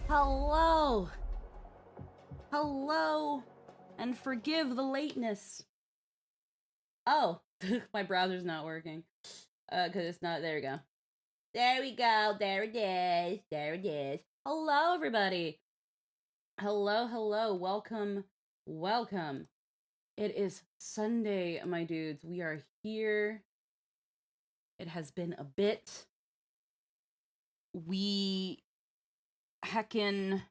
Hello! Hello! And forgive the lateness. Oh, my browser's not working. Cause it's not, there we go. There we go, there it is, there it is. Hello, everybody! Hello, welcome. It is Sunday, my dudes. We are here. It has been a bit. We heckin'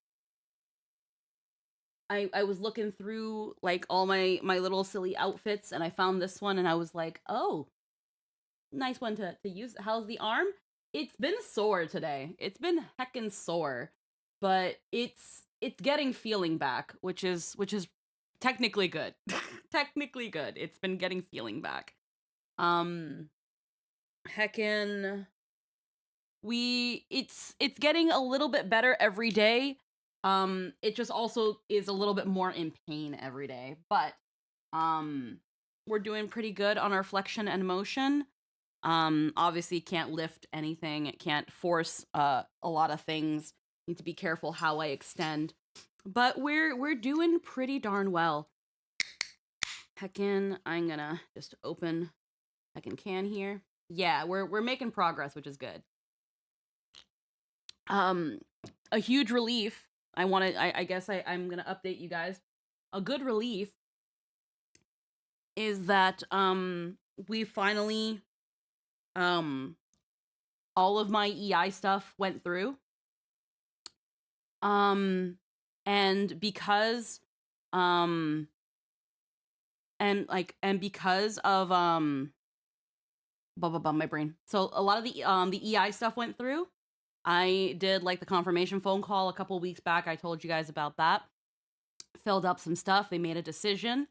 I was looking through like all my little silly outfits and I found this one and I was like, oh, nice one to use. How's the arm? It's been sore today. It's been heckin' sore, but it's getting feeling back, which is technically good. Technically good. It's been getting feeling back. Heckin' it's getting a little bit better every day. It just also is a little bit more in pain every day, but we're doing pretty good on our flexion and motion. Obviously can't lift anything, can't force a lot of things. Need to be careful how I extend, but we're doing pretty darn well. Heckin', I'm gonna just open heckin' can here. Yeah, we're making progress, which is good. A huge relief. I guess I'm gonna update you guys. a good relief is that we finally um all of my EI stuff went through. Um and because um and because of blah blah blah my brain. So a lot of the EI stuff went through. I did like the confirmation phone call a couple weeks back. I told you guys about that. Filled up some stuff. They made a decision.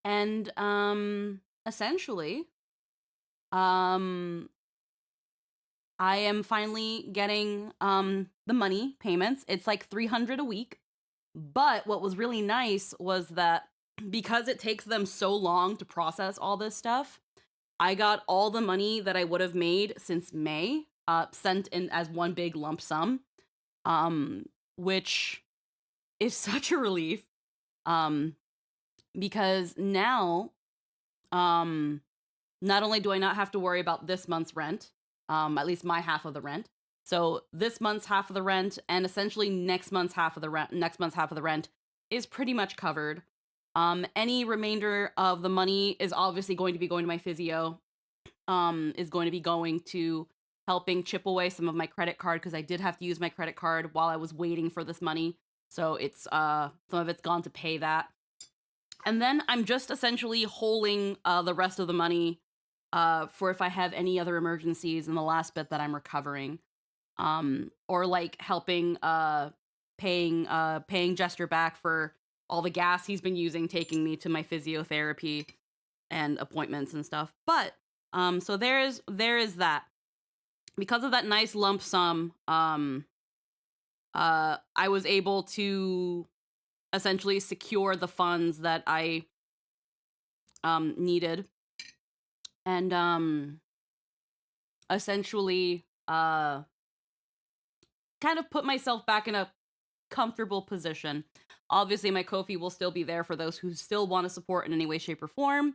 And essentially um I am finally getting the money payments. It's like 300 a week. But what was really nice was that because it takes them so long to process all this stuff, I got all the money that I would have made since May sent in as one big lump sum, which is such a relief. Because now, not only do I not have to worry about this month's rent, at least my half of the rent. So this month's half of the rent and essentially next month's half of the rent is pretty much covered. Any remainder of the money is obviously going to be going to my physio. Is going to be going to helping chip away some of my credit card because I did have to use my credit card while I was waiting for this money. So it's some of it's gone to pay that. And then I'm just essentially holding the rest of the money for if I have any other emergencies in the last bit that I'm recovering. Or like helping paying Jester back for all the gas he's been using taking me to my physiotherapy and appointments and stuff. But so there is that. Because of that nice lump sum, I was able to essentially secure the funds that I needed, and essentially kind of put myself back in a comfortable position. Obviously, my Kofi will still be there for those who still want to support in any way, shape, or form,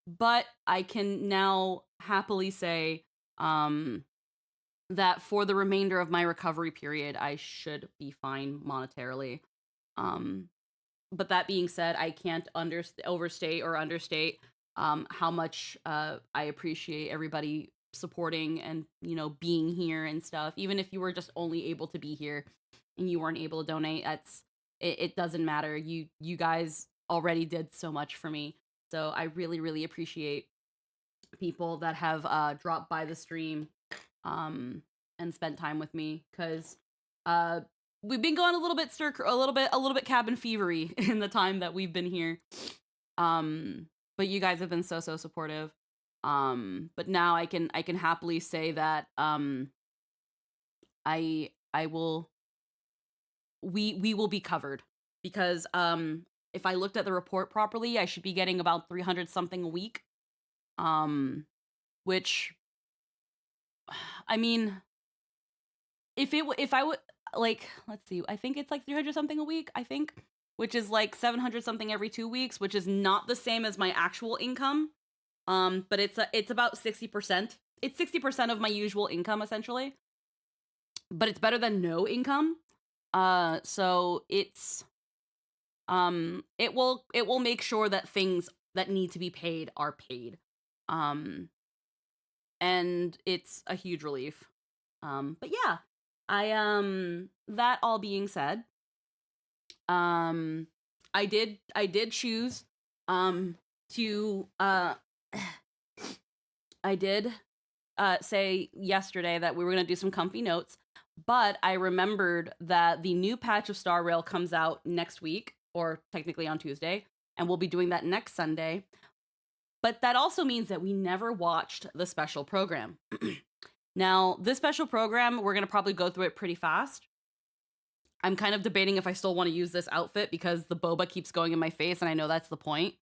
but I can now happily say that for the remainder of my recovery period, I should be fine monetarily. But that being said, I can't overstate or understate how much I appreciate everybody supporting and, you know, being here and stuff. Even if you were just only able to be here and you weren't able to donate, it doesn't matter. You guys already did so much for me. So I really, really appreciate people that have dropped by the stream and spent time with me, because we've been going a little bit cabin fevery in the time that we've been here. But you guys have been so supportive. But now I can happily say that we will be covered, because if I looked at the report properly, I should be getting about 300 something a week. Which, I mean, if I would, like, let's see, I think it's like 300 something a week, I think, which is like 700 something every 2 weeks, which is not the same as my actual income. But it's about 60%. It's 60% of my usual income, essentially. But it's better than no income. So it's it will make sure that things that need to be paid are paid. And it's a huge relief. But yeah, that all being said, I did choose to I did say yesterday that we were going to do some comfy notes, but I remembered that the new patch of Star Rail comes out next week, or technically on Tuesday, and we'll be doing that next Sunday. But that also means that we never watched the special program. Now, this special program, we're going to probably go through it pretty fast. I'm kind of debating if I still want to use this outfit because the boba keeps going in my face, and I know that's the point.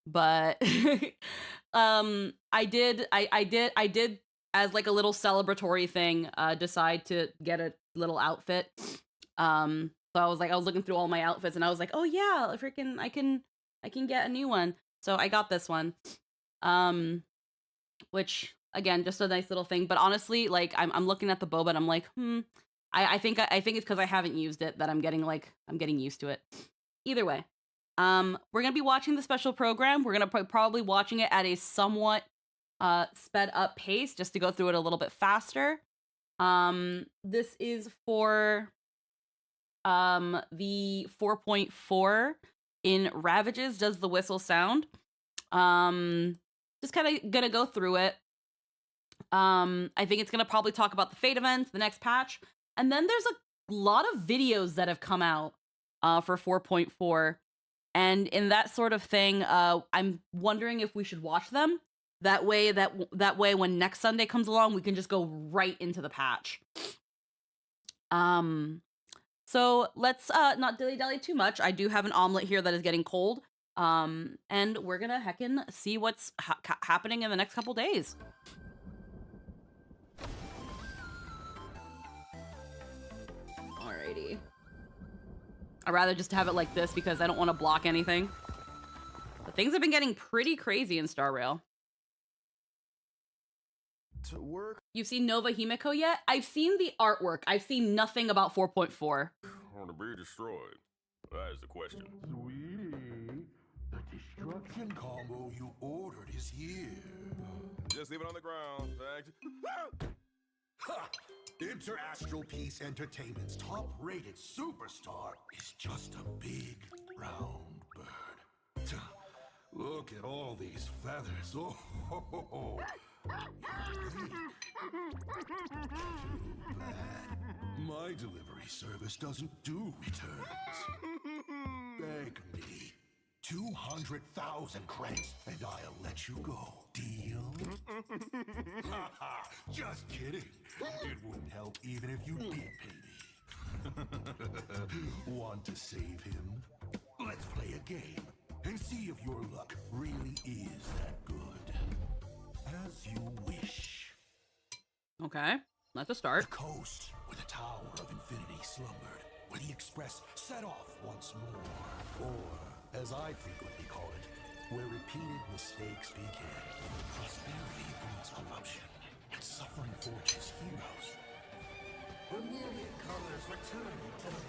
But I did as like a little celebratory thing decide to get a little outfit. So I was looking through all my outfits and I was like, oh yeah, freaking I can get a new one. So I got this one. Which again, just a nice little thing, but honestly, like I'm looking at the boba and I'm like, I think it's because I haven't used it that I'm getting used to it. Either way, We're gonna be watching the special program. We're gonna probably watching it at a somewhat sped up pace just to go through it a little bit faster. This is for the 4.4 in Ravages Does the Whistle Sound. Just kind of gonna go through it. I think it's gonna probably talk about the fate events, the next patch, and then there's a lot of videos that have come out for 4.4, and in that sort of thing, I'm wondering if we should watch them. That way, when next Sunday comes along, we can just go right into the patch. So let's not dilly-dally too much. I do have an omelet here that is getting cold. And we're gonna heckin' see what's happening in the next couple days. Alrighty. I'd rather just have it like this because I don't want to block anything. But things have been getting pretty crazy in Star Rail. To work. You've seen Nova Himiko yet? I've seen the artwork. I've seen nothing about 4.4. Or to be destroyed. That is the question. Sweetie, the destruction combo you ordered is here. Just leave it on the ground. Thanks. Ha! Interastral Peace Entertainment's top-rated superstar is just a big, round bird. Look at all these feathers. Oh, ho, ho, ho. Too bad. My delivery service doesn't do returns. Beg me. 200,000 credits, and I'll let you go. Deal? Just kidding. It wouldn't help even if you did pay me. Want to save him? Let's play a game and see if your luck really is that good. As you wish. Okay, that's a start. The coast where the Tower of Infinity slumbered, where the Express set off once more. Or, as I frequently call it, where repeated mistakes began. Prosperity breeds corruption, and suffering forges heroes. A myriad colors returning to the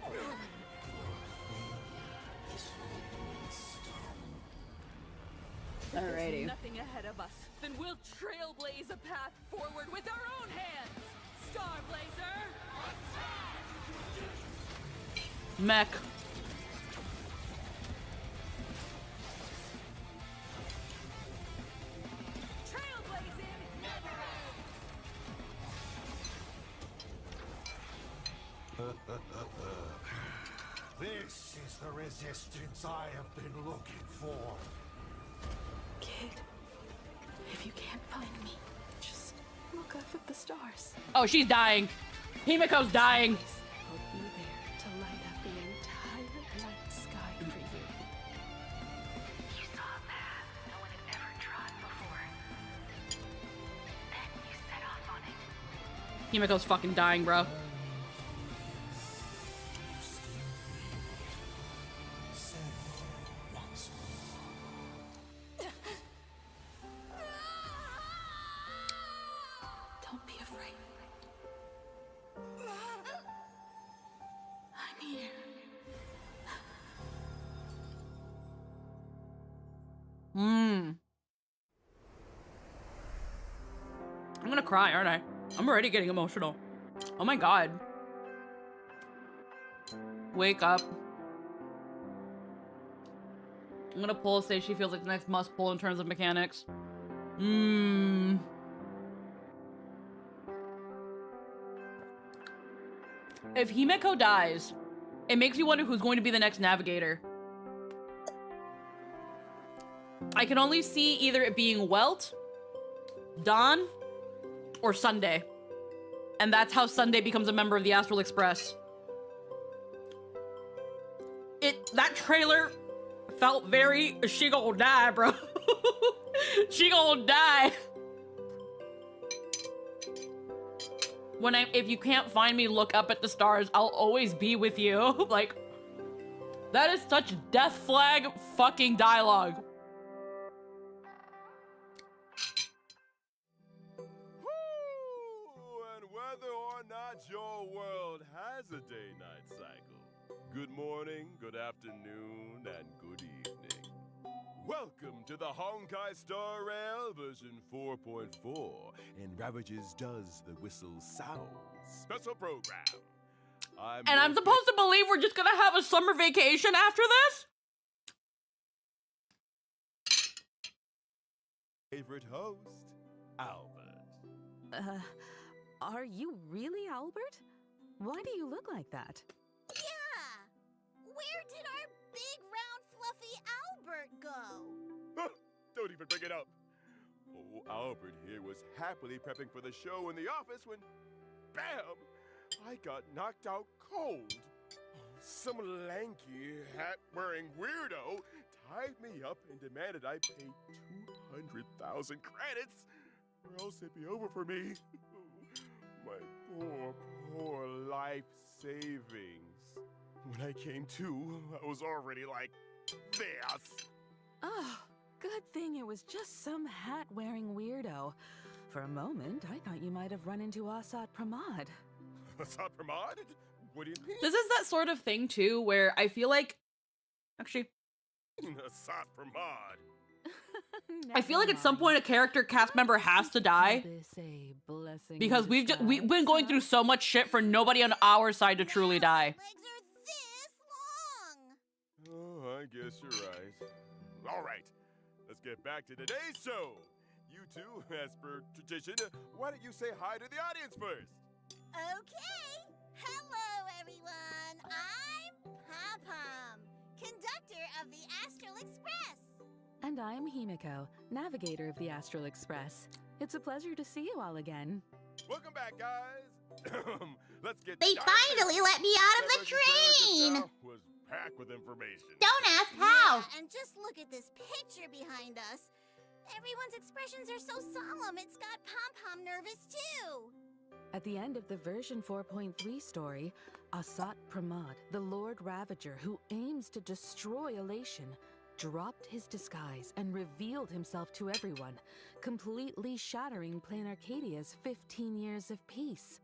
home. Alrighty. There's nothing ahead of us. Then we'll trailblaze a path forward with our own hands. Starblazer! Mech. Trailblazing never ends! This is the resistance I have been looking for. Kid, if you can't find me, just look up at the stars. Oh, she's dying. Himiko's dying. I'll be there to light up the entire night sky for you. You saw a path no one had ever trod before. Then you set off on it. Himiko's fucking dying, bro. Don't be afraid. I'm here. I'm gonna cry, aren't I? I'm already getting emotional. Oh my god. Wake up. I'm gonna pull, say she feels like the next must pull in terms of mechanics. If Himeko dies, it makes me wonder who's going to be the next navigator. I can only see either it being Welt, Dawn, or Sunday. And that's how Sunday becomes a member of the Astral Express. That trailer felt very, she gonna die, bro. She gonna die. If you can't find me, look up at the stars. I'll always be with you. Like, that is such death flag fucking dialogue. Woo! And whether or not your world has a day-night cycle, Good morning, good afternoon, and good evening. Welcome to the Honkai Star Rail version 4.4 and Ravages Does the Whistle Sounds special program. And I'm supposed to believe we're just gonna have a summer vacation after this? Favorite host, Albert. Are you really Albert? Why do you look like that? Yeah! Where did our big, round, fluffy Albert go? Don't even bring it up. Oh, Albert here was happily prepping for the show in the office when, bam, I got knocked out cold. Some lanky, hat-wearing weirdo tied me up and demanded I pay 200,000 credits, or else it'd be over for me. My poor life savings. When I came to, I was already like this. Oh, good thing it was just some hat-wearing weirdo. For a moment, I thought you might have run into Asat Pramod. Asat Pramod? What do you mean? This is that sort of thing, too, where I feel like... Actually, Asat Pramod. I feel like at some point a character cast member has to die. Because we've been going through so much shit for nobody on our side to truly die. My legs are this long! Oh, I guess you're right. All right, let's get back to today's show. You two, as per tradition, why don't you say hi to the audience first? Okay! Hello, everyone! I'm Pom-Pom, conductor of the Astral Express. And I'm Himiko, navigator of the Astral Express. It's a pleasure to see you all again. Welcome back, guys. Let's get. They started. finally let me out of That the register train! just now was packed with information. Don't ask how! Yeah, and just look at this picture behind us. Everyone's expressions are so solemn, it's got Pom-Pom nervous too. At the end of the version 4.3 story, Asat Pramod, the Lord Ravager who aims to destroy Elation, dropped his disguise and revealed himself to everyone, completely shattering Plain Arcadia's 15 years of peace.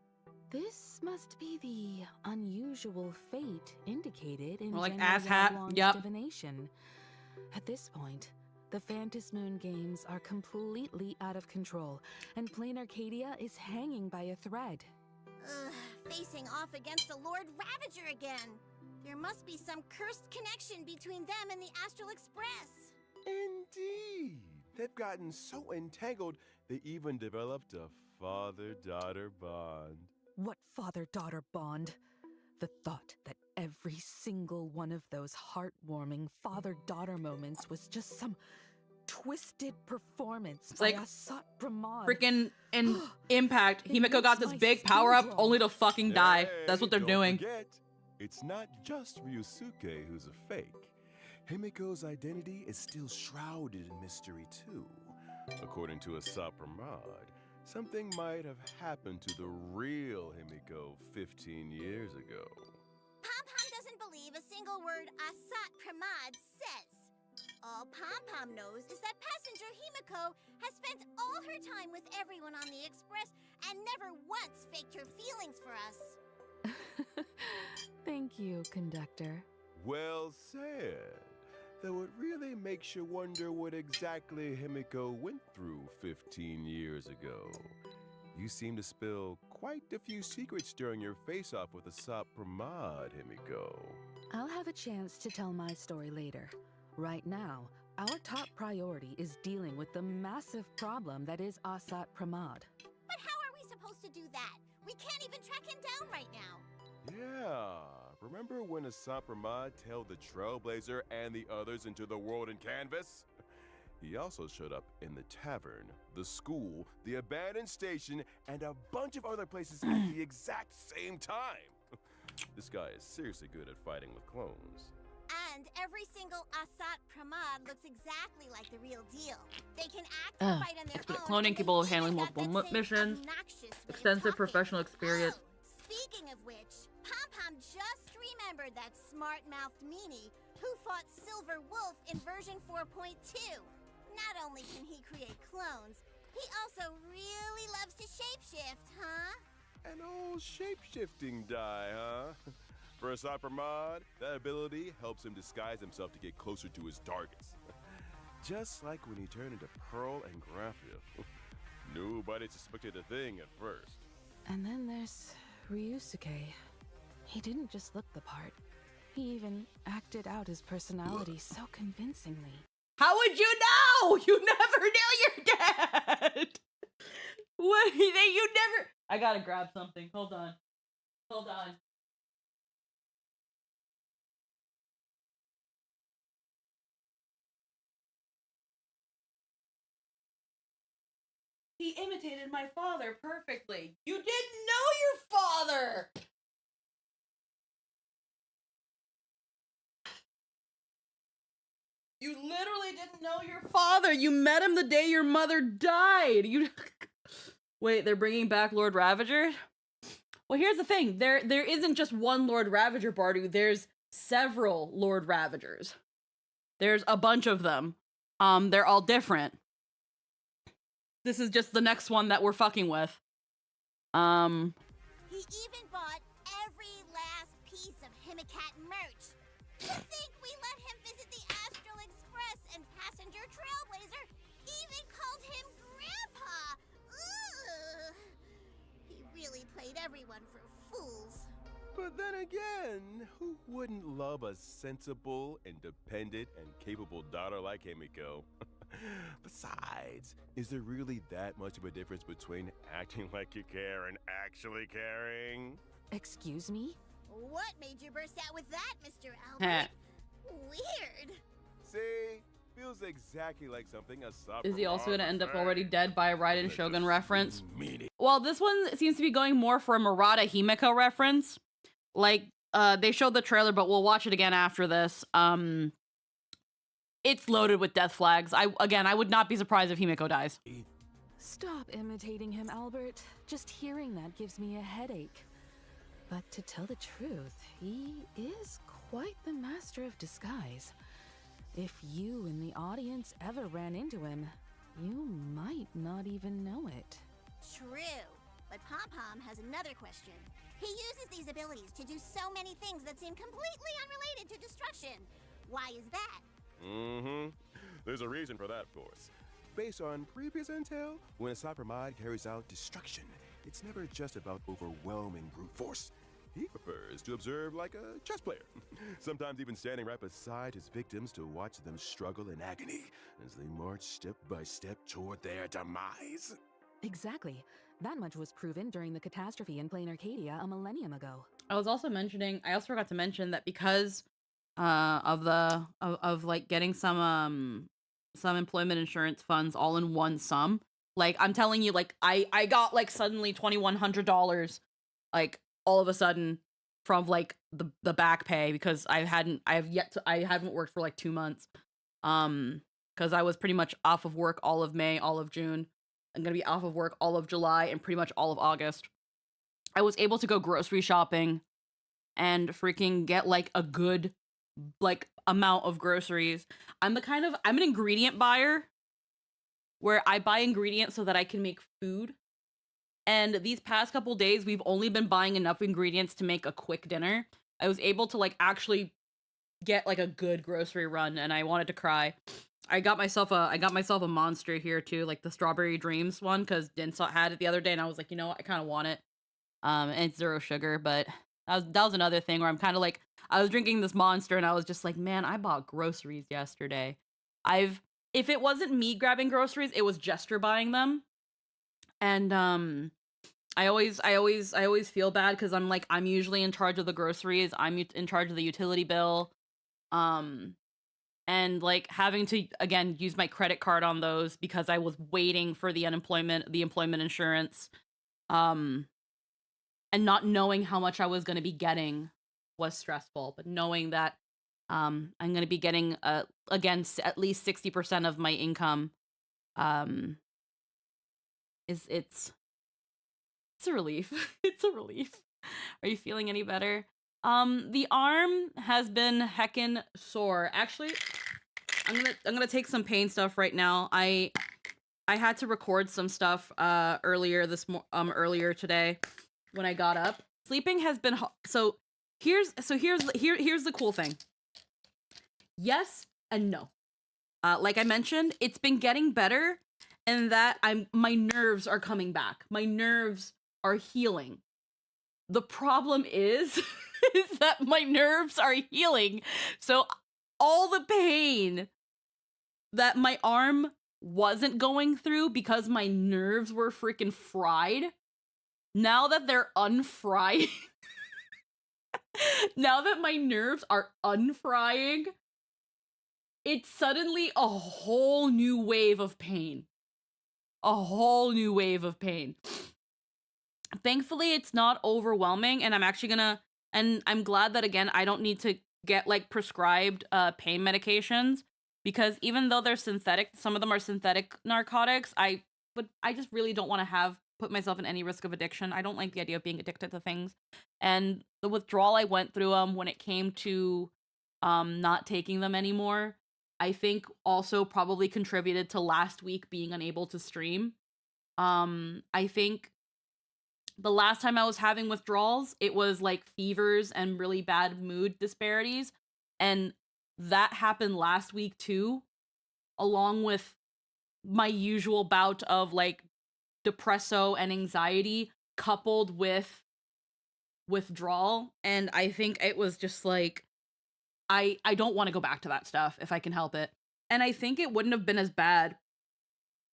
This must be the unusual fate indicated in More like General asshat, Yalwan's yep. divination. At this point, the Phantasmoon Moon games are completely out of control, and Plain Arcadia is hanging by a thread. Ugh, facing off against the Lord Ravager again. There must be some cursed connection between them and the Astral Express. Indeed. They've gotten so entangled, they even developed a father-daughter bond. What father-daughter bond? The thought that every single one of those heartwarming father-daughter moments was just some twisted performance It's by like Asat Pramod. Freaking in Impact, It Himiko got makes this my big skin power-up crawl. only to fucking die. That's what they're Don't doing. Forget, it's not just Ryusuke who's a fake. Himiko's identity is still shrouded in mystery too. According to Asat Pramod, something might have happened to the real Himiko 15 years ago. Pom-Pom doesn't believe a single word Asat Pramod says. All Pom-Pom knows is that passenger Himiko has spent all her time with everyone on the Express and never once faked her feelings for us. Thank you, conductor. Well said. Though it really makes you wonder what exactly Himiko went through 15 years ago. You seem to spill quite a few secrets during your face-off with Asat Pramod, Himiko. I'll have a chance to tell my story later. Right now, our top priority is dealing with the massive problem that is Asat Pramod. But how are we supposed to do that? We can't even track him down right now. Yeah, remember when Asat Pramod tailed the Trailblazer and the others into the world in canvas? He also showed up in the tavern, the school, the abandoned station, and a bunch of other places at the exact same time. This guy is seriously good at fighting with clones. And every single Asat Pramod looks exactly like the real deal. They can act and fight on their expert own. cloning, and they capable of even handling got multiple that same missions, obnoxious way of extensive talking. professional experience. Oh, speaking of which, Pom-Pom just remembered that smart-mouthed meanie who fought Silver Wolf in version 4.2. Not only can he create clones, he also really loves to shapeshift, huh? An old shape-shifting die, huh? For Asad Pramod, that ability helps him disguise himself to get closer to his targets. Just like when he turned into Pearl and Graphia. Nobody suspected a thing at first. And then there's Ryusuke. He didn't just look the part. He even acted out his personality so convincingly. How would you know? You never knew your dad. What? You never. I gotta grab something. Hold on. Hold on. He imitated my father perfectly. You didn't know your father. You literally didn't know your father. You met him the day your mother died. You wait. They're bringing back Lord Ravager. Well, here's the thing. There isn't just one Lord Ravager, Bardu. There's several Lord Ravagers. There's a bunch of them. They're all different. This is just the next one that we're fucking with. He even bought every last piece of Himicat merch. To think we let him visit the Astral Express and Passenger Trailblazer even called him Grandpa. Ugh. He really played everyone for fools. But then again, who wouldn't love a sensible, independent, and capable daughter like Himiko? Besides, is there really that much of a difference between acting like you care and actually caring? Excuse me? What made you burst out with that, Mr. Albert? Weird. See? Feels exactly like something a sub. Is he also gonna end up already dead by a Raiden Shogun reference? Well, this one seems to be going more for a Murata Himiko reference. Like, they showed the trailer, but we'll watch it again after this. It's loaded with death flags. I would not be surprised if Himiko dies. Stop imitating him, Albert. Just hearing that gives me a headache. But to tell the truth, he is quite the master of disguise. If you in the audience ever ran into him, you might not even know it. True. But Pom Pom has another question. He uses these abilities to do so many things that seem completely unrelated to destruction. Why is that? Mm-hmm. There's a reason for that, of course. Based on previous intel, when a Cybermod carries out destruction, it's never just about overwhelming brute force. He prefers to observe like a chess player, sometimes even standing right beside his victims to watch them struggle in agony as they march step by step toward their demise. Exactly. That much was proven during the catastrophe in Plain Arcadia a millennium ago. I also forgot to mention that because of like getting some employment insurance funds all in one sum. Like, I'm telling you, like, I got like suddenly $2,100 like all of a sudden from like the back pay because I haven't worked for like 2 months. Because I was pretty much off of work all of May, all of June. I'm gonna be off of work all of July and pretty much all of August. I was able to go grocery shopping and freaking get like a good like amount of groceries. I'm an ingredient buyer where I buy ingredients so that I can make food. And these past couple days, we've only been buying enough ingredients to make a quick dinner. I was able to like actually get like a good grocery run, and I wanted to cry. I got myself a monster here too, like the Strawberry Dreams one, because Dinsaw had it the other day, and I was like, you know what, I kind of want it. And it's 0 sugar, but that was another thing where I'm kind of like, I was drinking this monster, and I was just like, man, I bought groceries yesterday. If it wasn't me grabbing groceries, it was Jester buying them. And I always feel bad because I'm usually in charge of the groceries. I'm in charge of the utility bill. And like having to again use my credit card on those because I was waiting for the employment insurance. And not knowing how much I was going to be getting was stressful, but knowing that I'm going to be getting again at least 60% of my income it's a relief. It's a relief. Are you feeling any better? The arm has been heckin' sore. Actually, I'm gonna take some pain stuff right now. I had to record some stuff earlier today when I got up. Sleeping has been so here's the cool thing. Yes and no. Like I mentioned, it's been getting better, and that my nerves are coming back. My nerves are healing. The problem is, is that my nerves are healing. So all the pain that my arm wasn't going through because my nerves were freaking fried, now that they're unfrying, now that my nerves are unfrying, it's suddenly a whole new wave of pain. A whole new wave of pain. Thankfully, it's not overwhelming, and I'm glad that, again, I don't need to get, like, prescribed pain medications, because even though they're synthetic, some of them are synthetic narcotics, I just really don't want to put myself in any risk of addiction. I don't like the idea of being addicted to things. And the withdrawal I went through when it came to not taking them anymore, I think also probably contributed to last week being unable to stream. I think the last time I was having withdrawals, it was like fevers and really bad mood disparities. And that happened last week too, along with my usual bout of like depresso and anxiety coupled with withdrawal. And I think it was just like, I don't want to go back to that stuff if I can help it. And I think it wouldn't have been as bad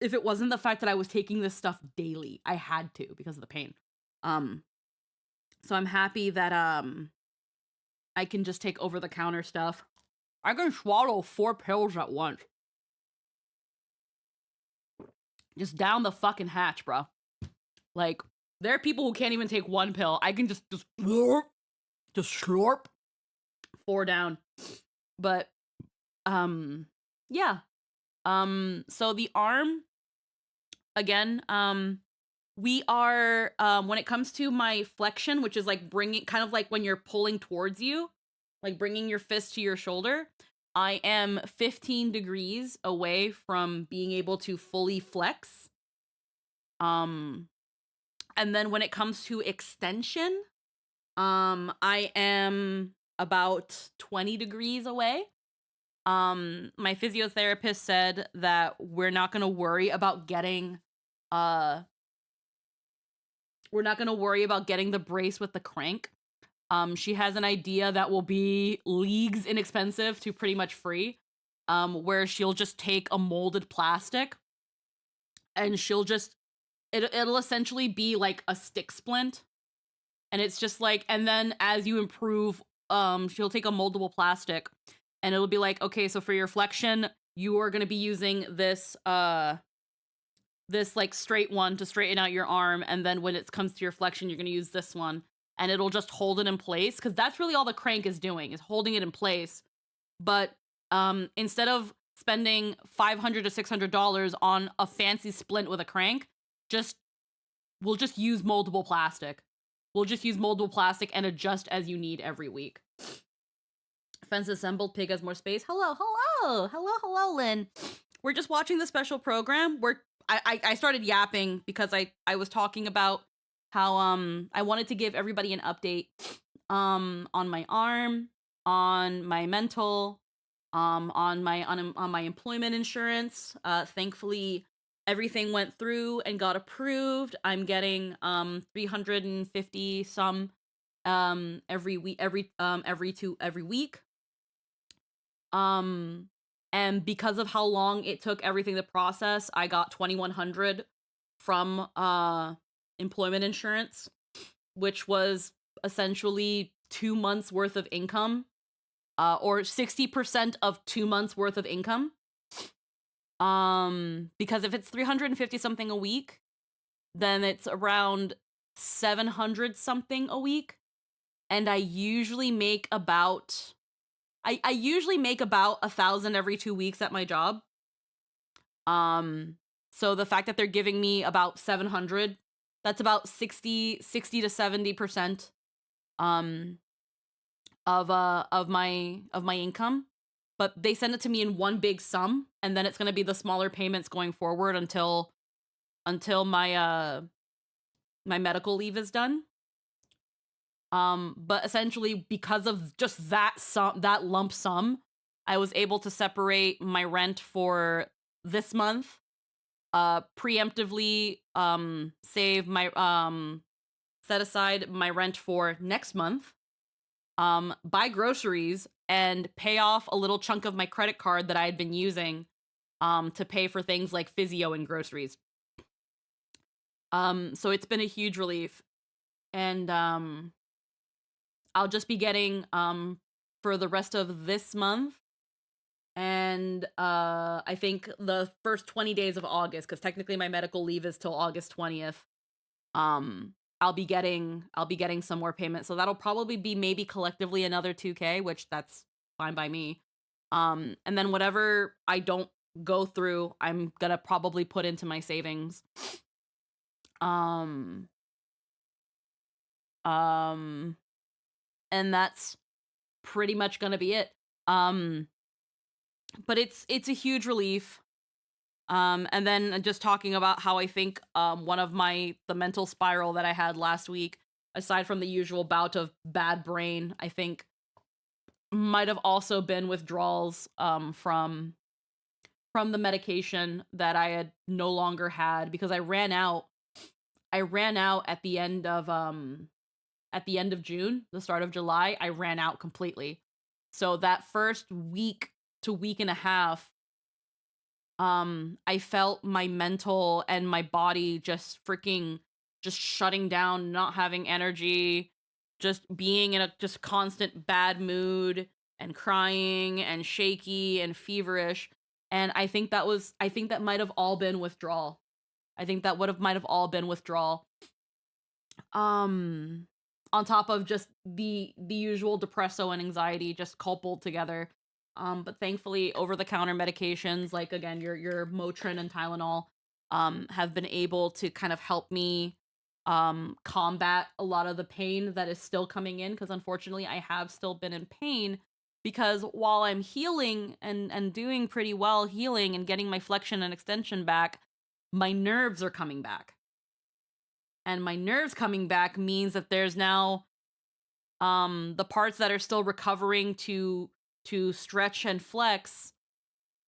if it wasn't the fact that I was taking this stuff daily. I had to because of the pain. So I'm happy that I can just take over the counter stuff. I can swallow 4 pills at once. Just down the fucking hatch, bro. Like, there are people who can't even take 1 pill. I can just slurp 4 down. But yeah. So the arm, again, we are, when it comes to my flexion, which is like bringing, kind of like when you're pulling towards you, like bringing your fist to your shoulder, I am 15 degrees away from being able to fully flex. And then when it comes to extension, I am about 20 degrees away. My physiotherapist said that we're not going to worry about getting the brace with the crank. She has an idea that will be leagues inexpensive to pretty much free, where she'll just take a molded plastic and it'll essentially be like a stick splint. And it's just like, and then as you improve, she'll take a moldable plastic and it'll be like, okay, so for your flexion, you are going to be using this like straight one to straighten out your arm. And then when it comes to your flexion, you're going to use this one. And it'll just hold it in place, because that's really all the crank is doing, is holding it in place. But instead of spending $500 to $600 on a fancy splint with a crank, we'll just use moldable plastic. We'll just use moldable plastic and adjust as you need every week. Fence assembled, pig has more space. Hello, Lynn. We're just watching the special program. I started yapping because I was talking about how I wanted to give everybody an update on my arm, on my mental, on my employment insurance. Thankfully everything went through and got approved. I'm getting 350 some every week. And because of how long it took everything to process, I got $2,100 from employment insurance, which was essentially 2 months worth of income, or 60% of 2 months worth of income. Because if it's 350 something a week, then it's around 700 something a week. And I usually make about $1,000 every 2 weeks at my job. So the fact that they're giving me about 700, that's about 60 to 70% of my income. But they send it to me in one big sum, and then it's going to be the smaller payments going forward until my my medical leave is done. But essentially, because of just that lump sum, I was able to separate my rent for this month, preemptively save my set aside my rent for next month, buy groceries, and pay off a little chunk of my credit card that I had been using to pay for things like physio and groceries. So it's been a huge relief. And I'll just be getting for the rest of this month and I think the first 20 days of August, because technically my medical leave is till August 20th. I'll be getting some more payments. So that'll probably be maybe collectively another 2K, which that's fine by me. And then whatever I don't go through, I'm gonna probably put into my savings. And that's pretty much gonna be it. But it's a huge relief. And then just talking about how I think one of the mental spiral that I had last week, aside from the usual bout of bad brain, I think might have also been withdrawals from the medication that I had no longer had, because I ran out at the end of June, the start of July. I ran out completely. So that first week to week and a half, I felt my mental and my body just shutting down, not having energy, just being in a just constant bad mood and crying and shaky and feverish. And I think that might have all been withdrawal. I think that might have all been withdrawal. On top of just the usual depresso and anxiety just coupled together. But thankfully, over-the-counter medications, like, again, your Motrin and Tylenol, have been able to kind of help me combat a lot of the pain that is still coming in, because unfortunately, I have still been in pain, because while I'm healing and doing pretty well healing and getting my flexion and extension back, my nerves are coming back. And my nerves coming back means that there's now the parts that are still recovering to stretch and flex,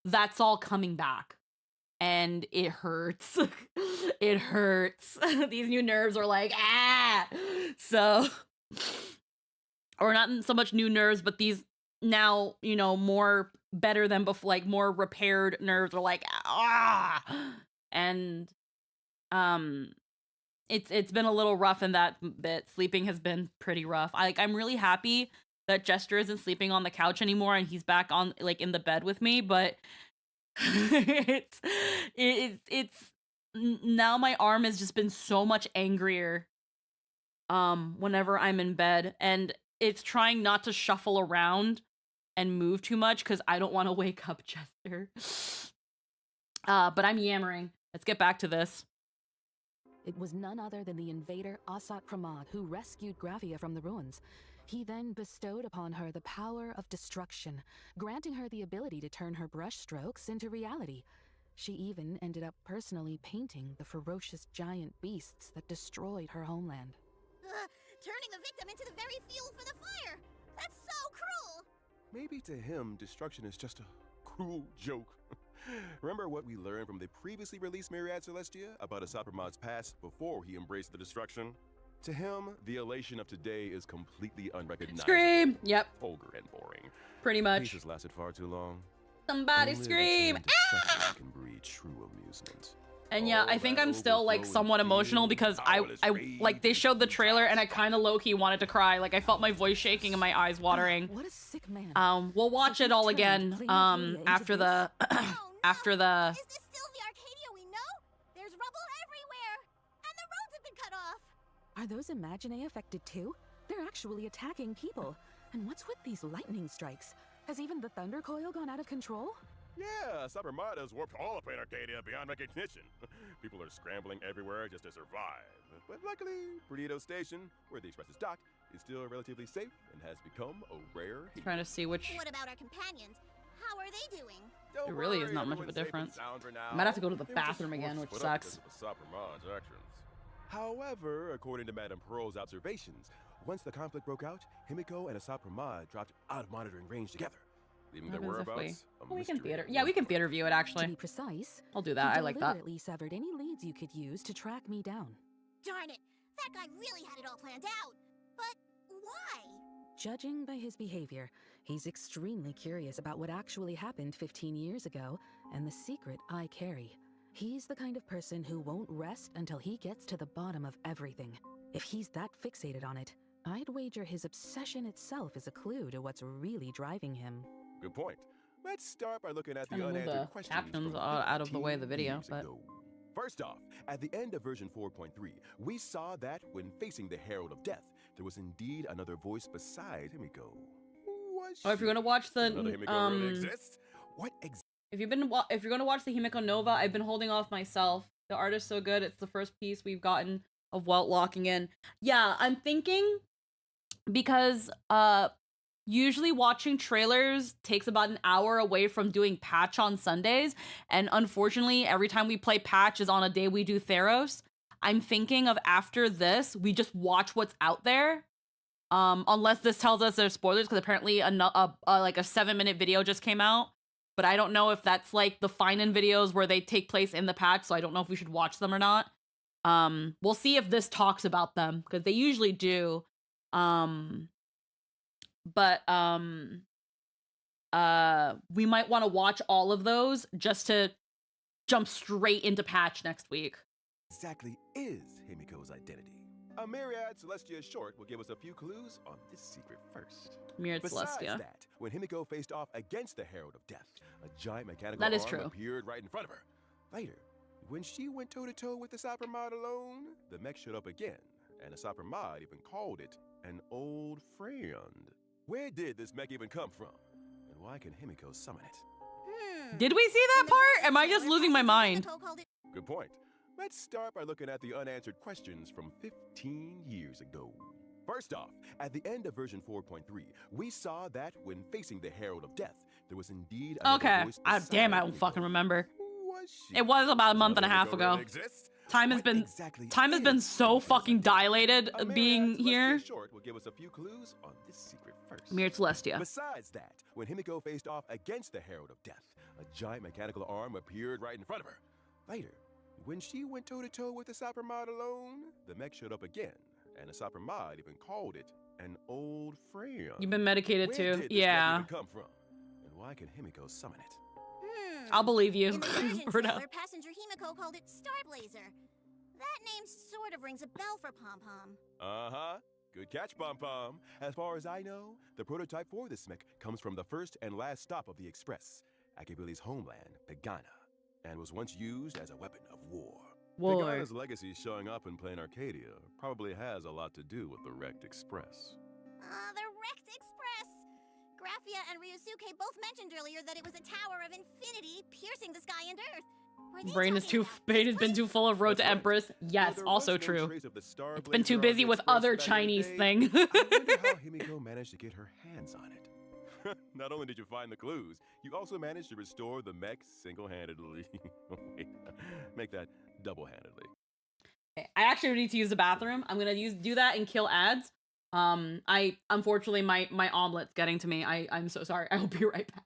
that's all coming back. And it hurts. It hurts. These new nerves are like, ah! So, or not so much new nerves, but these now, more better than before, like more repaired nerves are like, ah! And, it's been a little rough in that bit. Sleeping has been pretty rough. I'm really happy that Jester isn't sleeping on the couch anymore and he's back on in the bed with me, but it's now my arm has just been so much angrier whenever I'm in bed, and it's trying not to shuffle around and move too much because I don't want to wake up Jester. But I'm yammering. Let's get back to this. It was none other than the invader Asat Pramad who rescued Gravia from the ruins. He then bestowed upon her the power of destruction, granting her the ability to turn her brushstrokes into reality. She even ended up personally painting the ferocious giant beasts that destroyed her homeland. Turning the victim into the very fuel for the fire! That's so cruel! Maybe to him, destruction is just a cruel joke. Remember what we learned from the previously released Myriad Celestia about Asat Pramad's past before he embraced the destruction? To him, the elation of today is completely unrecognizable. Scream! Yep. Vulgar and boring. Pretty much. Peace has lasted far too long. Somebody scream! Ah! Can breed true amusement. And yeah, I think I'm still somewhat emotional because I they showed the trailer and I kind of low-key wanted to cry. Like I felt my voice shaking and my eyes watering. What a sick man. We'll watch it all again after the after the. Is this still the Arcadia we know? There's rubble everywhere, and the roads have been cut off. Are those Imaginae affected too? They're actually attacking people. And what's with these lightning strikes? Has even the Thunder Coil gone out of control? Yeah, Asat Pramad has warped all of Plain Arcadia beyond recognition. People are scrambling everywhere just to survive. But luckily, Perdido Station, where the Express is docked, is still relatively safe and has become a rare haven. Trying to see which. What about our companions? How are they doing? Don't It really is worry, not much of a everyone's safe and difference. sound for now. I might have to go to the They were just bathroom again, forced which to put up sucks. because of Asat Pramad's actions. However, according to Madame Pearl's observations, Once the conflict broke out, Himiko and Asat Pramod dropped out of monitoring range together, leaving their What happens if whereabouts a we can mystery. theater. Yeah, we can theater view it To actually. be precise, I'll do that. he I like that. deliberately severed any leads you could use to track me down. Darn it! That guy really had it all planned out. But why? Judging by his behavior, he's extremely curious about what actually happened 15 years ago and the secret I carry. He's the kind of person who won't rest until he gets to the bottom of everything. If he's that fixated on it, I'd wager his obsession itself is a clue to what's really driving him. Good point. Let's start by looking at the Trying to move unanswered the questions captions from out of the way of the 15 video, years but ago. First off, at the end of version 4.3, we saw that when facing the Herald of Death, there was indeed another voice beside Himiko. Who was oh, if you're she? gonna watch the Another Himiko really exists? What if you're gonna watch the Himiko Nova, I've been holding off myself. The art is so good. It's the first piece we've gotten of Welt locking in. Yeah, I'm thinking because usually watching trailers takes about an hour away from doing patch on Sundays, and unfortunately every time we play patch is on a day we do Theros. I'm thinking of after this we just watch what's out there, unless this tells us there's spoilers, because apparently like a 7-minute video just came out, but I don't know if that's like the fine-in videos where they take place in the patch, so I don't know if we should watch them or not. We'll see if this talks about them, because they usually do. But we might want to watch all of those just to jump straight into patch next week. exactly is Himiko's identity? A myriad Celestia short will give us a few clues on this secret first. Mirrored Besides Celestia. that, when Himiko faced off against the Herald of Death, a giant mechanical That is arm true. appeared right in front of her. Later, when she went toe-to-toe with the Sapramod alone, the mech showed up again, and the Sapramod even called it an old friend. Where did this mech even come from? And why can Himiko summon it? Did we see that part? Am I just losing my mind? Himiko called it Good point. Let's start by looking at the unanswered questions from 15 years ago. First off, at the end of version 4.3, we saw that when facing the Herald of Death, there was indeed another Okay. voice Damn, I beside don't Himiko. fucking remember. Who was she? It was about a month and a Another half Himiko ago. really exists? Time has What been exactly so is Himiko's fucking identity? dilated A being myriad Celestia here. short will give us a few clues on this secret first. Mirrored Celestia. Besides that, when Himiko faced off against the Herald of Death, a giant mechanical arm appeared right in front of her. Later, when she went toe-to-toe with the Sapramod alone, the mech showed up again, and the Sapramod even called it an old friend. You've been medicated Where too. did this mech Yeah. even come from? And why can Himiko summon it? I'll believe you. In the version For now. trailer, passenger Himiko called it Starblazer. That name sort of rings a bell for Pom Pom. Uh-huh. Good catch, Pom Pom. As far as I know, the prototype for this mech comes from the first and last stop of the Express, Akabili's homeland, Pagana, and was once used as a weapon of war. Whoa. Pagana's legacy showing up in plain Arcadia probably has a lot to do with the wrecked Express. The Wrecked Express! Graphia and Ryusuke both mentioned earlier that it was a tower of infinity piercing the sky and earth. Were they Brain is talking too about brain this has been place? too full of Road to That's right. Empress. Though Yes, there also was no true. trace of the It's been too Starblazer on busy the with Express other back in the Chinese day. thing. I wonder how Himiko managed to get her hands on it. Not only did you find the clues, you also managed to restore the mech single-handedly. Wait, make that double-handedly. Okay, I actually need to use the bathroom. I'm gonna do that and kill ads. I unfortunately my omelet's getting to me. I'm so sorry. I'll be right back.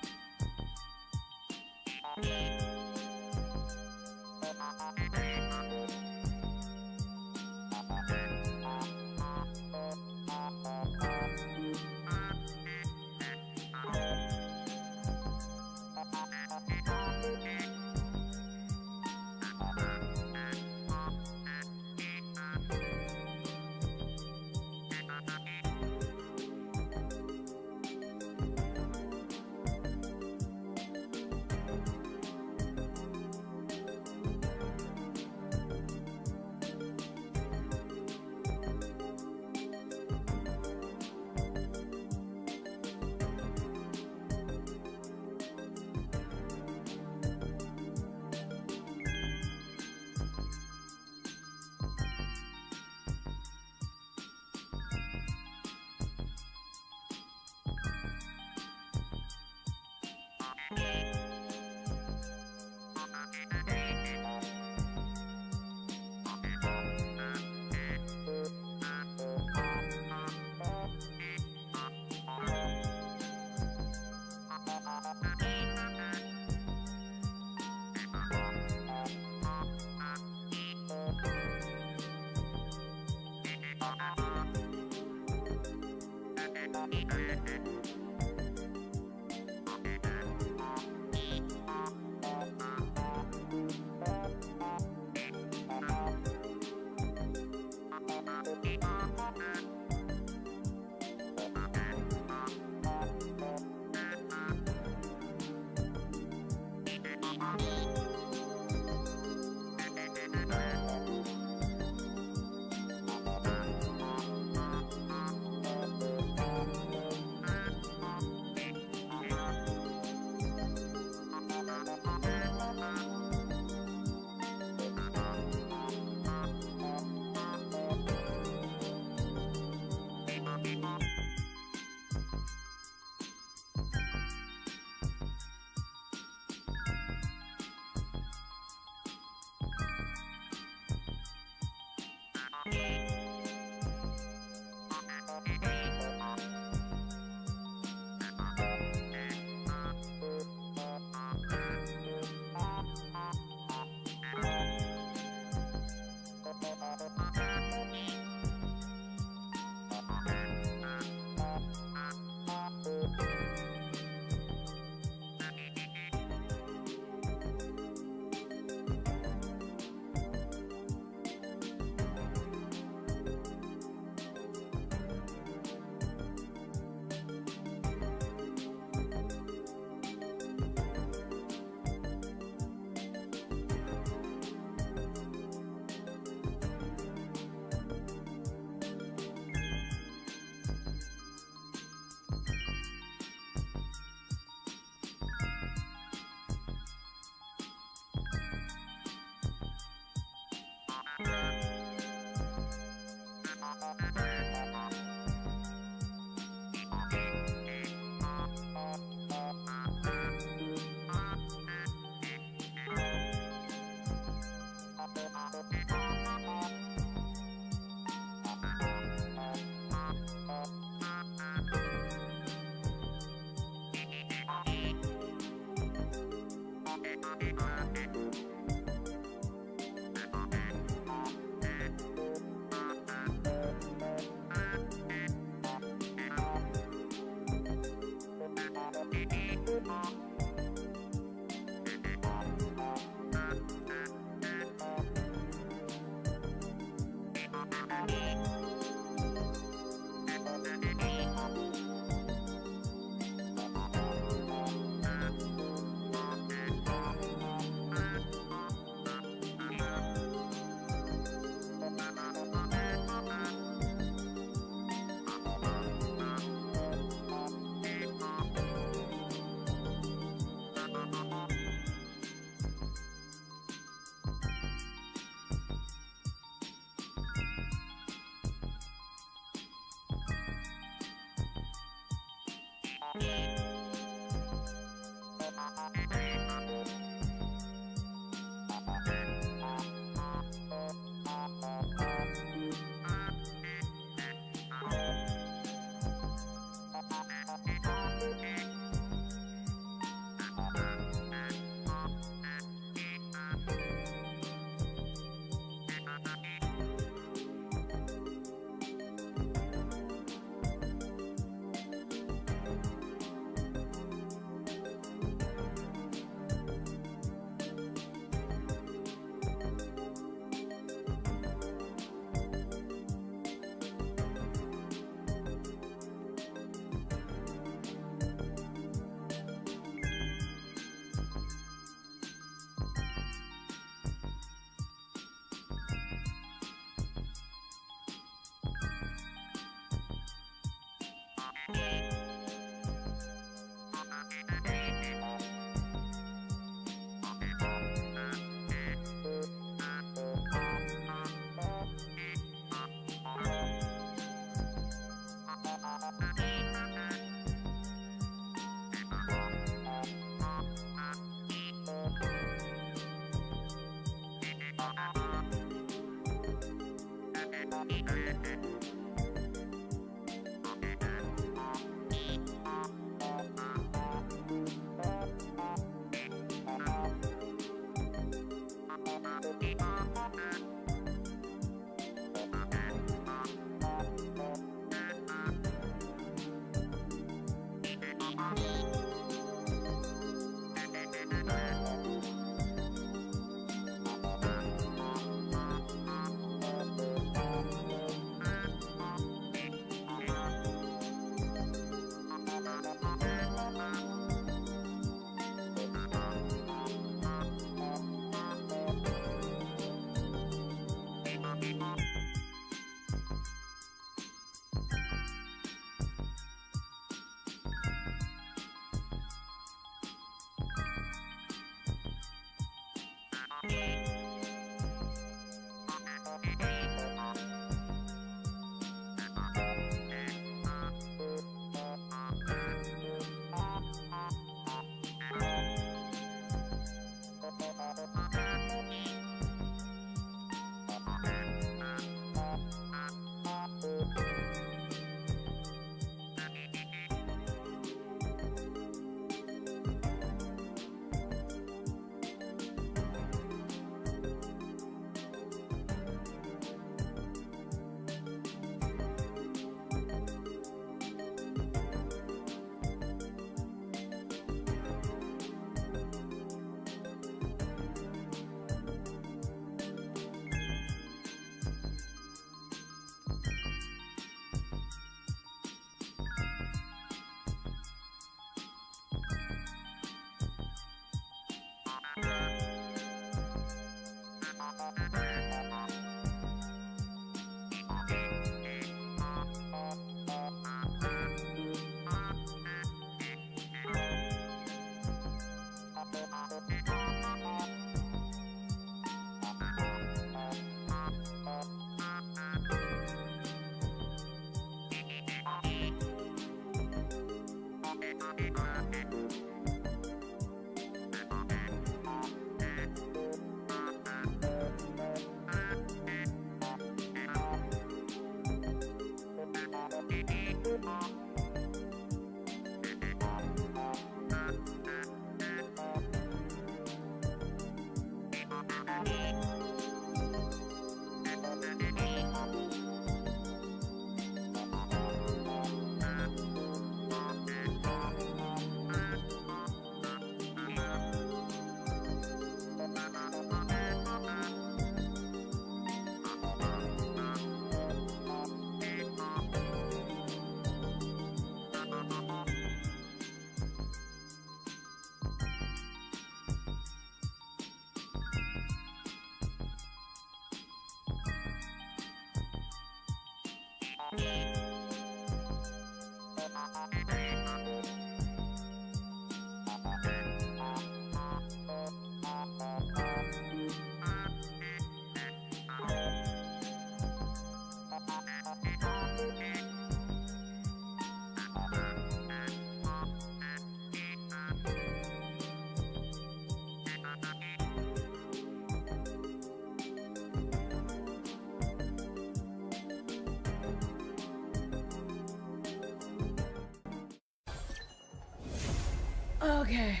Okay.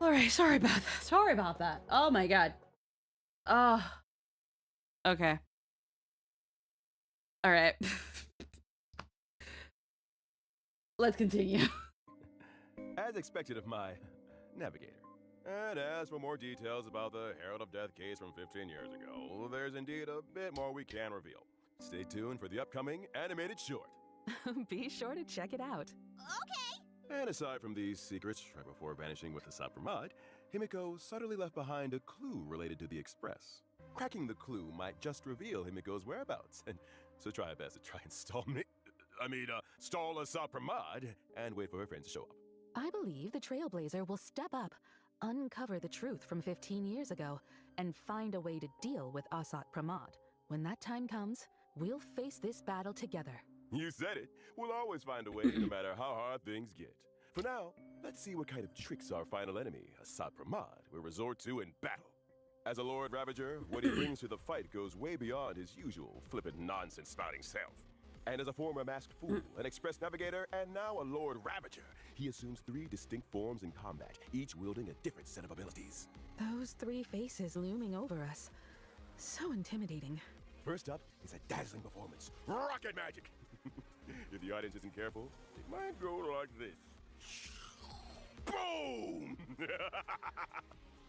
All right. Sorry about that. Sorry about that. Oh my god. Okay. All right. Let's continue. As expected of my navigator. And as for more details about the Herald of Death case from 15 years ago, there's indeed a bit more we can reveal. Stay tuned for the upcoming animated short. Be sure to check it out. Okay. And aside from these secrets, right before vanishing with the Sapromad, Himiko subtly left behind a clue related to the Express. Cracking the clue might just reveal Himiko's whereabouts, and so try your best to try and stall a Sapromad and wait for her friends to show up. I believe the Trailblazer will step up, uncover the truth from 15 years ago, and find a way to deal with Asat Pramad. When that time comes, we'll face this battle together. You said it. We'll always find a way, no matter how hard things get. For now, let's see what kind of tricks our final enemy, Asat Pramad, will resort to in battle. As a Lord Ravager, what he brings to the fight goes way beyond his usual flippant nonsense-spouting self. And as a former masked fool, an express navigator, and now a Lord Ravager, he assumes 3 distinct forms in combat, each wielding a different set of abilities. Those 3 faces looming over us. So intimidating. First up is a dazzling performance, rocket magic. If the audience isn't careful, it might go like this. Boom!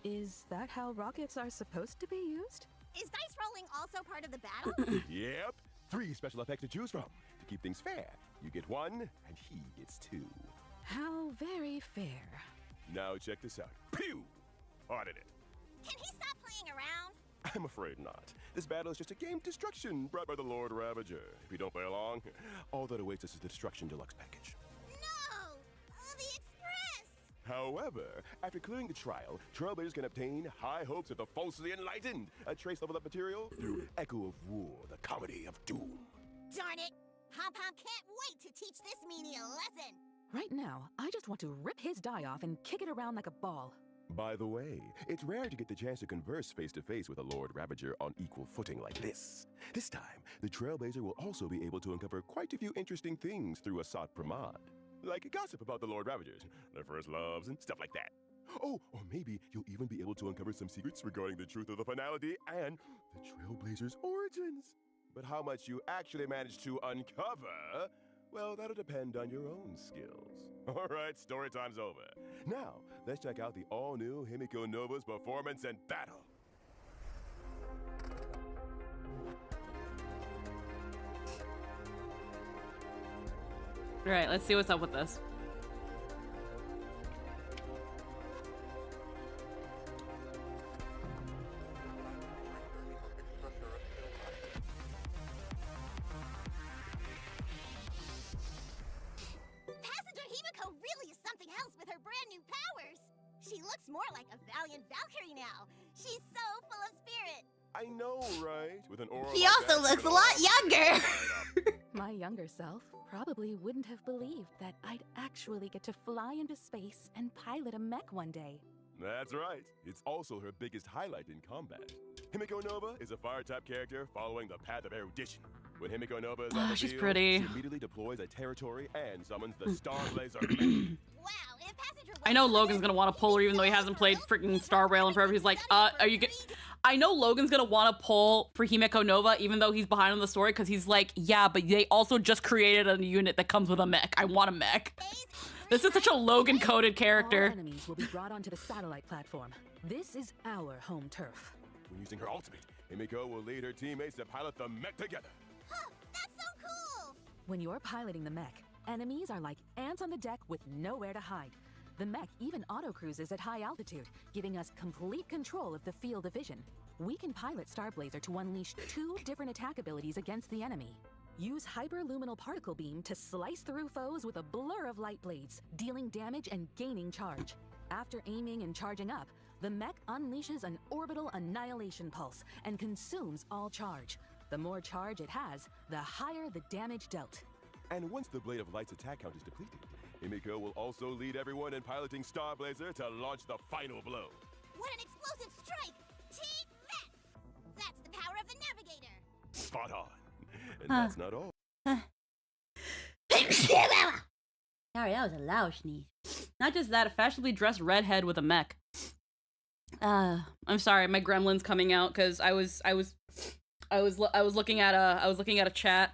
Is that how rockets are supposed to be used? Is dice rolling also part of the battle? Yep, 3 special effects to choose from. To keep things fair, you get 1, and he gets 2. How very fair. Now check this out. Pew! Audit it. Can he stop playing around? I'm afraid not. This battle is just a game of destruction brought by the Lord Ravager. If you don't play along, all that awaits us is the Destruction Deluxe package. No! The Express! However, after clearing the trial, Trailblazers can obtain High Hopes of the Falsely Enlightened, a trace level up material through Echo of War, the Comedy of Doom. Darn it! Pom-Pom can't wait to teach this meanie a lesson! Right now, I just want to rip his die off and kick it around like a ball. By the way, it's rare to get the chance to converse face-to-face with a Lord Ravager on equal footing like this. This time, the Trailblazer will also be able to uncover quite a few interesting things through Asat Pramad. Like gossip about the Lord Ravagers, their first loves, and stuff like that. Oh, or maybe you'll even be able to uncover some secrets regarding the truth of the finality and the Trailblazer's origins. But how much you actually manage to uncover, well, that'll depend on your own skills. All right, story time's over. Now, let's check out the all-new Himiko Nova's performance and battle. All right, let's see what's up with this. Passenger Himiko really is something else with her brand new powers! She looks more like a valiant Valkyrie now. She's so full of spirit. I know, right? With an aura He like also that, looks a you're lot gonna younger. light up. My younger self probably wouldn't have believed that I'd actually get to fly into space and pilot a mech one day. That's right. It's also her biggest highlight in combat. Himiko Nova is a fire-type character following the path of erudition. When Himiko Nova is on the She's field, pretty. she immediately deploys a territory and summons the Star Blazer. Wow, if Passenger I know Logan's gonna want to pull her even though he hasn't played freaking Star Rail in forever. He's like, are you good? I know Logan's gonna want to pull for Himiko Nova even though he's behind on the story because he's like, yeah, but they also just created a unit that comes with a mech. I want a mech. This is such a Logan-coded All character. enemies will be brought onto the satellite platform. This is our home turf. When using her ultimate, Himiko will lead her teammates to pilot the mech together. Huh, that's so cool! When you're piloting the mech, enemies are like ants on the deck with nowhere to hide. The mech even auto-cruises at high altitude, giving us complete control of the field of vision. We can pilot Starblazer to unleash 2 different attack abilities against the enemy. Use Hyperluminal Particle Beam to slice through foes with a blur of light blades, dealing damage and gaining charge. After aiming and charging up, the mech unleashes an Orbital Annihilation Pulse and consumes all charge. The more charge it has, the higher the damage dealt. And once the Blade of Light's attack count is depleted, Himiko will also lead everyone in piloting Starblazer to launch the final blow. What an explosive strike! Take that! That's the power of the Navigator! Spot on. And that's not all. Sorry, that was a loud sneeze. Not just that, a fashionably dressed redhead with a mech. I'm sorry, my gremlin's coming out because I was looking at a chat,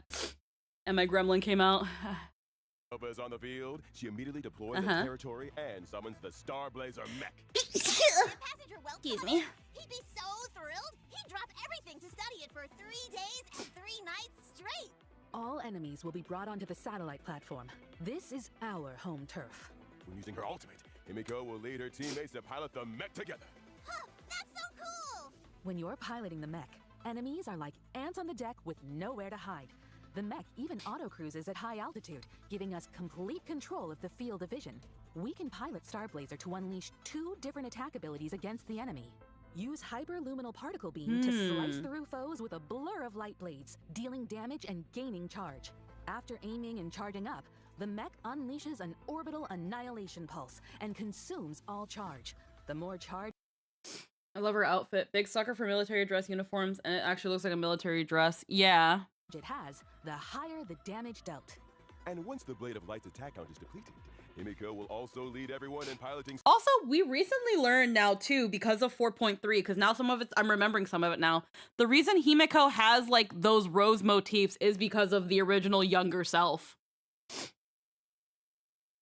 and my gremlin came out. Nova is on the field. She immediately deploys the territory and summons the Starblazer mech. Passenger welcome. Excuse me. He'd be so thrilled. He'd drop everything to study it for 3 days and 3 nights straight. All enemies will be brought onto the satellite platform. This is our home turf. When using her ultimate, Himiko will lead her teammates to pilot the mech together. Huh, that's so cool. When you're piloting the mech, enemies are like ants on the deck with nowhere to hide. The mech even auto-cruises at high altitude, giving us complete control of the field of vision. We can pilot Starblazer to unleash 2 different attack abilities against the enemy. Use Hyperluminal Particle Beam to slice through foes with a blur of light blades, dealing damage and gaining charge. After aiming and charging up, the mech unleashes an orbital annihilation pulse and consumes all charge. The more charge... I love her outfit. Big sucker for military dress uniforms, and it actually looks like a military dress. Yeah. it has, the higher the damage dealt. And once the Blade of Light's attack count is depleted, Himiko will also lead everyone in piloting. Also, we recently learned now too, because of 4.3, because now some of it's, I'm remembering some of it now. The reason Himiko has like those rose motifs is because of the original younger self.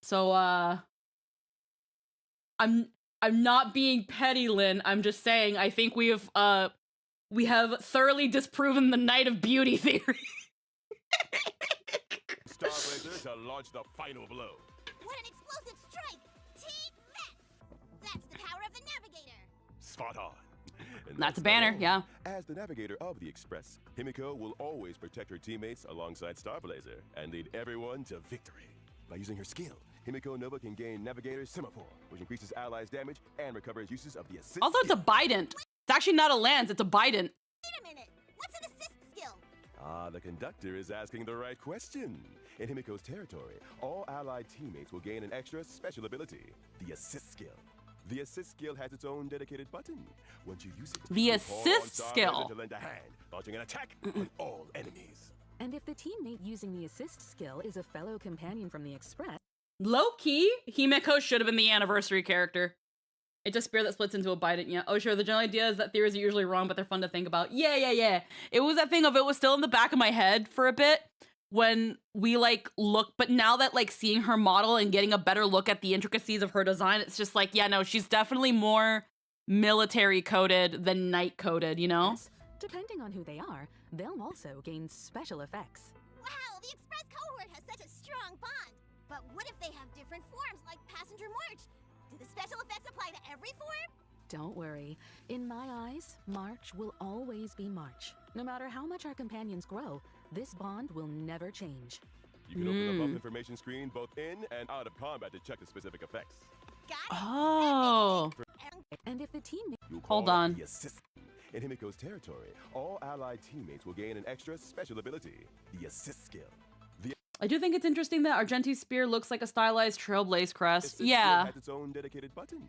So, I'm not being petty, Lynn. I'm just saying I think we have thoroughly disproven the Night of Beauty theory. Starblazer to launch the final blow. What an explosive strike! Team Met! That's the power of the Navigator! Spot on. And That's a not banner, all. yeah. As the navigator of the Express, Himiko will always protect her teammates alongside Starblazer and lead everyone to victory. By using her skill, Himiko Nova can gain Navigator's Semaphore, which increases allies' damage and recovers uses of the assist Also, it's a Bident. It's actually not a lance, it's a Bident. Wait a minute! What's an assist skill? Ah, the conductor is asking the right question. In Himiko's territory, all allied teammates will gain an extra special ability, the assist skill. The assist skill has its own dedicated button. Once you use it, The you call on assist Starblazer skill. to lend a hand, launching an attack on all enemies. And if the teammate using the assist skill is a fellow companion from the Express, Low-key, Himiko should have been the anniversary character. It's a spear that splits into a Bident, yeah. Oh, sure, the general idea is that theories are usually wrong, but they're fun to think about. Yeah. It was that thing of it was still in the back of my head for a bit when we, like, look, but now that, like, seeing her model and getting a better look at the intricacies of her design, it's just like, yeah, no, she's definitely more military-coded than knight-coded, you know? depending on who they are, they'll also gain special effects. Wow, the Express cohort has such a strong bond! But what if they have different forms, like Passenger March? Do the special effects apply to every form? Don't worry. In my eyes, March will always be March. No matter how much our companions grow, this bond will never change. You can open the buff information screen both in and out of combat to check the specific effects. Got it? Oh. And if the teammate You'll call Hold it on. the assist. In Himiko's territory, all allied teammates will gain an extra special ability, the assist skill. I do think it's interesting that Argenti's spear looks like a stylized Trailblaze crest. Assist skill Yeah. has its own dedicated button.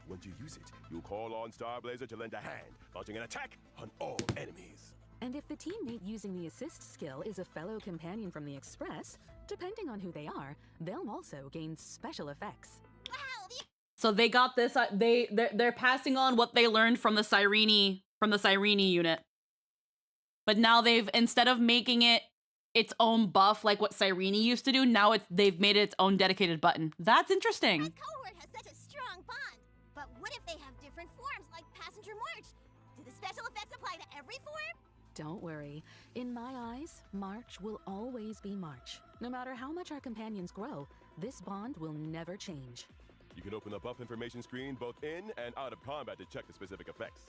Once you use it, you'll call on Starblazer to lend a hand, launching an attack on all enemies. And if the teammate using the assist skill is a fellow companion from the Express, depending on who they are, they'll also gain special effects. Wow, the So they got this. They're passing on what they learned from the Cyrene unit. But now instead of making it its own buff like what Cyrene used to do, now they've made it its own dedicated button. That's interesting. Express cohort has such a strong bond! But what if they have different forms, like Passenger March? Do the special effects apply to every form? Don't worry. In my eyes, March will always be March. No matter how much our companions grow, this bond will never change. You can open the buff information screen both in and out of combat to check the specific effects.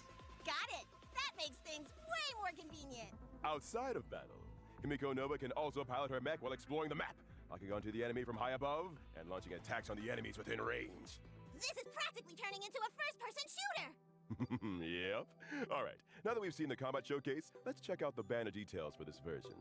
Got it! That makes things way more convenient! Outside of battle, Himiko Nova can also pilot her mech while exploring the map, locking onto the enemy from high above and launching attacks on the enemies within range. This is practically turning into a first-person shooter! Yep. All right, now that we've seen the combat showcase, let's check out the banner details for this version.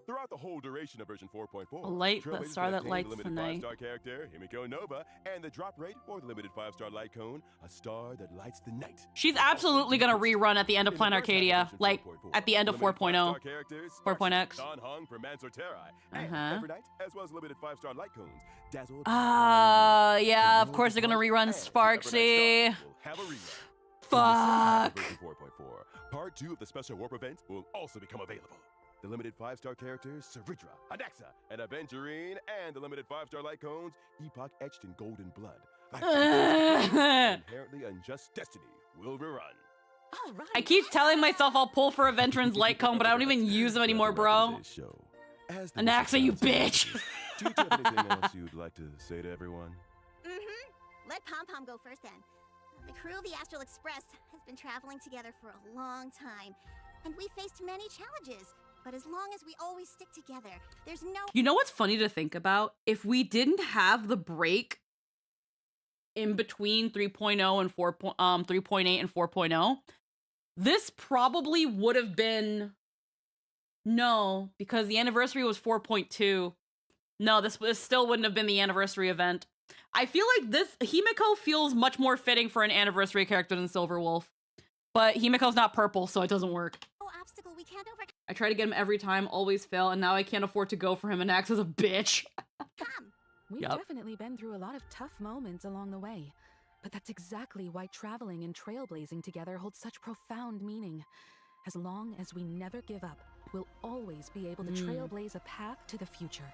Throughout the whole duration of version 4.4, A light, that Trailblazers star can that obtain lights the the limited night. 5-star character, Himiko Nova, and the drop rate for the limited 5-star light cone, a star that lights the night. She's absolutely gonna rerun at the end of In the Planet first half of Arcadia, version like 4.4, at the end of limited 4.0. 5-star characters, 4.x. Don Hung from Mansour Terrai, and Uh-huh. every night, as well as limited 5-star light cones, Dazzled. Yeah, of course they're gonna rerun Sparksy. Will have a rerun. Fuck. Version 4.4, Part 2 of the special warp event will also become available. The limited 5-star characters, Ceridra, Anaxa, and Aventurine, and the limited 5-star light cones, Epoch etched in golden blood. Inherently unjust destiny will rerun. All right. I keep telling myself I'll pull for Aventrin's light cone, but I don't even use them anymore, bro. Anaxa, you bitch. Do you have anything else you'd like to say to everyone? Let Pom Pom go first then. The crew of the Astral Express has been traveling together for a long time, and we faced many challenges. But as long as we always stick together, there's no. You know what's funny to think about? If we didn't have the break in between 3.0 and 3.8 and 4.0, this probably would have been no, because the anniversary was 4.2. No, this still wouldn't have been the anniversary event. I feel like this Himiko feels much more fitting for an anniversary character than Silverwolf. But Himiko's not purple, so it doesn't work. No obstacle we can't overcome. I try to get him every time, always fail, and now I can't afford to go for him, and Axe's a bitch. We've Yup. definitely been through a lot of tough moments along the way. But that's exactly why traveling and trailblazing together holds such profound meaning. As long as we never give up, we'll always be able to trailblaze a path to the future.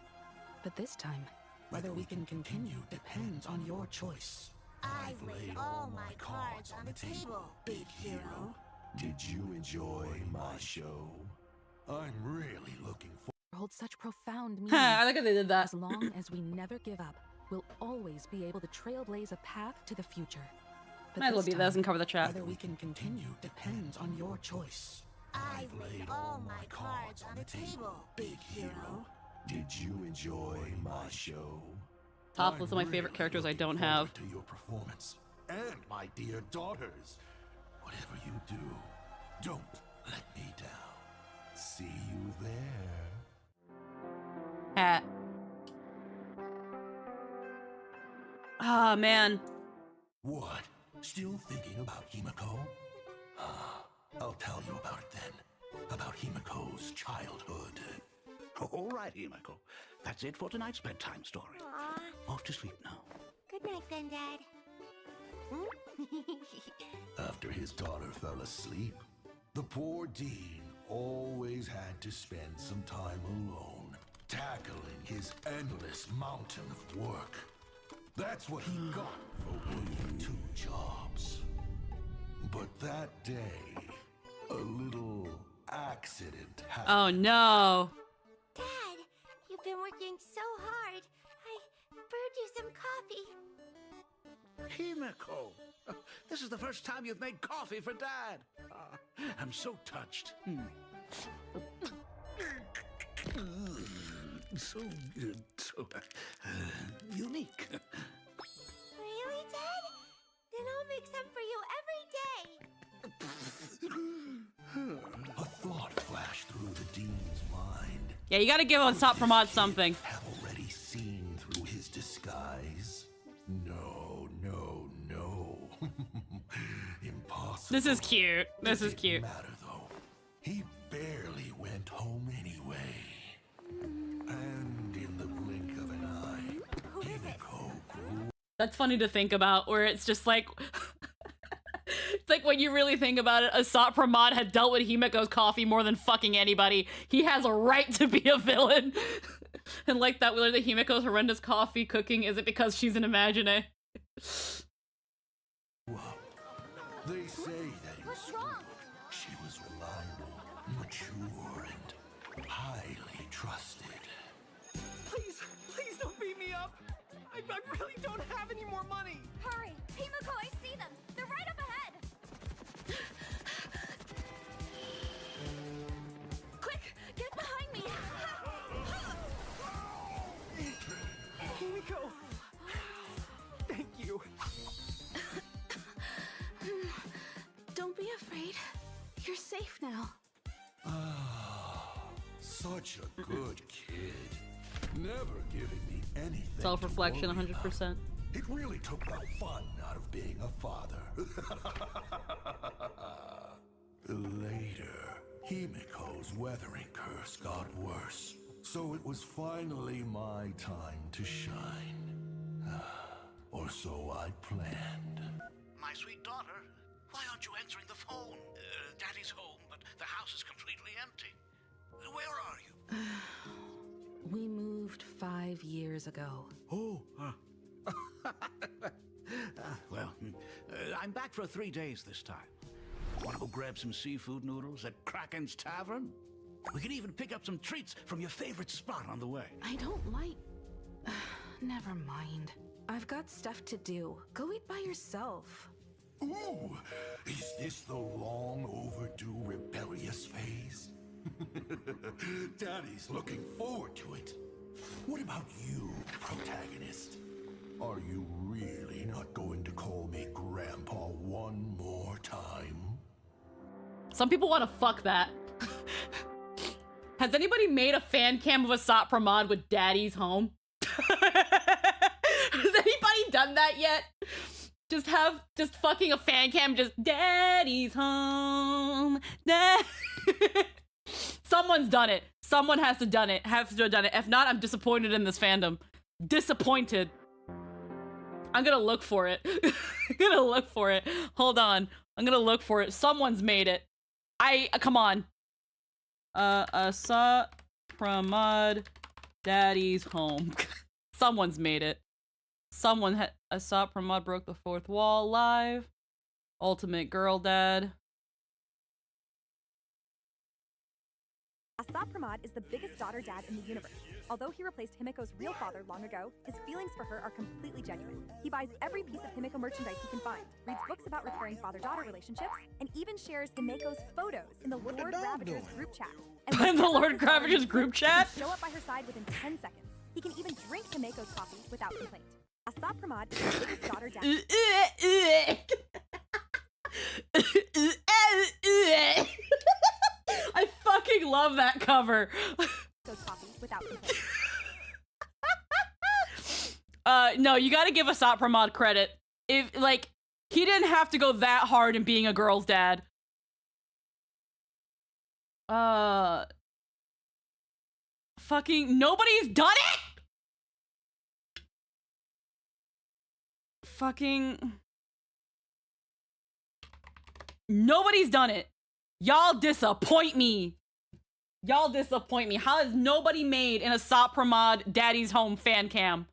But this time, whether we can continue depends on your choice. I've laid all my cards on the table, big hero. Did you enjoy my show? I'm really looking forward. Holds such profound meaning. I like how they did that. As long as we never give up, we'll always be able to trailblaze a path to the future. But Might as well this be this time, and cover the chat. whether we can continue depends on your choice. I've laid all my cards on the table, big hero. Did you enjoy my show? Top I'm list of my favorite really characters I looking don't forward have. To your performance and my dear daughters. Whatever you do, don't let me down. See you there. Hat. Ah, man. What? Still thinking about Himiko? I'll tell you about it then. About Himiko's childhood. All right, Himiko. That's it for tonight's bedtime story. Aw, Off to sleep now. good night then, Dad. After his daughter fell asleep, the poor Dean always had to spend some time alone, tackling his endless mountain of work. That's what he got for working 2 jobs. But that day, a little accident happened. Oh no. Dad, you've been working so hard. I brewed you some coffee. Himiko, this is the first time you've made coffee for Dad. I'm so touched. So good, so unique. Really, Dad? Then I'll make some for you every day. A thought flashed through the Dean's mind. Yeah, you gotta give Asat Pramod something. Have already seen through his disguise? No, no, no. Impossible. This is cute. This is It cute. didn't matter though. He barely went home anyway. And in the blink of an eye, Himiko grew. That's funny to think about, where it's just like... It's like when you really think about it, Asat Pramod had dealt with Himiko's coffee more than fucking anybody. He has a right to be a villain. And like that, whether the Himiko's horrendous coffee cooking, is it because she's an imagine? They say that What's wrong? she was reliable, mature, and highly trusted. Please don't beat me up. I really don't have any more money. Hurry! Himiko, I see them! They're right up ahead! Quick, get behind me. Himiko. Thank you. Don't be afraid. You're safe now. So Such a good kid. Never giving me anything. Self-reflection, to worry 100%. about. It really took the fun out of being a father. Later, Himiko's weathering curse got worse, so it was finally my time to shine. Or so I planned. My sweet daughter, why aren't you answering the phone? Daddy's home, but the house is completely empty. Where are you? We moved 5 years ago. Oh, I'm back for 3 days this time. Want to go grab some seafood noodles at Kraken's Tavern? We can even pick up some treats from your favorite spot on the way. I don't like... Never mind. I've got stuff to do. Go eat by yourself. Ooh, is this the long overdue rebellious phase? Daddy's looking forward to it. What about you, protagonist? Are you really not going to call me Grandpa one more time? Some people want to fuck that. Has anybody made a fan cam of Asat Pramod with Daddy's home? Has anybody done that yet? Just fucking a fan cam, just Daddy's home. Someone's done it. Someone has to have done it. If not, I'm disappointed in this fandom. Disappointed. I'm gonna look for it. I'm gonna look for it. Hold on. I'm gonna look for it. Someone's made it. Come on. Asat Pramod Daddy's home. Someone's made it. Asat Pramod broke the fourth wall live. Ultimate girl dad. Asat Pramod is the biggest daughter dad in the universe. Although he replaced Himiko's real father long ago, his feelings for her are completely genuine. He buys every piece of Himiko merchandise he can find, reads books about repairing father-daughter relationships, and even shares Himiko's photos in the Lord Ravager's group chat. In the Lord Ravager's group chat? Show up by her side within 10 seconds. He can even drink Himiko's coffee without complaint. Asat Pramod is the biggest daughter dad. I fucking love that cover. Coffee without complaint. No, you gotta give Asat Pramod credit. If, like, he didn't have to go that hard in being a girl's dad. Fucking nobody's done it? Fucking... Nobody's done it. Y'all disappoint me. Y'all disappoint me. How has nobody made an Asat Pramod Daddy's Home fan cam?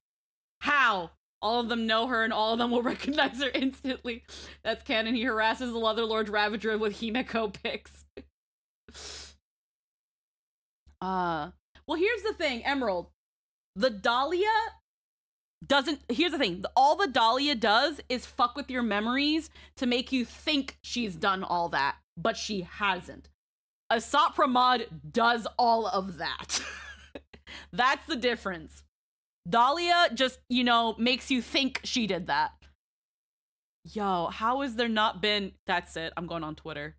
How? All of them know her and all of them will recognize her instantly. That's canon. He harasses the other Lord Ravager with Himiko pics. Well, here's the thing, Emerald. The Dahlia doesn't... Here's the thing. All the Dahlia does is fuck with your memories to make you think she's done all that, but she hasn't. Asat Pramod does all of that. That's the difference. Dahlia just, you know, makes you think she did that. Yo, how has there not been... That's it. I'm going on Twitter.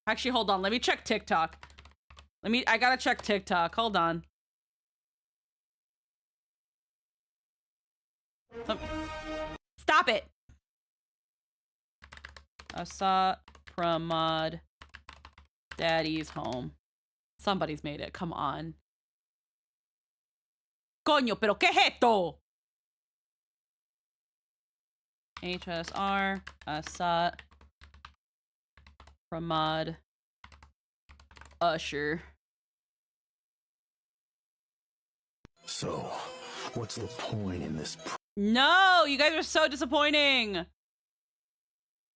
Actually, hold on. Let me check TikTok. I gotta check TikTok. Hold on. Stop it. Asat Pramod Daddy's Home. Somebody's made it. Come on. Coño, pero qué es esto? HSR Asat Pramod Usher. So, what's the point in this? No, you guys are so disappointing.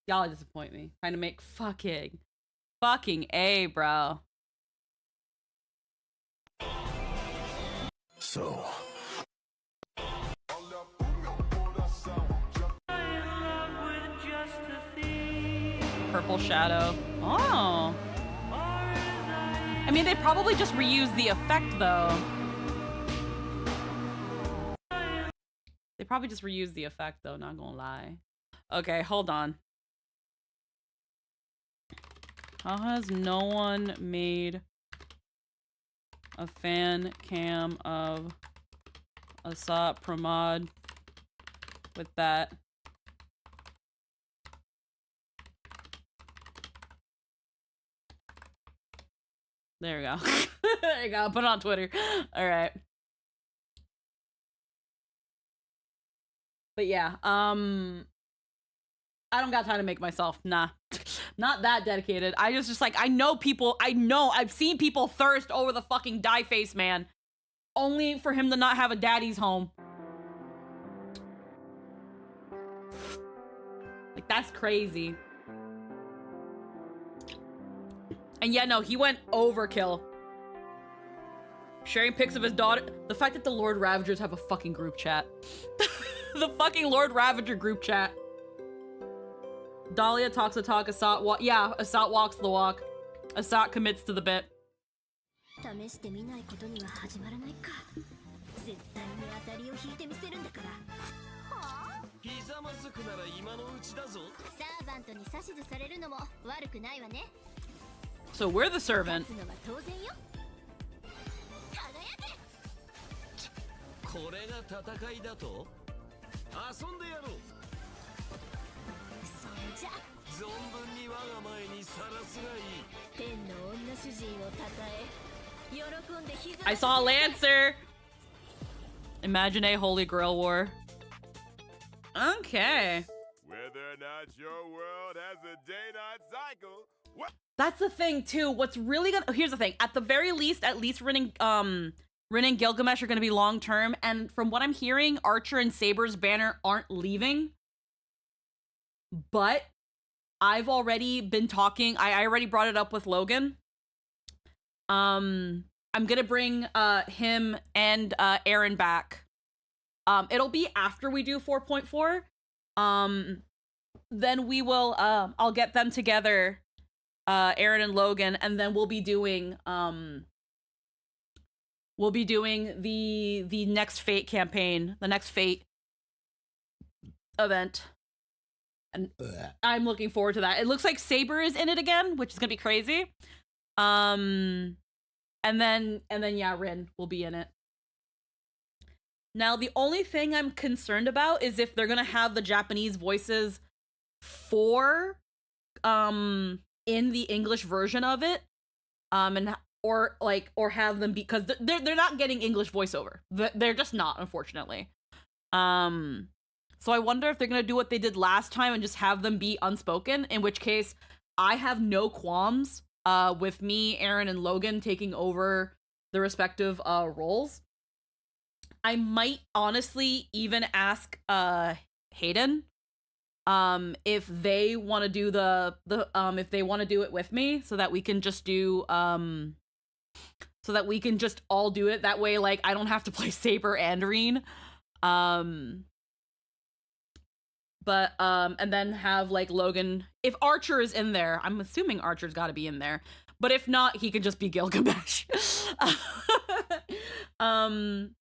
Y'all disappoint me. Trying to make fucking A, bro. So. Purple shadow. Oh. I mean, they probably just reused the effect, though. They probably just reused the effect, though, not gonna lie. Okay, hold on. How has no one made a fan cam of Asat Pramod with that. There we go. There you go. Put it on Twitter. All right. But yeah, I don't got time to make myself. Nah. Not that dedicated. I just like, I know I've seen people thirst over the fucking die face man. Only for him to not have a daddy's home. Like, that's crazy. And yeah, no, he went overkill. Sharing pics of his daughter. The fact that the Lord Ravagers have a fucking group chat. The fucking Lord Ravager group chat. Dahlia talks the talk, Asat Asat walks the walk. Asat commits to the bit. So we're the servant. I saw a Lancer. Imagine a Holy Grail War. Okay. Whether or not your world has a day-night cycle. What? That's the thing too. What's really gonna here's the thing. At the very least, Rin and Gilgamesh are gonna be long term, and from what I'm hearing, Archer and Saber's banner aren't leaving. But I've already been talking. I already brought it up with Logan. I'm gonna bring him and Aaron back. It'll be after we do 4.4. Then we will I'll get them together, Aaron and Logan, and then we'll be doing the next Fate campaign, the next Fate event. And I'm looking forward to that. It looks like Saber is in it again, which is gonna be crazy. And then yeah, Rin will be in it. Now, the only thing I'm concerned about is if they're gonna have the Japanese voices for in the English version of it, or have them be, because they're not getting English voiceover. They're just not, unfortunately. So I wonder if they're gonna do what they did last time and just have them be unspoken, in which case I have no qualms with me, Aaron, and Logan taking over the respective roles. I might honestly even ask Hayden if they want to do if they want to do it with me, so that we can just do so that we can just all do it that way. Like, I don't have to play Saber and Reen. But and then have like Logan, if Archer is in there, I'm assuming Archer's got to be in there, but if not, he could just be Gilgamesh. And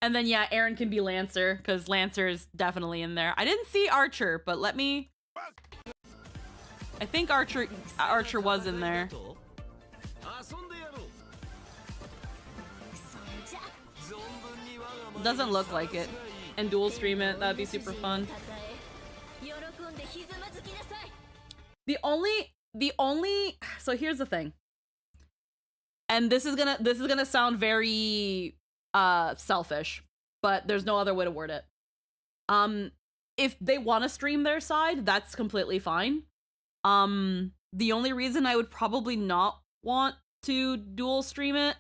then yeah, Aaron can be Lancer, because Lancer is definitely in there. I didn't see Archer, but I think Archer was in there. Doesn't look like it. And dual stream it, that'd be super fun. The only so here's the thing. And this is gonna sound very selfish, but there's no other way to word it. If they want to stream their side, that's completely fine. The only reason I would probably not want to dual stream it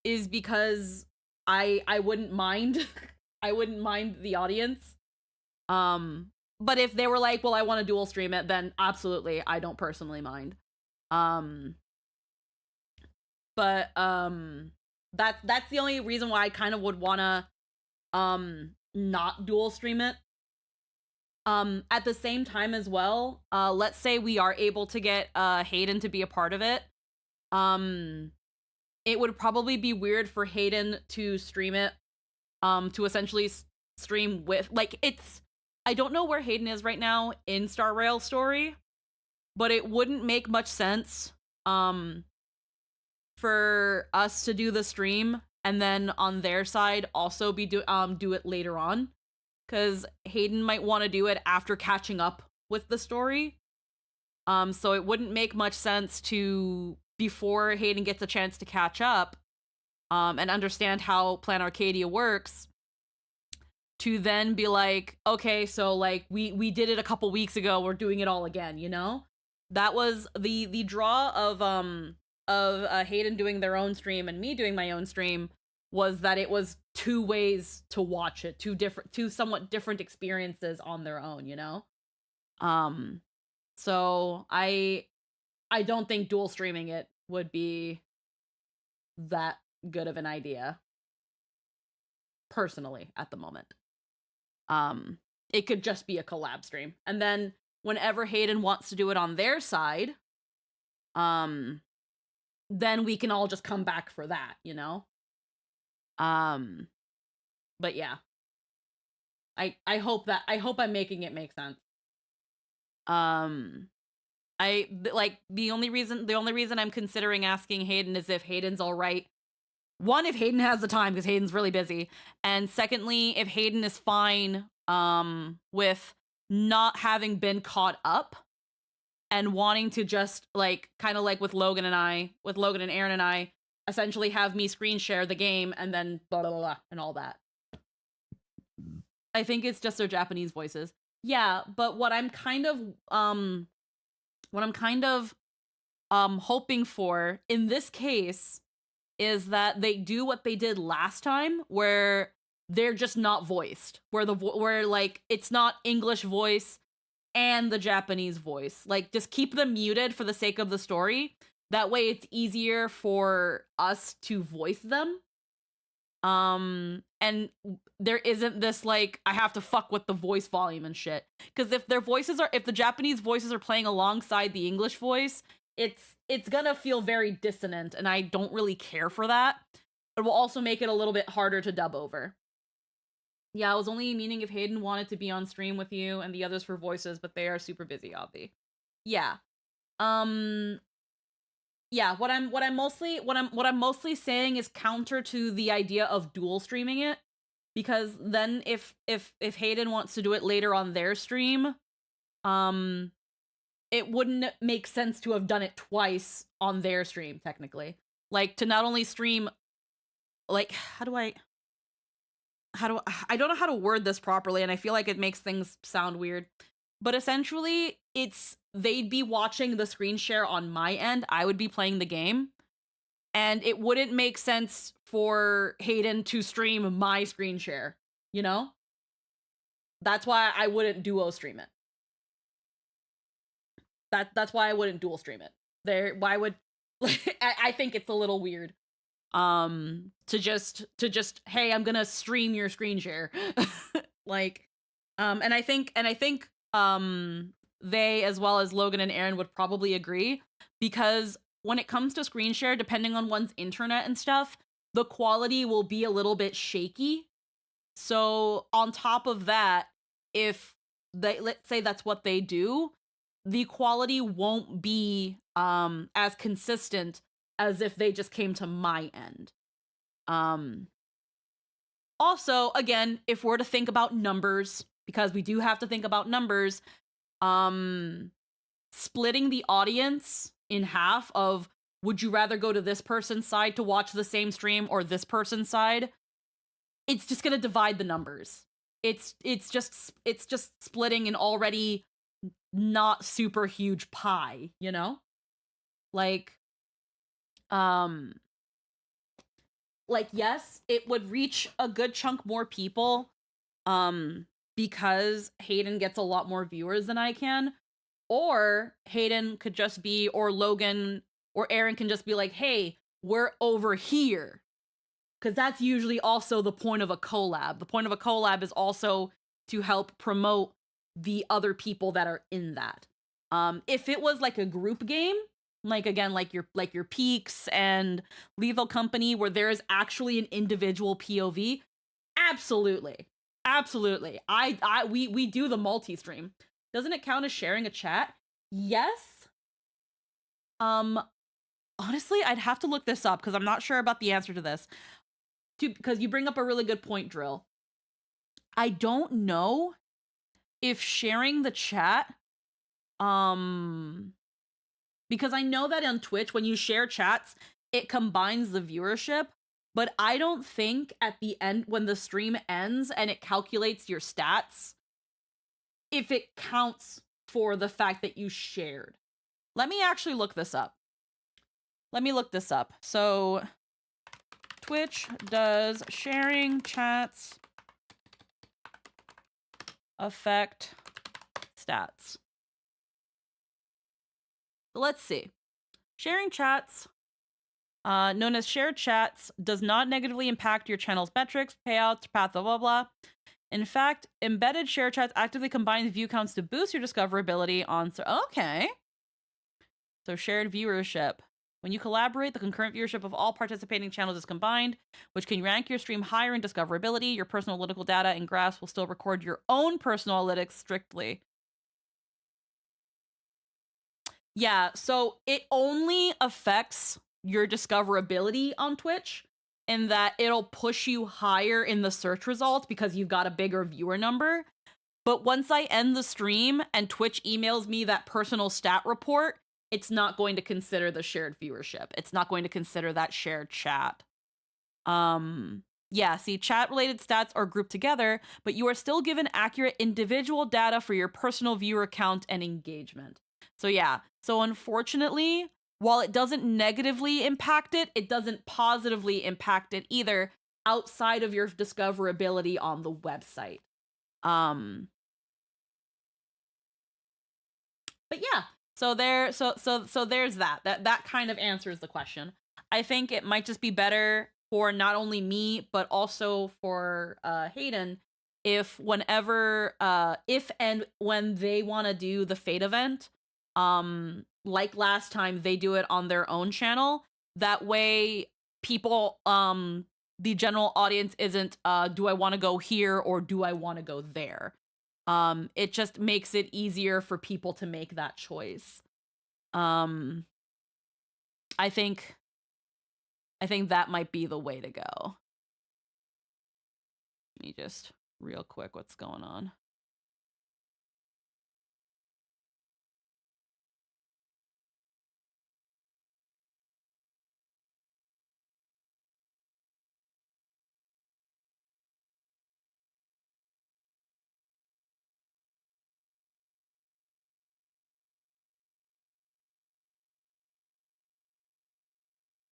is because I wouldn't mind I wouldn't mind the audience. But if they were like, well, I want to dual stream it, then absolutely, I don't personally mind. But that's the only reason why I kind of would wanna not dual stream it. At the same time as well, let's say we are able to get Hayden to be a part of it. It would probably be weird for Hayden to stream it, to essentially stream with, like, I don't know where Hayden is right now in Star Rail story, but it wouldn't make much sense for us to do the stream and then on their side also do it later on, because Hayden might want to do it after catching up with the story. So it wouldn't make much sense to, before Hayden gets a chance to catch up and understand how Plan Arcadia works, to then be like, okay, so like we did it a couple weeks ago, we're doing it all again, you know? That was the draw of Hayden doing their own stream and me doing my own stream, was that it was two ways to watch it, two somewhat different experiences on their own, you know? So I don't think dual streaming it would be that good of an idea, personally, at the moment. It could just be a collab stream, and then whenever Hayden wants to do it on their side, then we can all just come back for that, you know? But yeah. I hope I'm making it make sense. The only reason I'm considering asking Hayden is if Hayden's all right. One, if Hayden has the time, because Hayden's really busy, and secondly, if Hayden is fine with not having been caught up and wanting to just like kind of like with Logan and Aaron and I essentially have me screen share the game and then blah blah blah and all that. I think it's just their Japanese voices. Yeah, but what I'm kind of hoping for in this case is that they do what they did last time, where they're just not voiced, where like it's not English voice and the Japanese voice. Like, just keep them muted for the sake of the story. That way it's easier for us to voice them. And there isn't this like I have to fuck with the voice volume and shit. Because if the Japanese voices are playing alongside the English voice, it's gonna feel very dissonant, and I don't really care for that. It will also make it a little bit harder to dub over. Yeah, I was only meaning if Hayden wanted to be on stream with you and the others for voices, but they are super busy, Obvi. Yeah. Yeah, what I'm mostly saying is counter to the idea of dual streaming it, because then if Hayden wants to do it later on their stream, it wouldn't make sense to have done it twice on their stream, technically. Like, to not only stream, like, I don't know how to word this properly, and I feel like it makes things sound weird. But essentially, they'd be watching the screen share on my end, I would be playing the game, and it wouldn't make sense for Hayden to stream my screen share, you know? That's why I wouldn't duo stream it. That's why I wouldn't dual stream it. Why would I think it's a little weird. To just hey, I'm gonna stream your screen share. Like, and I think they, as well as Logan and Aaron, would probably agree, because when it comes to screen share, depending on one's internet and stuff, the quality will be a little bit shaky. So on top of that, if let's say that's what they do, the quality won't be as consistent as if they just came to my end. Also, again, if we're to think about numbers, because we do have to think about numbers, splitting the audience in half of, would you rather go to this person's side to watch the same stream or this person's side? It's just gonna divide the numbers. It's just splitting an already not super huge pie, you know? Like, yes, it would reach a good chunk more people, because Hayden gets a lot more viewers than I can, or Hayden could just be, or Logan or Aaron can just be like, hey, we're over here. Because that's usually also the point of a collab. The point of a collab is also to help promote the other people that are in that. If it was like a group game, like again, like your Peaks and Lethal Company, where there is actually an individual POV, absolutely. We do the multi-stream. Doesn't it count as sharing a chat? Yes. honestly, I'd have to look this up because I'm not sure about the answer to this. Because you bring up a really good point, Drill. I don't know if sharing the chat, because I know that on Twitch, when you share chats, it combines the viewership, but I don't think at the end, when the stream ends and it calculates your stats, if it counts for the fact that you shared. Let me actually look this up. Let me look this up. So, Twitch, does sharing chats affect stats? Let's see. Sharing chats, known as shared chats, does not negatively impact your channel's metrics, payouts, path, blah, blah, blah. In fact, embedded share chats actively combine view counts to boost your discoverability on... Okay. So shared viewership. When you collaborate, the concurrent viewership of all participating channels is combined, which can rank your stream higher in discoverability. Your personal analytical data and graphs will still record your own personal analytics strictly. Yeah, so it only affects your discoverability on Twitch in that it'll push you higher in the search results because you've got a bigger viewer number. But once I end the stream and Twitch emails me that personal stat report, it's not going to consider the shared viewership. It's not going to consider that shared chat. Yeah, see, chat-related stats are grouped together, but you are still given accurate individual data for your personal viewer count and engagement. So yeah, so unfortunately, while it doesn't negatively impact it, it doesn't positively impact it either outside of your discoverability on the website. But yeah, so there's that. That kind of answers the question. I think it might just be better for not only me but also for Hayden if whenever if and when they want to do the Fate event, like last time, they do it on their own channel. That way people the general audience isn't do I want to go here or do I want to go there. It just makes it easier for people to make that choice. I think that might be the way to go. Let me just real quick what's going on.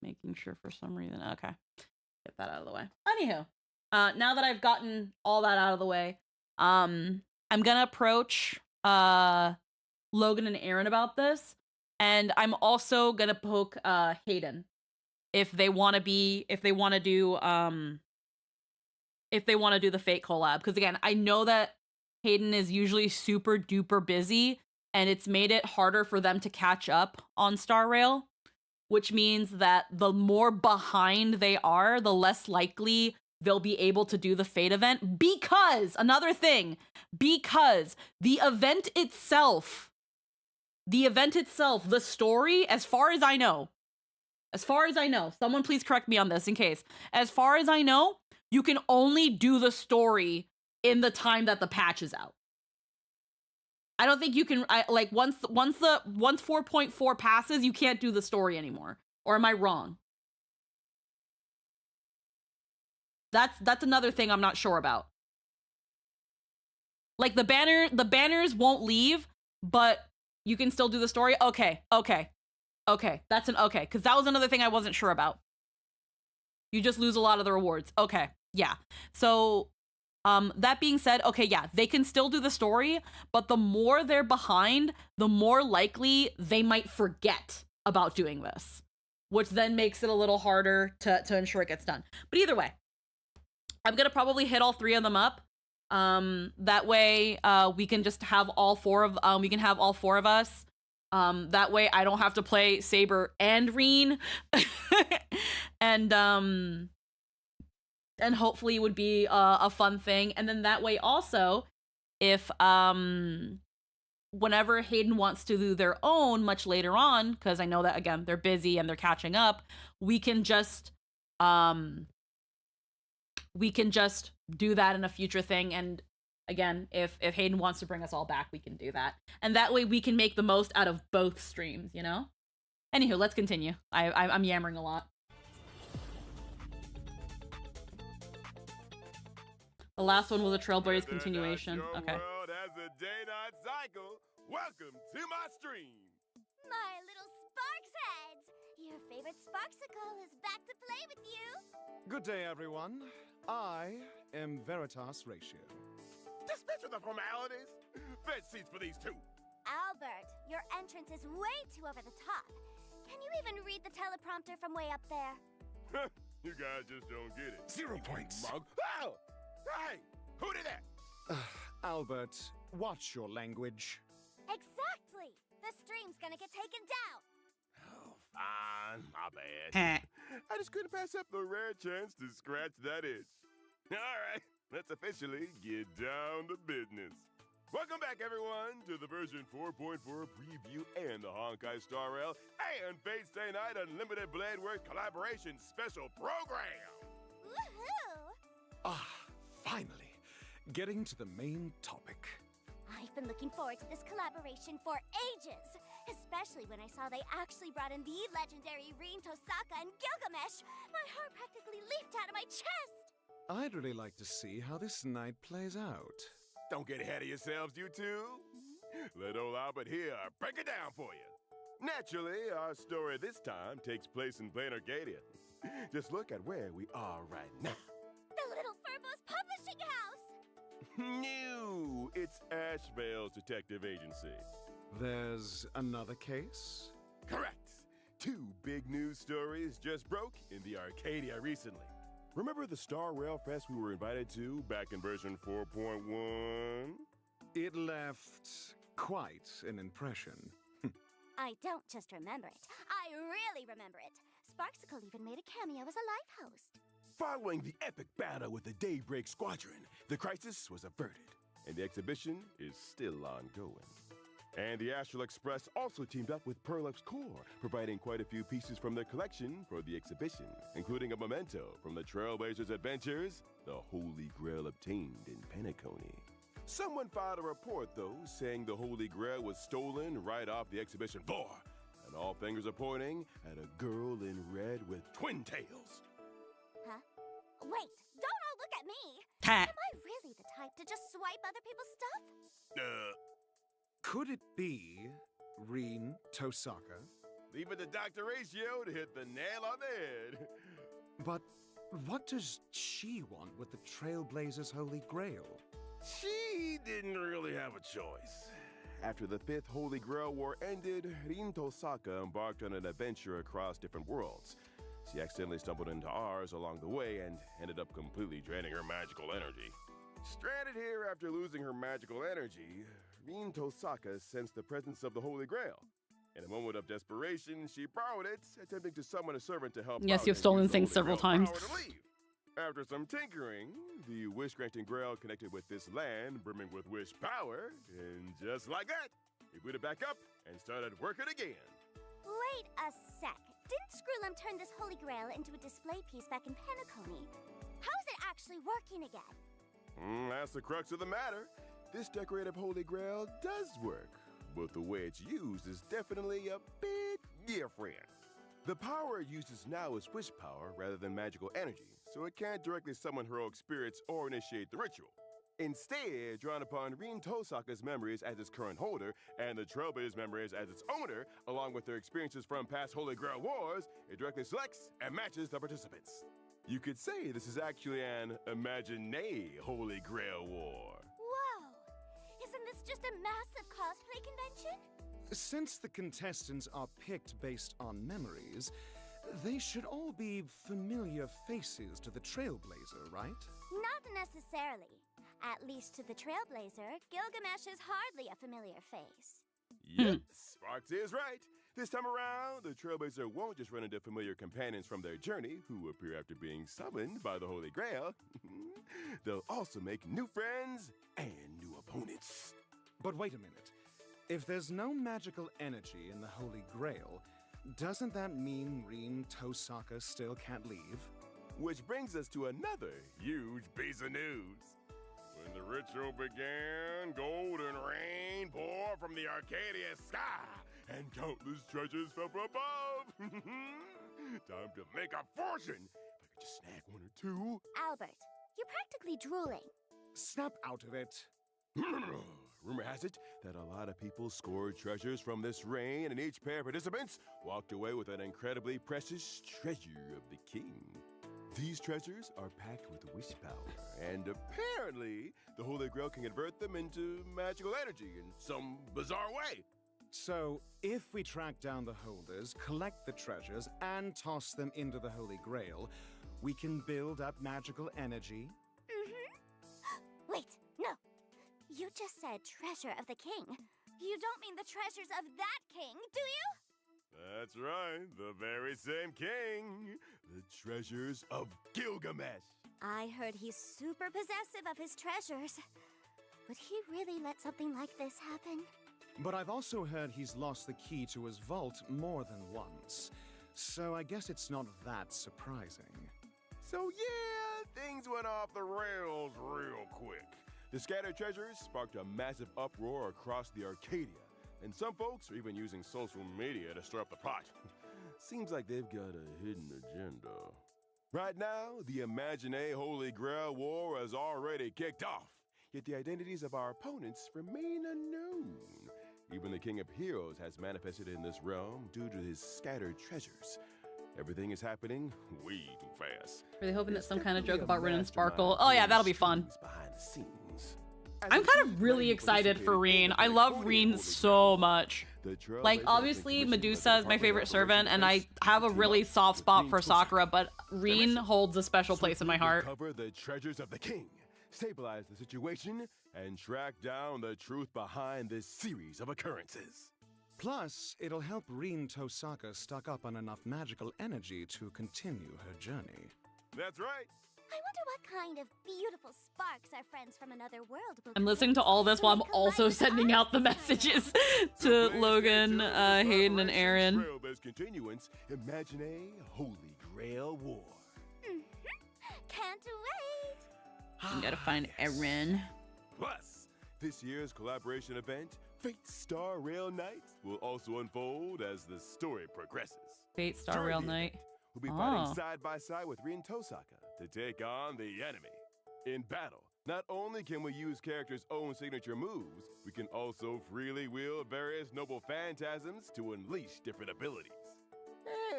Making sure for some reason. Okay. Get that out of the way. Anywho, now that I've gotten all that out of the way, I'm gonna approach Logan and Aaron about this, and I'm also gonna poke Hayden if they want to do the Fate collab, because again, I know that Hayden is usually super duper busy, and it's made it harder for them to catch up on Star Rail, which means that the more behind they are, the less likely they'll be able to do the Fate event. Because, another thing, because the event itself, the story, as far as I know, someone please correct me on this in case, as far as I know, you can only do the story in the time that the patch is out. I don't think you can, once 4.4 passes, you can't do the story anymore. Or am I wrong? That's another thing I'm not sure about. Like the banners won't leave, but you can still do the story. Okay. That's an okay, because that was another thing I wasn't sure about. You just lose a lot of the rewards. Okay, yeah. So that being said, okay, yeah, they can still do the story, but the more they're behind, the more likely they might forget about doing this, which then makes it a little harder to ensure it gets done. But either way, I'm gonna probably hit all three of them up. That way, we can just have all four of us. That way I don't have to play Saber and Reen. And hopefully it would be a fun thing. And then that way also, if whenever Hayden wants to do their own much later on, because I know that again they're busy and they're catching up, we can just do that in a future thing. And again, if Hayden wants to bring us all back, we can do that, and that way we can make the most out of both streams, you know. Anywho, let's continue. I'm yammering a lot. The last one was a Trailblaze continuation. Okay. World has a day-night cycle. Welcome to my stream. My little Sparks heads! Your favorite Sparksicle is back to play with you. Good day, everyone. I am Veritas Ratio. Dispense with the formalities. Fetch seats for these two. Albert, your entrance is way too over the top. Can you even read the teleprompter from way up there? You guys just don't get it. 0 points. Mug. Oh! Hey! Who did that? Albert, watch your language. Exactly! The stream's gonna get taken down. Oh, fine. My bad. I just couldn't pass up the rare chance to scratch that itch. All right, let's officially get down to business. Welcome back, everyone, to the version 4.4 preview and the Honkai Star Rail and Fate Stay Night Unlimited Blade Work collaboration special program. Woohoo! Ah, finally. Getting to the main topic. I've been looking forward to this collaboration for ages, especially when I saw they actually brought in the legendary Rin Tosaka and Gilgamesh. My heart practically leaped out of my chest. I'd really like to see how this night plays out. Don't get ahead of yourselves, you two. Let old Albert here break it down for you. Naturally, our story this time takes place in Plain Arcadia. Just look at where we are right now. The Little Furbo's publishing house! No, it's Ashvale's detective agency. There's another case? Correct. Two big news stories just broke in the Arcadia recently. Remember the Star Rail Fest we were invited to back in version 4.1? It left quite an impression. I don't just remember it. I really remember it. Sparksicle even made a cameo as a live host. Following the epic battle with the Daybreak Squadron, the crisis was averted, and the exhibition is still ongoing. And the Astral Express also teamed up with Perlux Core, providing quite a few pieces from their collection for the exhibition, including a memento from the Trailblazers' adventures, the Holy Grail obtained in Penacony. Someone filed a report, though, saying the Holy Grail was stolen right off the exhibition floor, and all fingers are pointing at a girl in red with twin tails. Huh? Wait, don't all look at me! Ha. Am I really the type to just swipe other people's stuff? Could it be Rin Tosaka? Leave it to Dr. Ratio to hit the nail on the head. But what does she want with the Trailblazers' Holy Grail? She didn't really have a choice. After the 5th Holy Grail War ended, Rin Tosaka embarked on an adventure across different worlds. She accidentally stumbled into ours along the way and ended up completely draining her magical energy. Stranded here after losing her magical energy, Rin Tosaka sensed the presence of the Holy Grail. In a moment of desperation, she borrowed it, attempting to summon a servant to help Yes, out you've and stolen use the things Holy several Grail times. power to leave. After some tinkering, the wish-granting Grail connected with this land brimming with wish power, and just like that, he booted back up and started working again. Wait a sec. Didn't Screwlum turn this Holy Grail into a display piece back in Penacony? How is it actually working again? That's the crux of the matter. This decorative Holy Grail does work, but the way it's used is definitely a bit different. The power it uses now is wish power rather than magical energy, so it can't directly summon heroic spirits or initiate the ritual. Instead, drawing upon Rin Tosaka's memories as its current holder and the Trailblazers' memories as its owner, along with their experiences from past Holy Grail wars, it directly selects and matches the participants. You could say this is actually an Imagine-a Holy Grail war. Whoa! Isn't this just a massive cosplay convention? Since the contestants are picked based on memories, they should all be familiar faces to the Trailblazer, right? Not necessarily. At least to the Trailblazer, Gilgamesh is hardly a familiar face. Yep, Sparks is right. This time around, the Trailblazer won't just run into familiar companions from their journey who appear after being summoned by the Holy Grail. They'll also make new friends and new opponents. But wait a minute. If there's no magical energy in the Holy Grail, doesn't that mean Rin Tosaka still can't leave? Which brings us to another huge piece of news. When the ritual began, golden rain poured from the Arcadia sky, and countless treasures fell from above. Time to make a fortune. If I could just snag one or two. Albert, you're practically drooling. Snap out of it. Rumor has it that a lot of people scored treasures from this rain, and each pair of participants walked away with an incredibly precious treasure of the king. These treasures are packed with wish power, and apparently the Holy Grail can convert them into magical energy in some bizarre way. So, if we track down the holders, collect the treasures, and toss them into the Holy Grail, we can build up magical energy? Wait, no. You just said treasure of the king. You don't mean the treasures of that king, do you? That's right, the very same king. The treasures of Gilgamesh. I heard he's super possessive of his treasures. Would he really let something like this happen? But I've also heard he's lost the key to his vault more than once. So I guess it's not that surprising. So yeah, things went off the rails real quick. The scattered treasures sparked a massive uproar across the Arcadia, and some folks are even using social media to stir up the pot. Seems like they've got a hidden agenda. Right now, the Imagine Holy Grail War has already kicked off, yet the identities of our opponents remain unknown. Even the King of Heroes has manifested in this realm due to his scattered treasures. Everything is happening way too fast. Are they hoping that There's some kind of joke definitely about a Rin and mastermind Sparkle? Oh yeah, that'll be fun. behind the scenes. I'm kind of really excited for Rin. I love Rin so much. Like, obviously, Medusa is my favorite servant, and I have a really soft spot for Sakura, but Rin holds a special place in my heart. Recover the treasures of the king, stabilize the situation, and track down the truth behind this series of occurrences. Plus, it'll help Rin Tosaka stock up on enough magical energy to continue her journey. That's right. I wonder what kind of beautiful sparks our friends from another world will I'm listening to all this while I'm also sending out the messages to Logan, Hayden, and Aaron. Trailblaze continuance, Imagine a Holy Grail War. Can't wait! I gotta find Aaron. Plus, this year's collaboration event, Fate Star Rail Night, will also unfold as the story progresses. Fate Star During Rail the Night. event, we'll be fighting side by side with Rin Tosaka to take on the enemy. In battle, not only can we use characters' own signature moves, we can also freely wield various noble phantasms to unleash different abilities.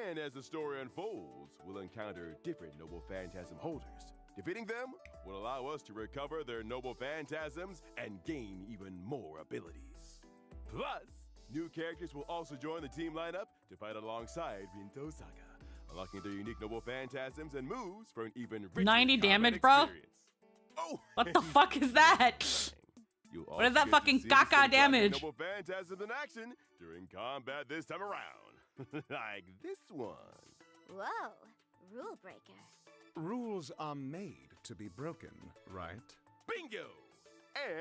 And as the story unfolds, we'll encounter different noble phantasm holders. Defeating them will allow us to recover their noble phantasms and gain even more abilities. Plus, new characters will also join the team lineup to fight alongside Rin Tosaka, unlocking their unique noble phantasms and moves for an even richer 90 damage, combat bro? experience. Oh, What the fuck is that? What is that fucking caca damage? Noble phantasms in action during combat this time around, like this one. Whoa, rule breaker. Rules are made to be broken, right? Bingo!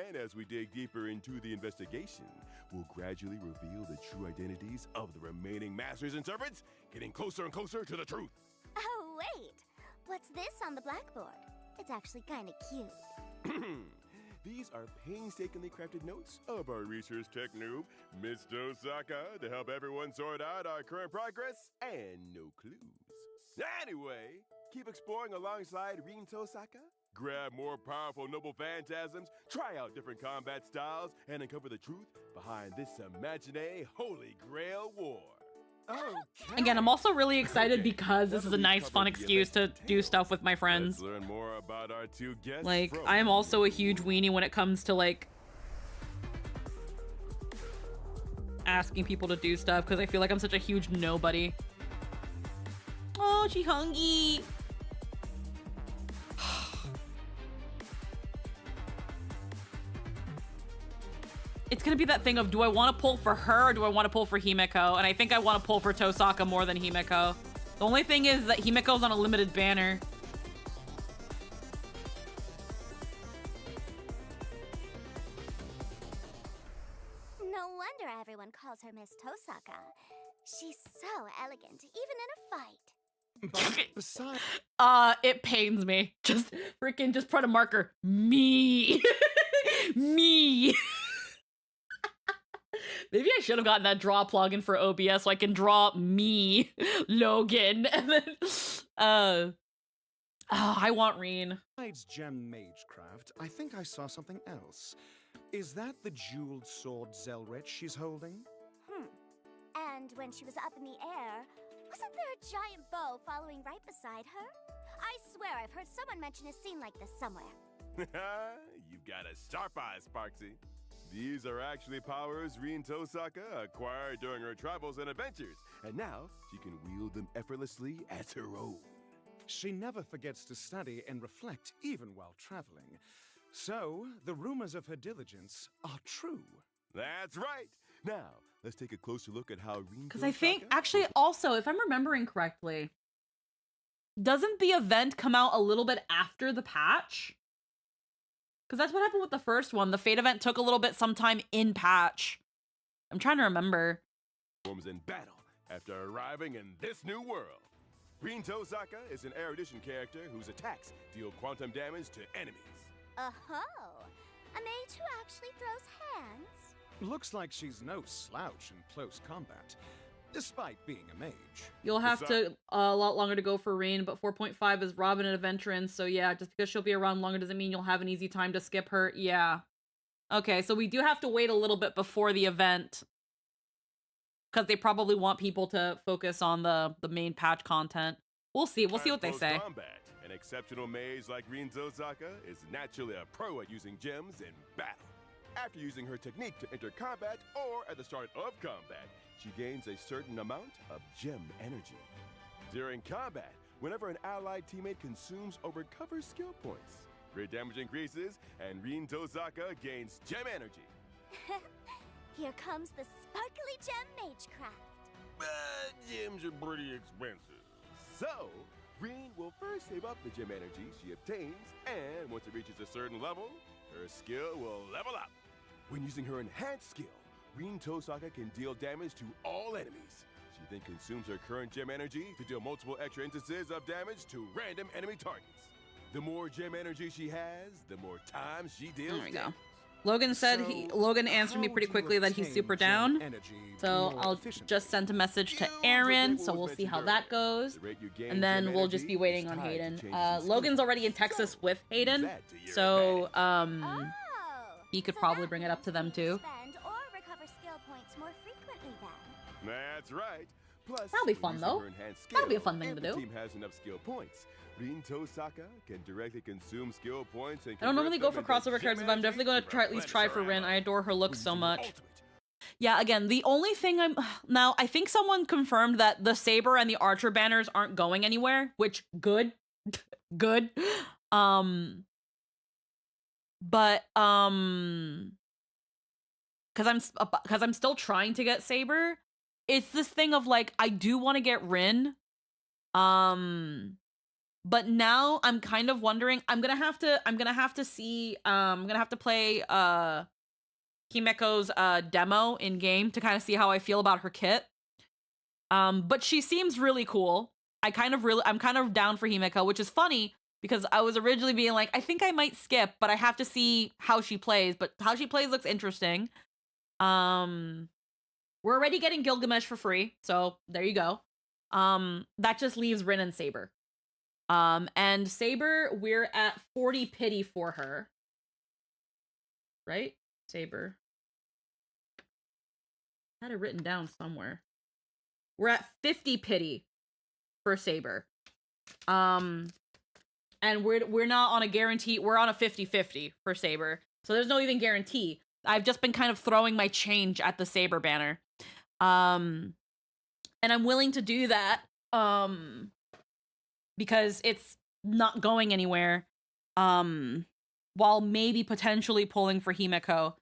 And as we dig deeper into the investigation, we'll gradually reveal the true identities of the remaining masters and servants, getting closer and closer to the truth. Oh, wait. What's this on the blackboard? It's actually kind of cute. These are painstakingly crafted notes of our research tech noob, Miss Tosaka, to help everyone sort out our current progress and no clues. Anyway, keep exploring alongside Rin Tosaka. Grab more powerful noble phantasms, try out different combat styles, and uncover the truth behind this Imagine Holy Grail War. Okay. Again, I'm also really excited because this is a nice, fun excuse to do stuff with my friends. Let's learn more about our two guests. Like, from- I am also a huge weenie when it comes to, like, asking people to do stuff because I feel like I'm such a huge nobody. Oh, she hungry. It's gonna be that thing of, do I want to pull for her or do I want to pull for Himeko? And I think I want to pull for Tosaka more than Himeko. The only thing is that Himeko's on a limited banner. No wonder everyone calls her Miss Tosaka. She's so elegant, even in a fight. But besides, It pains me. Just put a marker. Me. Me. Maybe I should have gotten that draw plugin for OBS so I can draw me, Logan, and then, I want Reen. besides gem magecraft, I think I saw something else. Is that the jeweled sword Zelrich she's holding? And when she was up in the air, wasn't there a giant bow following right beside her? I swear I've heard someone mention a scene like this somewhere. You've got a sharp eye, Sparksy. These are actually powers Reen Tosaka acquired during her travels and adventures, and now she can wield them effortlessly as her own. She never forgets to study and reflect even while traveling. So, the rumors of her diligence are true. That's right. Now, let's take a closer look at how Reen Because I think, Tosaka- actually, also, if I'm remembering correctly, doesn't the event come out a little bit after the patch? Because that's what happened with the first one. The Fate event took a little bit sometime in patch. I'm trying to remember. Forms in battle after arriving in this new world. Reen Tosaka is an erudition character whose attacks deal quantum damage to enemies. Oh, a mage who actually throws hands? Looks like she's no slouch in close combat, despite being a mage. You'll have to a lot longer to go for Reen, but 4.5 is Robin and Adventurance, so yeah, just because she'll be around longer doesn't mean you'll have an easy time to skip her. Yeah. Okay, so we do have to wait a little bit before the event, because they probably want people to focus on the main patch content. We'll see. We'll see what they say. Combat. An exceptional mage like Reen Tosaka is naturally a pro at using gems in battle. After using her technique to enter combat or at the start of combat, she gains a certain amount of gem energy. During combat, whenever an allied teammate consumes or recovers skill points, crit damage increases and Reen Tosaka gains gem energy. Here comes the sparkly gem magecraft. But gems are pretty expensive. So, Reen will first save up the gem energy she obtains, and once it reaches a certain level, her skill will level up. When using her enhanced skill, Reen Tosaka can deal damage to all enemies. She then consumes her current gem energy to deal multiple extra instances of damage to random enemy targets. The more gem energy she has, the more times she deals There we go. damage. Logan said Logan answered me pretty quickly that he's super down. So I'll just send a message to Aaron, so we'll see how that goes. And then we'll just be waiting on Hayden. Logan's already in Texas with Hayden, so he could probably bring it up to them too. Spend or recover skill points more frequently then. That's right. Plus, That'll be when fun, using though. her enhanced That'll be a skill, fun thing if to the do. team has enough skill points, Reen Tosaka can directly consume skill points and I don't normally go for convert them crossover into characters, gem but I'm definitely going to energy try at least try for replenish Rin. her I adore her look so ammo. much. Ultimate. Yeah, again, the only thing now I think someone confirmed that the Saber and the Archer banners aren't going anywhere, which good. Good. But because I'm still trying to get Saber, it's this thing of like I do want to get Rin. But now I'm kind of wondering, I'm gonna have to play Himeko's demo in game to kind of see how I feel about her kit. But she seems really cool. I'm kind of down for Himeko, which is funny because I was originally being like, I think I might skip, but I have to see how she plays. But how she plays looks interesting. We're already getting Gilgamesh for free, so there you go. That just leaves Rin and Saber. And Saber, we're at 40 pity for her. Right? Saber. I had it written down somewhere. We're at 50 pity for Saber. And we're not on a guarantee. We're on a 50-50 for Saber. So there's no even guarantee. I've just been kind of throwing my change at the Saber banner. And I'm willing to do that. Because it's not going anywhere. While maybe potentially pulling for Himeko.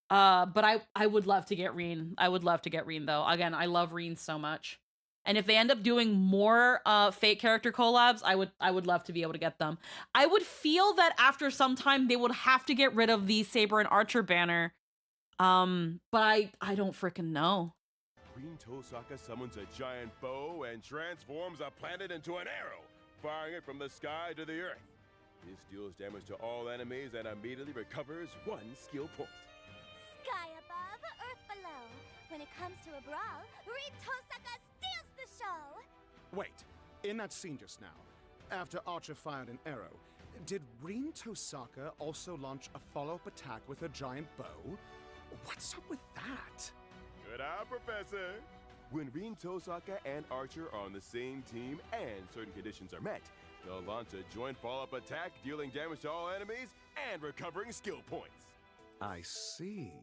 But I would love to get Reen. I would love to get Reen though. Again, I love Reen so much. And if they end up doing more Fate character collabs, I would love to be able to get them. I would feel that after some time they would have to get rid of the Saber and Archer banner. But I don't freaking know. Green Tosaka summons a giant bow and transforms a planet into an arrow, firing it from the sky to the earth. This deals damage to all enemies and immediately recovers 1 skill point. Sky above, earth below. When it comes to a brawl, Rin Tosaka steals the show! Wait, in that scene just now, after Archer fired an arrow, did Rin Tosaka also launch a follow-up attack with a giant bow? What's up with that? Good eye, Professor! When Rin Tosaka and Archer are on the same team and certain conditions are met, they'll launch a joint follow-up attack, dealing damage to all enemies and recovering skill points. I see.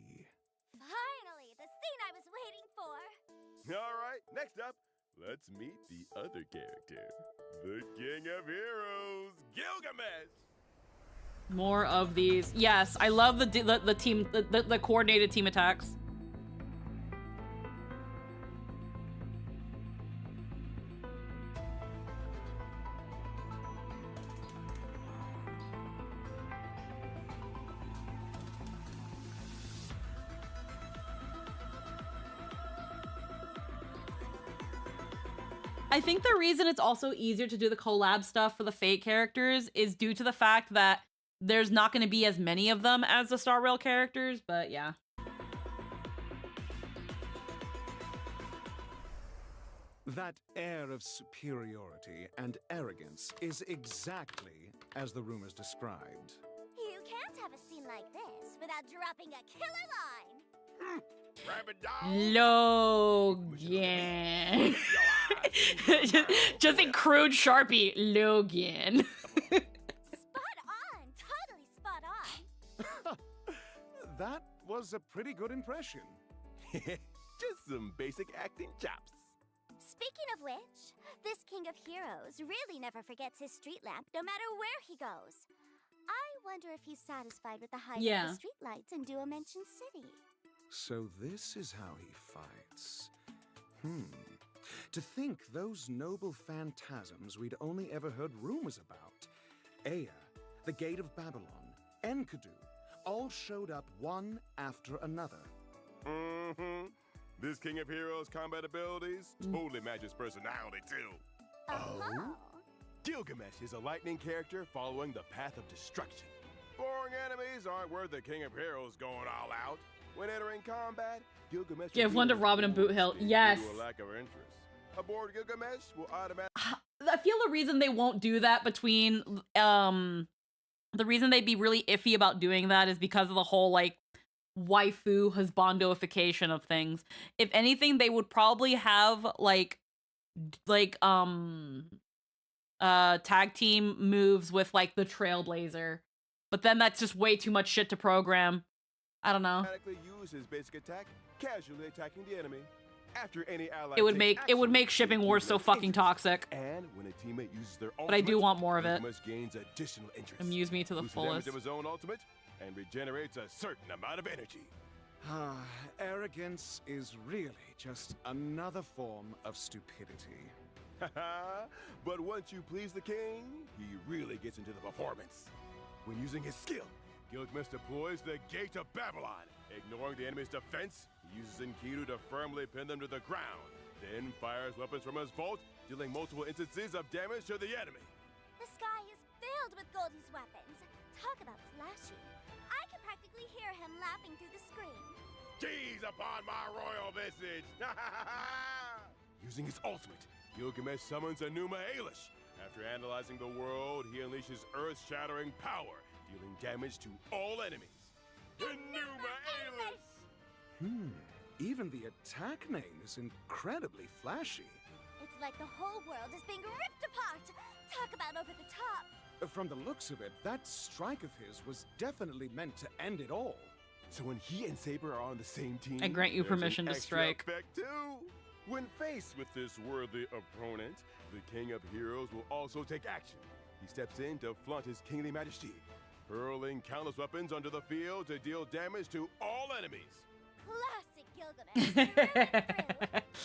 Finally, the scene I was waiting for! Alright, next up, let's meet the other character. The King of Heroes, Gilgamesh! More of these. Yes, I love the team, the coordinated team attacks. I think the reason it's also easier to do the collab stuff for the Fate characters is due to the fact that there's not going to be as many of them as the Star Rail characters, but yeah. That air of superiority and arrogance is exactly as the rumors described. You can't have a scene like this without dropping a killer line! Rabbit dog! Logan. just in crude Sharpie. Logan. Spot on! Totally spot on! That was a pretty good impression. Just some basic acting chops. Speaking of which, this King of Heroes really never forgets his street lamp no matter where he goes. I wonder if he's satisfied with the height of the street lights in Dual-Mention City. So this is how he fights. To think those noble phantasms we'd only ever heard rumors about, Ea, the Gate of Babylon, Enkidu, all showed up one after another. This King of Heroes' combat abilities totally matches personality, too. Oh? Gilgamesh is a lightning character following the path of destruction. Boring enemies aren't worth the King of Heroes going all out. When entering combat, Gilgamesh Give one to Robin and Boot Hill. Yes. Due to a lack of interest. Aboard Gilgamesh will automatically. I feel the reason they won't do that between the reason they'd be really iffy about doing that is because of the whole like waifu husbandoification of things. If anything, they would probably have like tag team moves with like the Trailblazer. But then that's just way too much shit to program. I don't know. Automatically use his basic attack, casually attacking the enemy. After any ally It would make shipping wars so fucking toxic. And when a teammate uses their ultimate, But I do want more of it. Gilgamesh gains additional interest. Amuse me to the Boosts fullest. damage of his own ultimate and regenerates a certain amount of energy. Arrogance is really just another form of stupidity. But once you please the king, he really gets into the performance. When using his skill, Gilgamesh deploys the Gate of Babylon. Ignoring the enemy's defense, he uses Enkidu to firmly pin them to the ground, then fires weapons from his vault, dealing multiple instances of damage to the enemy. The sky is filled with Goldie's weapons. Talk about flashy. I can practically hear him laughing through the screen. Gaze upon my royal visage! Using his ultimate, Gilgamesh summons Enuma Elish. After analyzing the world, he unleashes earth-shattering power, dealing damage to all enemies. Enuma Elish! Even the attack name is incredibly flashy. It's like the whole world is being ripped apart. Talk about over the top. From the looks of it, that strike of his was definitely meant to end it all. So when he and Saber are on the same team, I grant you there's an permission to extra strike. effect too. When faced with this worthy opponent, the King of Heroes will also take action. He steps in to flaunt his kingly majesty, hurling countless weapons onto the field to deal damage to all enemies. Classic Gilgamesh.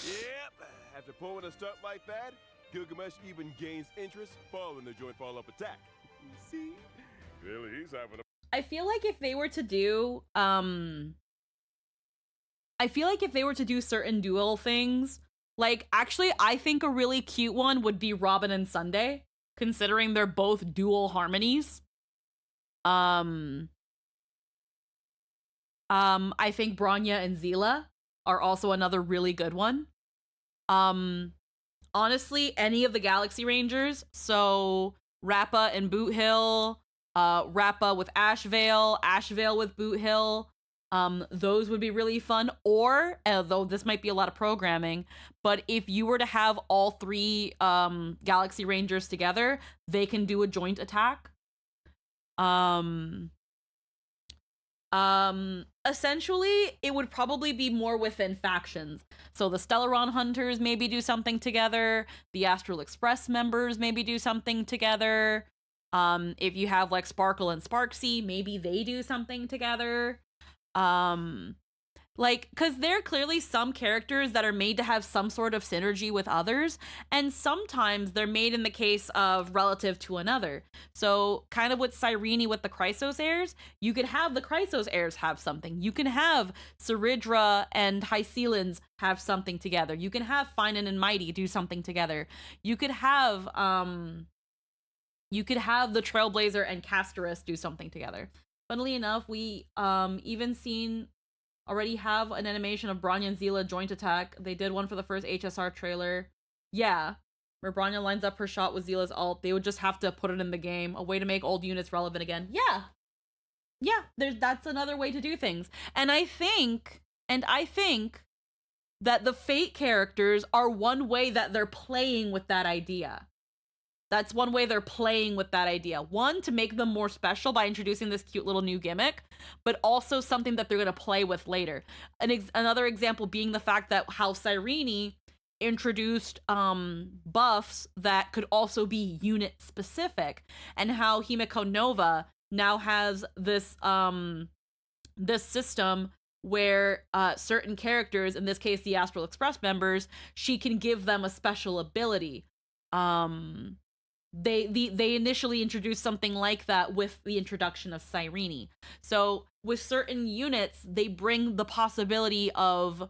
Yep, after pulling a stunt like that, Gilgamesh even gains interest following the joint follow-up attack. You see? Clearly he's having a... I feel like if they were to do I feel like if they were to do certain dual things, like actually I think a really cute one would be Robin and Sunday, considering they're both dual harmonies. I think Bronya and Zila are also another really good one. Honestly, any of the Galaxy Rangers, so Rappa and Boot Hill, Rappa with Ashvale, Ashvale with Boot Hill, those would be really fun. Or, though this might be a lot of programming, but if you were to have all three Galaxy Rangers together, they can do a joint attack. Essentially, it would probably be more within factions. So the Stellaron Hunters maybe do something together. The Astral Express members maybe do something together. If you have like Sparkle and Sparksy, maybe they do something together. Like, because there are clearly some characters that are made to have some sort of synergy with others, and sometimes they're made in the case of relative to another. So, kind of with Cyrene with the Chrysos heirs, you could have the Chrysos heirs have something. You can have Ceridra and Hycelins have something together. You can have Finan and Mighty do something together. You could have the Trailblazer and Castorus do something together. Funnily enough, we even seen already have an animation of Bronya and Zila joint attack. They did one for the first HSR trailer. Yeah, where Bronya lines up her shot with Zila's ult. They would just have to put it in the game. A way to make old units relevant again. Yeah. That's another way to do things. And I think that the Fate characters are one way that they're playing with that idea. That's one way they're playing with that idea. One, to make them more special by introducing this cute little new gimmick, but also something that they're going to play with later. Another example being the fact that how Cyrene introduced buffs that could also be unit specific, and how Himiko Nova now has this this system where certain characters, in this case the Astral Express members, she can give them a special ability. They initially introduced something like that with the introduction of Cyrene. So with certain units, they bring the possibility of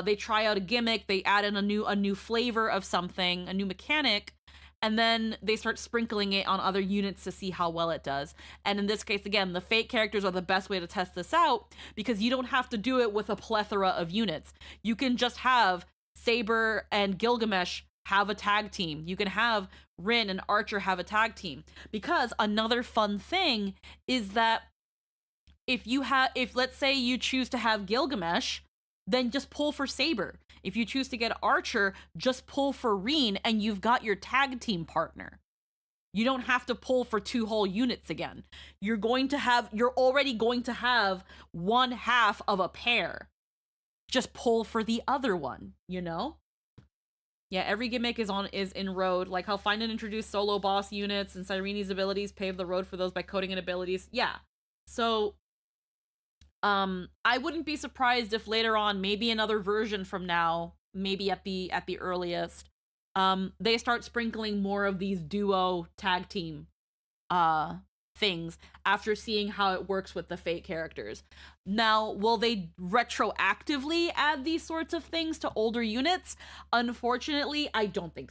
they try out a gimmick, they add in a new flavor of something, a new mechanic, and then they start sprinkling it on other units to see how well it does. And in this case, again, the Fate characters are the best way to test this out, because you don't have to do it with a plethora of units. You can just have Saber and Gilgamesh have a tag team. You can have Rin and Archer have a tag team. Because another fun thing is that if let's say you choose to have Gilgamesh, then just pull for Saber. If you choose to get Archer, just pull for Rin, and you've got your tag team partner. You don't have to pull for two whole units again. You're already going to have one half of a pair. Just pull for the other one, you know? Yeah, every gimmick is in road, like how Finan introduced solo boss units and Cyrene's abilities paved the road for those by coding and abilities. Yeah. So I wouldn't be surprised if later on, maybe another version from now, maybe at the earliest, they start sprinkling more of these duo tag team things after seeing how it works with the Fate characters. Now, will they retroactively add these sorts of things to older units? Unfortunately, I don't think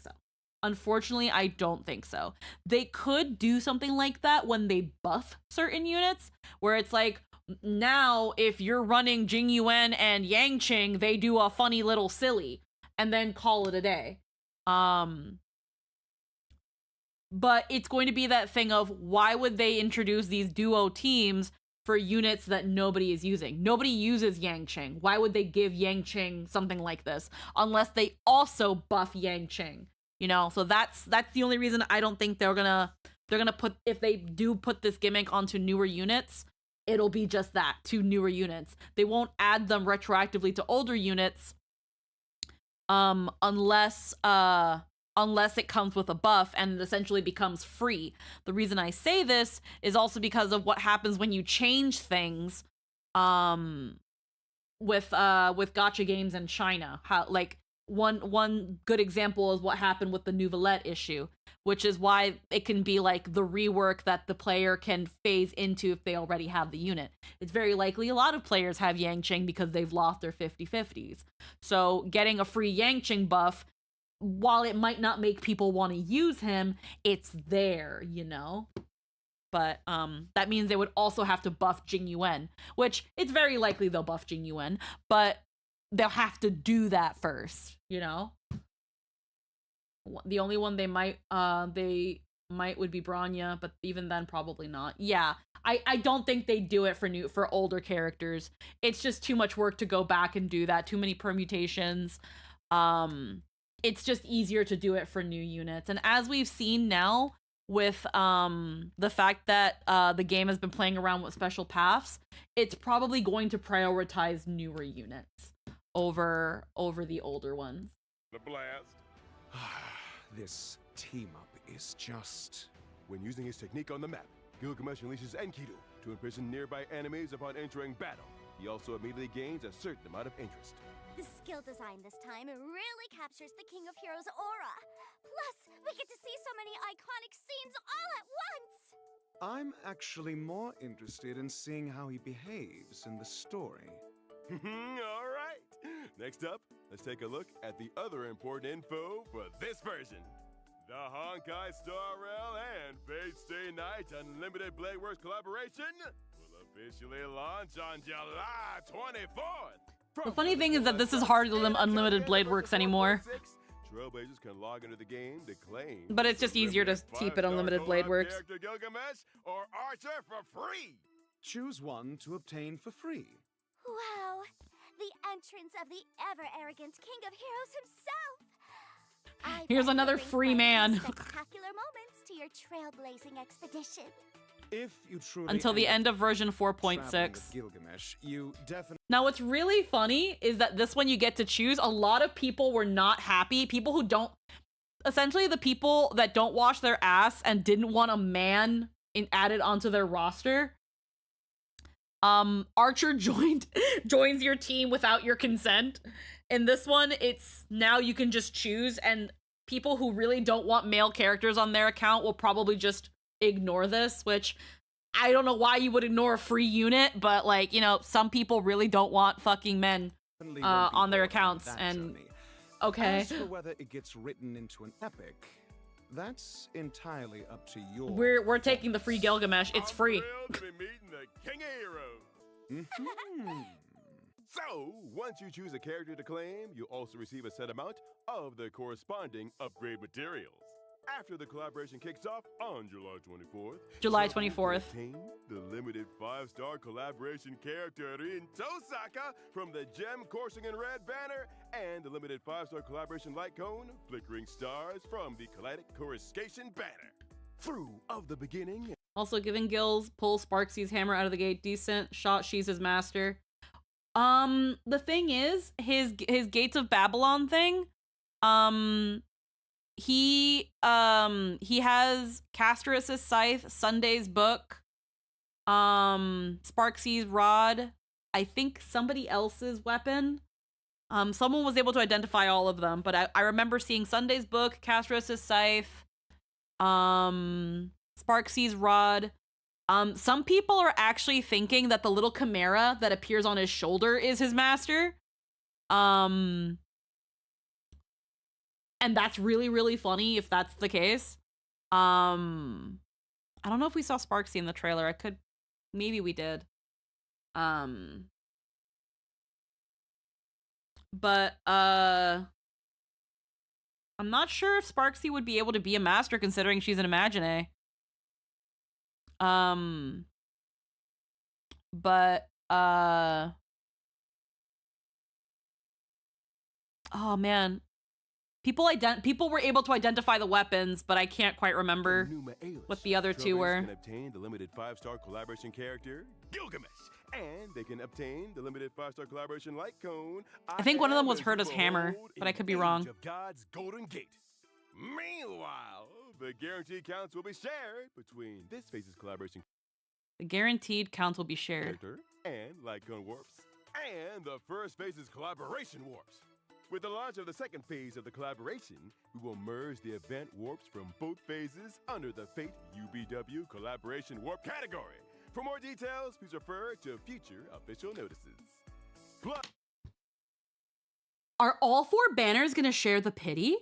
so. They could do something like that when they buff certain units, where it's like, now if you're running Jing Yuan and Yang Qing, they do a funny little silly, and then call it a day. But it's going to be that thing of, why would they introduce these duo teams for units that nobody is using? Nobody uses Yang Qing. Why would they give Yang Qing something like this unless they also buff Yang Qing? You know, so that's the only reason I don't think they're gonna put, if they do put this gimmick onto newer units, it'll be just that, to newer units. They won't add them retroactively to older units unless it comes with a buff and it essentially becomes free. The reason I say this is also because of what happens when you change things with gacha games in China. How, like, one good example is what happened with the Nouvellette issue, which is why it can be like the rework that the player can phase into if they already have the unit. It's very likely a lot of players have Yang because they've lost their 50/50s. So getting a free Yang buff, while it might not make people want to use him, it's there, you know? But that means they would also have to buff Jing Yuan, which it's very likely they'll buff Jing Yuan, but they'll have to do that first, you know? The only one they might would be Bronya, but even then probably not. Yeah, I don't think they do it for older characters. It's just too much work to go back and do that. Too many permutations. It's just easier to do it for new units. And as we've seen now with the fact that the game has been playing around with special paths, it's probably going to prioritize newer units over the older ones. The blast. This team-up is just... When using his technique on the map, Gilgamesh unleashes Enkidu to imprison nearby enemies upon entering battle. He also immediately gains a certain amount of interest. The skill design this time really captures the King of Heroes aura. Plus, we get to see so many iconic scenes all at once! I'm actually more interested in seeing how he behaves in the story. All right. Next up, let's take a look at the other important info for this version. The Honkai Star Rail and Fate Stay Night Unlimited Blade Works collaboration will officially launch on July 24th. The funny thing is that this is hard to Unlimited Blade Works anymore. Trailblazers can log into the game to claim. But it's just easier to keep it Unlimited Blade Works. Gilgamesh or Archer for free. Choose one to obtain for free. Wow, the entrance of the ever-arrogant King of Heroes himself! Here's another free man. Spectacular moments to your trailblazing expedition. If you truly until the end of version 4.6. Gilgamesh, you definitely... Now, what's really funny is that this one you get to choose. A lot of people were not happy. People who don't... Essentially, the people that don't wash their ass and didn't want a man added onto their roster. Archer joins your team without your consent. In this one, it's now you can just choose, and people who really don't want male characters on their account will probably just ignore this, which I don't know why you would ignore a free unit, but like, you know, some people really don't want fucking men on their accounts, and okay. As for whether it gets written into an epic, that's entirely up to your... We're taking the free Gilgamesh. It's free. To be meeting the King of Heroes. So, once you choose a character to claim, you also receive a set amount of the corresponding upgrade materials. After the collaboration kicks off on July 24th, July 24th. Obtain the limited 5-star collaboration character Rin Tosaka from the Gem Coursing in Red banner, and the limited 5-star collaboration light cone Flickering Stars from the Kaleidec Coruscation banner. Through of the beginning. Also giving Gills pull Sparksy's hammer out of the gate. Decent shot. She's his master. The thing is, his Gates of Babylon thing, he has Castorus's scythe, Sunday's book, Sparksy's rod, I think somebody else's weapon. Someone was able to identify all of them, but I remember seeing Sunday's book, Castorus's scythe, Sparksy's rod. Some people are actually thinking that the little chimera that appears on his shoulder is his master. And that's really, really funny if that's the case. I don't know if we saw Sparksy in the trailer. Maybe we did. But I'm not sure if Sparksy would be able to be a master considering she's an Imagine. But oh man, people were able to identify the weapons, but I can't quite remember what the other two were. Can obtain the limited 5-star collaboration character Gilgamesh, and they can obtain the limited 5-star collaboration light cone. I think one of them was Herta's hammer, but I could be wrong. Of God's Golden Gate. Meanwhile, the guaranteed counts will be shared between this phase's collaboration. The guaranteed counts will be shared. And light cone warps, and the first phase's collaboration warps. With the launch of the second phase of the collaboration, we will merge the event warps from both phases under the Fate UBW Collaboration Warp category. For more details, please refer to future official notices. Plus, Are all 4 banners gonna share the pity?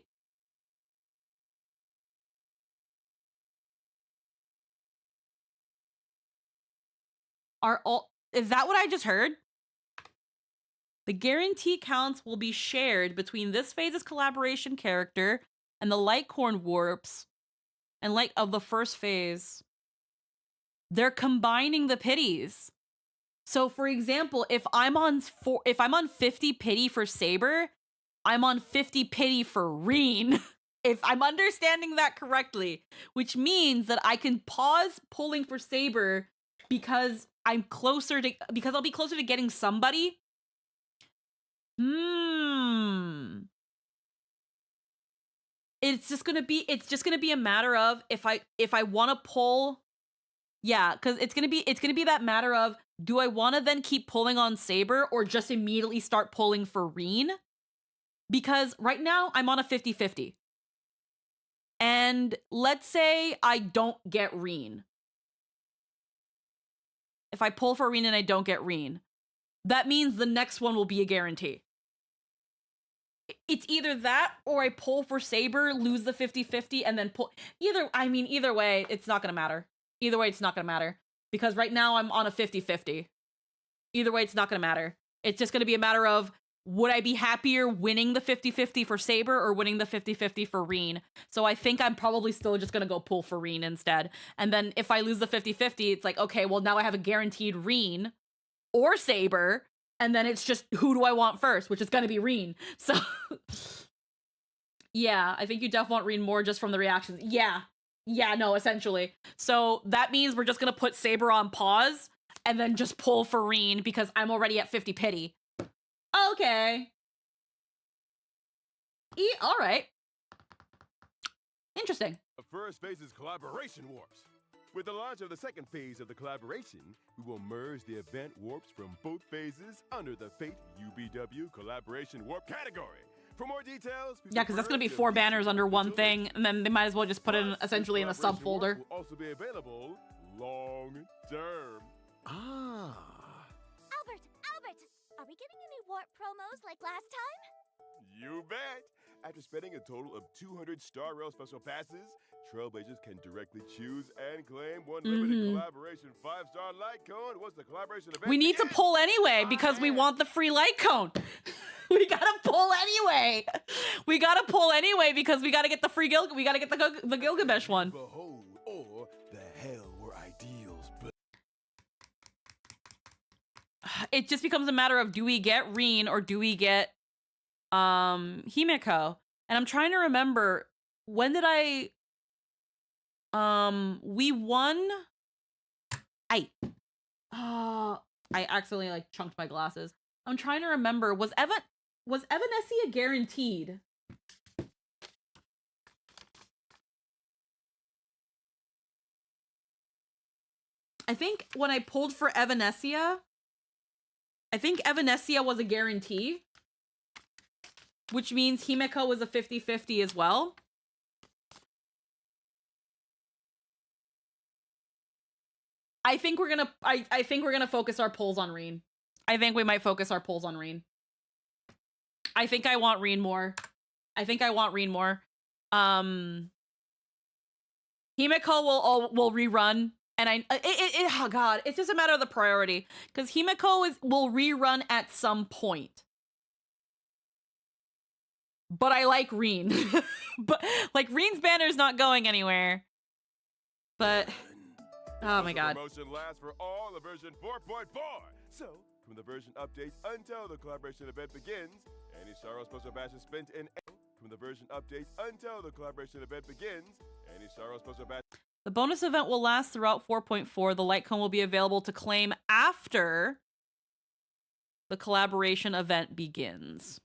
Is that what I just heard? The guarantee counts will be shared between this phase's collaboration character and the Lightcorn warps and light of the first phase. They're combining the pities. So for example, if I'm on 50 pity for Saber, I'm on 50 pity for Reen. If I'm understanding that correctly, which means that I can pause pulling for Saber because I'll be closer to getting somebody. It's just gonna be a matter of if I want to pull, yeah, because it's gonna be that matter of, do I want to then keep pulling on Saber or just immediately start pulling for Reen? Because right now I'm on a 50-50. And let's say I don't get Reen. If I pull for Reen and I don't get Reen, that means the next one will be a guarantee. It's either that or I pull for Saber, lose the 50-50, and then pull. Either way, it's not going to matter. Either way, it's not going to matter. Because right now I'm on a 50-50. Either way, it's not going to matter. It's just going to be a matter of, would I be happier winning the 50-50 for Saber or winning the 50-50 for Reen? So I think I'm probably still just going to go pull for Reen instead. And then if I lose the 50-50, it's like, okay, well now I have a guaranteed Reen or Saber. And then it's just, who do I want first? Which is going to be Reen. So, yeah, I think you definitely want Reen more just from the reactions. Yeah, no, essentially. So that means we're just going to put Saber on pause and then just pull for Reen because I'm already at 50 pity. Okay. All right. Interesting. the first phase's collaboration warps. With the launch of the second phase of the collaboration, we will merge the event warps from both phases under the Fate UBW Collaboration Warp category. For more details, yeah, because that's going to be 4 banners under one thing, and then they might as well just put it in, essentially in a subfolder. Will also be available long term. Ah. Albert, are we getting any warp promos like last time? You bet! After spending a total of 200 Star Rail Special Passes, Trailblazers can directly choose and claim one limited collaboration 5-star light cone once the collaboration event We need begins. to pull anyway because we want the free light cone. We gotta pull anyway. We gotta pull anyway because we gotta get the free we gotta get the Gilgamesh one. Behold, or the hell were ideals, but It just becomes a matter of, do we get Reen or do we get Himeko? And I'm trying to remember, when did we won. I accidentally like chunked my glasses. I'm trying to remember, was Evanescia guaranteed? I think when I pulled for Evanescia, I think Evanescia was a guarantee, which means Himeko was a 50-50 as well. I think we're gonna focus our pulls on Reen. I think we might focus our pulls on Reen. I think I want Reen more. Himeko will rerun, and oh god, it's just a matter of the priority, because Himeko will rerun at some point. But I like Reen. But like, Reen's banner is not going anywhere. But oh my god. Promotion lasts for all of version 4.4. So, from the version update until the collaboration event begins, any Star Rail Special Bashes spent in from the version update until the collaboration event begins, any Star Rail Special Bash. The bonus event will last throughout 4.4. The light cone will be available to claim after the collaboration event begins.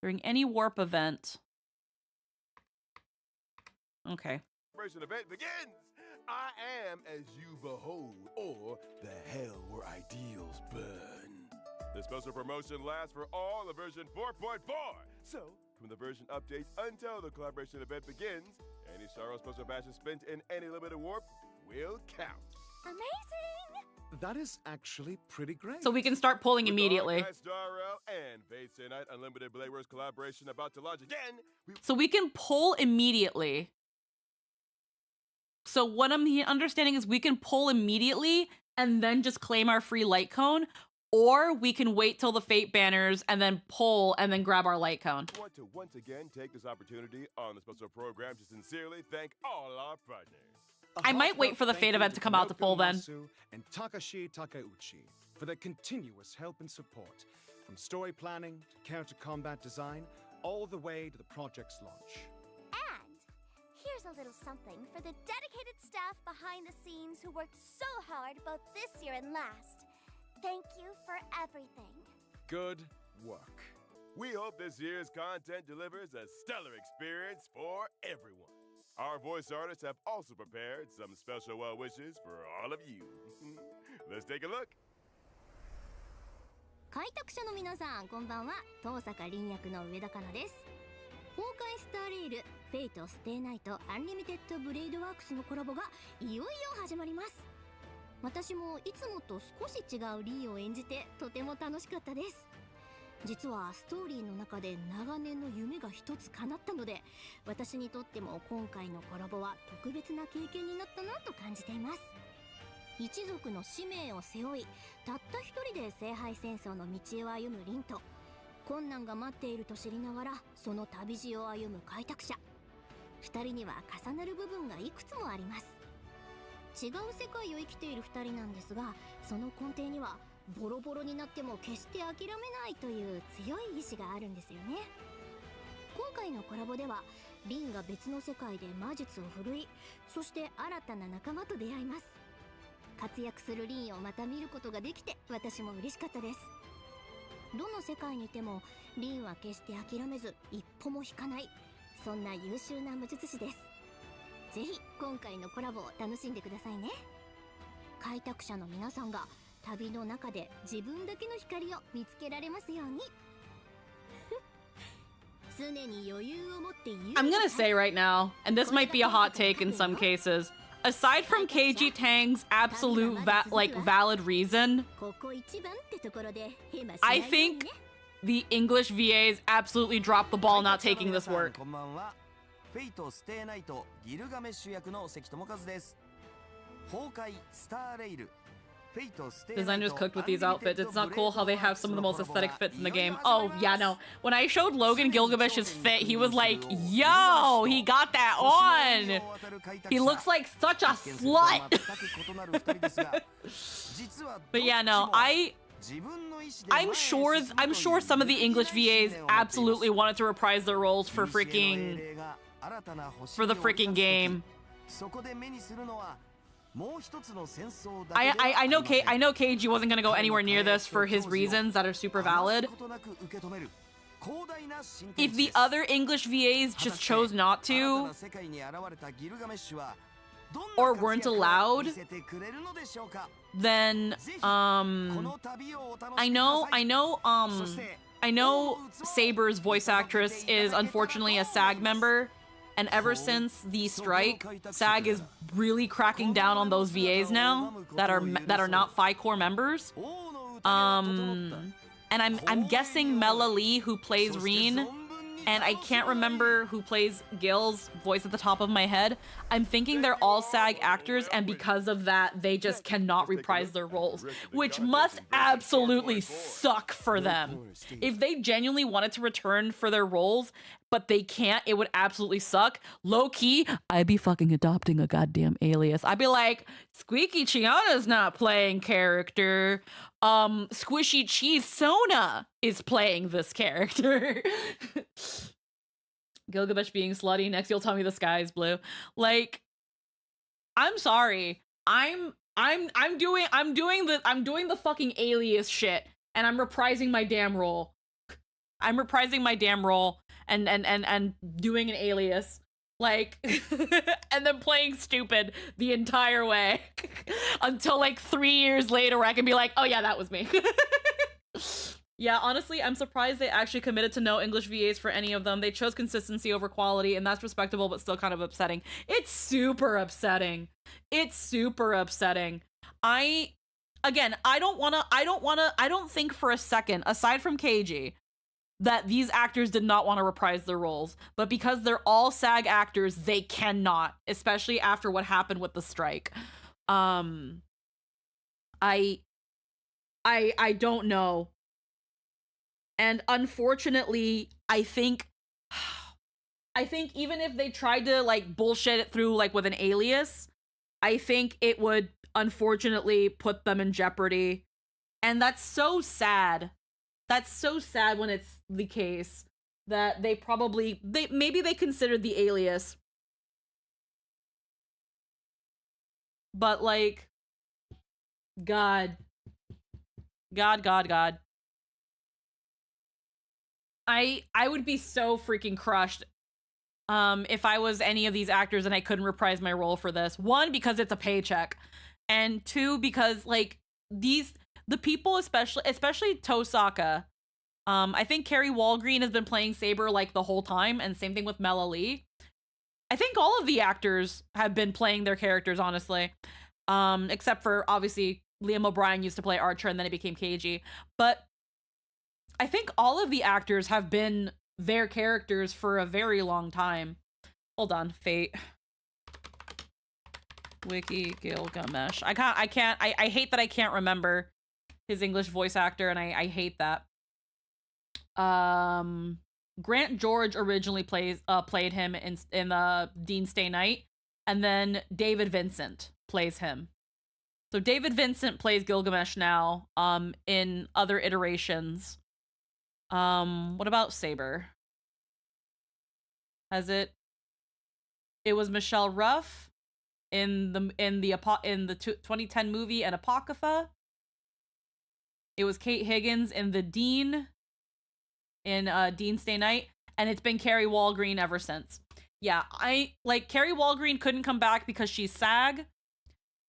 During any warp event. Okay. Collaboration event begins. I am as you behold, or the hell where ideals burn. The special promotion lasts for all of version 4.4. So, from the version update until the collaboration event begins, any Sharo special badges spent in any limited warp will count. Amazing! That is actually pretty great. So we can start pulling With immediately. Archive Starrel and Fate Stay Night Unlimited Blade Wars collaboration about to launch again, So we can pull immediately. So what I'm understanding is we can pull immediately and then just claim our free light cone, or we can wait till the fate banners and then pull and then grab our light cone. I want to once again take this opportunity on the special program to sincerely thank all our partners. I might wait for the fate event to come out to pull then. Masu and Takashi Takeuchi for their continuous help and support, from story planning to character combat design, all the way to the project's launch. And here's a little something for the dedicated staff behind the scenes who worked so hard both this year and last. Thank you for everything. Good work. We hope this year's content delivers a stellar experience for everyone. Our voice artists have also prepared some special well wishes for all of you. Let's take a look. 開拓者の皆さん、こんばんは。東坂凛役の上田香奈です。崩壊スターレイル、フェイト・ステイナイト・アンリミテッド・ブレイドワークスのコラボがいよいよ始まります。私もいつもと少し違うリーを演じてとても楽しかったです。実はストーリーの中で長年の夢が一つ叶ったので、私にとっても今回のコラボは特別な経験になったなと感じています。一族の使命を背負い、たった一人で聖杯戦争の道を歩む凛と、困難が待っていると知りながらその旅路を歩む開拓者、二人には重なる部分がいくつもあります。違う世界を生きている二人なんですが、その根底にはボロボロになっても決して諦めないという強い意志があるんですよね。今回のコラボではリンが別の世界で魔術を振るい、そして新たな仲間と出会います。活躍するリンをまた見ることができて私も嬉しかったです。どの世界にいてもリンは決して諦めず一歩も引かない、そんな優秀な魔術師です。ぜひ今回のコラボを楽しんでくださいね。開拓者の皆さんが旅の中で自分だけの光を見つけられますように。常に余裕を持って I'm gonna say right now, and this might be a hot take in some cases, aside from KG Tang's absolute valid reason, I think the English VAs absolutely dropped the ball not taking this work. フェイト・ステイナイト・ギルガメッシュ役の関智和です。崩壊スターレイル。Designers cooked with these outfits. It's not cool how they have some of the most aesthetic fits in the game. Oh, yeah, no. When I showed Logan Gilgamesh's fit, he was like, yo, he got that on. He looks like such a slut. But yeah, no, I'm sure some of the English VAs absolutely wanted to reprise their roles for the freaking game. I know KG wasn't gonna go anywhere near this for his reasons that are super valid. If the other English VAs just chose not to, or weren't allowed, then I know Saber's voice actress is unfortunately a SAG member. And ever since the strike, SAG is really cracking down on those VAs now that are not FI-Core members. And I'm guessing Mela Lee, who plays Reen, and I can't remember who plays Gil's voice at the top of my head. I'm thinking they're all SAG actors, and because of that, they just cannot reprise their roles, which must absolutely suck for them. If they genuinely wanted to return for their roles, but they can't, it would absolutely suck. Low-key, I'd be fucking adopting a goddamn alias. I'd be like, Squeaky Chiana's not playing character. Squishy Cheese Sona is playing this character. Gilgamesh being slutty. Next, you'll tell me the sky is blue. Like, I'm sorry. I'm doing the fucking alias shit, and I'm reprising my damn role. I'm reprising my damn role and doing an alias. Like, and then playing stupid the entire way until like 3 years later where I can be like, oh yeah, that was me. Yeah, honestly, I'm surprised they actually committed to no English VAs for any of them. They chose consistency over quality, and that's respectable, but still kind of upsetting. It's super upsetting. It's super upsetting. I don't think for a second, aside from KG, that these actors did not want to reprise their roles. But because they're all SAG actors, they cannot, especially after what happened with the strike. I don't know. And unfortunately, I think even if they tried to like bullshit it through like with an alias, I think it would unfortunately put them in jeopardy. And that's so sad. That's so sad when it's the case that maybe they considered the alias. But like God. I would be so freaking crushed if I was any of these actors and I couldn't reprise my role for this. One, because it's a paycheck, and two, because like the people, especially Tosaka. I think Carrie Walgreen has been playing Saber like the whole time, and same thing with Mela Lee. I think all of the actors have been playing their characters, honestly. Except for obviously Liam O'Brien used to play Archer and then it became KG. But I think all of the actors have been their characters for a very long time. Hold on, Fate. Wiki Gilgamesh. I hate that I can't remember his English voice actor, and I hate that. Grant George originally played him in Dean Stay Night, and then David Vincent plays him. So David Vincent plays Gilgamesh now, in other iterations. What about Saber? It was Michelle Ruff in the 2010 movie and Apocrypha. It was Kate Higgins in the Dean in Dean Stay Night, and it's been Carrie Walgreen ever since. Yeah, Carrie Walgreen couldn't come back because she's SAG.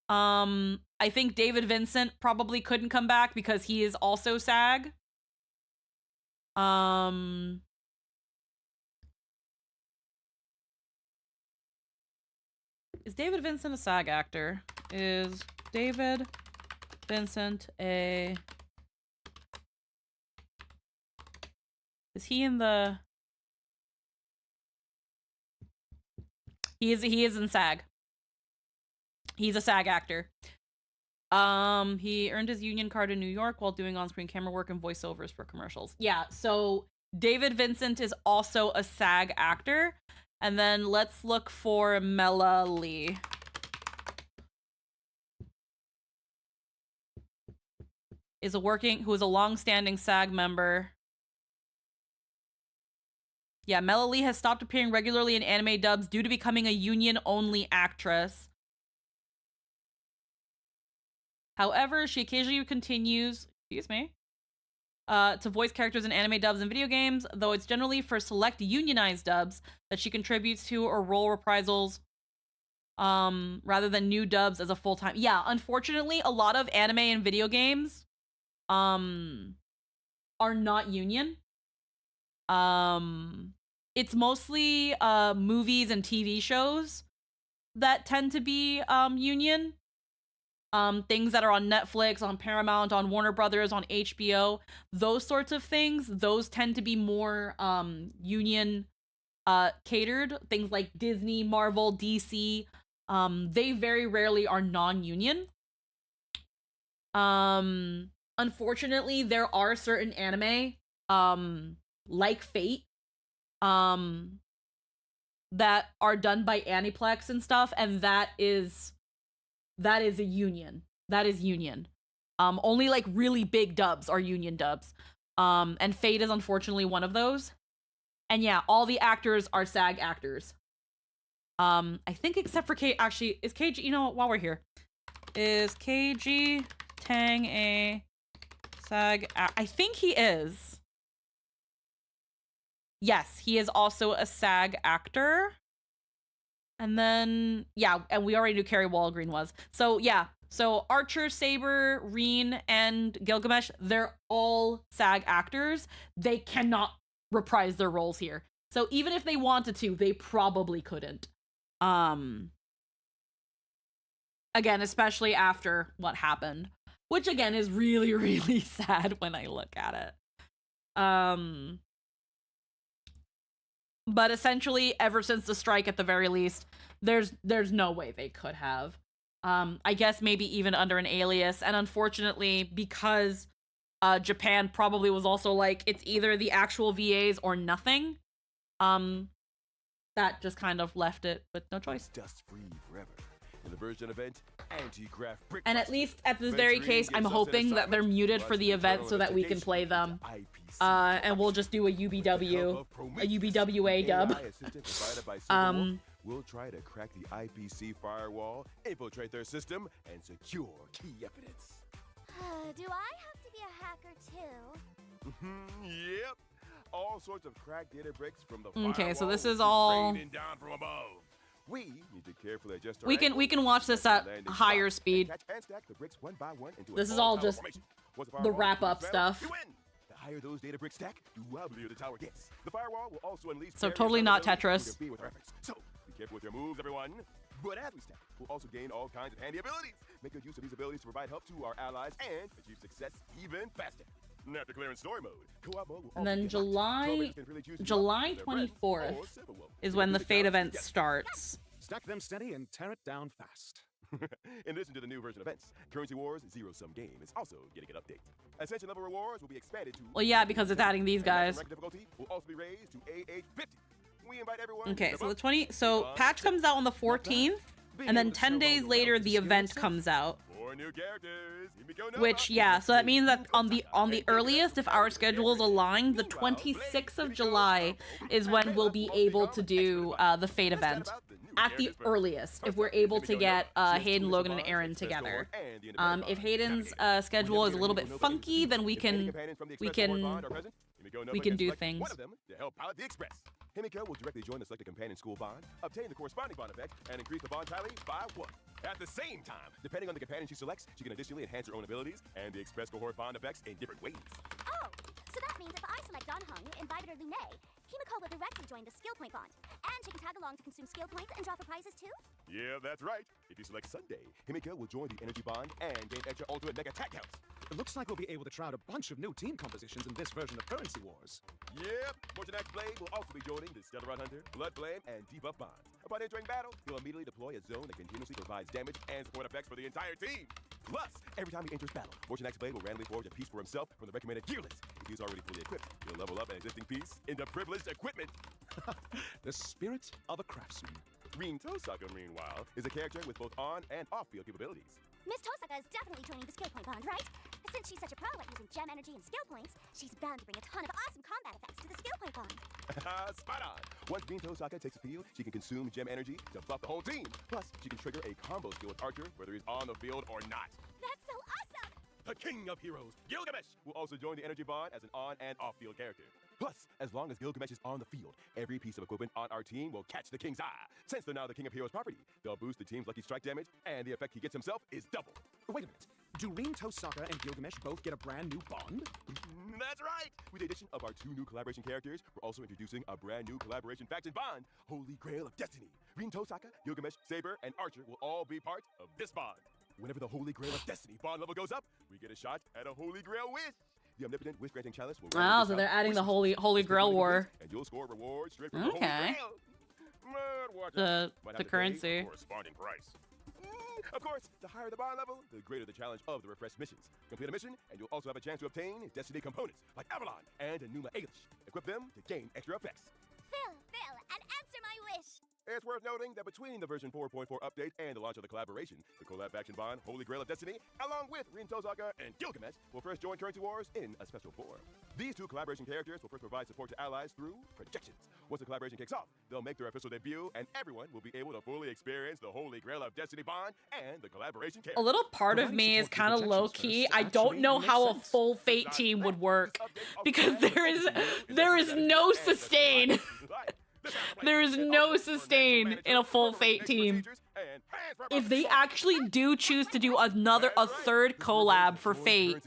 I think David Vincent probably couldn't come back because he is also SAG. Is David Vincent a SAG actor? Is David Vincent a... Is he in the... He is in SAG. He's a SAG actor. He earned his union card in New York while doing on-screen camera work and voiceovers for commercials. Yeah, so David Vincent is also a SAG actor. And then let's look for Mela Lee. Who is a long-standing SAG member. Yeah, Mela Lee has stopped appearing regularly in anime dubs due to becoming a union-only actress. However, she occasionally continues, to voice characters in anime dubs and video games, though it's generally for select unionized dubs that she contributes to or role reprisals, rather than new dubs as a full-time. Yeah, unfortunately, a lot of anime and video games, are not union. It's mostly, movies and TV shows that tend to be, union. Things that are on Netflix, on Paramount, on Warner Brothers, on HBO, those sorts of things, those tend to be more union catered. Things like Disney, Marvel, DC, they very rarely are non-union. Unfortunately, there are certain anime, like Fate, that are done by Aniplex and stuff, and that is a union. That is union. Only like really big dubs are union dubs. And Fate is unfortunately one of those. And yeah, all the actors are SAG actors. I think except for actually, is KG, while we're here, is KG Tang a SAG I think he is. Yes, he is also a SAG actor. And then, yeah, and we already knew Carrie Walgreen was. So, yeah, So Archer, Saber, Reen, and Gilgamesh, they're all SAG actors. They cannot reprise their roles here. So even if they wanted to, they probably couldn't. Again, especially after what happened, which again is really, really sad when I look at it. But essentially, ever since the strike, at the very least, there's no way they could have. I guess maybe even under an alias, and unfortunately, because Japan probably was also like, it's either the actual VAs or nothing. That just kind of left it with no choice. Dust free forever. In the version event, anti-graft brick. And at least at this very case, I'm hoping that they're muted for the event so that we can play them. And we'll just do a UBWA dub. We'll try to crack the IPC firewall, infiltrate their system, and secure key evidence. Do I have to be a hacker too? Yep. All sorts of cracked data bricks from the Okay, so firewall this is will be all. raining down from above. We need to carefully adjust our We can watch this at higher speed. This is all just the wrap up stuff. The higher those data bricks stack, the wobblier the tower gets. The firewall will also unleash. So totally not Tetris. So be careful with your moves, everyone. But as we stack, we'll also gain all kinds of handy abilities. Make good use of these abilities to provide help to our allies and achieve success even faster. After clearing story mode, co-op mode will And then July 24th is when the Fate event starts. Stack them steady and tear it down fast. In addition to the new version events, Currency Wars zero-sum game is also getting an update. Ascension level rewards will be expanded to. Well, yeah, because it's adding these guys. Rank difficulty will also be raised to AH50. We invite everyone. Okay, so the patch comes out on the 14th, and then 10 days later the event comes out. 4 new characters. Which, yeah, so that means that on the earliest, if our schedules align, the 26th of July is when we'll be able to do the Fate event. At the earliest, if we're able to get Hayden, Logan, and Aaron together. If Hayden's schedule is a little bit funky, then we can do things. One of them to help pilot the Express. Himiko will directly join the selected companion school bond, obtain the corresponding bond effect, and increase the bond tally by 1. At the same time, depending on the companion she selects, she can additionally enhance her own abilities and the Express cohort bond effects in different ways. Oh, so that means if I select Donhung, Invited or Lunay, Himiko will directly join the skill point bond. And she can tag along to consume skill points and draw for prizes too? Yeah, that's right. If you select Sunday, Himiko will join the energy bond and gain extra ultimate mega attack counts. It looks like we'll be able to try out a bunch of new team compositions in this version of Currency Wars. Yep, Fortune X Blade will also be joining the Stellar Run Hunter, Blood Flame, and Debuff bonds. Upon entering battle, he'll immediately deploy a zone that continuously provides damage and support effects for the entire team. Plus, every time he enters battle, Fortune X Blade will randomly forge a piece for himself from the recommended gear list. If he's already fully equipped, he'll level up an existing piece into privileged equipment. The spirit of a craftsman. Rin Tosaka, meanwhile, is a character with both on and off-field capabilities. Miss Tosaka is definitely joining the skill point bond, right? Since she's such a pro at using gem energy and skill points, she's bound to bring a ton of awesome combat effects to the skill point bond. Spot on! Once Rin Tosaka takes a field, she can consume gem energy to buff the whole team. Plus, she can trigger a combo skill with Archer, whether he's on the field or not. That's so awesome! The king of heroes, Gilgamesh, will also join the energy bond as an on- and off-field character. Plus, as long as Gilgamesh is on the field, every piece of equipment on our team will catch the king's eye. Since they're now the king of heroes property, they'll boost the team's lucky strike damage, and the effect he gets himself is double. Wait a minute. Do Rin Tosaka and Gilgamesh both get a brand new bond? That's right! With the addition of our 2 new collaboration characters, we're also introducing a brand new collaboration faction bond, Holy Grail of Destiny. Rin Tosaka, Gilgamesh, Saber, and Archer will all be part of this bond. Whenever the Holy Grail of Destiny bond level goes up, we get a shot at a Holy Grail wish. The omnipotent wish-granting chalice will. Wow, so they're adding the Holy Grail War. And you'll score rewards straight from the Holy Grail. The currency. Corresponding price. Of course, the higher the bond level, the greater the challenge of the refreshed missions. Complete a mission, and you'll also have a chance to obtain Destiny components like Avalon and Enuma Elish. Equip them to gain extra effects. Phil, and answer my wish! It's worth noting that between the version 4.4 update and the launch of the collaboration, the collab faction bond, Holy Grail of Destiny, along with Rin Tosaka and Gilgamesh, will first join Currency Wars in a special form. These 2 collaboration characters will first provide support to allies through projections. Once the collaboration kicks off, they'll make their official debut, and everyone will be able to fully experience the Holy Grail of Destiny bond and the collaboration characters. A little part of me is kind of low-key. I don't know how a full Fate team would work, because there is no sustain. There is no sustain in a full Fate team. and hands for If they actually do choose to do a third collab for Fate,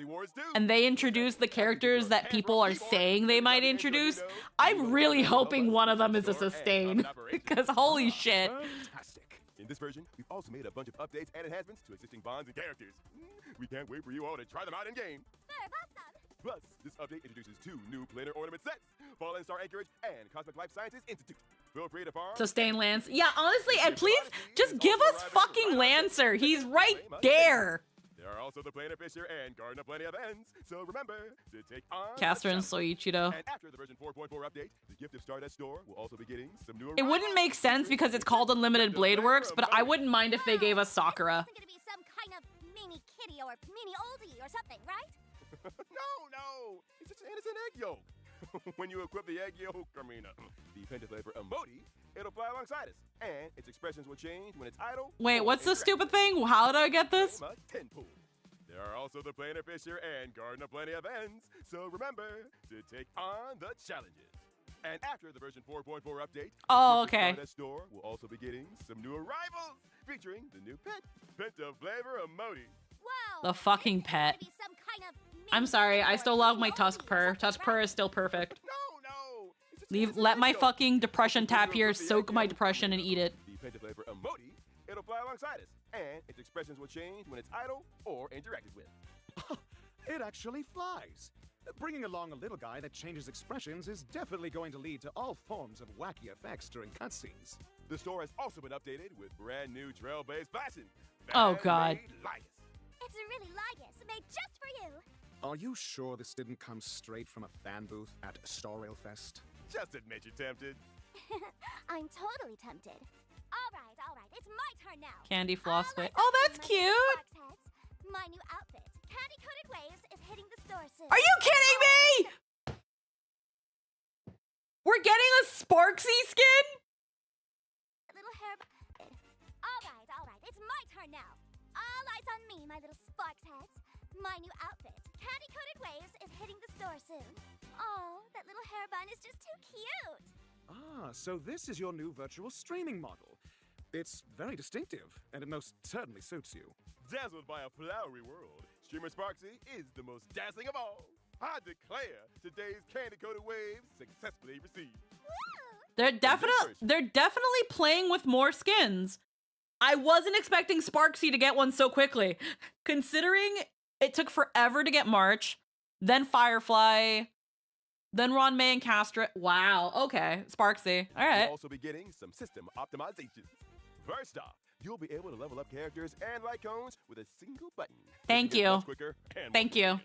and they introduce the characters that people are saying they might introduce, I'm really hoping one of them is a sustain. Because holy shit. Fantastic. In this version, we've also made a bunch of updates and enhancements to existing bonds and characters. We can't wait for you all to try them out in game. Plus, this update introduces 2 new planar ornament sets, Fallen Star Anchorage and Cosmic Life Sciences Institute. Feel free to farm. Sustain Lance. Yeah, honestly, and please just give us fucking Lancer. He's right there. There are also the Planar Fisher and Garden of Plenty of Ends, so remember to take on Caster and Soichido. And after the version 4.4 update, the Gift of Stardust store will also be getting some new. It wouldn't make sense because it's called Unlimited Blade Works, but I wouldn't mind if they gave us Sakura. It's gonna be some kind of mini kitty or mini oldie or something, right? No, it's just an innocent egg yolk. When you equip the egg yolk, the Pentaflavor emoji, it'll fly alongside us, and its expressions will change when it's idle. Wait, what's the stupid thing? How did I get this? There are also the Planar Fisher and Garden of Plenty of Ends, so remember to take on the challenges. And after the version 4.4 update, oh, the okay. Stardust store will also be getting some new arrivals, featuring the new pet, Pentaflavor emoji. Wow. The fucking pet. I'm sorry, I still love my Tusk Purr. Tusk Purr is still perfect. Let my fucking depression tap here soak my depression and eat it. The Pentaflavor emoji, it'll fly alongside us, and its expressions will change when it's idle or interacted with. It actually flies. Bringing along a little guy that changes expressions is definitely going to lead to all forms of wacky effects during cutscenes. The store has also been updated with brand new trail-based fashion. Oh god. It's a really Lygus made just for you. Are you sure this didn't come straight from a fan booth at Star Rail Fest? Just admit you're tempted. I'm totally tempted. All right, it's my turn now. Candy floss way. Oh, that's cute. My new outfit, Candy Coated Waves, is hitting the store soon. Are you kidding me? We're getting a Sparksy skin? Little hair. All right, it's my turn now. All eyes on me, my little sparks heads. My new outfit, Candy Coated Waves, is hitting the store soon. Oh, that little hair bun is just too cute. Ah, so this is your new virtual streaming model. It's very distinctive, and it most certainly suits you. Dazzled by a flowery world, Streamer Sparksy is the most dazzling of all. I declare today's Candy Coated Waves successfully received. They're definitely playing with more skins. I wasn't expecting Sparksy to get one so quickly, considering it took forever to get March, then Firefly, then Ron May and Castra. Wow, okay, Sparksy. All right. You'll also be getting some system optimizations. First off, you'll be able to level up characters and light cones with a single button. Thank you. Thank you.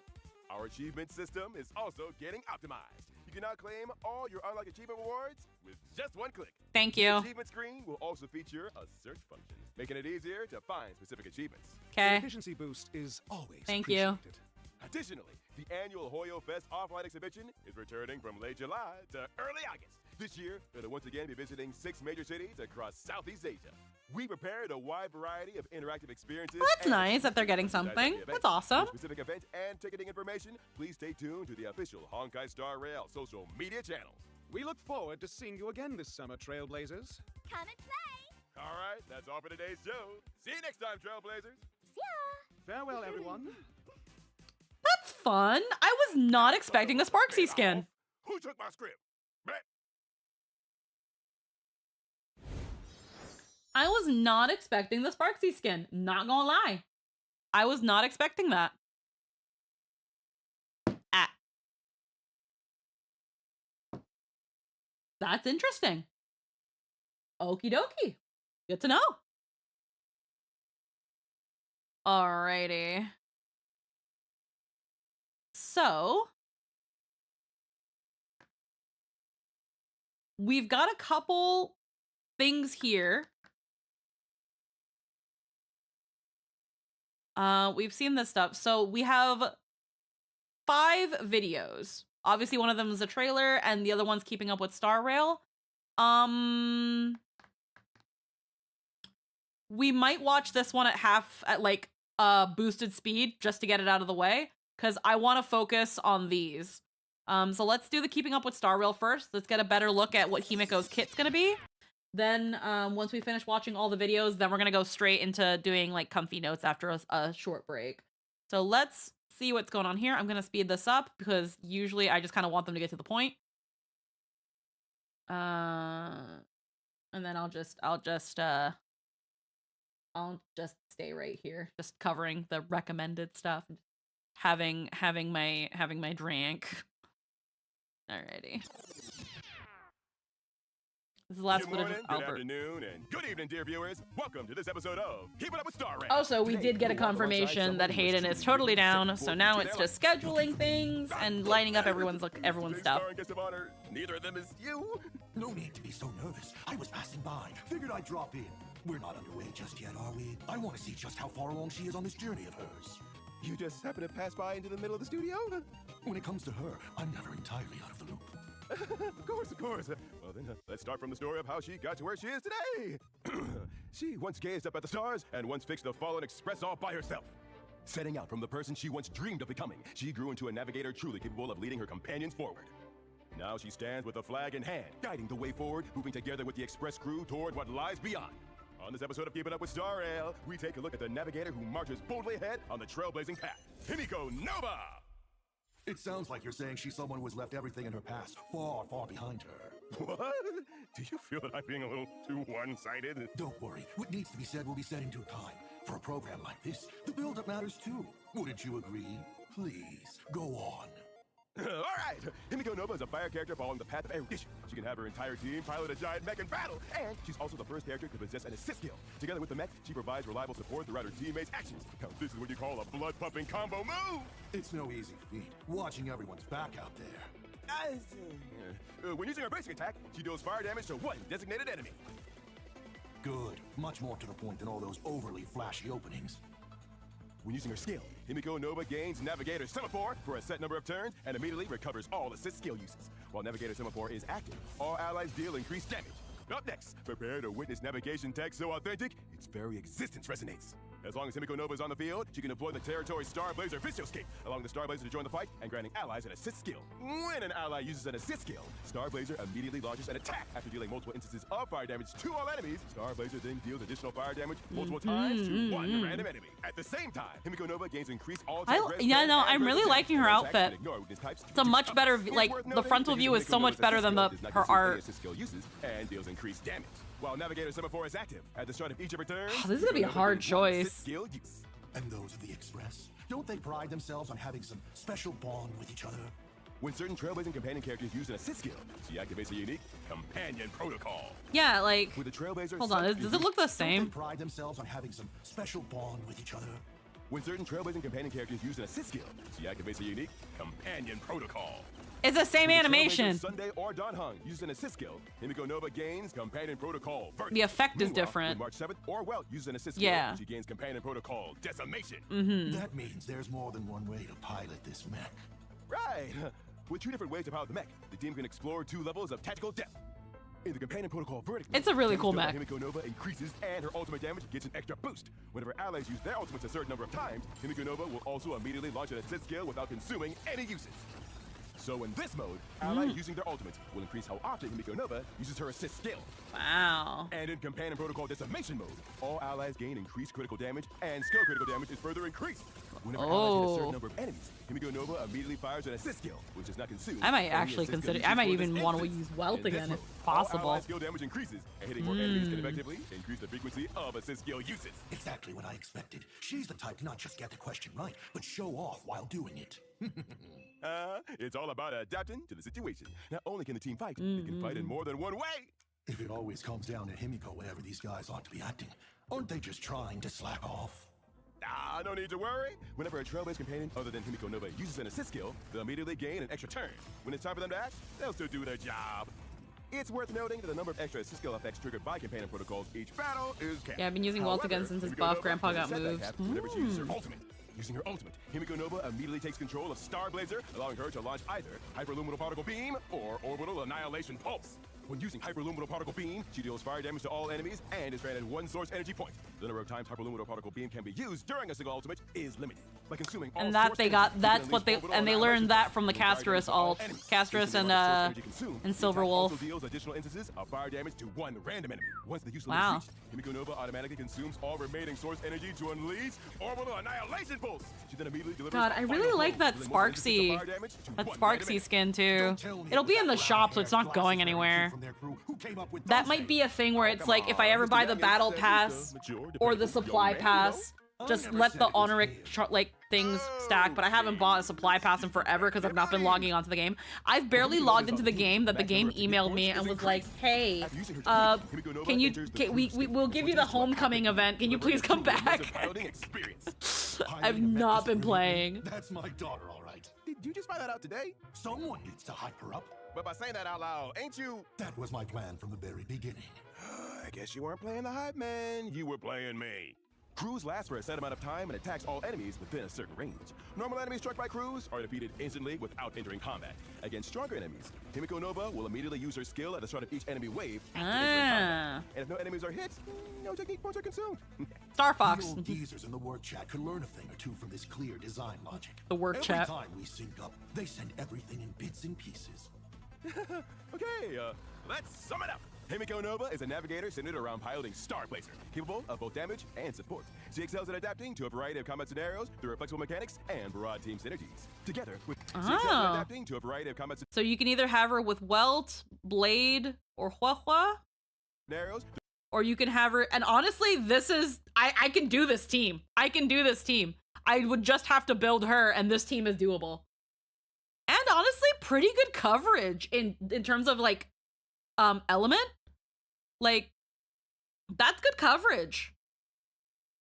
Our achievement system is also getting optimized. You can now claim all your unlocked achievement rewards with just one click. Thank you. The achievement screen will also feature a search function, making it easier to find specific achievements. The efficiency boost is always Thank appreciated. you. Additionally, the annual Hoyo Fest offline exhibition is returning from late July to early August. This year, it'll once again be visiting 6 major cities across Southeast Asia. We prepared a wide variety of interactive experiences. Well, that's nice that they're getting something. That's awesome. For specific event and ticketing information, please stay tuned to the official Honkai Star Rail social media channels. We look forward to seeing you again this summer, Trailblazers. Come and play. All right, that's all for today's show. See you next time, Trailblazers. See ya. Farewell, everyone. That's fun. I was not expecting a Sparksy skin. Who took my script? I was not expecting the Sparksy skin. Not gonna lie. I was not expecting that. Ah. That's interesting. Okie dokie. Good to know. Alrighty. So, we've got a couple things here. We've seen this stuff. So we have 5 videos. Obviously, one of them is a trailer, and the other one's keeping up with Star Rail. We might watch this one at like boosted speed just to get it out of the way, because I want to focus on these. So let's do the keeping up with Star Rail first. Let's get a better look at what Himiko's kit's gonna be. Then once we finish watching all the videos, then we're gonna go straight into doing like comfy notes after a short break. So let's see what's going on here. I'm gonna speed this up because usually I just kind of want them to get to the point. And then I'll just stay right here, just covering the recommended stuff, having my drink. Alrighty. This is the last Good footage morning, of good Albert. afternoon, and good evening, dear viewers. Welcome to this episode of Keep It Up with Star Rail. Also, we Today, did get a we'll walk alongside confirmation someone that who was Hayden is truly totally unique, down, set so forth now to it's their just life. scheduling things and lining up everyone's Big stuff. star and guest of honor. Neither of them is you. No need to be so nervous. I was passing by. Figured I'd drop in. We're not underway just yet, are we? I want to see just how far along she is on this journey of hers. You just happen to pass by into the middle of the studio? When it comes to her, I'm never entirely out of the loop. Of course, of course. Well then, let's start from the story of how she got to where she is today. She once gazed up at the stars and once fixed the Fallen Express all by herself. Setting out from the person she once dreamed of becoming, she grew into a navigator truly capable of leading her companions forward. Now she stands with a flag in hand, guiding the way forward, moving together with the Express crew toward what lies beyond. On this episode of Keep It Up with Star Rail, we take a look at the navigator who marches boldly ahead on the trailblazing path, Himiko Nova! It sounds like you're saying she's someone who has left everything in her past far, far behind her. What? Do you feel that I'm being a little too one-sided? Don't worry. What needs to be said will be said in due time. For a program like this, the build-up matters too. Wouldn't you agree? Please, go on. All right! Himiko Nova is a fire character following the path of erudition. She can have her entire team pilot a giant mech in battle, and she's also the first character to possess an assist skill. Together with the mech, she provides reliable support throughout her teammates' actions. Now, this is what you call a blood-pumping combo move! It's no easy feat, watching everyone's back out there. When using her basic attack, she deals fire damage to one designated enemy. Good. Much more to the point than all those overly flashy openings. When using her skill, Himiko Nova gains Navigator Semaphore for a set number of turns and immediately recovers all assist skill uses. While Navigator Semaphore is active, all allies deal increased damage. Up next, prepare to witness navigation tech so authentic, its very existence resonates. As long as Himiko Nova is on the field, she can deploy the Territory Star Blazer Vicioscape, allowing the Star Blazer to join the fight and granting allies an assist skill. When an ally uses an assist skill, Star Blazer immediately launches an attack. After dealing multiple instances of fire damage to all enemies, Star Blazer then deals additional fire damage multiple times to one random enemy. At the same time, Himiko Nova gains increased I'm really liking her outfit. It's a much better, like, the frontal view is so much better than her art. Skill uses and deals increased damage. While Navigator Semaphore is active, at the start of each of her turns, This is gonna be a hard choice. Skill use. And those of the Express? Don't they pride themselves on having some special bond with each other? When certain trailblazing companion characters use an assist skill, she activates a unique companion protocol. Yeah, like, with the Trailblazer, hold on, does it look the same? Don't they pride themselves on having some special bond with each other? When certain trailblazing companion characters use an assist skill, she activates a unique companion protocol. It's the same animation. Sunday or Don Hung uses an assist skill, Himiko Nova gains companion protocol. The effect is different. When March 7th or Welt uses an assist Yeah. skill, she gains companion protocol decimation. That means there's more than one way to pilot this mech. Right. With 2 different ways to pilot the mech, the team can explore 2 levels of tactical depth. In the companion protocol vertically, it's a really cool mech. Himiko Nova increases and her ultimate damage gets an extra boost. Whenever allies use their ultimates a certain number of times, Himiko Nova will also immediately launch an assist skill without consuming any uses. So in this mode, allies using their ultimates will increase how often Himiko Nova uses her assist skill. Wow. And in companion protocol decimation mode, all allies gain increased critical damage and skill critical damage is further increased. Whenever allies hit a certain number of enemies, Himiko Nova immediately fires an assist skill, which is not consumed. I might actually consider, I might even want to use Welt again if possible. All skill damage increases, and hitting more enemies can effectively increase the frequency of assist skill uses. Exactly what I expected. She's the type to not just get the question right, but show off while doing it. It's all about adapting to the situation. Not only can the team fight, they can fight in more than one way. If it always comes down to Himiko whenever these guys ought to be acting, aren't they just trying to slack off? No need to worry. Whenever a trailblazer companion other than Himiko Nova uses an assist skill, they'll immediately gain an extra turn. When it's time for them to act, they'll still do their job. It's worth noting that the number of extra assist skill effects triggered by companion protocols each battle is capped. Yeah, I've been using Welt again since his buff. Grandpa got moved. Whenever she uses her ultimate. Using her ultimate, Himiko Nova immediately takes control of Star Blazer, allowing her to launch either Hyperluminal Particle Beam or Orbital Annihilation Pulse. When using Hyperluminal Particle Beam, she deals fire damage to all enemies and is granted 1 source energy point. The number of times Hyperluminal Particle Beam can be used during a single ultimate is limited. By consuming all And that source they energy, got, you that's can what they, unleash orbital and they annihilation learned that force, from the dealing fire damage Castrus to all alt. enemies. Castrus Using and, the amount of source energy consumed, and the attack Silverwolf. also deals additional instances of fire damage to 1 random enemy. Once the use limit Wow. is reached, Himiko Nova automatically consumes all remaining source energy to unleash orbital annihilation pulse. She then immediately delivers God, a I final really like blow, that dealing more than 50 Sparksy, fire damage to that 1 random Sparksy enemy. skin too. Tell me It'll be in the that shop, so it's not brown-haired, going glasses-wearing anywhere. kid from their crew who came up with That those might be a thing where it's come like, if I on, ever Mr. buy the Daniels battle said he's pass the mature, or the dependable supply young man, you know? pass, I just never let said the it was honoric like things stack. But I haven't bought a supply pass in forever because I've not been logging onto the game. I've barely logged into the game that the game emailed me and was like, hey, we'll give you the homecoming event. Can you please come back? I've not been playing. That's my daughter, all right. Did you just find that out today? Someone needs to hype her up. But by saying that out loud, ain't you? That was my plan from the very beginning. I guess you weren't playing the hype man. You were playing me. Crews last for a set amount of time and attacks all enemies within a certain range. Normal enemies struck by crews are defeated instantly without entering combat. Against stronger enemies, Himiko Nova will immediately use her skill at the start of each enemy wave after entering combat. And if no enemies are hit, no technique points are consumed. Star The Fox. old geezers in the word chat could learn a thing or two from this clear design logic. The word Every chat. time we sync up, they send everything in bits and pieces. Okay, let's sum it up. Himiko Nova is a navigator centered around piloting Star Placer, capable of both damage and support. She excels at adapting to a variety of combat scenarios through her flexible mechanics and broad team synergies. Together, she excels at adapting to a variety of combat So you can either have her with Welt, Blade, or Hua, scenarios. or you can have her. And honestly, this is I can do this team. I can do this team. I would just have to build her, and this team is doable. And honestly, pretty good coverage in terms of like element. Like, that's good coverage.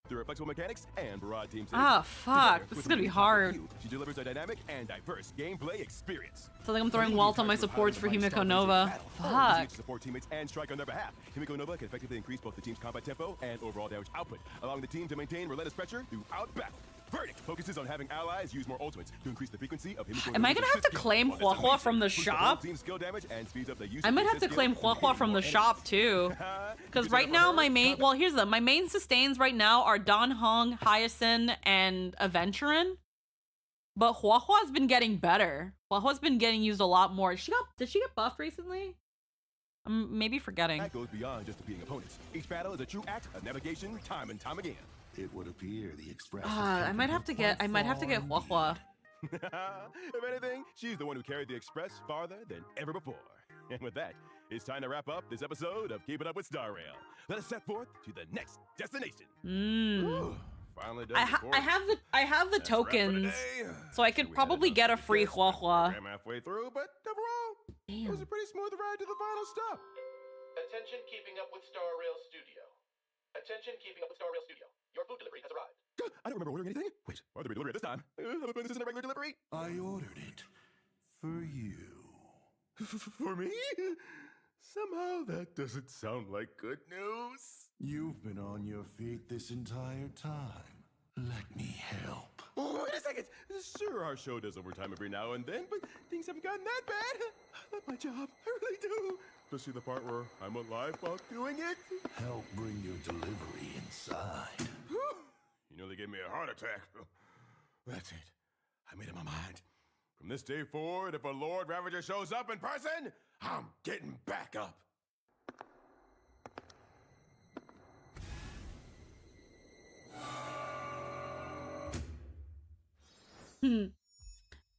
Through her flexible mechanics and broad team synergies. Ah, fuck. Together, This with is gonna be a top hard. review, she delivers a dynamic and diverse gameplay experience. So like I'm throwing Walt on my supports for Himiko Nova. Fuck. Support teammates and strike on their behalf. Himiko Nova can effectively increase both the team's combat tempo and overall damage output, allowing the team to maintain relentless pressure throughout battle. Verdict focuses on having allies use more ultimates to increase the frequency of Himiko Am I Nova's gonna have to assist skill, claim while Hua this Hua unleashes from the boosts whole shop? team's skill damage and speeds up the use I of might the have to assist claim skill, Hua Hua from the creating shop too. Because right now my main, well here's the, my main sustains right now are Don Hong, Hyacinth, and Aventurin. But Hua Hua's been getting better. Hua Hua's been getting used a lot more. Did she get buffed recently? I'm maybe forgetting. That goes beyond just defeating opponents. Each battle is a true act of navigation, time and time again. It would appear the Express. I might have to get Hua Hua. If anything, she's the one who carried the Express farther than ever before. And with that, it's time to wrap up this episode of Keeping Up with Star Rail. Let us set forth to the next destination. Ooh, finally done I have the tokens, so I could probably get a free Hua Hua. I'm halfway through, but overall, it was a pretty smooth ride to the final stop. Attention, Keeping Up with Star Rail Studio. Attention, Keeping Up with Star Rail Studio. Your food delivery has arrived. I don't remember ordering anything. Wait, are there delivery at this time? Have a feeling this isn't a regular delivery. I ordered it for you. For me? Somehow that doesn't sound like good news. You've been on your feet this entire time. Let me help. Oh, wait a second. Sure, our show does overtime every now and then, but things haven't gotten that bad. I love my job. I really do. Especially the part where I'm alive while doing it. Help bring your delivery inside. You nearly gave me a heart attack. That's it. I made up my mind. From this day forward, if a Lord Ravager shows up in person, I'm getting back up.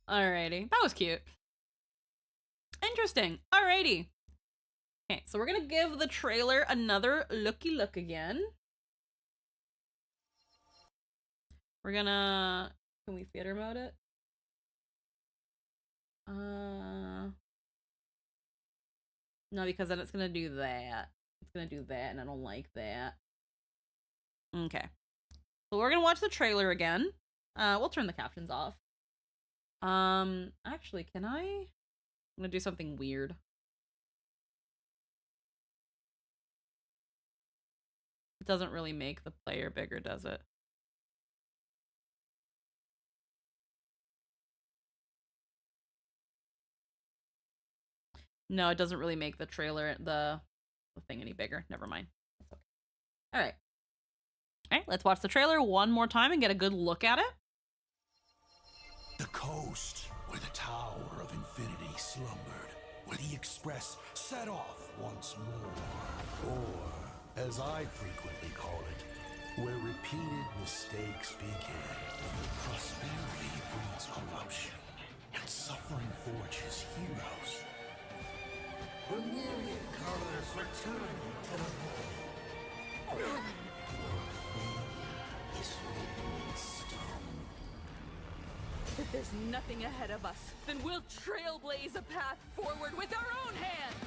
Alrighty, that was cute. Interesting. Alrighty. Okay, so we're gonna give the trailer another looky look again. We're gonna, can we theater mode it? No, because then it's gonna do that. It's gonna do that, and I don't like that. Okay. So we're gonna watch the trailer again. We'll turn the captions off. Actually, can I? I'm gonna do something weird. It doesn't really make the player bigger, does it? No, it doesn't really make the trailer, the thing any bigger. Never mind. That's okay. All right. All right, let's watch the trailer one more time and get a good look at it. The coast where the Tower of Infinity slumbered, where the Express set off once more. Or, as I frequently call it, where repeated mistakes begin. Prosperity breeds corruption, and suffering forges heroes. The myriad colors return to the home. Is written in stone. If there's nothing ahead of us, then we'll trailblaze a path forward with our own hands!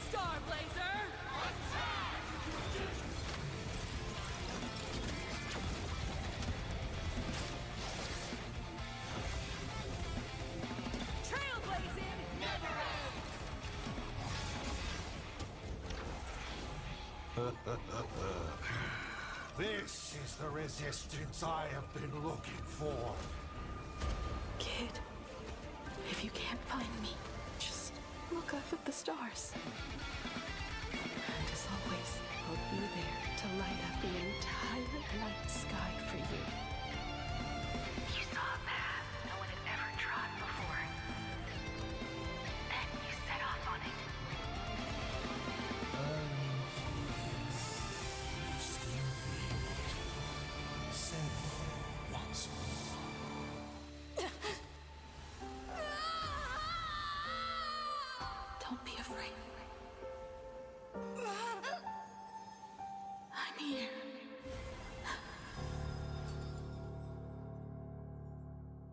Starblazer! Attack! Trailblazing never ends! This is the resistance I have been looking for. Kid, if you can't find me, just look up at the stars. And as always, I'll be there to light up the entire night sky for you. You saw a path no one had ever trod before. Then you set off on it. Once more. Don't be afraid. I'm here.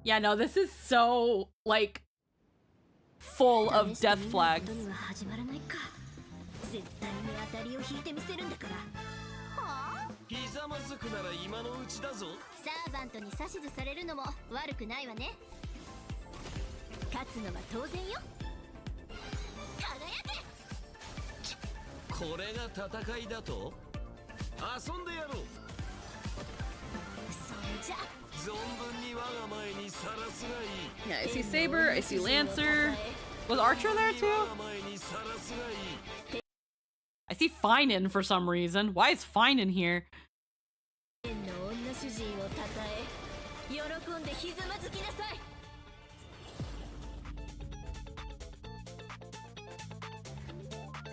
Yeah, no, this is so, like, full of death flags. 始まらないか。絶対に当たりを引いてみせるんだから。はあ？ひざまずくなら今のうちだぞ。サーバントに指図されるのも悪くないわね。勝つのは当然よ。輝け！これが戦いだと？遊んでやろう。それじゃ。存分に我が前にさらすがいい。 Yeah, I see Saber, I see Lancer. Was Archer there too? I see Finan for some reason. Why is Finan here? の女主人をたたえ、喜んでひざまずきなさい。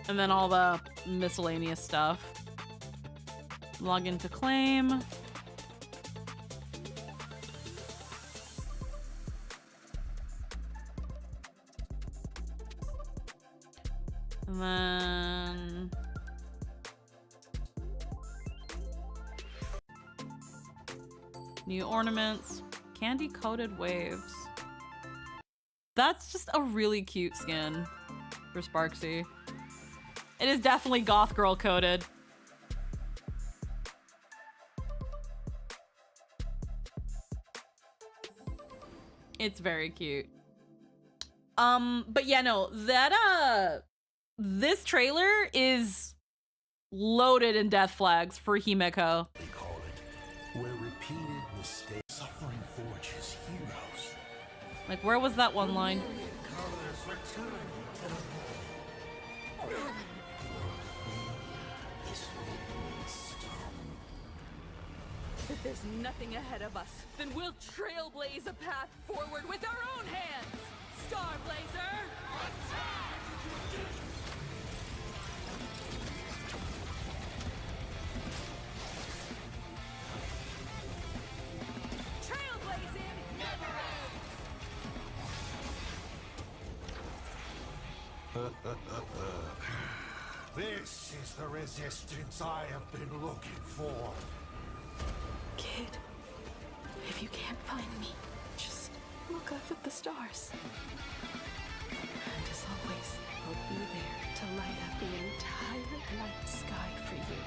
And then all the miscellaneous stuff. Log into claim. And then new ornaments, candy coated waves. That's just a really cute skin for Sparksy. It is definitely goth girl coded. It's very cute. But yeah, no, that this trailer is loaded in death flags for Himeko. They call it where repeated mistakes suffering forges heroes. Like, where was that one line? Colors return to the home. Is written in stone. If there's nothing ahead of us, then we'll trailblaze a path forward with our own hands! Starblazer! Attack! Trailblazing never This is the resistance I have been looking for. Kid, if you can't find me, just look up at the stars. And as always, I'll be there to light up the entire night sky for you.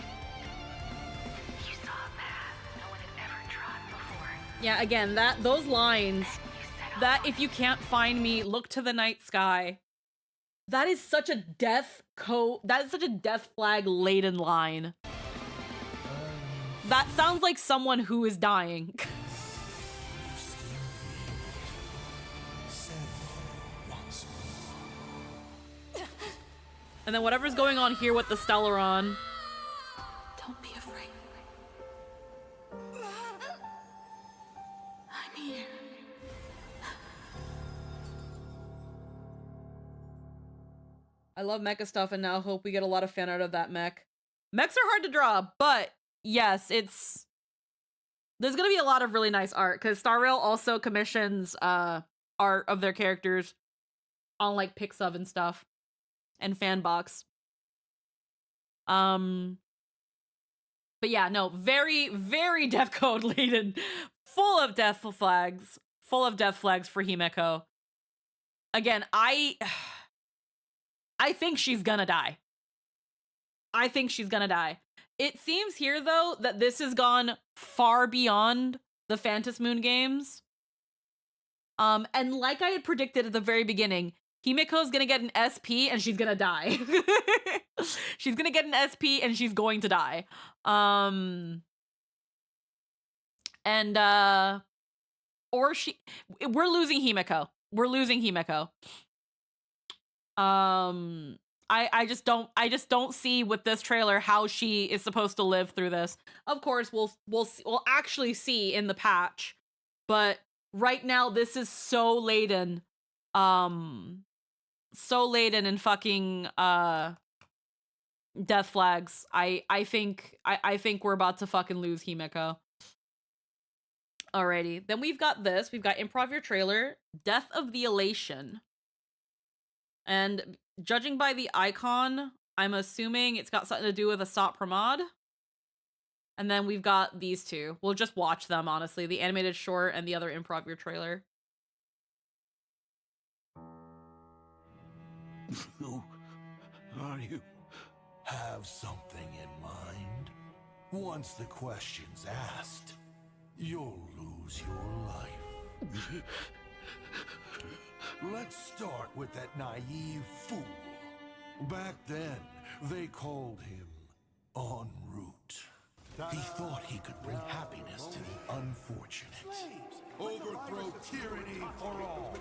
You saw a path no one had ever trod before. Yeah, again, those lines, that if you can't find me, look to the night sky. That is such a death flag laden line. That sounds like someone who is dying. And then whatever's going on here with the Stellaron. Don't be afraid. I'm here. I love mecha stuff and now hope we get a lot of fan art of that mech. Mechs are hard to draw, but yes, there's gonna be a lot of really nice art because Star Rail also commissions art of their characters on like Pixub and stuff and Fanbox. But yeah, no, very, very death code laden, full of death flags for Himeko. Again, I think she's gonna die. It seems here, though, that this has gone far beyond the Phantas Moon games. And like I had predicted at the very beginning, Himiko's gonna get an SP and she's gonna die. She's gonna get an SP and she's going to die. We're losing Himiko. I just don't see with this trailer how she is supposed to live through this. Of course, we'll actually see in the patch, but right now this is so laden in fucking death flags. I think we're about to fucking lose Himeko. Alrighty, then we've got this. We've got Improv Your Trailer, Death of the Elation. And judging by the icon, I'm assuming it's got something to do with Asat Pramod. And then we've got these two. We'll just watch them, honestly. The animated short and the other Improv Your Trailer. Who are you? Have something in mind? Once the question's asked, you'll lose your life. Let's start with that naive fool. Back then, they called him En route. He thought he could bring happiness to the unfortunate. Overthrow tyranny for all.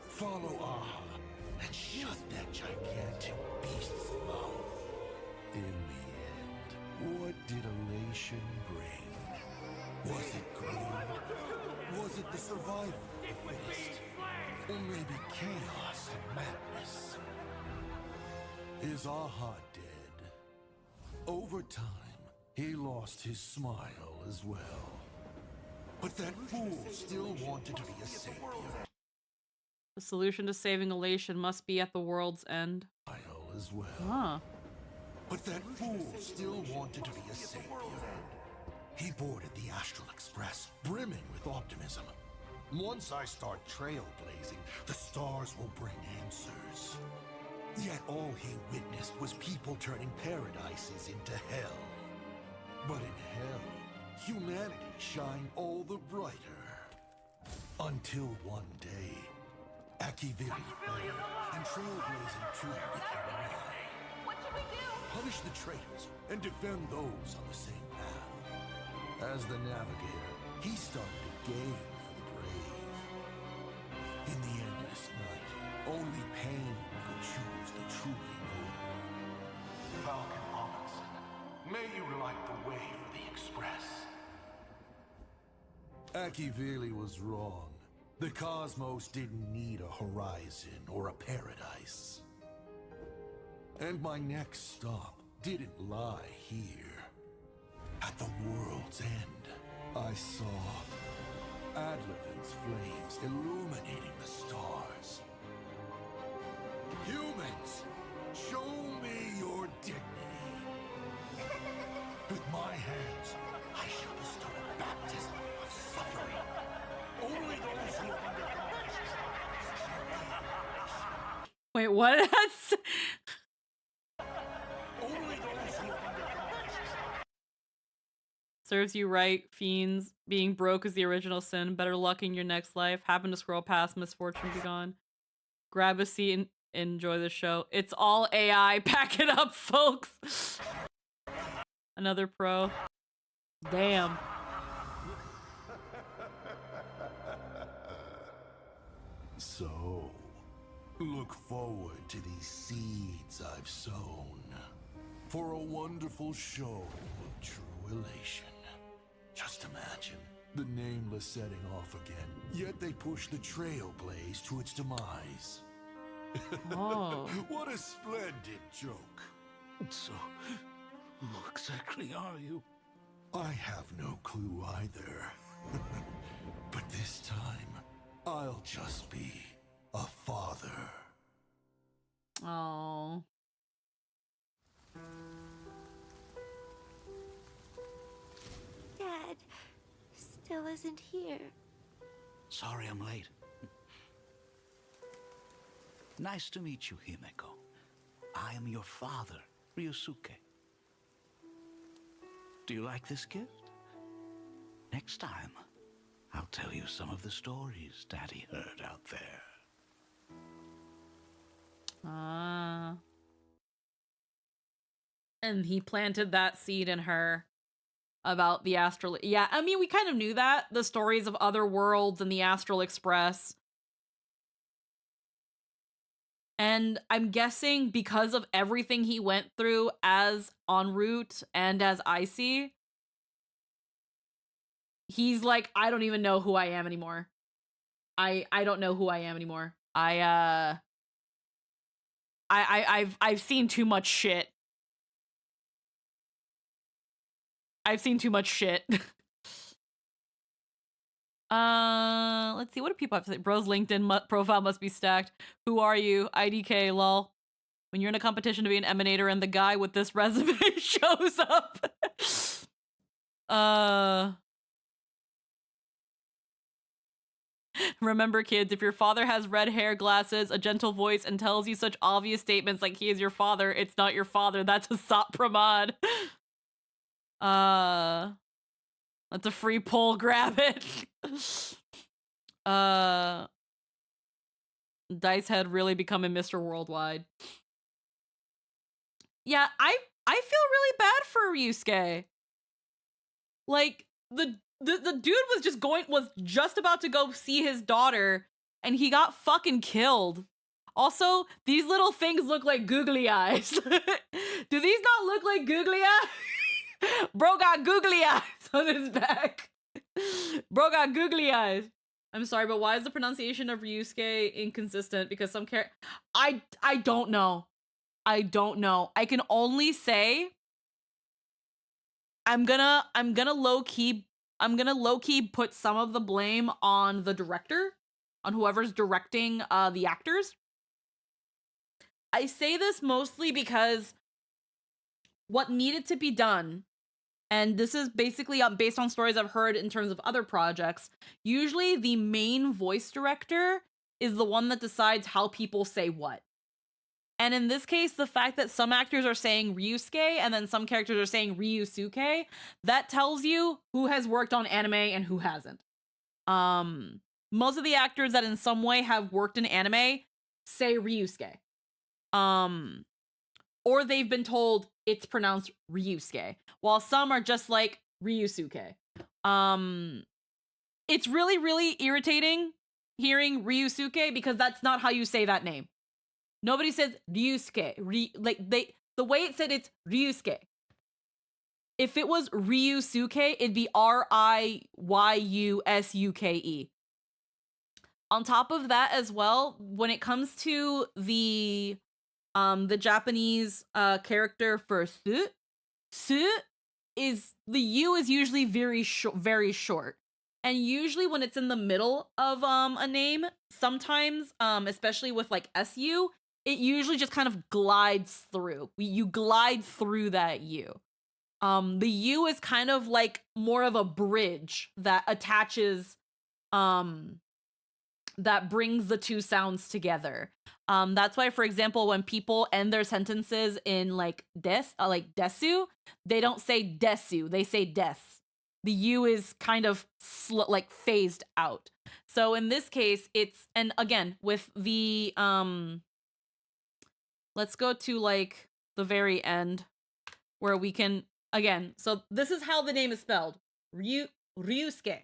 Follow Aha and shut that gigantic beast's mouth. In the end, what did elation bring? Was it greed? Was it the survival of the fittest? Or maybe chaos and madness? Is Aha dead? Over time, he lost his smile as well. But that fool still wanted to be a savior. The solution to saving elation must be at the world's end. As well. Huh. But that fool still wanted to be a savior. He boarded the Astral Express, brimming with optimism. Once I start trailblazing, the stars will bring answers. Yet all he witnessed was people turning paradises into hell. But in hell, humanity shined all the brighter. Until one day, Akiviri fell, and trailblazing too became a lie. What should we do? Punish the traitors and defend those on the same path. As the navigator, he started a game for the brave. In the endless night, only pain could choose the truly noble. Falcon Robinson, may you light the way for the Express. Akivili was wrong. The cosmos didn't need a horizon or a paradise. And my next stop didn't lie here. At the world's end, I saw Adlevin's flames illuminating the stars. Humans, show me your dignity. With my hands, I shall bestow a baptism of suffering. Only those who have undergone this trial shall be. Wait, what? Only those who have undergone this trial. Serves you right, fiends. Being broke is the original sin. Better luck in your next life. Happen to scroll past, misfortune be gone. Grab a seat and enjoy the show. It's all AI. Pack it up, folks. Another pro. Damn. So, Look forward to these seeds I've sown for a wonderful show of true elation. Just imagine the Nameless setting off again, yet they push the Trailblaze to its demise. Oh. What a splendid joke. So, who exactly are you? I have no clue either. But this time, I'll just be a father. Oh. Dad still isn't here. Sorry I'm late. Nice to meet you, Himeko. I am your father, Ryusuke. Do you like this gift? Next time, I'll tell you some of the stories Daddy heard out there. Ah. And he planted that seed in her about the astral. Yeah, I mean, we kind of knew that. The stories of other worlds and the Astral Express. And I'm guessing because of everything he went through as en route and as Icy, he's like, I don't even know who I am anymore. I don't know who I am anymore. I've seen too much shit. I've seen too much shit. Let's see. What do people have to say? Bro's LinkedIn profile must be stacked. Who are you? IDK, lol. When you're in a competition to be an emanator and the guy with this resume shows up. Remember, kids, if your father has red hair, glasses, a gentle voice, and tells you such obvious statements like he is your father, it's not your father. That's a sot pramod. That's a free poll. Grab it. Dice had really becoming Mr. Worldwide. Yeah, I feel really bad for Ryusuke. Like the dude was just about to go see his daughter and he got fucking killed. Also, these little things look like googly eyes. Do these not look like googly eyes? Bro got googly eyes on his back. Bro got googly eyes. I'm sorry, but why is the pronunciation of Ryusuke inconsistent? Because some I don't know. I don't know. I can only say I'm gonna low key put some of the blame on the director, on whoever's directing the actors. I say this mostly because what needed to be done, and this is basically based on stories I've heard in terms of other projects, usually the main voice director is the one that decides how people say what. And in this case, the fact that some actors are saying Ryusuke and then some characters are saying Ryusuke, that tells you who has worked on anime and who hasn't. Most of the actors that in some way have worked in anime say Ryusuke. Or they've been told it's pronounced Ryusuke, while some are just like Ryusuke. It's really, really irritating hearing Ryusuke because that's not how you say that name. Nobody says Ryusuke. The way it said it's Ryusuke. If it was Ryusuke, it'd be Ryusuke. On top of that as well, when it comes to the Japanese character for su is the U is usually very short. And usually when it's in the middle of a name, sometimes especially with like SU, it usually just kind of glides through. You glide through that U. The U is kind of like more of a bridge that attaches, that brings the two sounds together. That's why, for example, when people end their sentences in like desu, they don't say desu, they say des. The U is kind of like phased out. So in this case, it's, and again, with the, let's go to like the very end where we can, again, so this is how the name is spelled. Ryusuke.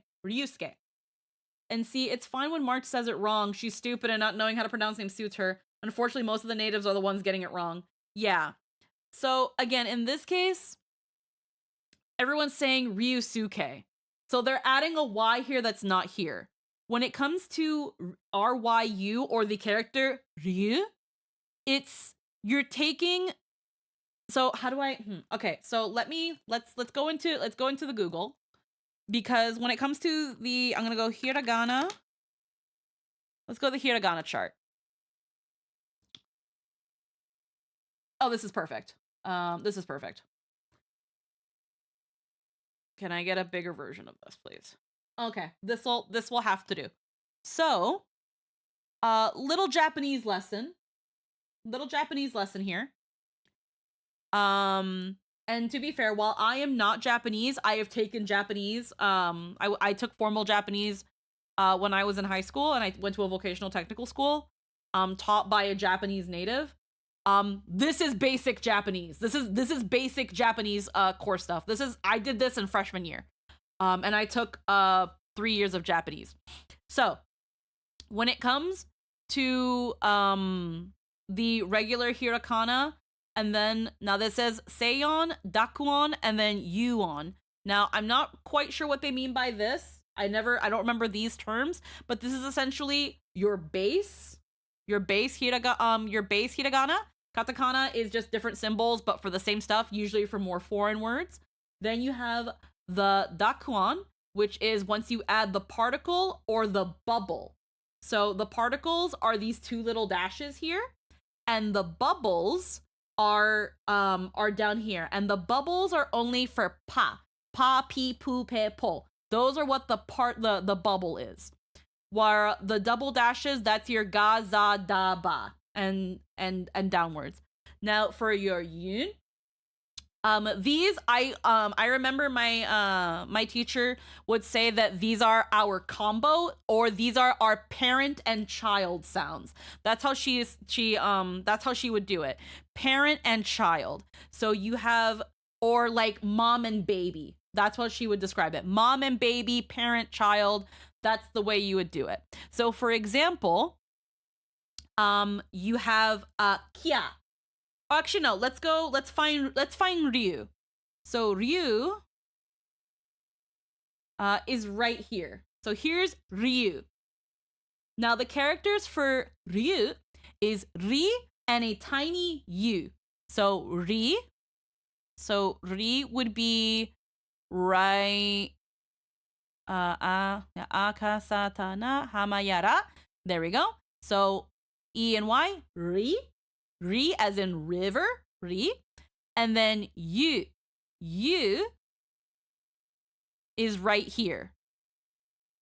And see, it's fine when March says it wrong. She's stupid and not knowing how to pronounce names suits her. Unfortunately, most of the natives are the ones getting it wrong. Yeah. So again, in this case, everyone's saying Ryusuke. So they're adding a Y here that's not here. When it comes to RYU or the character Ryu, you're taking. So how do I? Okay, so let's go into the Google, because when it comes to I'm gonna go hiragana. Let's go to the hiragana chart. Oh, this is perfect. This is perfect. Can I get a bigger version of this, please? Okay, this will have to do. So, little Japanese lesson here. And to be fair, while I am not Japanese, I have taken Japanese. I took formal Japanese when I was in high school, and I went to a vocational technical school taught by a Japanese native. This is basic Japanese. This is basic Japanese core stuff. I did this in freshman year. And I took 3 years of Japanese. So, when it comes to the regular hiragana, and then now this says seion, dakuon, and then yuon. Now, I'm not quite sure what they mean by this. I don't remember these terms, but this is essentially your base hiragana. Katakana is just different symbols, but for the same stuff, usually for more foreign words. Then you have the dakuon, which is once you add the particle or the bubble. So the particles are these two little dashes here, and the bubbles are down here. And the bubbles are only for pa, pi, pu, pe, po. Those are what the bubble is. While the double dashes, that's your ga, za, da, ba, and downwards. Now for your yun, these I remember my teacher would say that these are our combo, or these are our parent and child sounds. That's how that's how she would do it. Parent and child. So you have, or like mom and baby. That's what she would describe it. Mom and baby, parent, child. That's the way you would do it. So for example, you have Kia. Oh, actually no, let's find Ryu. So Ryu is right here. So here's Ryu. Now the characters for Ryu is Ri and a tiny U. So Ri would be right. Akasatana hamayara. There we go. So E and Y, Ri. Ri as in river, Ri. And then U is right here.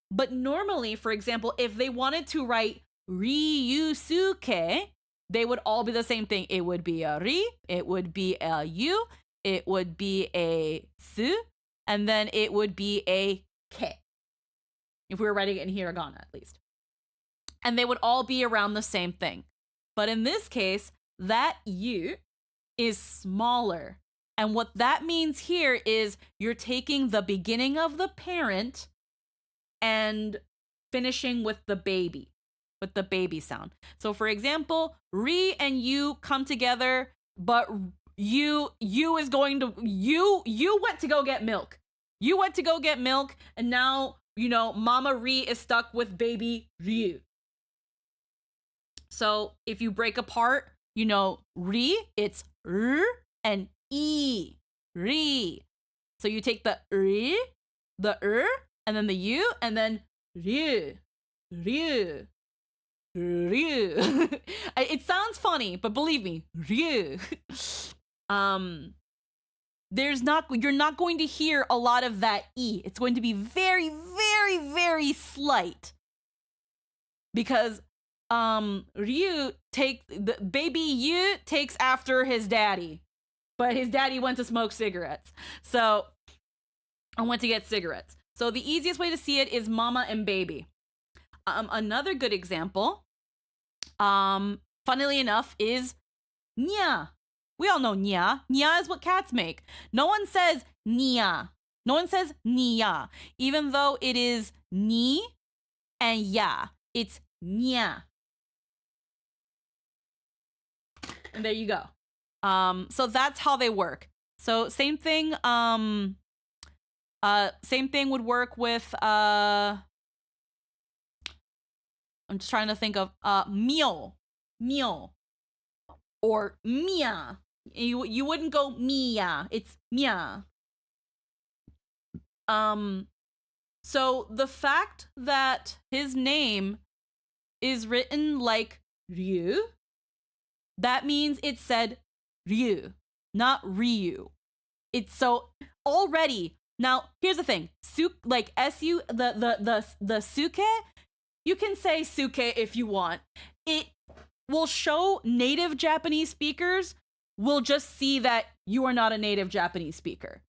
But normally, for example, if they wanted to write Ryusuke, they would all be the same thing. It would be a Ri, it would be a U, it would be a Su, and then it would be a Ke. If we were writing it in hiragana, at least. And they would all be around the same thing. But in this case, that U is smaller. And what that means here is you're taking the beginning of the parent and finishing with the baby sound. So for example, Ri and U come together, but you went to go get milk. You went to go get milk, and now, Mama Ri is stuck with baby Ryu. So if you break apart, Ri, it's R and E. Ri. So you take the Ri, the and then the U, and then Ryu. Ryu. Ryu. It sounds funny, but believe me, Ryu. You're not going to hear a lot of that E. It's going to be very, very, very slight. Because Ryu baby Yu takes after his daddy. But his daddy went to smoke cigarettes. So I went to get cigarettes. So the easiest way to see it is mama and baby. Another good example, funnily enough, is nya. We all know nya. Nya is what cats make. No one says nya. No one says nya. Even though it is ni and ya. It's nya. And there you go. So that's how they work. So same thing would work with I'm just trying to think of meal or Mia. You wouldn't go Mia. It's Mia. So the fact that his name is written like Ryu, that means it said Ryu, not Ryu. It's so already. Now, here's the thing. Like SU the suke, you can say suke if you want. It will show native Japanese speakers will just see that you are not a native Japanese speaker.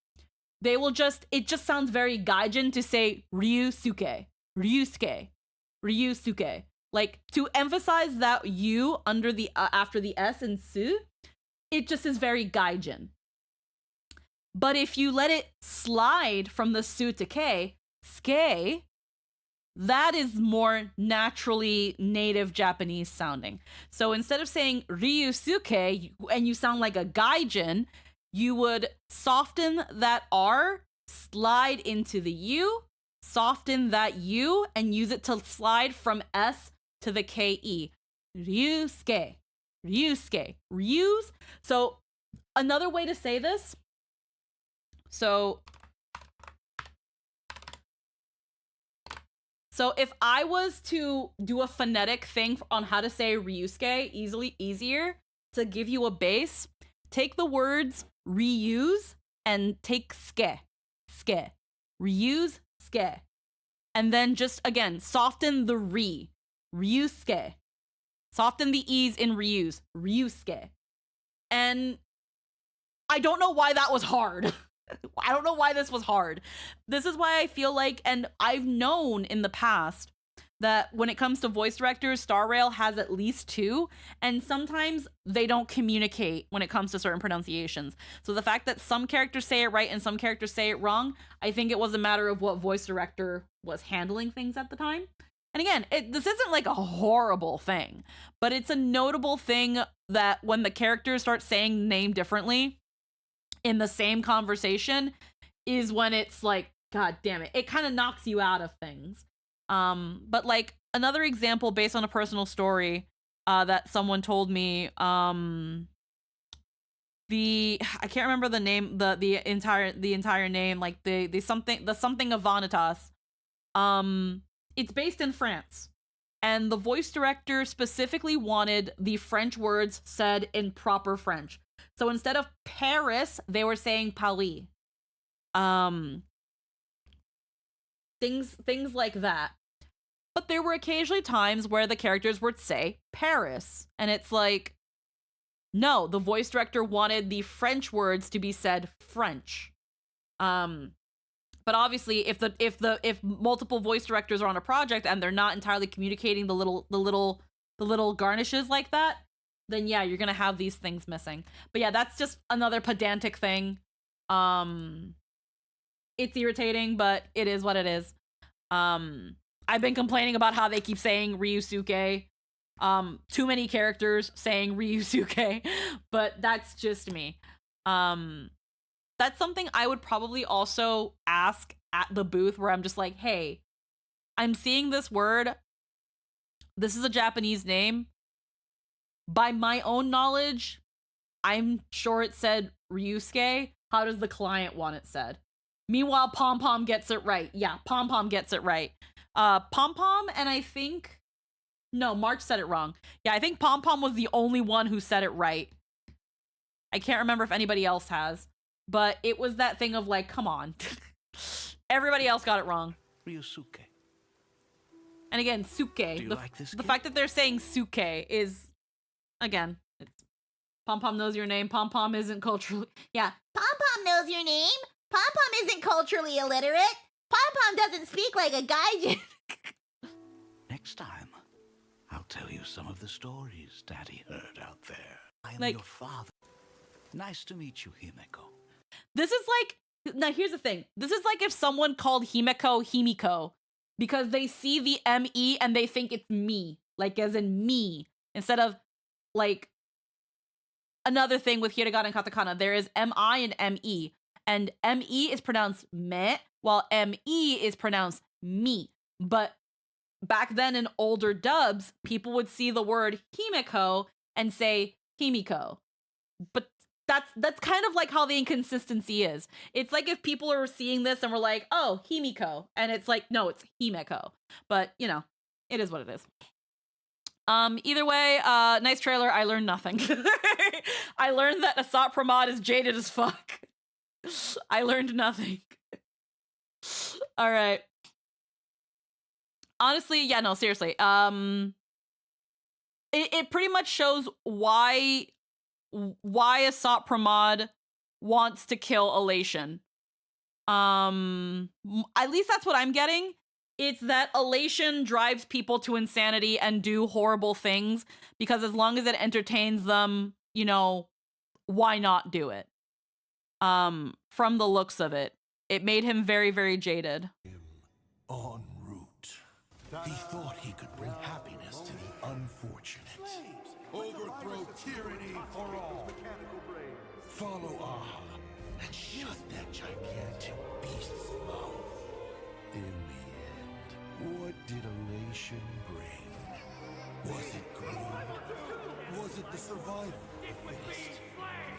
They will just, it just sounds very gaijin to say Ryusuke, Ryusuke, Ryusuke. Like to emphasize that U under the after the S and su, it just is very gaijin. But if you let it slide from the su to K, ske, that is more naturally native Japanese sounding. So instead of saying Ryusuke and you sound like a gaijin, you would soften that R, slide into the U, soften that U, and use it to slide from S to the KE. Ryusuke, Ryusuke, Ryus. So another way to say this, so if I was to do a phonetic thing on how to say Ryusuke easier to give you a base, take the words reuse and take ske, reuse, ske. And then just, again, soften the ryusuke. Soften the E's in reuse, ryusuke. And I don't know why that was hard. I don't know why this was hard. This is why I feel like, and I've known in the past that when it comes to voice directors, Star Rail has at least 2, and sometimes they don't communicate when it comes to certain pronunciations. So the fact that some characters say it right and some characters say it wrong, I think it was a matter of what voice director was handling things at the time. And again, this isn't like a horrible thing, but it's a notable thing that when the characters start saying the name differently in the same conversation is when it's like, God damn it, it kind of knocks you out of things. But like another example based on a personal story that someone told me, I can't remember the name, the entire name, like the something of Vanitas. It's based in France, and the voice director specifically wanted the French words said in proper French. So instead of Paris, they were saying Paris. Things like that. But there were occasionally times where the characters would say Paris, and it's like, no, the voice director wanted the French words to be said French. But obviously, if multiple voice directors are on a project and they're not entirely communicating the little garnishes like that, then yeah, you're gonna have these things missing. But yeah, that's just another pedantic thing. It's irritating, but it is what it is. I've been complaining about how they keep saying Ryusuke. Too many characters saying Ryusuke, but that's just me. That's something I would probably also ask at the booth where I'm just like, hey, I'm seeing this word. This is a Japanese name. By my own knowledge, I'm sure it said Ryusuke. How does the client want it said? Meanwhile, Pom Pom gets it right. Yeah, Pom Pom gets it right. Pom Pom, and I think... No, March said it wrong. Yeah, I think Pom Pom was the only one who said it right. I can't remember if anybody else has. But it was that thing of like, come on. Everybody else got it wrong. Ryusuke. And again, suke. Do you like this the kid? fact that they're saying suke is, again, it's Pom Pom knows your name. Pom Pom isn't culturally... Yeah. Pom Pom knows your name. Pom Pom isn't culturally illiterate. Pom Pom doesn't speak like a gaijin. Next time, I'll tell you some of the stories Daddy heard out there. I'm Like- your father. Nice to meet you, Himeko. This is like... Now, here's the thing. This is like if someone called Himeko Himiko because they see the M-E and they think it's me. Like, as in me. Instead of, like... another thing with hiragana and katakana. There is mi and me, and me is pronounced me, while me is pronounced me. But back then in older dubs, people would see the word himiko and say himiko. But that's kind of like how the inconsistency is. It's like if people are seeing this and we're like, oh, himiko, and it's like, no, it's himeko. But you know, it is what it is. Either way, nice trailer. I learned nothing. I learned that Asat Pramod is jaded as fuck. I learned nothing. All right. Honestly, yeah, no, seriously. It pretty much shows why Asat Pramod wants to kill Elation. At least that's what I'm getting. It's that elation drives people to insanity and do horrible things because as long as it entertains them, you know, why not do it? From the looks of it, it made him very, very jaded. En route. He thought he could bring happiness to the unfortunate. Overthrow tyranny for all. Follow Aha and shut that gigantic beast's mouth. In the end, what did elation bring? Was it greed? Was it the survival of the fittest?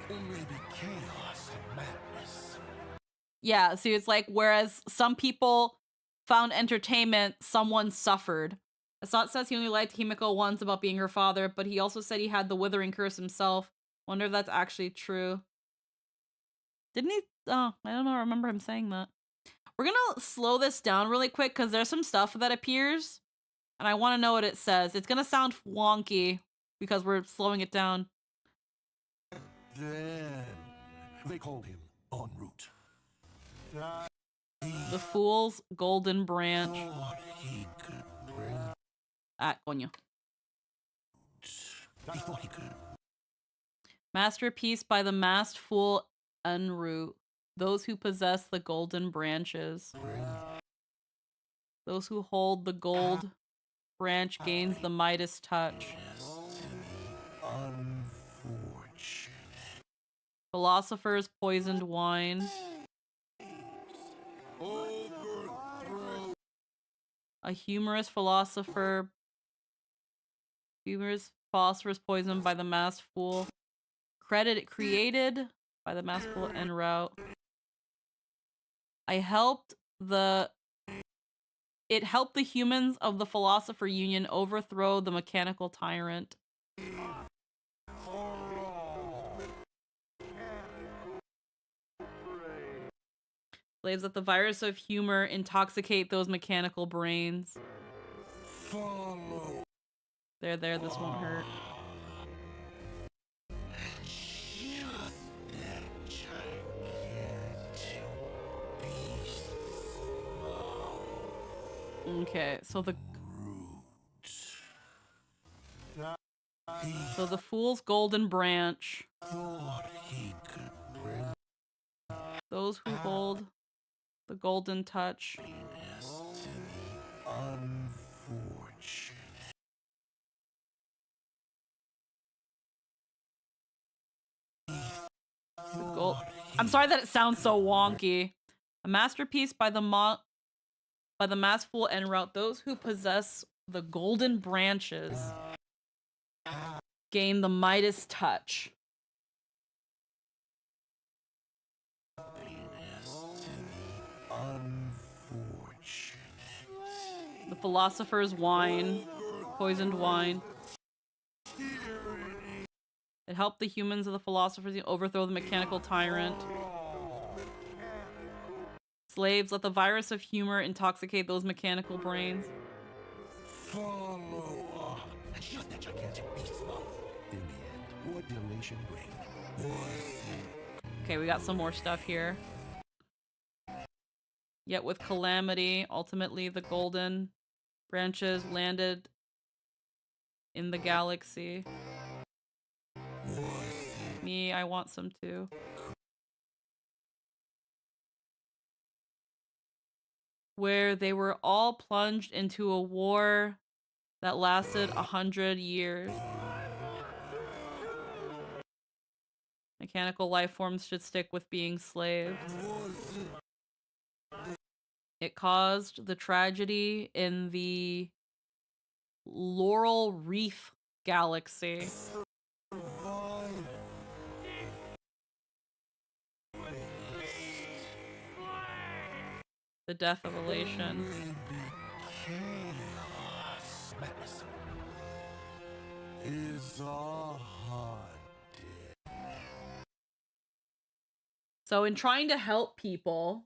Or maybe chaos and madness? Yeah, see, it's like, whereas some people found entertainment, someone suffered. Asat says he only liked Himiko once about being her father, but he also said he had the withering curse himself. Wonder if that's actually true. Didn't he? Oh, I don't know. I remember him saying that. We're gonna slow this down really quick because there's some stuff that appears, and I want to know what it says. It's gonna sound wonky because we're slowing it down. Then they called him en route. The Fool's Golden Branch. He could bring. Ah, coño. He thought he could. Masterpiece by the masked fool en route. Those who possess the golden branches. Those who hold the gold branch gains the Midas touch. Unfortunate. Philosopher's poisoned wine. Overthrow. A humorous philosopher. Humorous philosopher's poisoned by the masked fool. Credit created by the masked fool en route. It helped the humans of the Philosopher Union overthrow the mechanical tyrant. Slaves let the virus of humor intoxicate those mechanical brains. Follow. There, this won't hurt. Shut that gigantic beast's mouth. Okay, so the Fool's Golden Branch. Thought he could bring. Those who hold the golden touch. Unfortunate. I'm sorry that it sounds so wonky. A masterpiece by the masked fool en route. Those who possess the golden branches gain the Midas touch. The philosopher's wine, poisoned wine. It helped the humans of the philosophers overthrow the mechanical tyrant. Slaves, let the virus of humor intoxicate those mechanical brains. Follow and shut that gigantic beast's mouth. In the end, what did elation bring? Okay, we got some more stuff here. Yet with calamity, ultimately the golden branches landed in the galaxy. Me, I want some too. Where they were all plunged into a war that lasted 100 years. Mechanical life forms should stick with being slaves. It caused the tragedy in the Laurel Reef galaxy. The death of Elation. So in trying to help people,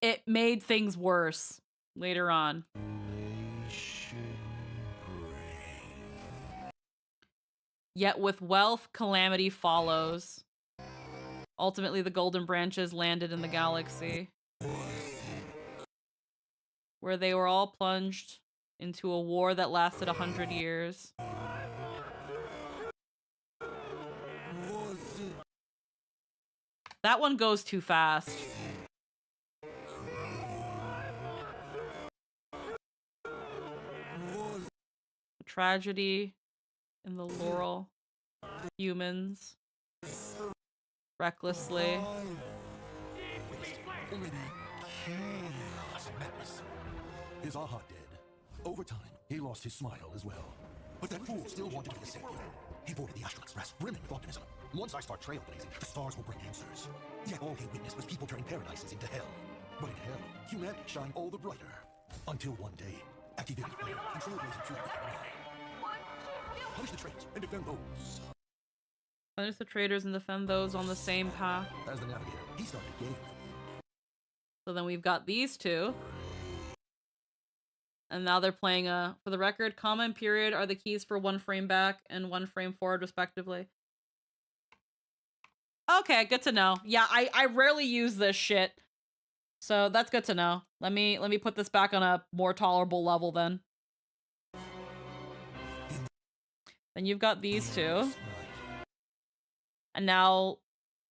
it made things worse later on. Yet with wealth, calamity follows. Ultimately, the Golden Branches landed in the galaxy, where they were all plunged into a war that lasted 100 years. That one goes too fast. The tragedy in the Laurel. Humans. Recklessly. Is Aha dead? Over time, he lost his smile as well. But that fool still wanted to be a savior. He boarded the Astral Express, brimming with optimism. Once I start trailblazing, the stars will bring answers. Yet all he witnessed was people turning paradises into hell. But in hell, humanity shined all the brighter. Until one day, activated fire and trailblazing truth became alive. Punish the traitors and defend those. Punish the traitors and defend those on the same path. As the navigator, he started game. So then we've got these two. And now they're playing for the record, comma and period are the keys for 1 frame back and 1 frame forward, respectively. Okay, good to know. Yeah, I rarely use this shit. So that's good to know. Let me put this back on a more tolerable level then. Then you've got these two. And now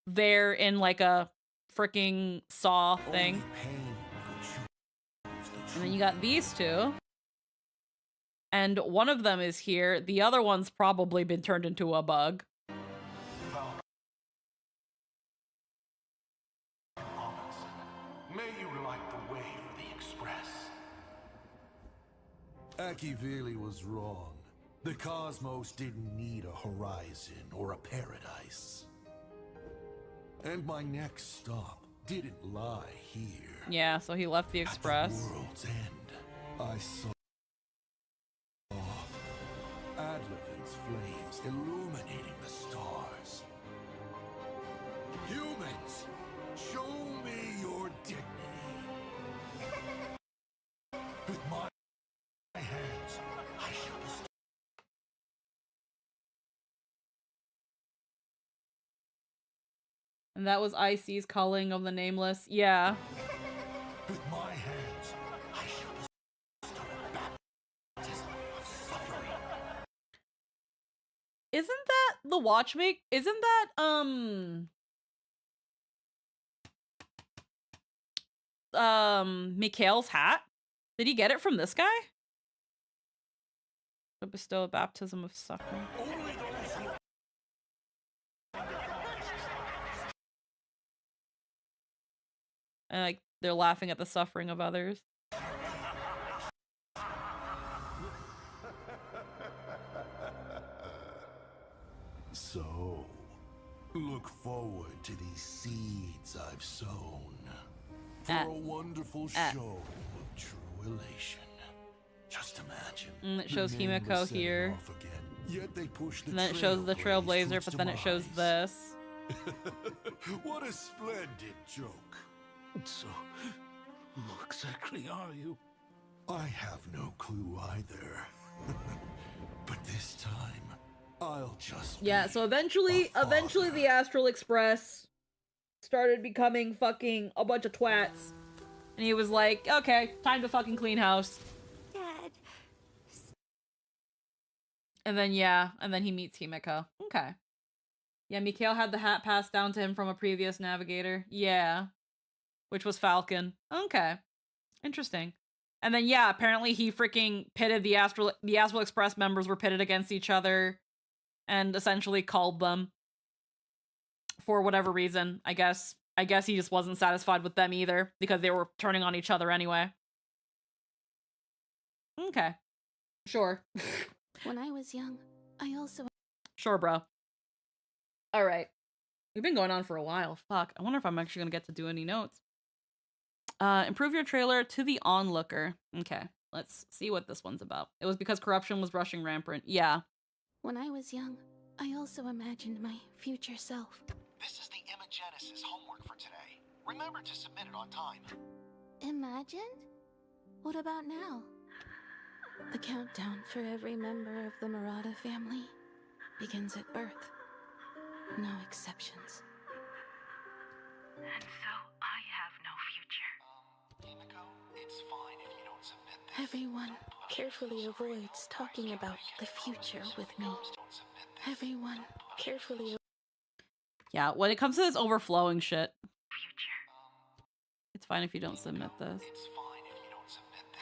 they're in like a freaking saw thing. And then you got these two. And one of them is here. The other one's probably been turned into a bug. May you light the way for the Express. Akivili was wrong. The cosmos didn't need a horizon or a paradise. And my next stop didn't lie here. Yeah, so he left the Express. At the world's end, I saw Adlevin's flames illuminating the stars. Humans, show me your dignity. With my hands, I shall bestow. And that was IC's culling of the Nameless. Yeah. With my hands, I shall bestow a baptism of suffering. Isn't that the watchmaker? Isn't that, Mikhail's hat? Did he get it from this guy? To bestow a baptism of suffering. And like they're laughing at the suffering of others. So, look forward to these seeds I've sown for a wonderful show of true elation. Just imagine. And it shows Himiko here. Yet they push the and then it shows the Trailblazer, but then it shows this. What a splendid joke. So, who exactly are you? I have no clue either. But this time, I'll just yeah, so eventually the Astral Express started becoming fucking a bunch of twats. And he was like, okay, time to fucking clean house. Dad. And then, yeah, and then he meets Himiko. Okay. Yeah, Mikhail had the hat passed down to him from a previous navigator. Yeah. Which was Falcon. Okay. Interesting. And then, yeah, apparently he freaking pitted the Astral Express members were pitted against each other and essentially called them for whatever reason. I guess he just wasn't satisfied with them either because they were turning on each other anyway. Okay. Sure. When I was young, I also... Sure, bro. All right. We've been going on for a while. Fuck. I wonder if I'm actually going to get to do any notes. Improve your trailer to the onlooker. Okay. Let's see what this one's about. It was because corruption was rushing rampant. Yeah. When I was young, I also imagined my future self. This is the Imagenesis homework for today. Remember to submit it on time. Imagined? What about now? The countdown for every member of the Murata family begins at birth. No exceptions. And so I have no future. Himiko, it's fine if you don't submit this. Everyone carefully avoids talking about the future with me. Everyone carefully... Yeah, when it comes to this overflowing shit. It's fine if you don't submit this.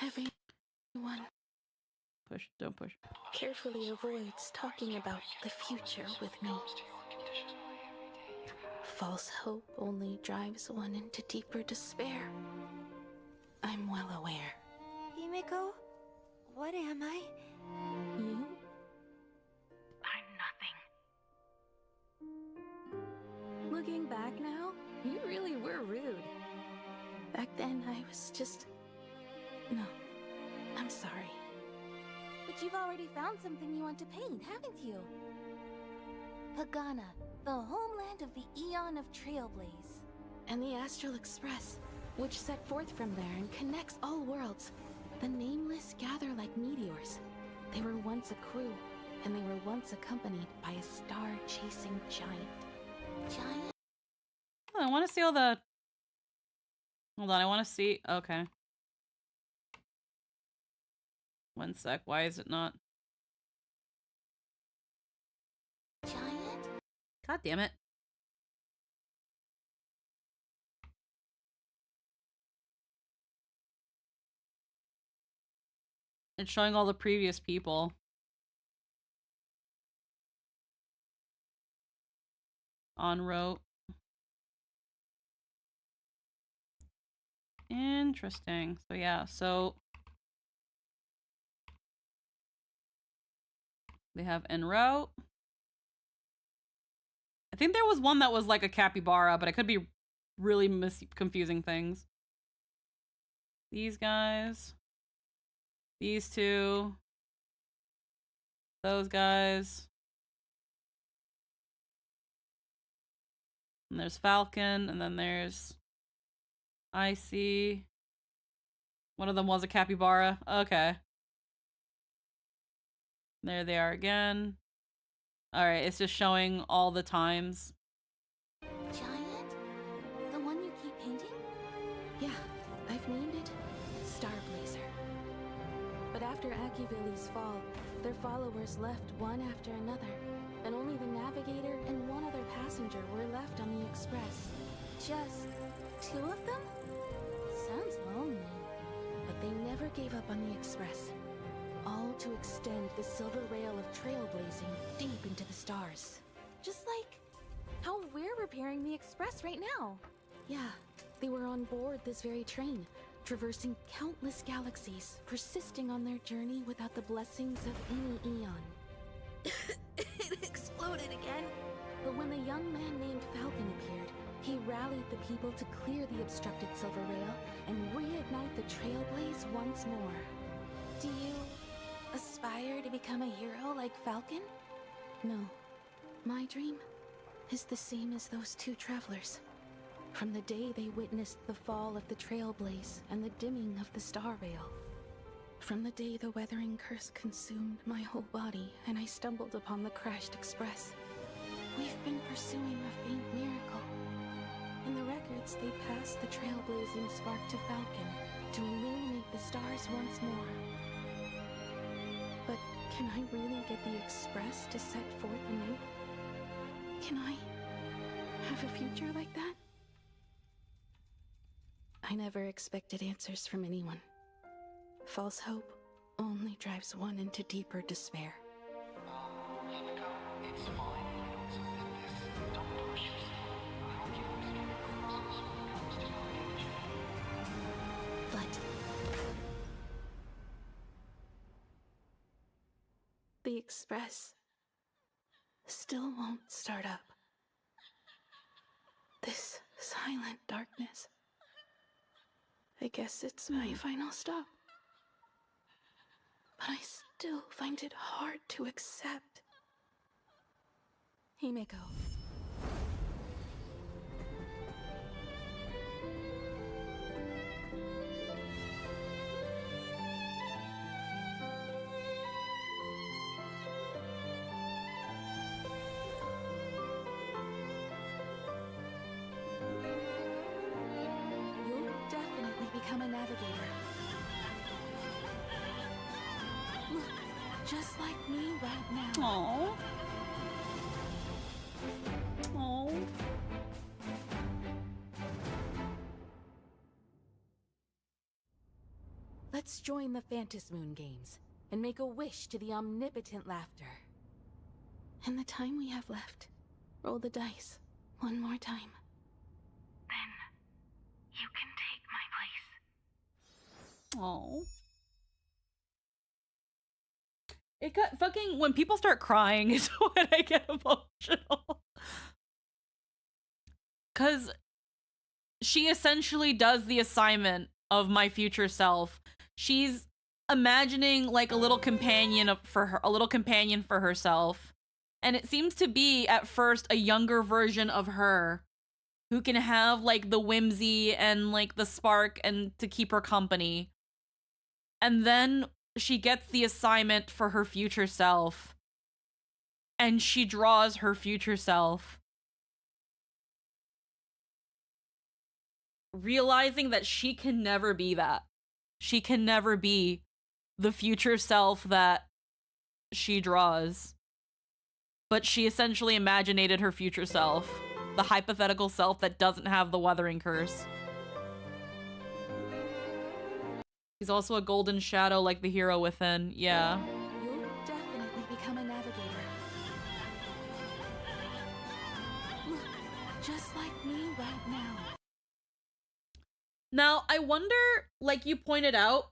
Everyone push, don't push. Carefully avoids talking about the future with me. False hope only drives one into deeper despair. I'm well aware. Himiko, what am I? You? I'm nothing. Looking back now, you really were rude. Back then, I was just... No, I'm sorry. But you've already found something you want to paint, haven't you? Pagana, the homeland of the Eon of Trailblaze. And the Astral Express, which set forth from there and connects all worlds. The nameless gather like meteors. They were once a crew, and they were once accompanied by a star-chasing giant. Giant? Oh, I want to see all the... Hold on, I want to see... Okay. One sec, why is it not? Giant? God damn it. It's showing all the previous people. En route. Interesting. So yeah, so they have en route. I think there was one that was like a capybara, but I could be really confusing things. These guys. These two. Those guys. And there's Falcon, and then there's Icy. One of them was a capybara. Okay. There they are again. Alright, it's just showing all the times. Giant? The one you keep painting? Yeah, I've named it Starblazer. But after Akivili's fall, their followers left one after another, and only the navigator and one other passenger were left on the Express. Just 2 of them? Sounds lonely. But they never gave up on the Express. All to extend the silver rail of trailblazing deep into the stars. Just like how we're repairing the Express right now. Yeah, they were on board this very train, traversing countless galaxies, persisting on their journey without the blessings of any eon. It exploded again. But when a young man named Falcon appeared, he rallied the people to clear the obstructed silver rail and reignite the trailblaze once more. Do you aspire to become a hero like Falcon? No. My dream is the same as those 2 travelers. From the day they witnessed the fall of the trailblaze and the dimming of the star rail. From the day the weathering curse consumed my whole body and I stumbled upon the crashed express. We've been pursuing a faint miracle. In the records, they passed the trailblazing spark to Falcon to illuminate the stars once more. But can I really get the Express to set forth anew? Can I have a future like that? I never expected answers from anyone. False hope only drives one into deeper despair. Himiko, But the express still won't start up. This silent darkness. I guess it's my final stop. But I still find it hard to accept. Himeko. You'll definitely become a navigator. Look, just like me right now. Aww. Aww. Let's join the Phantasmoon Games and make a wish to the omnipotent laughter. In the time we have left, roll the dice one more time. Then you can take my place. Oh. It got fucking when people start crying is when I get emotional. Cause she essentially does the assignment of my future self. She's imagining like a little companion for herself. And it seems to be at first a younger version of her who can have like the whimsy and like the spark and to keep her company. And then she gets the assignment for her future self. And she draws her future self. Realizing that she can never be that. She can never be the future self that she draws. But she essentially imaginated her future self. The hypothetical self that doesn't have the weathering curse. He's also a golden shadow like the hero within. Yeah. You'll definitely become a navigator. Look, just like me right now. Now, I wonder, like you pointed out,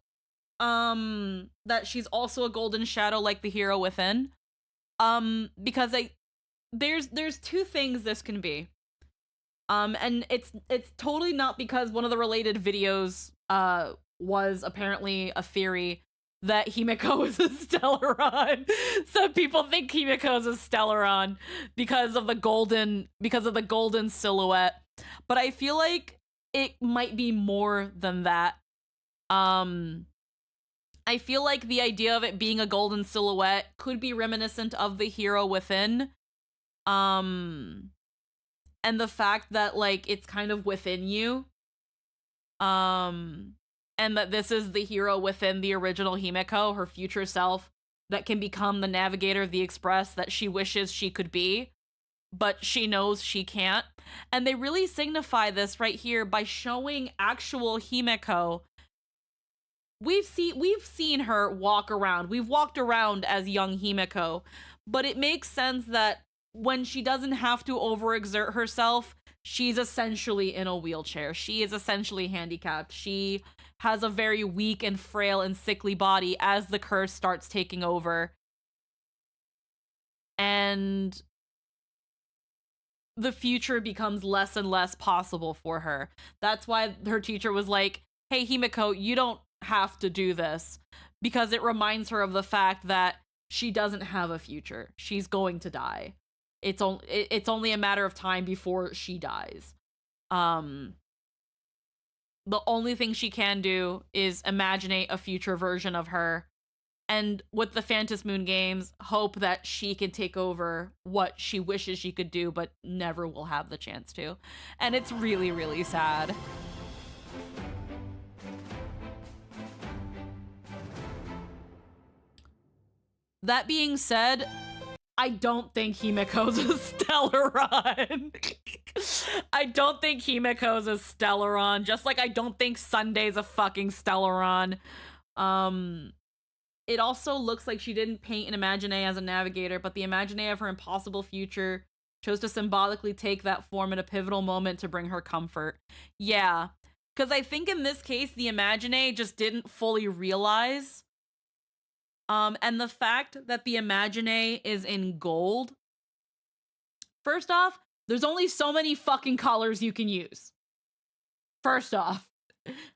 that she's also a golden shadow like the hero within. Because there's two things this can be. And it's totally not because one of the related videos, was apparently a theory that Himeko is a Stellaron. Some people think Himeko is a Stellaron because of the golden silhouette. But I feel like it might be more than that. I feel like the idea of it being a golden silhouette could be reminiscent of the hero within. And the fact that like it's kind of within you. And that this is the hero within the original Himeko, her future self, that can become the navigator of the Express that she wishes she could be, but she knows she can't. And they really signify this right here by showing actual Himeko. We've seen her walk around. We've walked around as young Himeko, but it makes sense that when she doesn't have to overexert herself, she's essentially in a wheelchair. She is essentially handicapped. She has a very weak and frail and sickly body as the curse starts taking over. And the future becomes less and less possible for her. That's why her teacher was like, hey, Himeko, you don't have to do this. Because it reminds her of the fact that she doesn't have a future. She's going to die. It's only a matter of time before she dies. The only thing she can do is imaginate a future version of her. And with the Phantasmoon Games, hope that she can take over what she wishes she could do, but never will have the chance to. And it's really, really sad. That being said, I don't think Himeko's a Stellaron. I don't think Himeko's a Stellaron, just like I don't think Sunday's a fucking Stellaron. it also looks like she didn't paint an Imagine as a navigator, but the Imagine of her impossible future chose to symbolically take that form in a pivotal moment to bring her comfort. Yeah, because I think in this case, the Imagine just didn't fully realize. And the fact that the Imagine is in gold. First off, there's only so many fucking colors you can use. First off,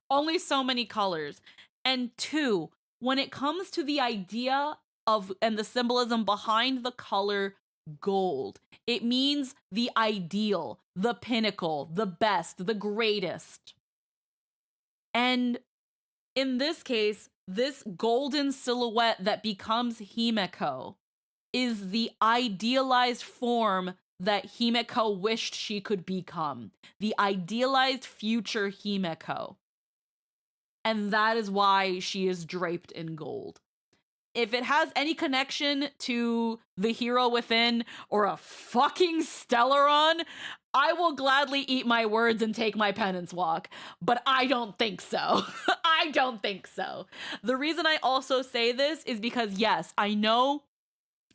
only so many colors. And two, when it comes to the idea of and the symbolism behind the color gold, it means the ideal, the pinnacle, the best, the greatest. And in this case, this golden silhouette that becomes Himeko is the idealized form that Himeko wished she could become. The idealized future Himeko. And that is why she is draped in gold. If it has any connection to the hero within or a fucking Stellaron, I will gladly eat my words and take my penance walk. But I don't think so. I don't think so. The reason I also say this is because, yes, I know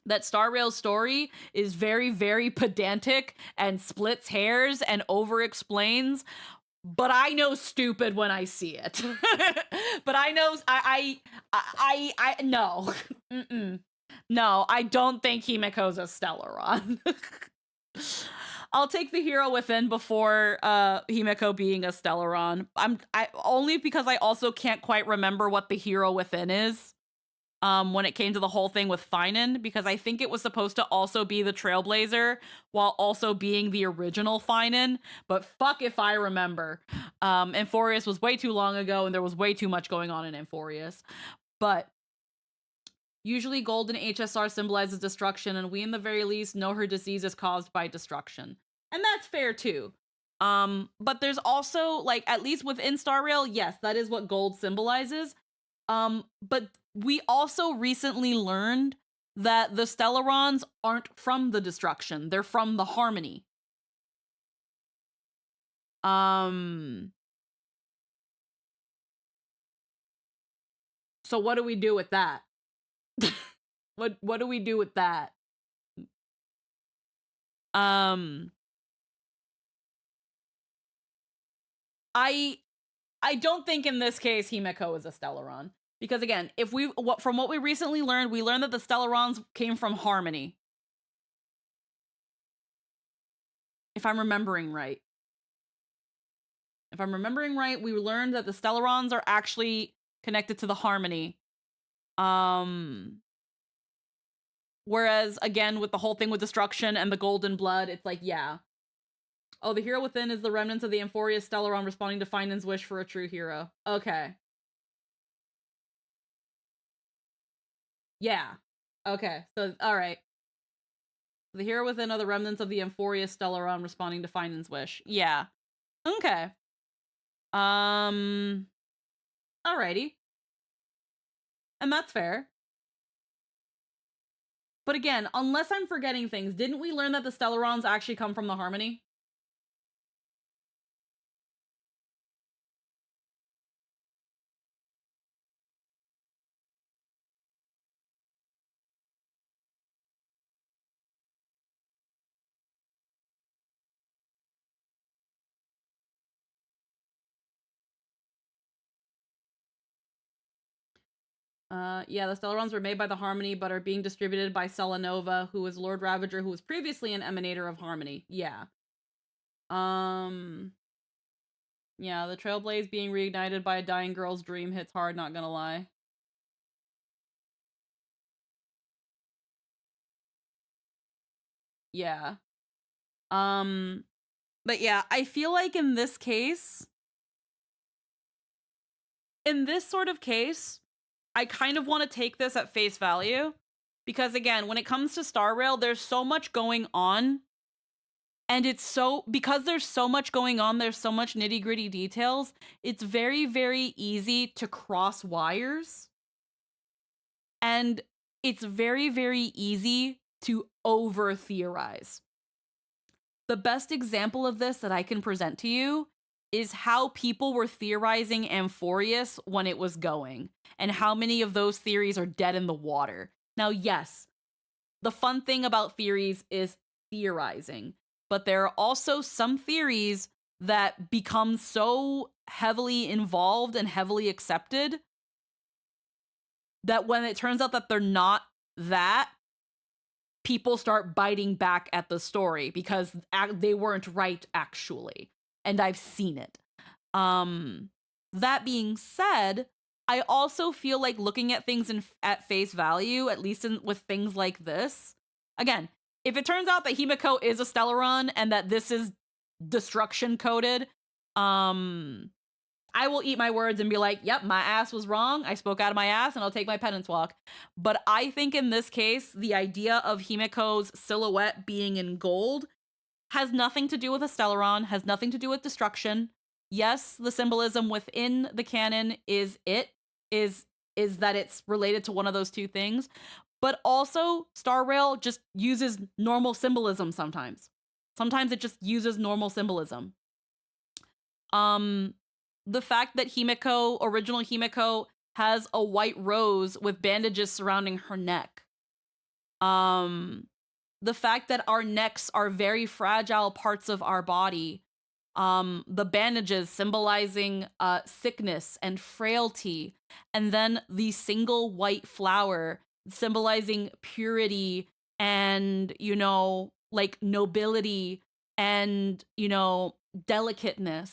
that Star Rail's story is very, very pedantic and splits hairs and over-explains, but I know stupid when I see it. But I know, no. No, I don't think Himeko's a Stellaron. I'll take the hero within before Himeko being a Stellaron. Only because I also can't quite remember what the hero within is. When it came to the whole thing with Finan, because I think it was supposed to also be the Trailblazer while also being the original Finan, but fuck if I remember. Amphorius was way too long ago and there was way too much going on in Amphorius. But usually golden HSR symbolizes destruction, and we in the very least know her disease is caused by destruction. And that's fair too. But there's also, like, at least within Star Rail, yes, that is what gold symbolizes. But we also recently learned that the Stellarons aren't from the destruction. They're from the harmony. So what do we do with that? What do we do with that? I don't think in this case Himeko is a Stellaron. Because again, from what we recently learned, we learned that the Stellarons came from Harmony. If I'm remembering right. If I'm remembering right, we learned that the Stellarons are actually connected to the Harmony. Whereas, again, with the whole thing with destruction and the golden blood, it's like, yeah. Oh, the hero within is the remnants of the Amphorius Stellaron responding to Finan's wish for a true hero. Okay. Yeah. Okay. So, alright. The hero within are the remnants of the Amphorius Stellaron responding to Finan's wish. Yeah. Okay. Alrighty. And that's fair. But again, unless I'm forgetting things, didn't we learn that the Stellarons actually come from the Harmony? Yeah, the Stellarons were made by the Harmony, but are being distributed by Celanova, who is Lord Ravager, who was previously an emanator of Harmony. Yeah. Yeah, the Trailblaze being reignited by a dying girl's dream hits hard, not gonna lie. Yeah. But yeah, I feel like in this case, in this sort of case, I kind of want to take this at face value. Because again, when it comes to Star Rail, there's so much going on. And because there's so much going on, there's so much nitty gritty details, it's very, very easy to cross wires. And it's very, very easy to over theorize. The best example of this that I can present to you is how people were theorizing Amphorius when it was going, and how many of those theories are dead in the water. Now, yes, the fun thing about theories is theorizing, but there are also some theories that become so heavily involved and heavily accepted that when it turns out that they're not that, people start biting back at the story because they weren't right actually. And I've seen it. That being said, I also feel like looking at things at face value, at least with things like this. Again, if it turns out that Himiko is a Stellaron and that this is destruction coded, I will eat my words and be like, yep, my ass was wrong. I spoke out of my ass and I'll take my penance walk. But I think in this case, the idea of Himiko's silhouette being in gold has nothing to do with a Stellaron, has nothing to do with destruction. Yes, the symbolism within the canon is that it's related to one of those two things. But also, Star Rail just uses normal symbolism sometimes. Sometimes it just uses normal symbolism. The fact that original Himiko, has a white rose with bandages surrounding her neck. The fact that our necks are very fragile parts of our body. The bandages symbolizing sickness and frailty. And then the single white flower symbolizing purity and, like nobility and, delicateness.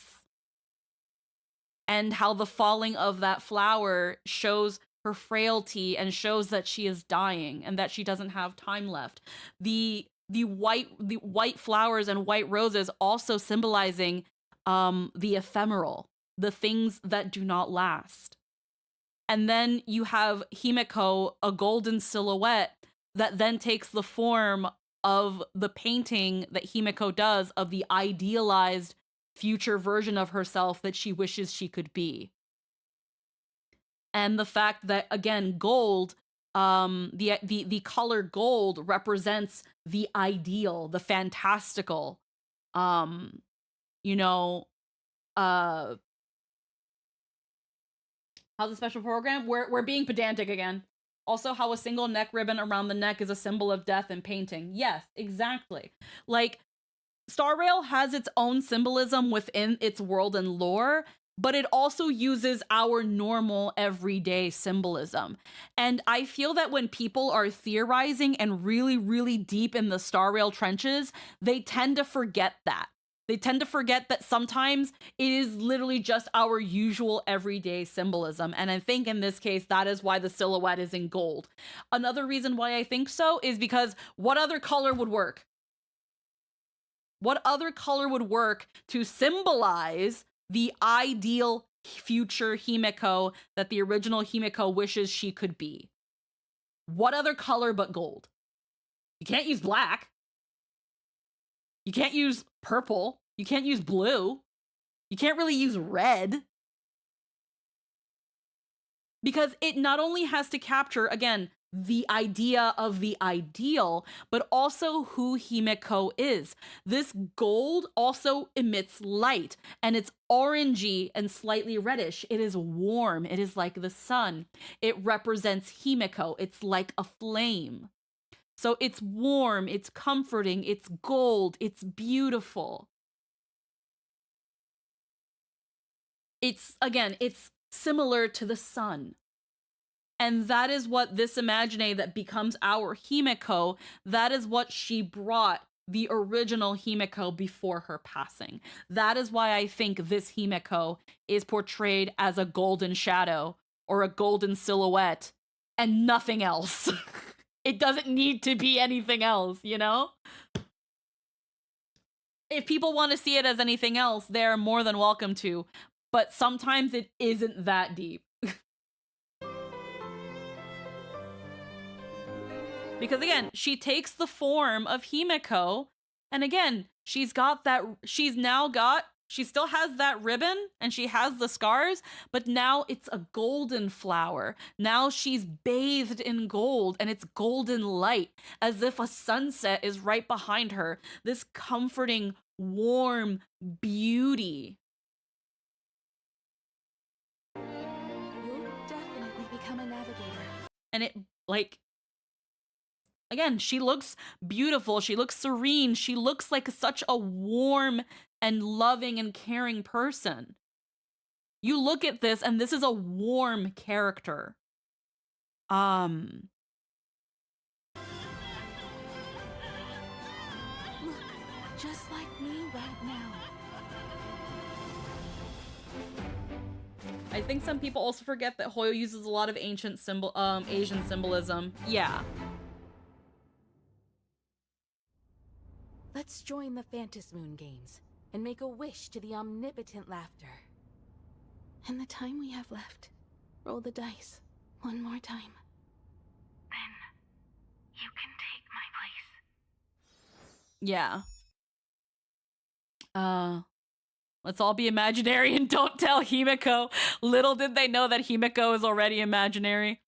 And how the falling of that flower shows her frailty and shows that she is dying and that she doesn't have time left. The white flowers and white roses also symbolizing the ephemeral, the things that do not last. And then you have Himiko, a golden silhouette that then takes the form of the painting that Himiko does of the idealized future version of herself that she wishes she could be. And the fact that, again, gold, the color gold represents the ideal, the fantastical, how's the special program? We're being pedantic again. Also, how a single neck ribbon around the neck is a symbol of death in painting. Yes, exactly. Like, Star Rail has its own symbolism within its world and lore, but it also uses our normal everyday symbolism. And I feel that when people are theorizing and really, really deep in the Star Rail trenches, they tend to forget that. They tend to forget that sometimes it is literally just our usual everyday symbolism. And I think in this case, that is why the silhouette is in gold. Another reason why I think so is because what other color would work? What other color would work to symbolize the ideal future Himiko that the original Himiko wishes she could be? What other color but gold? You can't use black. You can't use purple. You can't use blue. You can't really use red. Because it not only has to capture, again, the idea of the ideal, but also who Himiko is. This gold also emits light, and it's orangey and slightly reddish. It is warm. It is like the sun. It represents Himiko. It's like a flame. So it's warm, it's comforting, it's gold, it's beautiful. It's similar to the sun. And that is what this Imagine that becomes our Himiko, that is what she brought the original Himiko before her passing. That is why I think this Himiko is portrayed as a golden shadow or a golden silhouette and nothing else. It doesn't need to be anything else, If people want to see it as anything else, they're more than welcome to. But sometimes it isn't that deep. Because again, she takes the form of Himiko, and again, she still has that ribbon and she has the scars, but now it's a golden flower. Now she's bathed in gold and it's golden light, as if a sunset is right behind her. This comforting, warm beauty. You'll definitely become a navigator. And it, like, again, she looks beautiful. She looks serene. She looks like such a warm and loving and caring person. You look at this, and this is a warm character. Look, just like me right now. I think some people also forget that Hoyo uses a lot of Asian symbolism. Yeah. Let's join the Phantasmoon Games and make a wish to the omnipotent laughter. In the time we have left, roll the dice one more time. Then you can take my place. Yeah. Let's all be imaginary and don't tell Himiko. Little did they know that Himiko is already imaginary.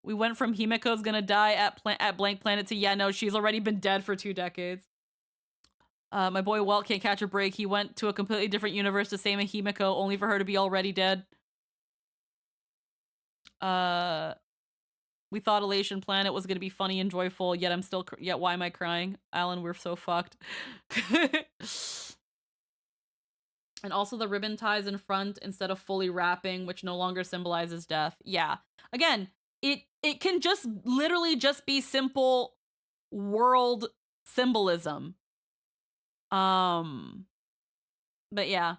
We went from Himiko's gonna die at Blank Planet to, yeah, no, she's already been dead for 2 decades. My boy Walt can't catch a break. He went to a completely different universe to save Himiko, only for her to be already dead. We thought Elation Planet was gonna be funny and joyful, yet yet why am I crying? Alan, we're so fucked. And also the ribbon ties in front instead of fully wrapping, which no longer symbolizes death. Yeah. Again, it can just literally just be simple world symbolism. But yeah.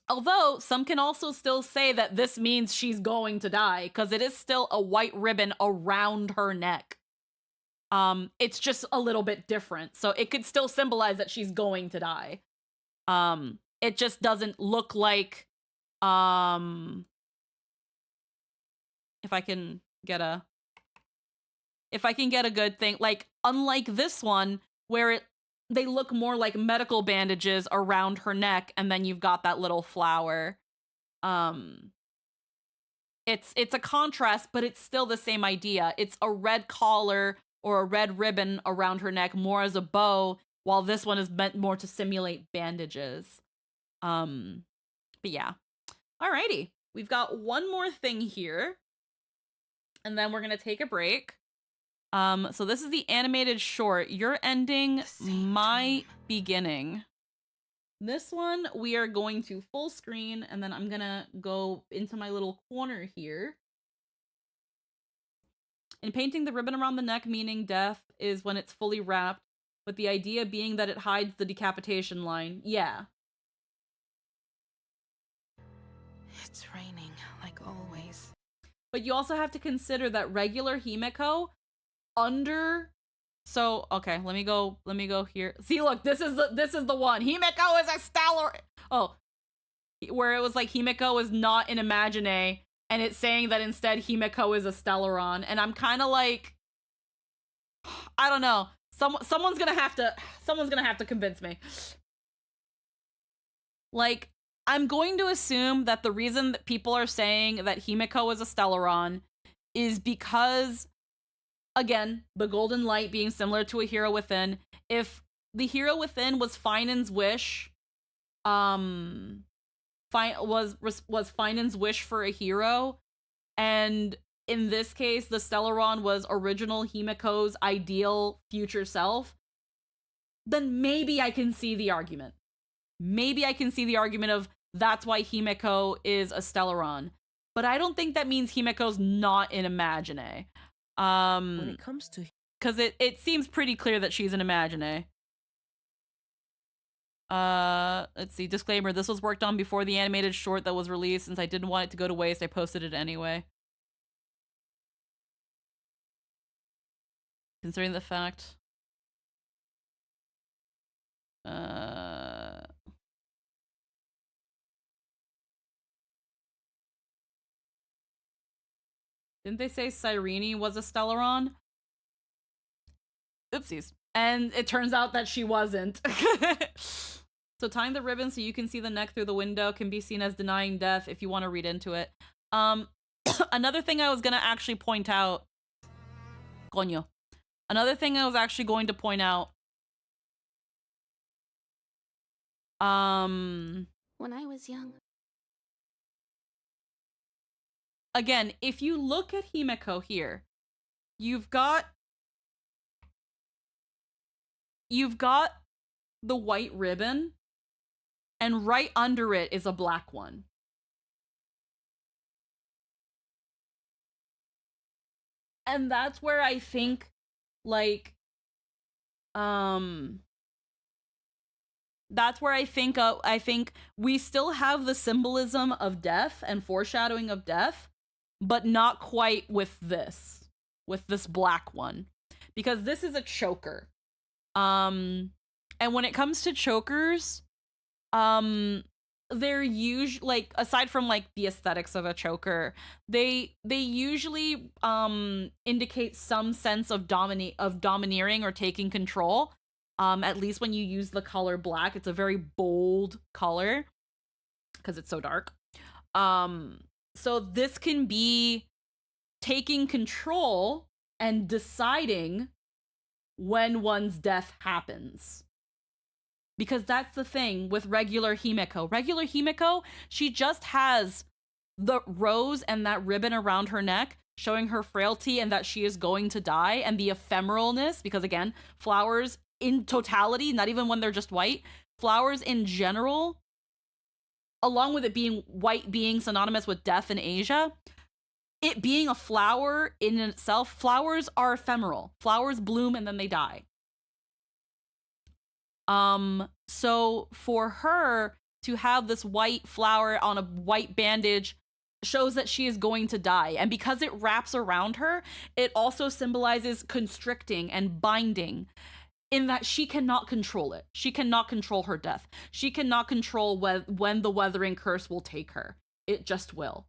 Although some can also still say that this means she's going to die, because it is still a white ribbon around her neck. It's just a little bit different. So it could still symbolize that she's going to die. It just doesn't look like, if I can get a good thing, like, unlike this one, where they look more like medical bandages around her neck, and then you've got that little flower. It's a contrast, but it's still the same idea. It's a red collar or a red ribbon around her neck, more as a bow, while this one is meant more to simulate bandages. But yeah. Alrighty. We've got one more thing here, and then we're gonna take a break. So this is the animated short. You're ending my beginning. This one, we are going to full screen, and then I'm gonna go into my little corner here. In painting, the ribbon around the neck meaning death is when it's fully wrapped, with the idea being that it hides the decapitation line. Yeah. It's raining, like always. But you also have to consider that regular Himiko so okay, let me go here. See, look, this is the one. Himiko is a stellar. Oh, where it was like Himiko is not an Imagine, and it's saying that instead Himiko is a Stellaron, and I'm kind of like, I don't know. Someone's gonna have to convince me. Like, I'm going to assume that the reason that people are saying that Himiko is a Stellaron is because, again, the golden light being similar to a hero within. If the hero within was Finan's wish, was Finan's wish for a hero, and in this case, the Stellaron was original Himiko's ideal future self, then maybe I can see the argument. Maybe I can see the argument of that's why Himiko is a Stellaron. But I don't think that means Himiko's not an Imagine. When it comes to... Because it seems pretty clear that she's an Imagine. Let's see. Disclaimer, this was worked on before the animated short that was released. Since I didn't want it to go to waste, I posted it anyway. Considering the fact... Didn't they say Cyrene was a Stellaron? Oopsies. And it turns out that she wasn't. So tying the ribbon so you can see the neck through the window can be seen as denying death if you want to read into it. Another thing I was going to actually point out... Coño. Another thing I was actually going to point out... When I was young, again, if you look at Himeko here, you've got the white ribbon, and right under it is a black one. And that's where I think, like, that's where I think we still have the symbolism of death and foreshadowing of death, but not quite with this black one, because this is a choker. And when it comes to chokers, they're usually, like, aside from like the aesthetics of a choker, they usually indicate some sense of domineering or taking control. At least when you use the color black, it's a very bold color because it's so dark. So this can be taking control and deciding when one's death happens. Because that's the thing with regular Himeko. Regular Himeko, she just has the rose and that ribbon around her neck showing her frailty and that she is going to die, and the ephemeralness, because again, flowers in totality, not even when they're just white, flowers in general, along with it being white being synonymous with death in Asia, it being a flower in itself, flowers are ephemeral. Flowers bloom and then they die. So for her to have this white flower on a white bandage shows that she is going to die. And because it wraps around her, it also symbolizes constricting and binding, in that she cannot control it. She cannot control her death. She cannot control when the weathering curse will take her. It just will.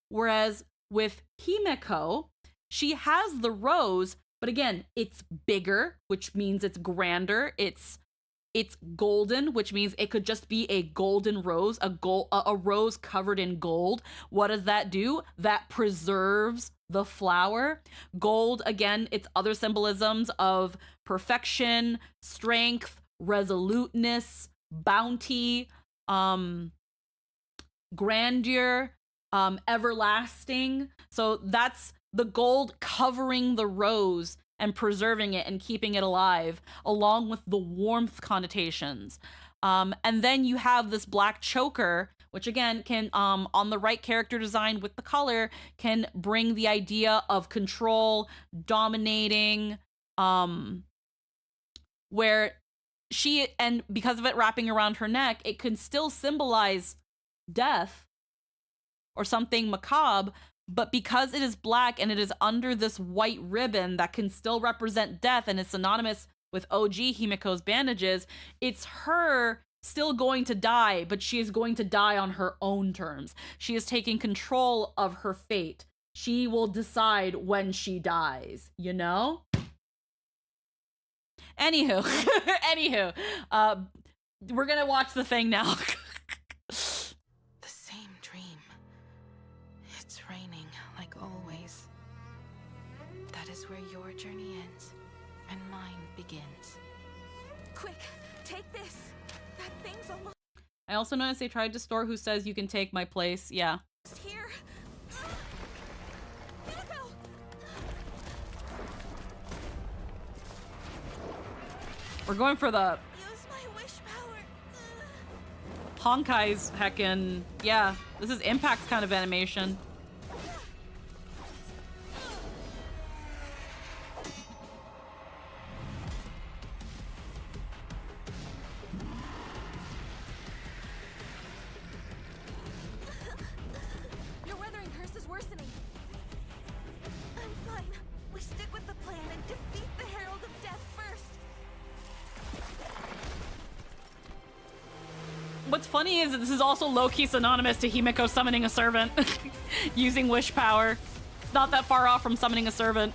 Whereas with Himeko, she has the rose, but again, it's bigger, which means it's grander. It's golden, which means it could just be a golden rose, a rose covered in gold. What does that do? That preserves the flower. Gold, again, it's other symbolisms of perfection, strength, resoluteness, bounty, grandeur, everlasting. So that's the gold covering the rose and preserving it and keeping it alive, along with the warmth connotations. And then you have this black choker, which again can, on the right character design with the color, can bring the idea of control, dominating, where she, and because of it wrapping around her neck, it can still symbolize death or something macabre, but because it is black and it is under this white ribbon that can still represent death and is synonymous with OG Himiko's bandages, it's her still going to die, but she is going to die on her own terms. She is taking control of her fate. She will decide when she dies, you know? Anywho, we're gonna watch the thing now. The same dream. It's raining, like always. That is where your journey ends, and mine begins. Quick, take this. That thing's almost I also noticed they tried to store Who Says You Can Take My Place. Yeah. here. We're going for the Use my wish power. Honkai's heckin'. Yeah, this is Impact's kind of animation. Your weathering curse is worsening. I'm fine. We stick with the plan and defeat the Herald of Death first. What's funny is that this is also low-key synonymous to Himeko summoning a servant using wish power. It's not that far off from summoning a servant.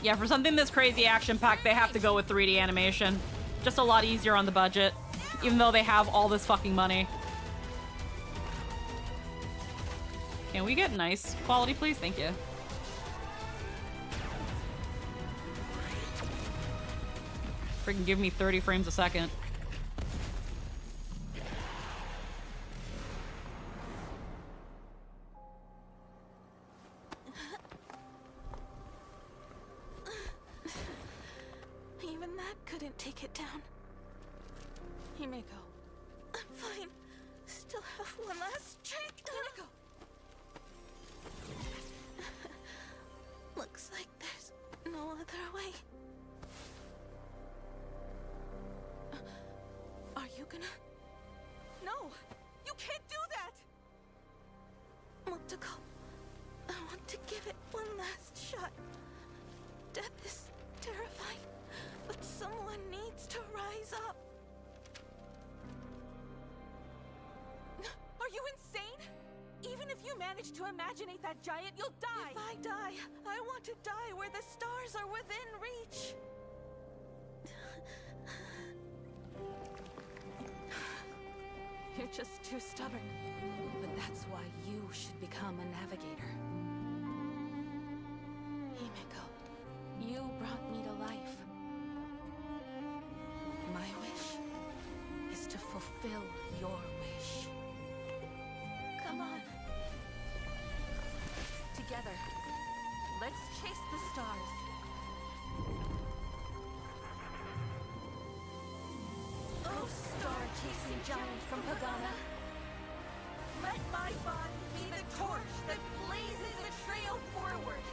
Yeah, for something this crazy action-packed, they have to go with 3D animation. Just a lot easier on the budget, even though they have all this fucking money. Can we get nice quality, please? Thank you. Freaking give me 30 frames a second. Even that couldn't take it down. Himeko. I'm fine. Still have one last trick. Himeko. Looks like there's no other way. Are you gonna... No! You can't do that! Motoko, I want to give it one last shot. Death is terrifying, but someone needs to rise up. Are you insane? Even if you manage to imaginate that giant, you'll die! If I die, I want to die where the stars are within reach. You're just too stubborn. But that's why you should become a navigator. Himeko, you brought me to life. My wish is to fulfill your wish. Come on. Together, let's chase the stars. Oh, star-chasing giant from Pagana. Let my body be the torch that blazes a trail forward.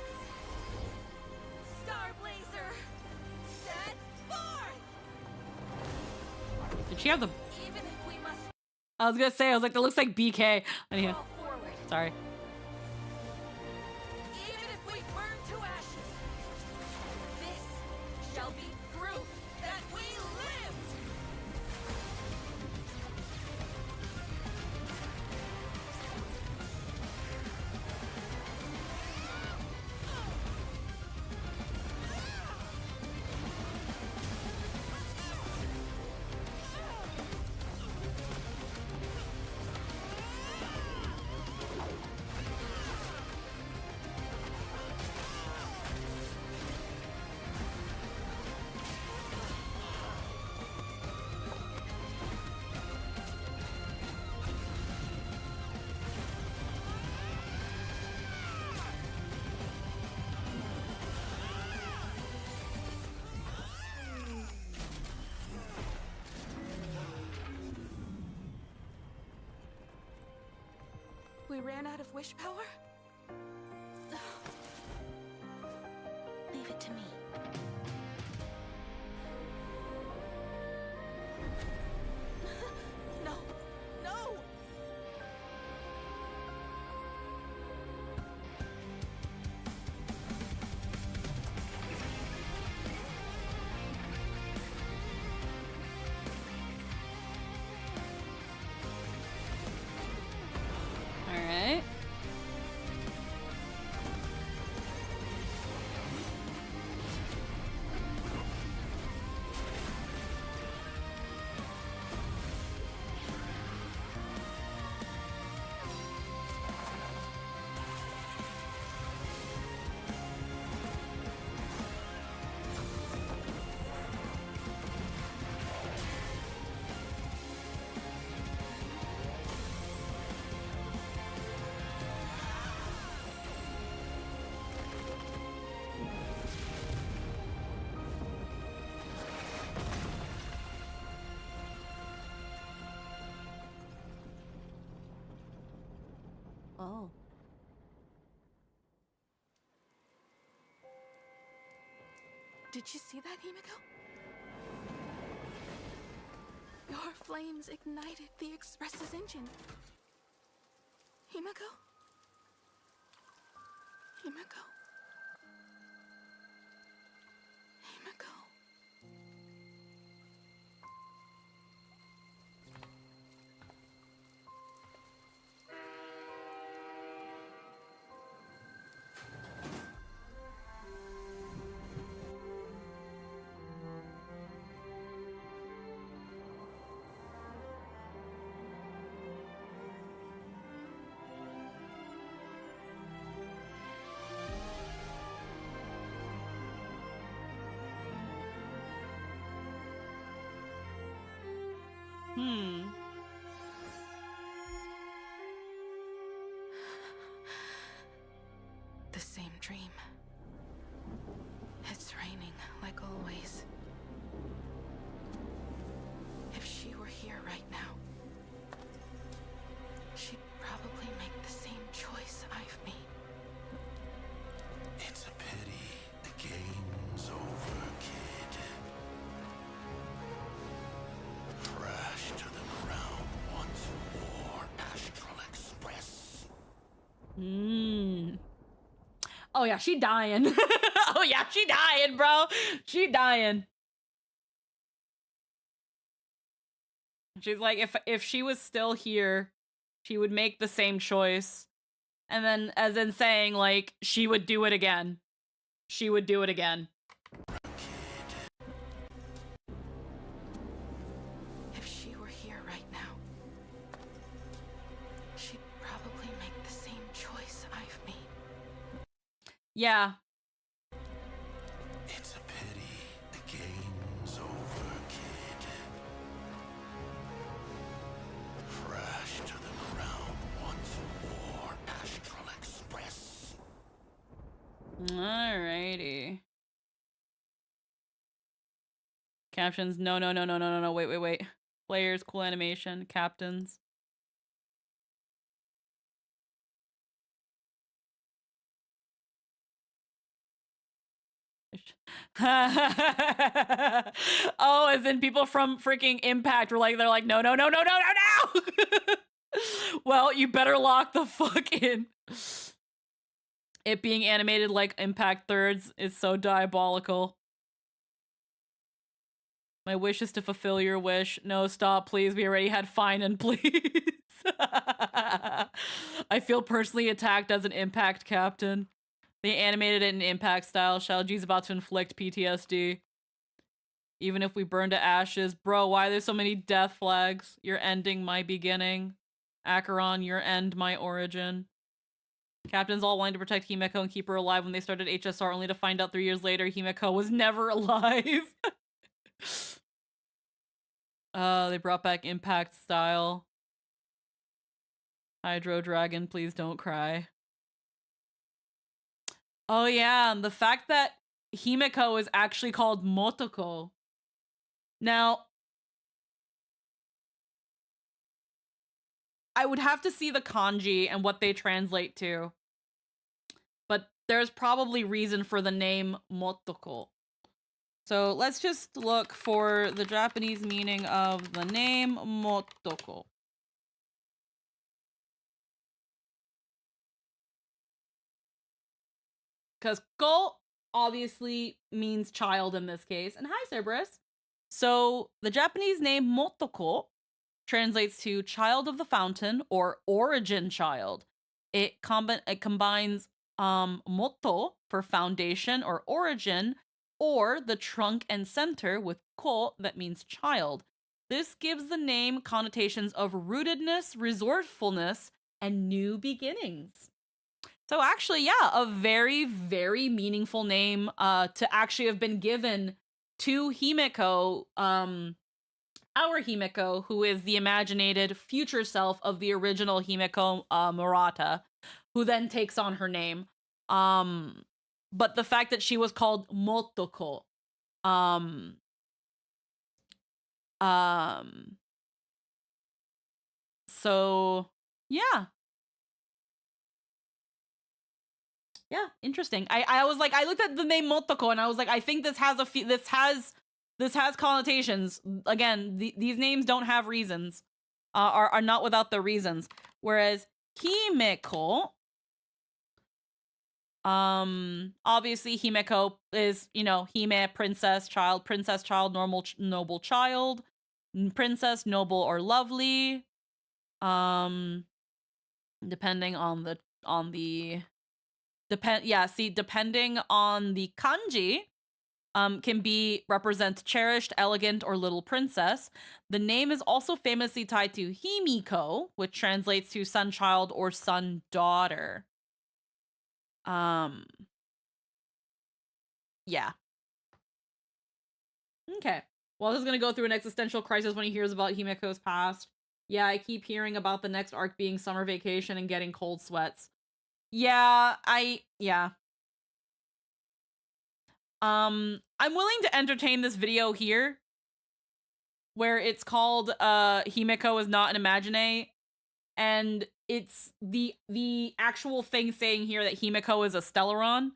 Star Blazer, set forth! Did she have the... Even if we must... I was gonna say, I was like, that looks like BK. Anyway. Sorry. Even if we burn to ashes, this shall be proof that we live! We ran out of wish power? Leave it to me. No! No! Alright. Oh. Did you see that, Himeko? Your flames ignited the Express's engine. Himeko? Himeko? Himeko? The same dream. It's raining, like always. If she were here right now, she'd probably make the same choice I've made. It's a pity the game's over, kid. Crash to the ground once more, Astral Express. Oh yeah, she dying. Oh yeah, she dying, bro. She dying. She's like, if she was still here, she would make the same choice. And then as in saying, like, she would do it again. She would do it again. If she were here right now, she'd probably make the same choice I've made. Yeah. It's a pity the game's over, kid. Crash to the ground once more, Astral Express. Alrighty. Captions. No. Wait. Players, cool animation. Captains. Oh, as in people from freaking Impact were like, they're like, no. Well, you better lock the fuck in. It being animated like Impact Thirds is so diabolical. My wish is to fulfill your wish. No, stop, please. We already had fine and please. I feel personally attacked as an Impact captain. They animated it in Impact style. Shao-Ji's about to inflict PTSD. Even if we burn to ashes. Bro, why are there so many death flags? You're ending my beginning. Acheron, your end my origin. Captains all wanted to protect Himeko and keep her alive when they started HSR, only to find out 3 years later Himeko was never alive. They brought back Impact style. Hydro Dragon, please don't cry. Oh yeah, and the fact that Himeko is actually called Motoko. Now, I would have to see the kanji and what they translate to. But there's probably reason for the name Motoko. So let's just look for the Japanese meaning of the name Motoko. Because ko obviously means child in this case. And hi, Cerberus. So the Japanese name Motoko translates to child of the fountain or origin child. It combines moto for foundation or origin, or the trunk and center with ko that means child. This gives the name connotations of rootedness, resourcefulness, and new beginnings. So actually, yeah, a very, very meaningful name to actually have been given to Himeko, our Himeko, who is the imaginated future self of the original Himeko Murata, who then takes on her name. But the fact that she was called Motoko, so yeah. Yeah, interesting. I was like, I looked at the name Motoko and I was like, I think this has this has connotations. Again, these names don't have reasons, are not without the reasons. Whereas Himeko, obviously Himeko is, you know, Hime, princess, child, normal, noble child, princess, noble or lovely. Depending on the depending on the kanji, can be represent cherished, elegant, or little princess. The name is also famously tied to Himiko, which translates to sun child or sun daughter. Yeah. Okay. Well, is gonna go through an existential crisis when he hears about Himiko's past. Yeah, I keep hearing about the next arc being summer vacation and getting cold sweats. Yeah, yeah. I'm willing to entertain this video here, where it's called Himiko is not an Imagine, and it's the actual thing saying here that Himiko is a Stellaron.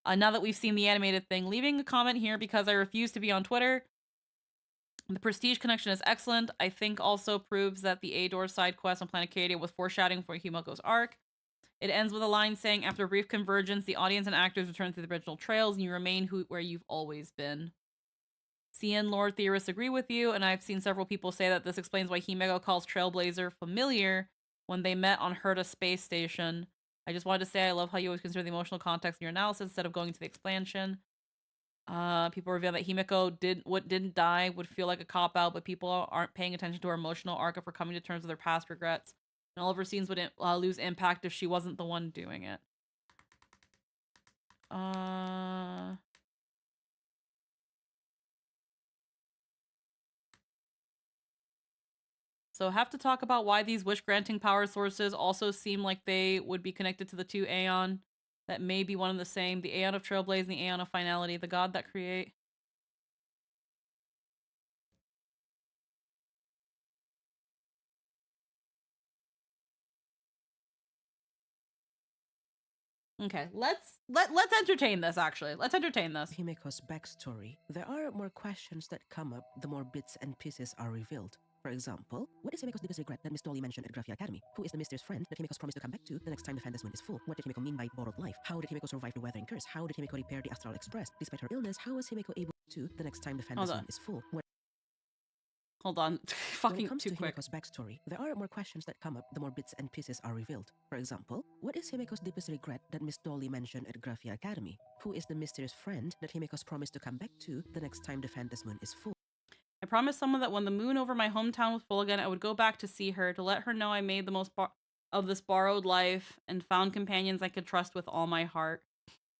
Now that we've seen the animated thing, leaving a comment here because I refuse to be on Twitter. The Prestige connection is excellent. I think also proves that the Ador side quest on Planet Cadia was foreshadowing for Himiko's arc. It ends with a line saying, after a brief convergence, the audience and actors return through the original trails and you remain where you've always been. CN lore theorists agree with you, and I've seen several people say that this explains why Himiko calls Trailblazer familiar when they met on Herta Space Station. I just wanted to say I love how you always consider the emotional context in your analysis instead of going to the expansion. People reveal that Himiko didn't die would feel like a cop-out, but people aren't paying attention to her emotional arc of her coming to terms with her past regrets. And all of her scenes would lose impact if she wasn't the one doing it. So have to talk about why these wish-granting power sources also seem like they would be connected to the two Aeon that may be one and the same. The Aeon of Trailblaze and the Aeon of Finality, the god that create. Okay, let's entertain this, actually. Let's entertain this. Himiko's backstory. There are more questions that come up the more bits and pieces are revealed. For example, what is Himiko's deepest regret that Miss Dolly mentioned at Graphia Academy? Who is the mysterious friend that Himiko's promised to come back to the next time the Fantasy Moon is full? What did Himiko mean by borrowed life? How did Himiko survive the weathering curse? How did Himiko repair the Astral Express? Despite her illness, how was Himiko able to the next time the Fantasy Moon is full? Hold on. Fucking when it comes too to quick. Himiko's backstory, there are more questions that come up the more bits and pieces are revealed. For example, what is Himiko's deepest regret that Miss Dolly mentioned at Graphia Academy? Who is the mysterious friend that Himiko's promised to come back to the next time the Fantasy Moon is full? I promised someone that when the moon over my hometown was full again, I would go back to see her, to let her know I made the most of this borrowed life and found companions I could trust with all my heart.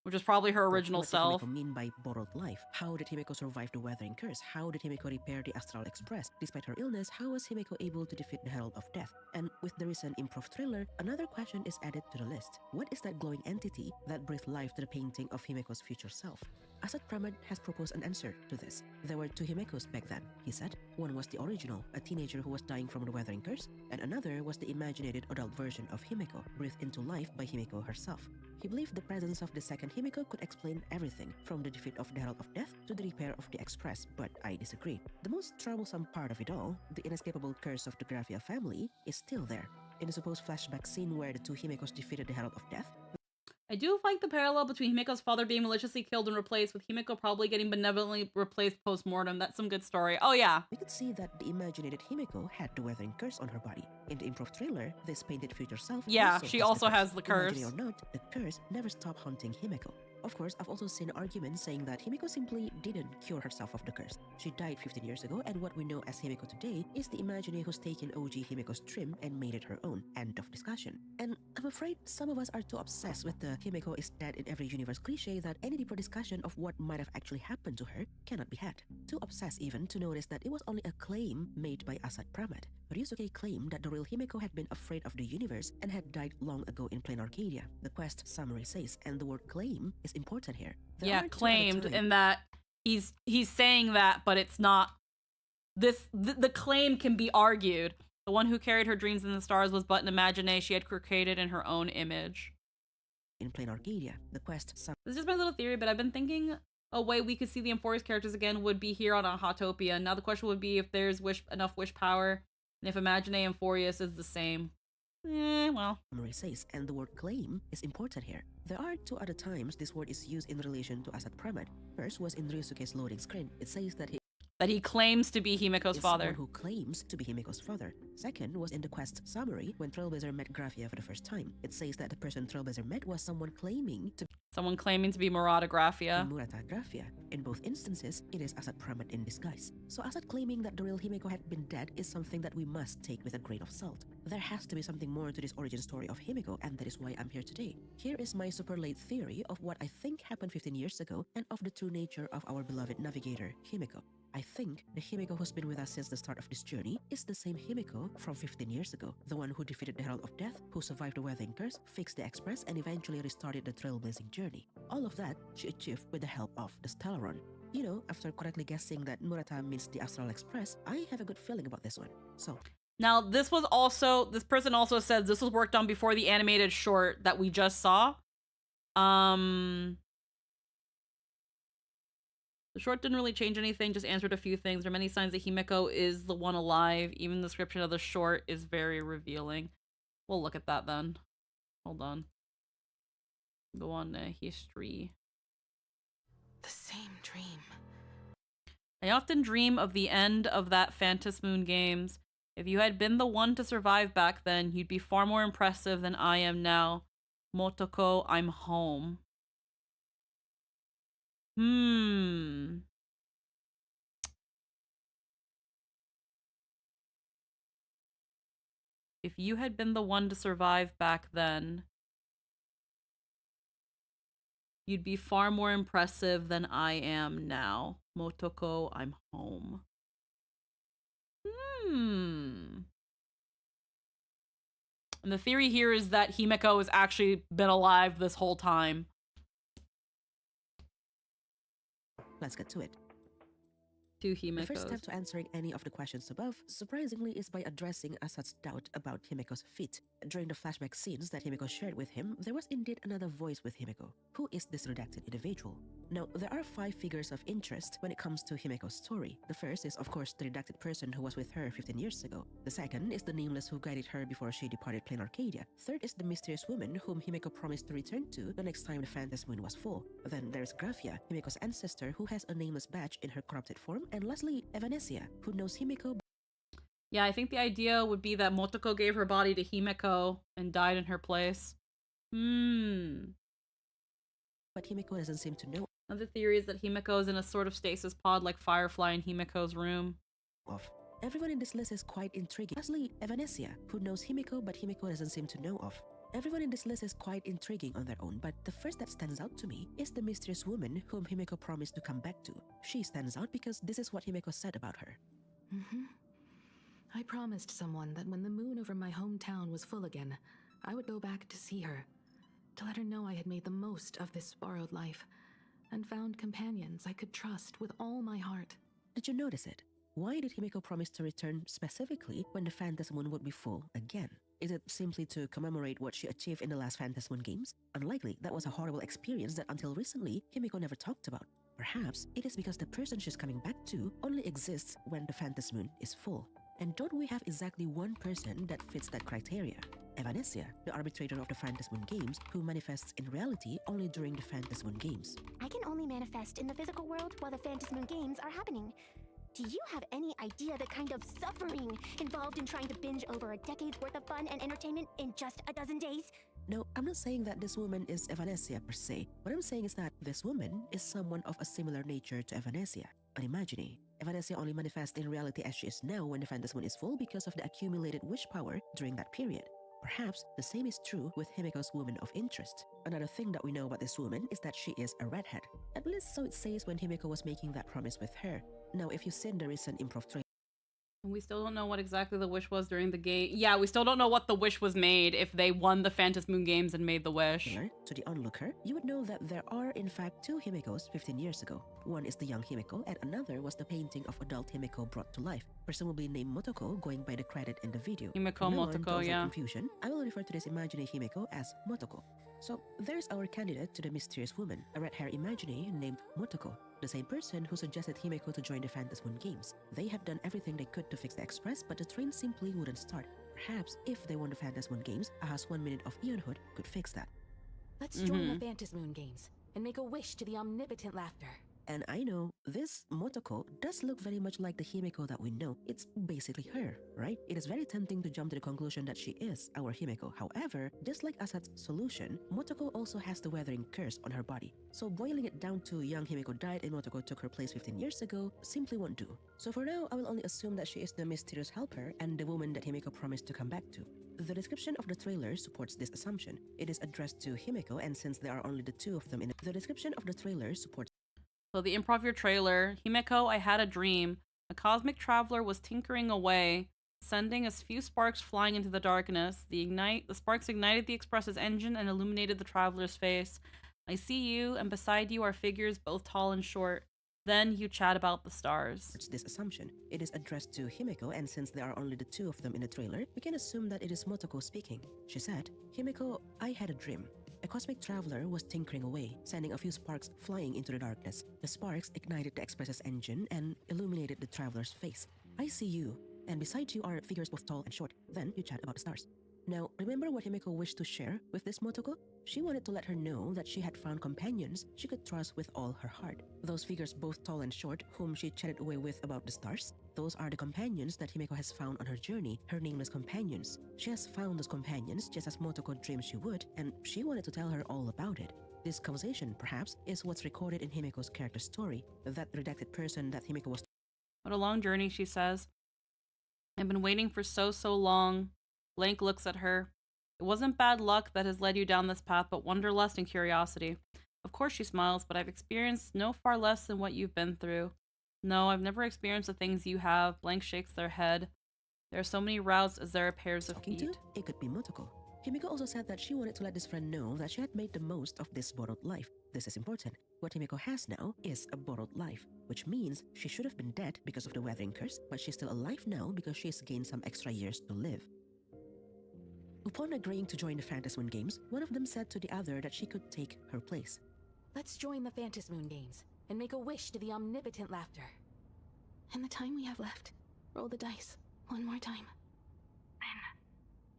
Which is probably her original self. What did Himiko mean by borrowed life? How did Himiko survive the weathering curse? How did Himiko repair the Astral Express? Despite her illness, how was Himiko able to defeat the Herald of Death? And with the recent improv thriller, another question is added to the list. What is that glowing entity that breathed life to the painting of Himiko's future self? Asad Pramad has proposed an answer to this. There were two Himikos back then, he said. One was the original, a teenager who was dying from the weathering curse, and another was the imaginated adult version of Himiko, breathed into life by Himiko herself. He believed the presence of the second Himiko could explain everything, from the defeat of the Herald of Death to the repair of the Express, but I disagree. The most troublesome part of it all, the inescapable curse of the Graphia family, is still there. In the supposed flashback scene where the two Himikos defeated the Herald of Death, I do like the parallel between Himiko's father being maliciously killed and replaced, with Himiko probably getting benevolently replaced post-mortem. That's some good story. Oh yeah. We could see that the imaginated Himiko had the weathering curse on her body. In the improv trailer, this painted future self she also has the curse. Imagine or not, the curse never stopped haunting Himiko. Of course, I've also seen arguments saying that Himiko simply didn't cure herself of the curse. She died 15 years ago, and what we know as Himiko today is the Imagine who's taken OG Himiko's trim and made it her own. End of discussion. And I'm afraid some of us are too obsessed with the Himiko is dead in every universe cliche that any deeper discussion of what might have actually happened to her cannot be had. Too obsessed even to notice that it was only a claim made by Asad Pramad. Ryusuke claimed that the real Himiko had been afraid of the universe and had died long ago in Plain Arcadia. The quest summary says, and the word claim is important here. Claimed in that he's saying that, but it's not. The claim can be argued. The one who carried her dreams in the stars was but an imagination she had created in her own image. In Plain Arcadia, the quest. This is just my little theory, but I've been thinking a way we could see the Euphorious characters again would be here on Autopia. Now the question would be if there's enough wish power, and if Imagine and Euphorious is the same. Well. Summary says, and the word claim is important here. There are two other times this word is used in relation to Asad Pramad. First was in Ryusuke's loading screen. It says that he claims to be Himiko's father. Who claims to be Himiko's father. Second was in the quest summary when Trailblazer met Graphia for the first time. It says that the person Trailblazer met was someone claiming to be Murata Graphia. Murata Graphia. In both instances, it is Asad Pramad in disguise. So Asad claiming that the real Himiko had been dead is something that we must take with a grain of salt. There has to be something more to this origin story of Himiko, and that is why I'm here today. Here is my super late theory of what I think happened 15 years ago and of the true nature of our beloved navigator, Himiko. I think the Himeko who's been with us since the start of this journey is the same Himeko from 15 years ago, the one who defeated the Herald of Death, who survived the weathering curse, fixed the Express, and eventually restarted the trailblazing journey. All of that she achieved with the help of the Stellaron. You know, after correctly guessing that Murata means the Astral Express, I have a good feeling about this one. So now, this person also says this was worked on before the animated short that we just saw. The short didn't really change anything, just answered a few things. There are many signs that Himeko is the one alive. Even the description of the short is very revealing. We'll look at that then. Hold on. Go on to history. The same dream. I often dream of the end of that Phantom Moon Games. If you had been the one to survive back then, you'd be far more impressive than I am now. Motoko, I'm home. If you had been the one to survive back then, you'd be far more impressive than I am now. Motoko, I'm home. And the theory here is that Himeko has actually been alive this whole time. let's get to it. Two Himekos. The first step to answering any of the questions above, surprisingly, is by addressing Asat's doubt about Himeko's feat. During the flashback scenes that Himeko shared with him, there was indeed another voice with Himeko. Who is this redacted individual? Now, there are 5 figures of interest when it comes to Himeko's story. The first is, of course, the redacted person who was with her 15 years ago. The second is the nameless who guided her before she departed Plain Arcadia. Third is the mysterious woman whom Himeko promised to return to the next time the Phantom Moon was full. Then there's Graphia, Himeko's ancestor, who has a nameless badge in her corrupted form. And lastly, Evanesia, who knows Himeko. Yeah, I think the idea would be that Motoko gave her body to Himeko and died in her place. But Himeko doesn't seem to know. Another theory is that Himeko is in a sort of stasis pod like Firefly in Himeko's room. Everyone in this list is quite intriguing. Lastly, Evanesia, who knows Himeko but Himeko doesn't seem to know of. Everyone in this list is quite intriguing on their own, but the first that stands out to me is the mysterious woman whom Himeko promised to come back to. She stands out because this is what Himeko said about her. I promised someone that when the moon over my hometown was full again, I would go back to see her, to let her know I had made the most of this borrowed life, and found companions I could trust with all my heart. Did you notice it? Why did Himeko promise to return specifically when the Phantom Moon would be full again? Is it simply to commemorate what she achieved in the last Phantom Moon Games? Unlikely. That was a horrible experience that until recently, Himeko never talked about. Perhaps it is because the person she's coming back to only exists when the Phantom Moon is full. And don't we have exactly one person that fits that criteria? Evanesia, the arbitrator of the Phantom Moon Games, who manifests in reality only during the Phantom Moon Games. I can only manifest in the physical world while the Phantom Moon Games are happening. Do you have any idea the kind of suffering involved in trying to binge over a decade's worth of fun and entertainment in just a dozen days? No, I'm not saying that this woman is Evanesia per se. What I'm saying is that this woman is someone of a similar nature to Evanesia, an imaginee. Evanesia only manifests in reality as she is now when the Phantom Moon is full because of the accumulated wish power during that period. Perhaps the same is true with Himeko's woman of interest. Another thing that we know about this woman is that she is a redhead. At least so it says when Himeko was making that promise with her. Now, if you've seen the recent improv trailer, we still don't know what exactly the wish was during the game. Yeah, we still don't know what the wish was made if they won the Phantom Moon Games and made the wish. To the onlooker, you would know that there are in fact 2 Himekos 15 years ago. One is the young Himeko and another was the painting of adult Himeko brought to life, presumably named Motoko going by the credit in the video. Himeko, Motoko, yeah. Confusion, I will refer to this imaginary Himeko as Motoko. So there's our candidate to the mysterious woman, a red-haired imaginary named Motoko, the same person who suggested Himeko to join the Phantom Moon Games. They have done everything they could to fix the Express, but the train simply wouldn't start. Perhaps if they won the Phantom Moon Games, Aha's 1 minute of Eonhood could fix that. Let's join the Phantom Moon Games and make a wish to the omnipotent laughter. And I know, this Motoko does look very much like the Himeko that we know. It's basically her, right? It is very tempting to jump to the conclusion that she is our Himeko. However, just like Asat's solution, Motoko also has the weathering curse on her body. So boiling it down to young Himeko died and Motoko took her place 15 years ago simply won't do. So for now, I will only assume that she is the mysterious helper and the woman that Himeko promised to come back to. The description of the trailer supports this assumption. It is addressed to Himeko, and since there are only the 2 of them in it, the description of the trailer supports So the improv your trailer. Himeko, I had a dream. A cosmic traveler was tinkering away, sending a few sparks flying into the darkness. The sparks ignited the Express's engine and illuminated the traveler's face. I see you, and beside you are figures both tall and short. Then you chat about the stars. It's this assumption. It is addressed to Himeko, and since there are only the two of them in the trailer, we can assume that it is Motoko speaking. She said, Himeko, I had a dream. A cosmic traveler was tinkering away, sending a few sparks flying into the darkness. The sparks ignited the Express's engine and illuminated the traveler's face. I see you, and beside you are figures both tall and short. Then you chat about the stars. Now, remember what Himeko wished to share with this Motoko? She wanted to let her know that she had found companions she could trust with all her heart. Those figures both tall and short whom she chatted away with about the stars, those are the companions that Himeko has found on her journey, her nameless companions. She has found those companions just as Motoko dreamed she would, and she wanted to tell her all about it. This conversation, perhaps, is what's recorded in Himeko's character story, that redacted person that Himeko was. What a long journey, she says. I've been waiting for so long. Blank looks at her. It wasn't bad luck that has led you down this path, but wanderlust and curiosity. Of course she smiles, but I've experienced no far less than what you've been through. No, I've never experienced the things you have. Blank shakes their head. There are so many routes as there are pairs of feet. It could be Motoko. Himeko also said that she wanted to let this friend know that she had made the most of this borrowed life. This is important. What Himeko has now is a borrowed life, which means she should have been dead because of the weathering curse, but she's still alive now because she's gained some extra years to live. Upon agreeing to join the Phantasmoon Games, one of them said to the other that she could take her place. Let's join the Phantasmoon Games and make a wish to the omnipotent laughter. In the time we have left, roll the dice one more time. Then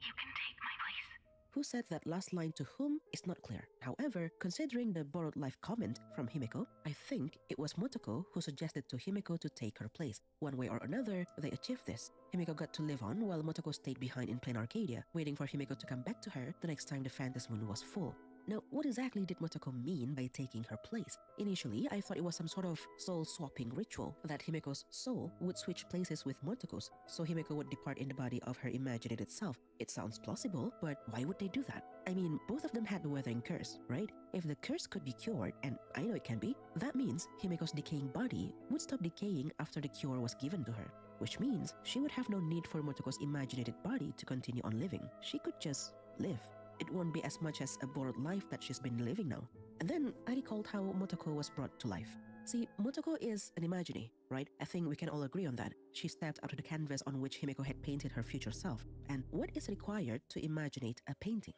you can take my place. Who said that last line to whom is not clear. However, considering the borrowed life comment from Himeko, I think it was Motoko who suggested to Himeko to take her place. One way or another, they achieved this. Himeko got to live on while Motoko stayed behind in plain Arcadia, waiting for Himeko to come back to her the next time the Phantasmoon was full. Now, what exactly did Motoko mean by taking her place? Initially, I thought it was some sort of soul-swapping ritual, that Himeko's soul would switch places with Motoko's, so Himeko would depart in the body of her imaginated self. It sounds plausible, but why would they do that? I mean, both of them had the weathering curse, right? If the curse could be cured, and I know it can be, that means Himeko's decaying body would stop decaying after the cure was given to her, which means she would have no need for Motoko's imaginated body to continue on living. She could just live. It won't be as much as a borrowed life that she's been living now. And then I recalled how Motoko was brought to life. See, Motoko is an imaginee, right? I think we can all agree on that. She stepped out of the canvas on which Himeko had painted her future self. And what is required to imaginate a painting?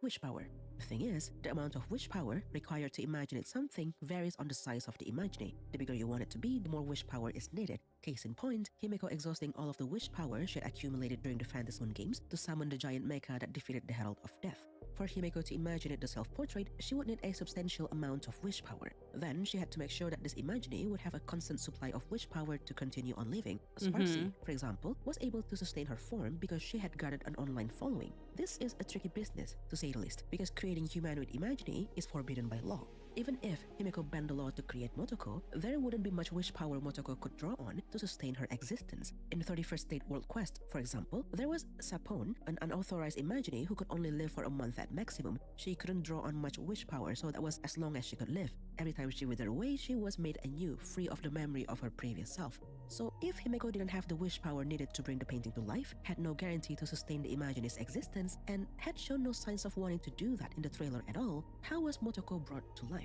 Wish power. The thing is, the amount of wish power required to imaginate something varies on the size of the imaginee. The bigger you want it to be, the more wish power is needed. Case in point, Himeko exhausting all of the wish power she had accumulated during the Phantasmoon Games to summon the giant mecha that defeated the Herald of Death. For Himeko to imaginate the self-portrait, she would need a substantial amount of wish power. Then, she had to make sure that this imaginee would have a constant supply of wish power to continue on living. Sparcy, for example, was able to sustain her form because she had gathered an online following. This is a tricky business, to say the least, because creating humanoid imaginee is forbidden by law. Even if Himeko bent the law to create Motoko, there wouldn't be much wish power Motoko could draw on to sustain her existence. In the 31st State World Quest, for example, there was Sapone, an unauthorized imaginee who could only live for a month at maximum. She couldn't draw on much wish power, so that was as long as she could live. Every time she withered away, she was made anew, free of the memory of her previous self. So if Himeko didn't have the wish power needed to bring the painting to life, had no guarantee to sustain the imaginee's existence, and had shown no signs of wanting to do that in the trailer at all, how was Motoko brought to life?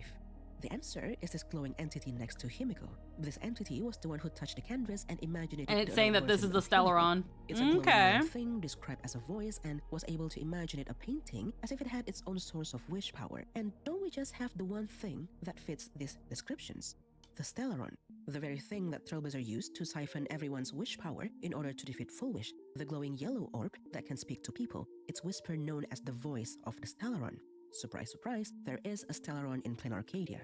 The answer is this glowing entity next to Himeko. This entity was the one who touched the canvas and imagined it. And it's saying that this is the Stellaron. It's a glowing thing described as a voice and was able to imagine it a painting as if it had its own source of wish power. And don't we just have the one thing that fits these descriptions? The Stellaron, the very thing that Trailblazer used to siphon everyone's wish power in order to defeat Full Wish, the glowing yellow orb that can speak to people. Its whisper known as the voice of the Stellaron. Surprise, surprise, there is a Stellaron in plain Arcadia.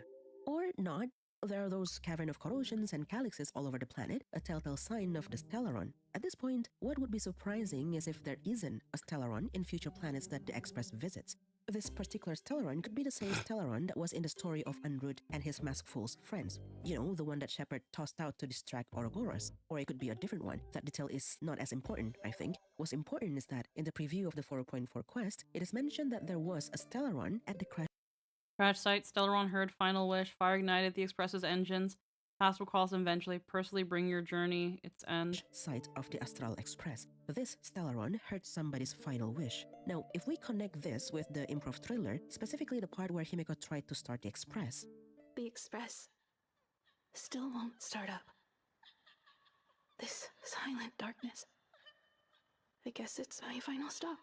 Or not, there are those Cavern of Corrosions and Calyxes all over the planet, a telltale sign of the Stellaron. At this point, what would be surprising is if there isn't a Stellaron in future planets that the Express visits. This particular Stellaron could be the same Stellaron that was in the story of Unrude and his Maskful's friends. You know, the one that Shepard tossed out to distract Ouroboros. Or it could be a different one. That detail is not as important, I think. What's important is that in the preview of the 4.4 quest, it is mentioned that there was a Stellaron at the crash Crash site, Stellaron heard final wish, fire ignited the Express's engines. Pass will cross eventually. Personally bring your journey its end. Site of the Astral Express. This Stellaron heard somebody's final wish. Now, if we connect this with the improv thriller, specifically the part where Himeko tried to start the Express. The Express still won't start up. This silent darkness. I guess it's my final stop.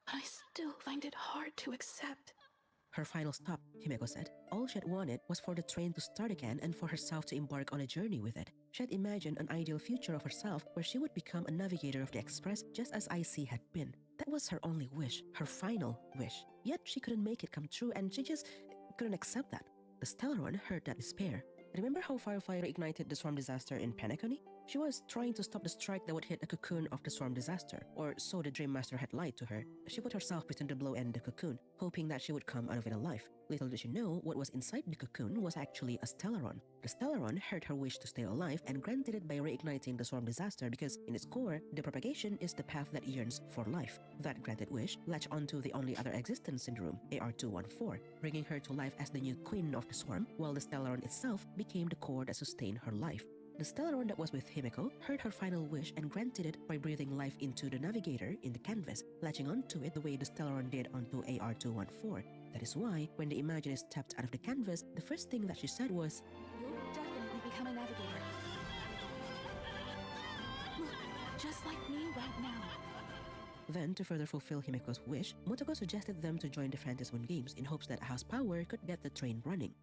But I still find it hard to accept. Her final stop, Himeko said. All she had wanted was for the train to start again and for herself to embark on a journey with it. She had imagined an ideal future of herself where she would become a navigator of the Express just as IC had been. That was her only wish, her final wish. Yet she couldn't make it come true and she just couldn't accept that. The Stellaron heard that despair. Remember how Firefly ignited the swarm disaster in Penacony? She was trying to stop the strike that would hit the cocoon of the swarm disaster, or so the Dream Master had lied to her. She put herself between the blow and the cocoon, hoping that she would come out of it alive. Little did she know what was inside the cocoon was actually a Stellaron. The Stellaron heard her wish to stay alive and granted it by reigniting the swarm disaster because, in its core, the propagation is the path that yearns for life. That granted wish latched onto the only other existence in the room, AR-214, bringing her to life as the new queen of the swarm, while the Stellaron itself became the core that sustained her life. The Stellaron that was with Himeko heard her final wish and granted it by breathing life into the navigator in the canvas, latching onto it the way the Stellaron did onto AR-214. That is why, when the Imaginist stepped out of the canvas, the first thing that she said was, "You'll definitely become a navigator. Look, just like me right now." Then, to further fulfill Himeko's wish, Motoko suggested them to join the Phantasm Games in hopes that House Power could get the train running.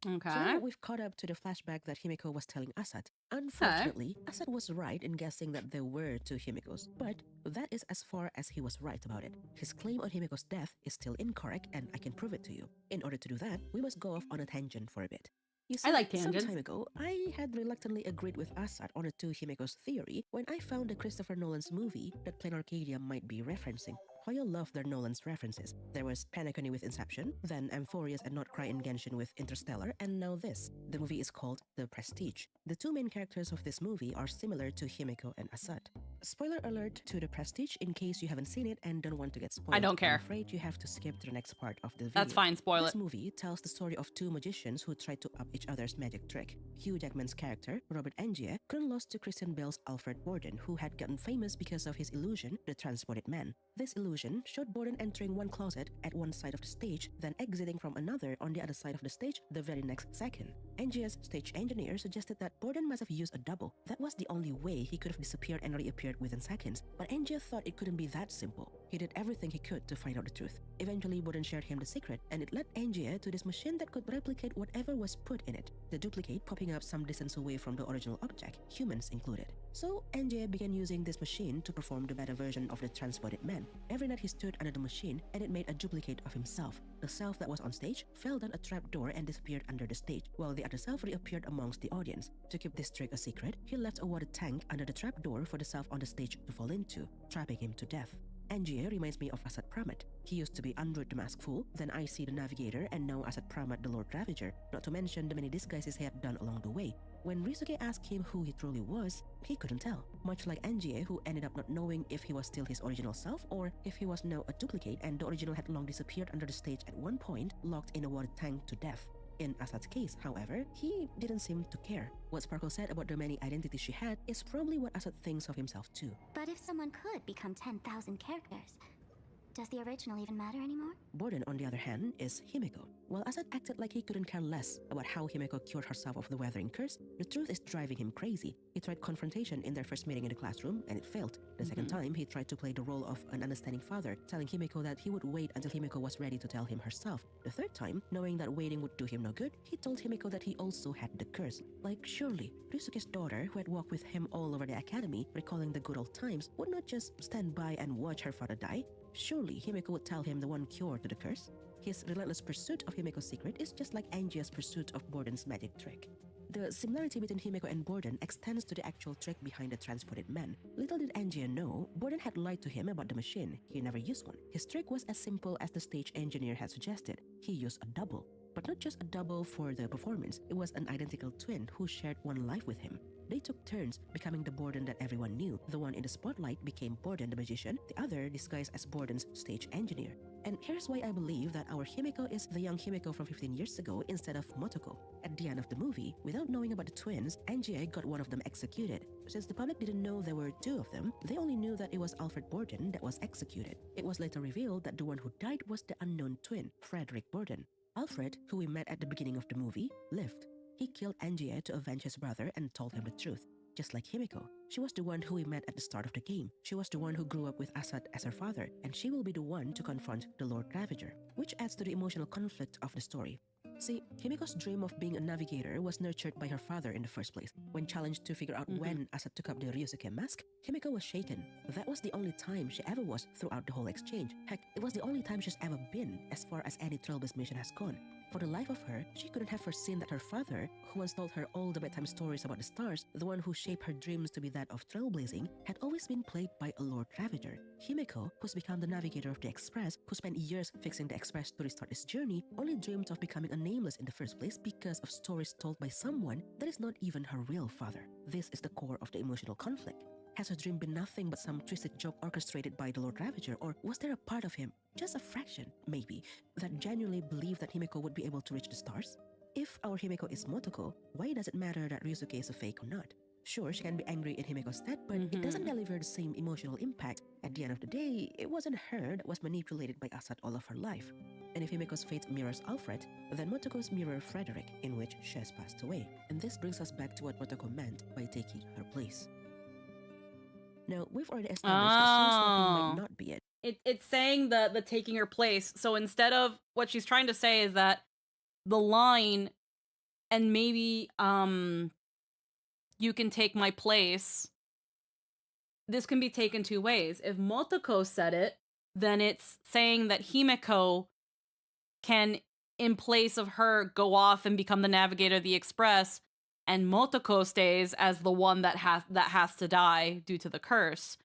Okay. So now we've caught up to the flashback that Himeko was telling Asat. Unfortunately, Asat was right in guessing that there were two Himekos, but that is as far as he was right about it. His claim on Himeko's death is still incorrect, and I can prove it to you. In order to do that, we must go off on a tangent for a bit. You see, I like some tangents. time ago, I had reluctantly agreed with Asat on a two Himekos theory when I found the Christopher Nolan's movie that Plain Arcadia might be referencing. Hoyo loved their Nolan's references. There was Penacony with Inception, then Amphorius and Not Cry in Genshin with Interstellar, and now this. The movie is called The Prestige. The two main characters of this movie are similar to Himeko and Asat. Spoiler alert to The Prestige in case you haven't seen it and don't want to get spoiled. I don't care. I'm afraid you have to skip to the next part of the video. That's fine, spoil This it. movie tells the story of two magicians who tried to up each other's magic trick. Hugh Jackman's character, Robert Angier, couldn't lose to Christian Bale's Alfred Borden, who had gotten famous because of his illusion, the Transported Man. This illusion showed Borden entering one closet at one side of the stage, then exiting from another on the other side of the stage the very next second. Angier's stage engineer suggested that Borden must have used a double. That was the only way he could have disappeared and reappeared within seconds, but Angier thought it couldn't be that simple. He did everything he could to find out the truth. Eventually, Borden shared him the secret, and it led Angier to this machine that could replicate whatever was put in it, the duplicate popping up some distance away from the original object, humans included. So, Angier began using this machine to perform the better version of the Transported Man. Every night he stood under the machine, and it made a duplicate of himself. The self that was on stage fell down a trapdoor and disappeared under the stage, while the other self reappeared amongst the audience. To keep this trick a secret, he left a water tank under the trapdoor for the self on the stage to fall into, trapping him to death. Angier reminds me of Asat Pramat. He used to be Android the Masked Fool, then IC the Navigator, and now Asat Pramat the Lord Ravager, not to mention the many disguises he had done along the way. When Risuke asked him who he truly was, he couldn't tell. Much like Angier, who ended up not knowing if he was still his original self or if he was now a duplicate and the original had long disappeared under the stage at one point, locked in a water tank to death. In Asat's case, however, he didn't seem to care. What Sparkle said about the many identities she had is probably what Asat thinks of himself too. But if someone could become 10,000 characters, does the original even matter anymore? Borden, on the other hand, is Himeko. While Asat acted like he couldn't care less about how Himeko cured herself of the weathering curse, the truth is driving him crazy. He tried confrontation in their first meeting in the classroom, and it failed. The second time, he tried to play the role of an understanding father, telling Himeko that he would wait until Himeko was ready to tell him herself. The third time, knowing that waiting would do him no good, he told Himeko that he also had the curse. Like, surely, Ryusuke's daughter, who had walked with him all over the academy, recalling the good old times, would not just stand by and watch her father die. Surely Himeko would tell him the one cure to the curse. His relentless pursuit of Himeko's secret is just like Angier's pursuit of Borden's magic trick. The similarity between Himeko and Borden extends to the actual trick behind the Transported Man. Little did Angier know, Borden had lied to him about the machine. He never used one. His trick was as simple as the stage engineer had suggested. He used a double. But not just a double for the performance, it was an identical twin who shared one life with him. They took turns becoming the Borden that everyone knew. The one in the spotlight became Borden the magician, the other disguised as Borden's stage engineer. And here's why I believe that our Himeko is the young Himeko from 15 years ago instead of Motoko. At the end of the movie, without knowing about the twins, NGA got one of them executed. Since the public didn't know there were two of them, they only knew that it was Alfred Borden that was executed. It was later revealed that the one who died was the unknown twin, Frederick Borden. Alfred, who we met at the beginning of the movie, lived. He killed NGA to avenge his brother and told him the truth. Just like Himeko, she was the one who we met at the start of the game. She was the one who grew up with Assad as her father, and she will be the one to confront the Lord Ravager, which adds to the emotional conflict of the story. See, Himiko's dream of being a navigator was nurtured by her father in the first place. When challenged to figure out when Assad took up the Ryusuke mask, Himiko was shaken. That was the only time she ever was throughout the whole exchange. Heck, it was the only time she's ever been as far as any trail-based mission has gone. For the life of her, she couldn't have foreseen that her father, who once told her all the bedtime stories about the stars, the one who shaped her dreams to be that of trailblazing, had always been played by a Lord Ravager. Himiko, who's become the navigator of the Express, who spent years fixing the Express to restart its journey, only dreamed of becoming a nameless in the first place because of stories told by someone that is not even her real father. This is the core of the emotional conflict. Has her dream been nothing but some twisted joke orchestrated by the Lord Ravager, or was there a part of him, just a fraction, maybe, that genuinely believed that Himiko would be able to reach the stars? If our Himiko is Motoko, why does it matter that Ryusuke is a fake or not? Sure, she can be angry in Himiko's stead, but it doesn't deliver the same emotional impact. At the end of the day, it wasn't her that was manipulated by Assad all of her life. And if Himiko's fate mirrors Alfred, then Motoko's mirror Frederick, in which she has passed away. And this brings us back to what Motoko meant by taking her place. Now, we've already established that soul swapping might not be it. It's saying the taking her place. So instead of what she's trying to say is that the line, and maybe you can take my place, this can be taken two ways. If Motoko said it, then it's saying that Himeko can, in place of her, go off and become the navigator of the Express, and Motoko stays as the one that has to die due to the curse.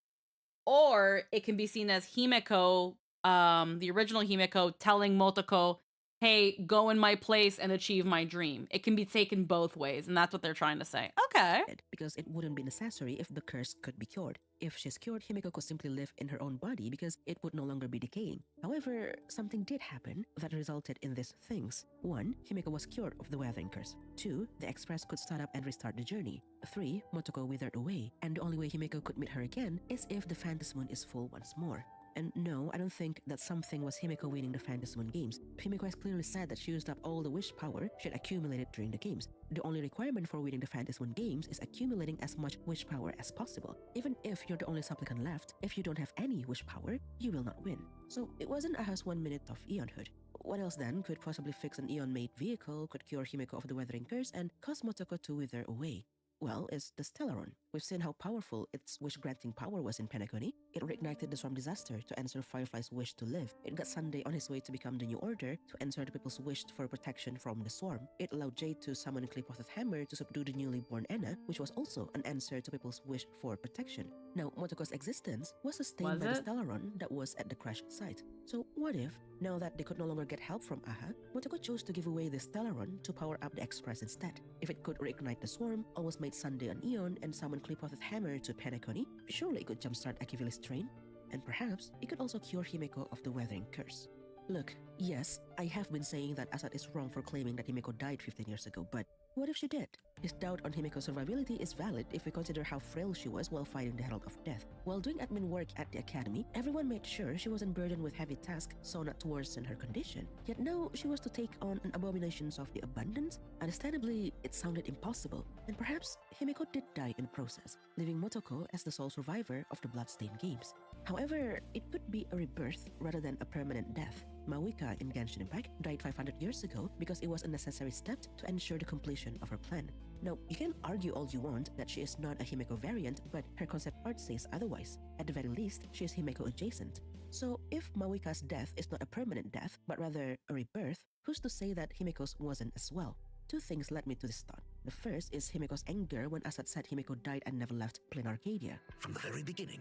Or it can be seen as Himeko, the original Himeko, telling Motoko, hey, go in my place and achieve my dream. It can be taken both ways, and that's what they're trying to say. Okay. Because it wouldn't be necessary if the curse could be cured. If she's cured, Himeko could simply live in her own body because it would no longer be decaying. However, something did happen that resulted in these things. 1. Himeko was cured of the weathering curse. 2. The Express could start up and restart the journey. 3. Motoko withered away, and the only way Himeko could meet her again is if the Phantasm Moon is full once more. And no, I don't think that something was Himeko winning the Phantasm Moon games. Himeko has clearly said that she used up all the wish power she had accumulated during the games. The only requirement for winning the Phantasm Moon games is accumulating as much wish power as possible. Even if you're the only supplicant left, if you don't have any wish power, you will not win. So it wasn't Aha's 1 minute of Eonhood. What else then could possibly fix an Eon-made vehicle, could cure Himeko of the weathering curse, and cause Motoko to wither away? Well, it's the Stellaron. We've seen how powerful its wish-granting power was in Penacony. It reignited the Swarm disaster to answer Firefly's wish to live. It got Sunday on his way to become the New Order to answer the people's wish for protection from the Swarm. It allowed Jade to summon Clipoth's hammer to subdue the newly born Enna, which was also an answer to people's wish for protection. Now, Motoko's existence was sustained by the Stellaron that was at the crash site. So what if, now that they could no longer get help from Aha, Motoko chose to give away the Stellaron to power up the Express instead? If it could reignite the Swarm, almost made Sunday an Eon, and summon Clipoth's hammer to Penacony, surely it could jumpstart Akivilis' train. And perhaps it could also cure Himeko of the weathering curse. Look, yes, I have been saying that Assad is wrong for claiming that Himeko died 15 years ago, but what if she did? His doubt on Himeko's survivability is valid if we consider how frail she was while fighting the Herald of Death. While doing admin work at the academy, everyone made sure she wasn't burdened with heavy tasks so not to worsen her condition. Yet now she was to take on an abominations of the abundance? Understandably, it sounded impossible, and perhaps Himeko did die in the process, leaving Motoko as the sole survivor of the Bloodstained Games. However, it could be a rebirth rather than a permanent death. Mawika in Genshin Impact died 500 years ago because it was a necessary step to ensure the completion of her plan. Now, you can argue all you want that she is not a Himeko variant, but her concept art says otherwise. At the very least, she is Himeko adjacent. So, if Mawika's death is not a permanent death, but rather a rebirth, who's to say that Himeko's wasn't as well? Two things led me to this thought. The first is Himeko's anger when Assad said Himeko died and never left Plain Arcadia. From the very beginning,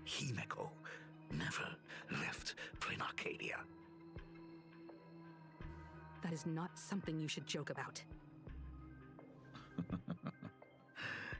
Himeko never left Plain Arcadia. That is not something you should joke about.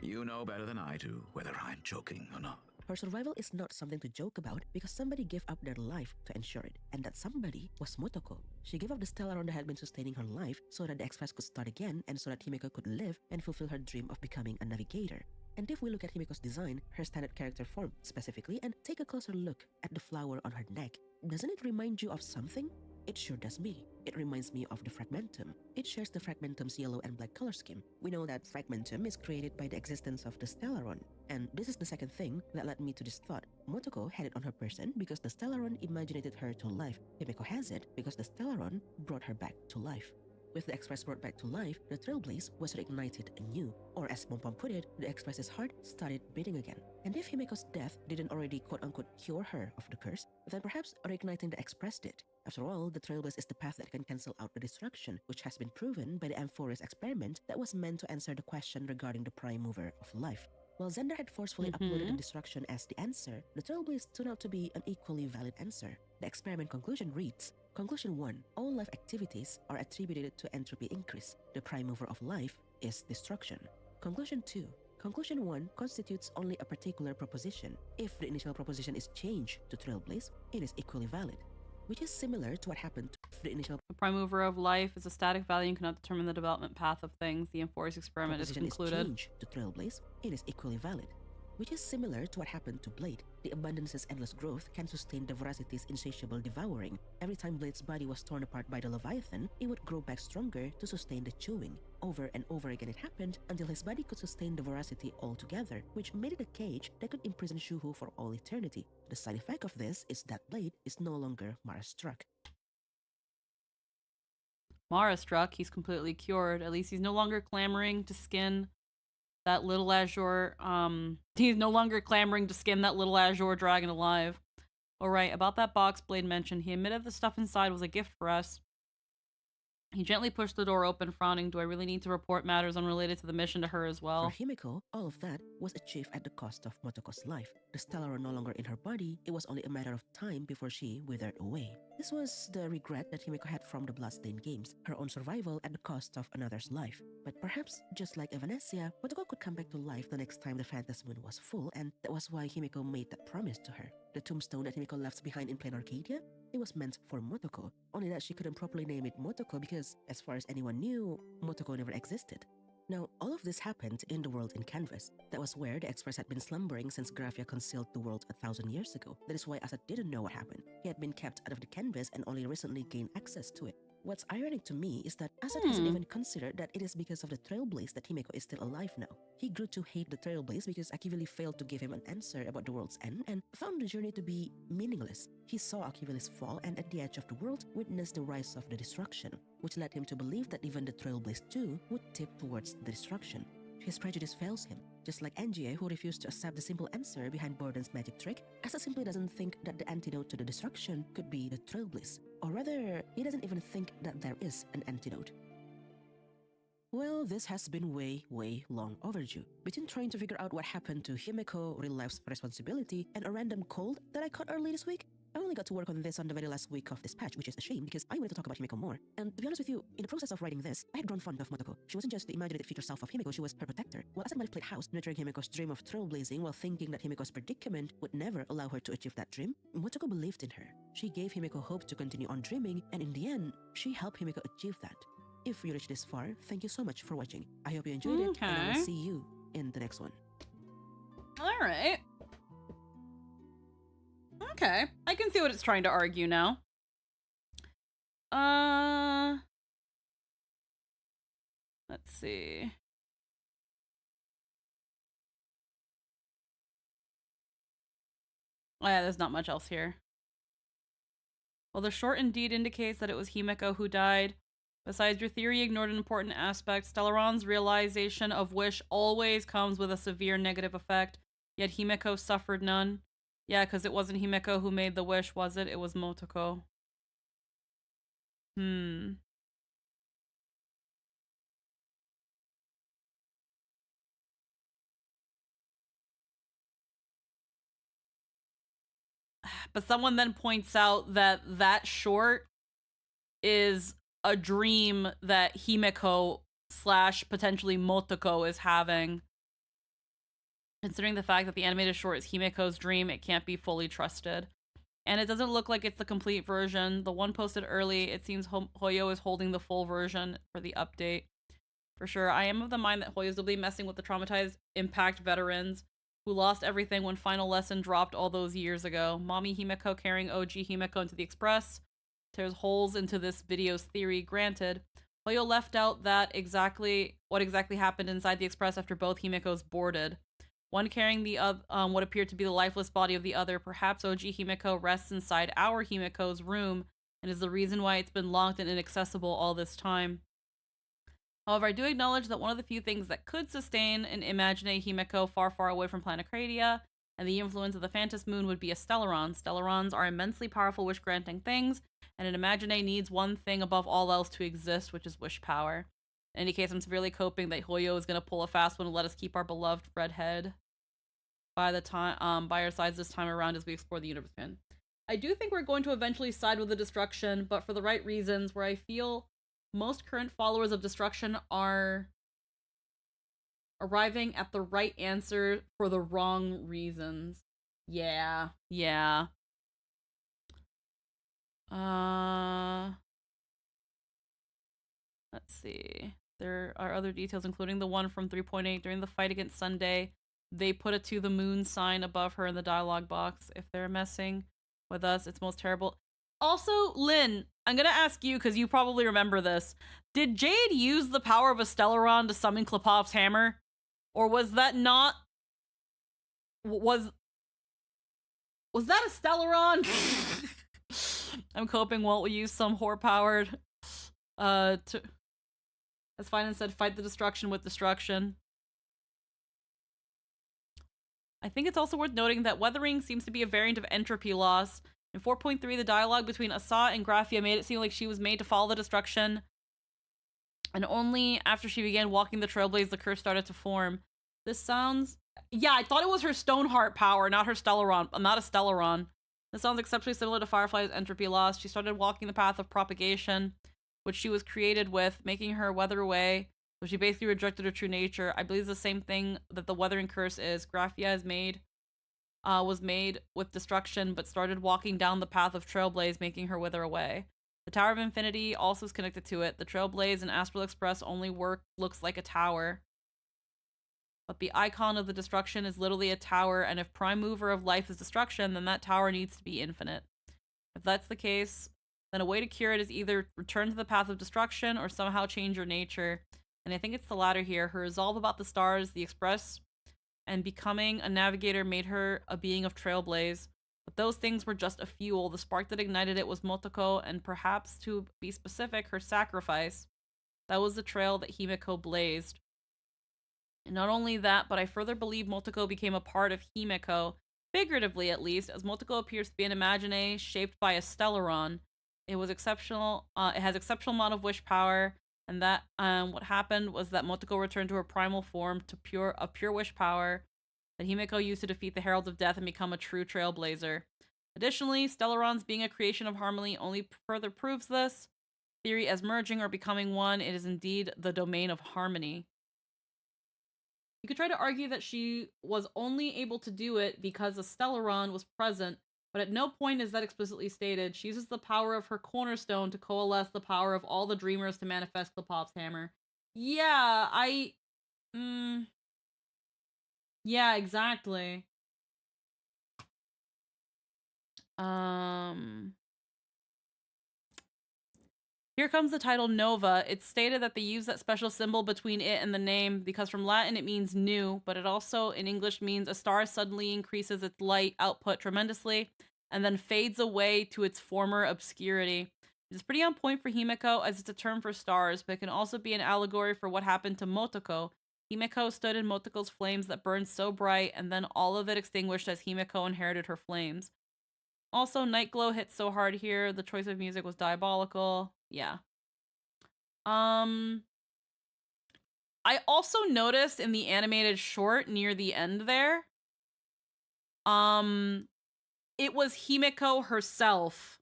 You know better than I do whether I'm joking or not. Her survival is not something to joke about because somebody gave up their life to ensure it, and that somebody was Motoko. She gave up the Stellaron that had been sustaining her life so that the Express could start again and so that Himeko could live and fulfill her dream of becoming a navigator. And if we look at Himeko's design, her standard character form specifically, and take a closer look at the flower on her neck, doesn't it remind you of something? It sure does me. It reminds me of the Fragmentum. It shares the Fragmentum's yellow and black color scheme. We know that Fragmentum is created by the existence of the Stellaron. And this is the second thing that led me to this thought. Motoko had it on her person because the Stellaron imaginated her to life. Himeko has it because the Stellaron brought her back to life. With the Express brought back to life, the Trailblaze was reignited anew. Or as Pompom put it, the Express's heart started beating again. And if Himeko's death didn't already quote-unquote cure her of the curse, then perhaps reigniting the Express did. After all, the Trailblaze is the path that can cancel out the destruction, which has been proven by the Amphoreus experiment that was meant to answer the question regarding the prime mover of life. While Xander had forcefully uploaded the destruction as the answer, the Trailblaze turned out to be an equally valid answer. The experiment conclusion reads, Conclusion 1. All life activities are attributed to entropy increase. The prime mover of life is destruction. Conclusion 2. Conclusion 1 constitutes only a particular proposition. If the initial proposition is changed to Trailblaze, it is equally valid, which is similar to what happened to the initial prime mover of life is a static value and cannot determine the development path of things. The Amphoreus experiment is concluded. Is changed to Trailblaze, it is equally valid, which is similar to what happened to Blade. The Abundance's endless growth can sustain the Voracity's insatiable devouring. Every time Blade's body was torn apart by the Leviathan, it would grow back stronger to sustain the chewing. Over and over again it happened until his body could sustain the Voracity altogether, which made it a cage that could imprison Shuhu for all eternity. The side effect of this is that Blade is no longer Mara-struck. Mara-struck, he's completely cured. At least he's no longer clamoring to skin that little azure, he's no longer clamoring to skin that little azure dragon alive. Alright, about that box Blade mentioned, he admitted the stuff inside was a gift for us. He gently pushed the door open, frowning. Do I really need to report matters unrelated to the mission to her as well? For Himeko, all of that was achieved at the cost of Motoko's life. The Stellaron no longer in her body, it was only a matter of time before she withered away. This was the regret that Himeko had from the Bloodstained Games, her own survival at the cost of another's life. But perhaps, just like Evanescia, Motoko could come back to life the next time the Phantasm Moon was full, and that was why Himeko made that promise to her. The tombstone that Himeko left behind in Plain Arcadia? It was meant for Motoko, only that she couldn't properly name it Motoko because, as far as anyone knew, Motoko never existed. Now, all of this happened in the world in Canvas. That was where the Express had been slumbering since Graphia concealed the world 1,000 years ago. That is why Asa didn't know what happened. He had been kept out of the Canvas and only recently gained access to it. What's ironic to me is that Asad hasn't even considered that it is because of the Trailblaze that Himeko is still alive now. He grew to hate the Trailblaze because Akivili failed to give him an answer about the world's end and found the journey to be meaningless. He saw Akivili's fall and at the edge of the world witnessed the rise of the destruction, which led him to believe that even the Trailblaze too would tip towards the destruction. His prejudice fails him. Just like Angie, who refused to accept the simple answer behind Borden's magic trick, Asa simply doesn't think that the antidote to the destruction could be the Trailblaze. Or rather, he doesn't even think that there is an antidote. Well, this has been way long overdue. Between trying to figure out what happened to Himeko, real life's responsibility, and a random cold that I caught early this week, I only got to work on this on the very last week of this patch, which is a shame because I wanted to talk about Himeko more. And to be honest with you, in the process of writing this, I had grown fond of Motoko. She wasn't just the imaginative future self of Himeko, she was her protector. While Asad might have played house, nurturing Himeko's dream of trailblazing while thinking that Himeko's predicament would never allow her to achieve that dream, Motoko believed in her. She gave Himeko hope to continue on dreaming, and in the end, she helped Himeko achieve that. If you reached this far, thank you so much for watching. I hope you enjoyed it, and I will see you in the next one. Alright. Okay, I can see what it's trying to argue now. Let's see. Oh yeah, there's not much else here. Well, the short indeed indicates that it was Himeko who died. Besides, your theory ignored an important aspect. Stellaron's realization of wish always comes with a severe negative effect, yet Himeko suffered none. Yeah, because it wasn't Himeko who made the wish, was it? It was Motoko. But someone then points out that that short is a dream that Himeko / potentially Motoko is having. Considering the fact that the animated short is Himiko's dream, it can't be fully trusted. And it doesn't look like it's the complete version. The one posted early, it seems Hoyo is holding the full version for the update. For sure, I am of the mind that Hoyo's will be messing with the traumatized Impact veterans who lost everything when Final Lesson dropped all those years ago. Mommy Himiko carrying OG Himiko into the Express tears holes into this video's theory. Granted, Hoyo left out what exactly happened inside the Express after both Himikos boarded. One carrying the what appeared to be the lifeless body of the other. Perhaps OG Himiko rests inside our Himiko's room and is the reason why it's been locked and inaccessible all this time. However, I do acknowledge that one of the few things that could sustain an Imagine Himiko far, far away from Planetcradia and the influence of the Phantom Moon would be a Stellaron. Stellarons are immensely powerful wish-granting things, and an Imagine needs one thing above all else to exist, which is wish power. In any case, I'm severely hoping that Hoyo is going to pull a fast one and let us keep our beloved redhead by our sides this time around as we explore the universe again. I do think we're going to eventually side with the Destruction, but for the right reasons, where I feel most current followers of Destruction are arriving at the right answer for the wrong reasons. Yeah. Let's see. There are other details, including the one from 3.8 during the fight against Sunday. They put a "to the moon" sign above her in the dialogue box. If they're messing with us, it's most terrible. Also, Lynn, I'm gonna ask you, because you probably remember this. Did Jade use the power of a Stellaron to summon Klipov's hammer? Or was that not... Was that a Stellaron? I'm hoping Walt will use some whore-powered... That's fine, instead fight the Destruction with Destruction. I think it's also worth noting that weathering seems to be a variant of entropy loss. In 4.3, the dialogue between Asa and Graphia made it seem like she was made to follow the Destruction, and only after she began walking the Trailblaze, the curse started to form. This sounds... Yeah, I thought it was her Stoneheart power, not her Stellaron. Not a Stellaron. This sounds exceptionally similar to Firefly's entropy loss. She started walking the path of propagation, which she was created with, making her weather away. So she basically rejected her true nature. I believe it's the same thing that the weathering curse is. Graphia was made with destruction, but started walking down the path of Trailblaze, making her wither away. The Tower of Infinity also is connected to it. The Trailblaze and Astral Express only looks like a tower. But the icon of the destruction is literally a tower, and if prime mover of life is destruction, then that tower needs to be infinite. If that's the case, then a way to cure it is either return to the path of destruction or somehow change your nature. And I think it's the latter here. Her resolve about the stars, the Express, and becoming a navigator made her a being of Trailblaze. But those things were just a fuel. The spark that ignited it was Motoko, and perhaps, to be specific, her sacrifice. That was the trail that Himiko blazed. And not only that, but I further believe Motoko became a part of Himiko, figuratively at least, as Motoko appears to be an Imagine shaped by a Stellaron. It was exceptional. It has exceptional amount of wish power, and that what happened was that Motoko returned to her primal form to pure wish power that Himiko used to defeat the Herald of Death and become a true Trailblazer. Additionally, Stellarons being a creation of harmony only further proves this theory as merging or becoming one. It is indeed the domain of harmony. You could try to argue that she was only able to do it because a Stellaron was present, but at no point is that explicitly stated. She uses the power of her cornerstone to coalesce the power of all the dreamers to manifest Klipov's hammer. Yeah, yeah, exactly. Here comes the title Nova. It's stated that they use that special symbol between it and the name because from Latin it means new, but it also in English means a star suddenly increases its light output tremendously and then fades away to its former obscurity. It's pretty on point for Himiko as it's a term for stars, but it can also be an allegory for what happened to Motoko. Himiko stood in Motoko's flames that burned so bright, and then all of it extinguished as Himiko inherited her flames. Also, Nightglow hits so hard here. The choice of music was diabolical. Yeah. I also noticed in the animated short near the end there, it was Himiko herself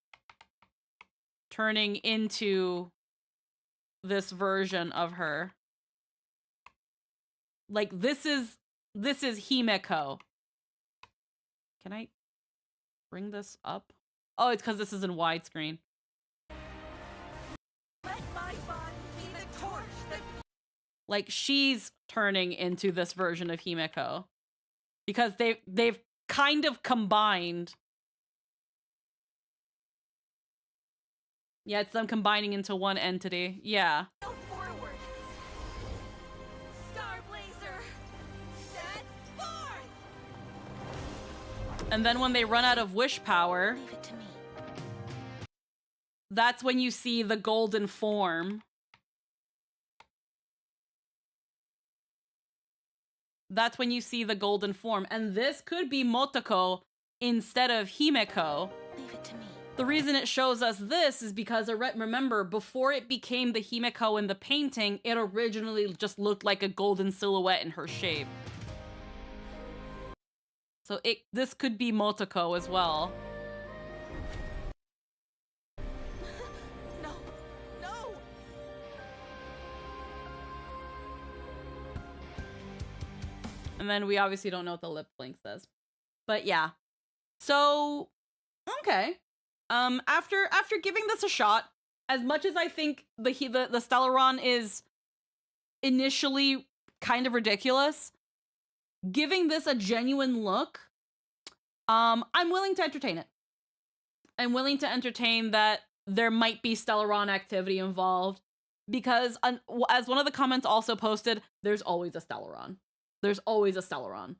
turning into this version of her. Like, this is This is Himeko. Can I bring this up? Oh, it's because this is in widescreen. Let my body be the torch that... Like, she's turning into this version of Himeko. Because they've kind of combined. Yeah, it's them combining into one entity. Yeah. Go forward. Starblazer, set forth. And then when they run out of wish power, Leave it to me. that's when you see the golden form. That's when you see the golden form. And this could be Motoko instead of Himeko. Leave it to me. The reason it shows us this is because, remember, before it became the Himeko in the painting, it originally just looked like a golden silhouette in her shape. So this could be Motoko as well. No, no. And then we obviously don't know what the lip link says. But yeah. So, okay. After giving this a shot, as much as I think the Stellaron is initially kind of ridiculous, giving this a genuine look, I'm willing to entertain it. I'm willing to entertain that there might be Stellaron activity involved, because as one of the comments also posted, there's always a Stellaron. There's always a Stellaron.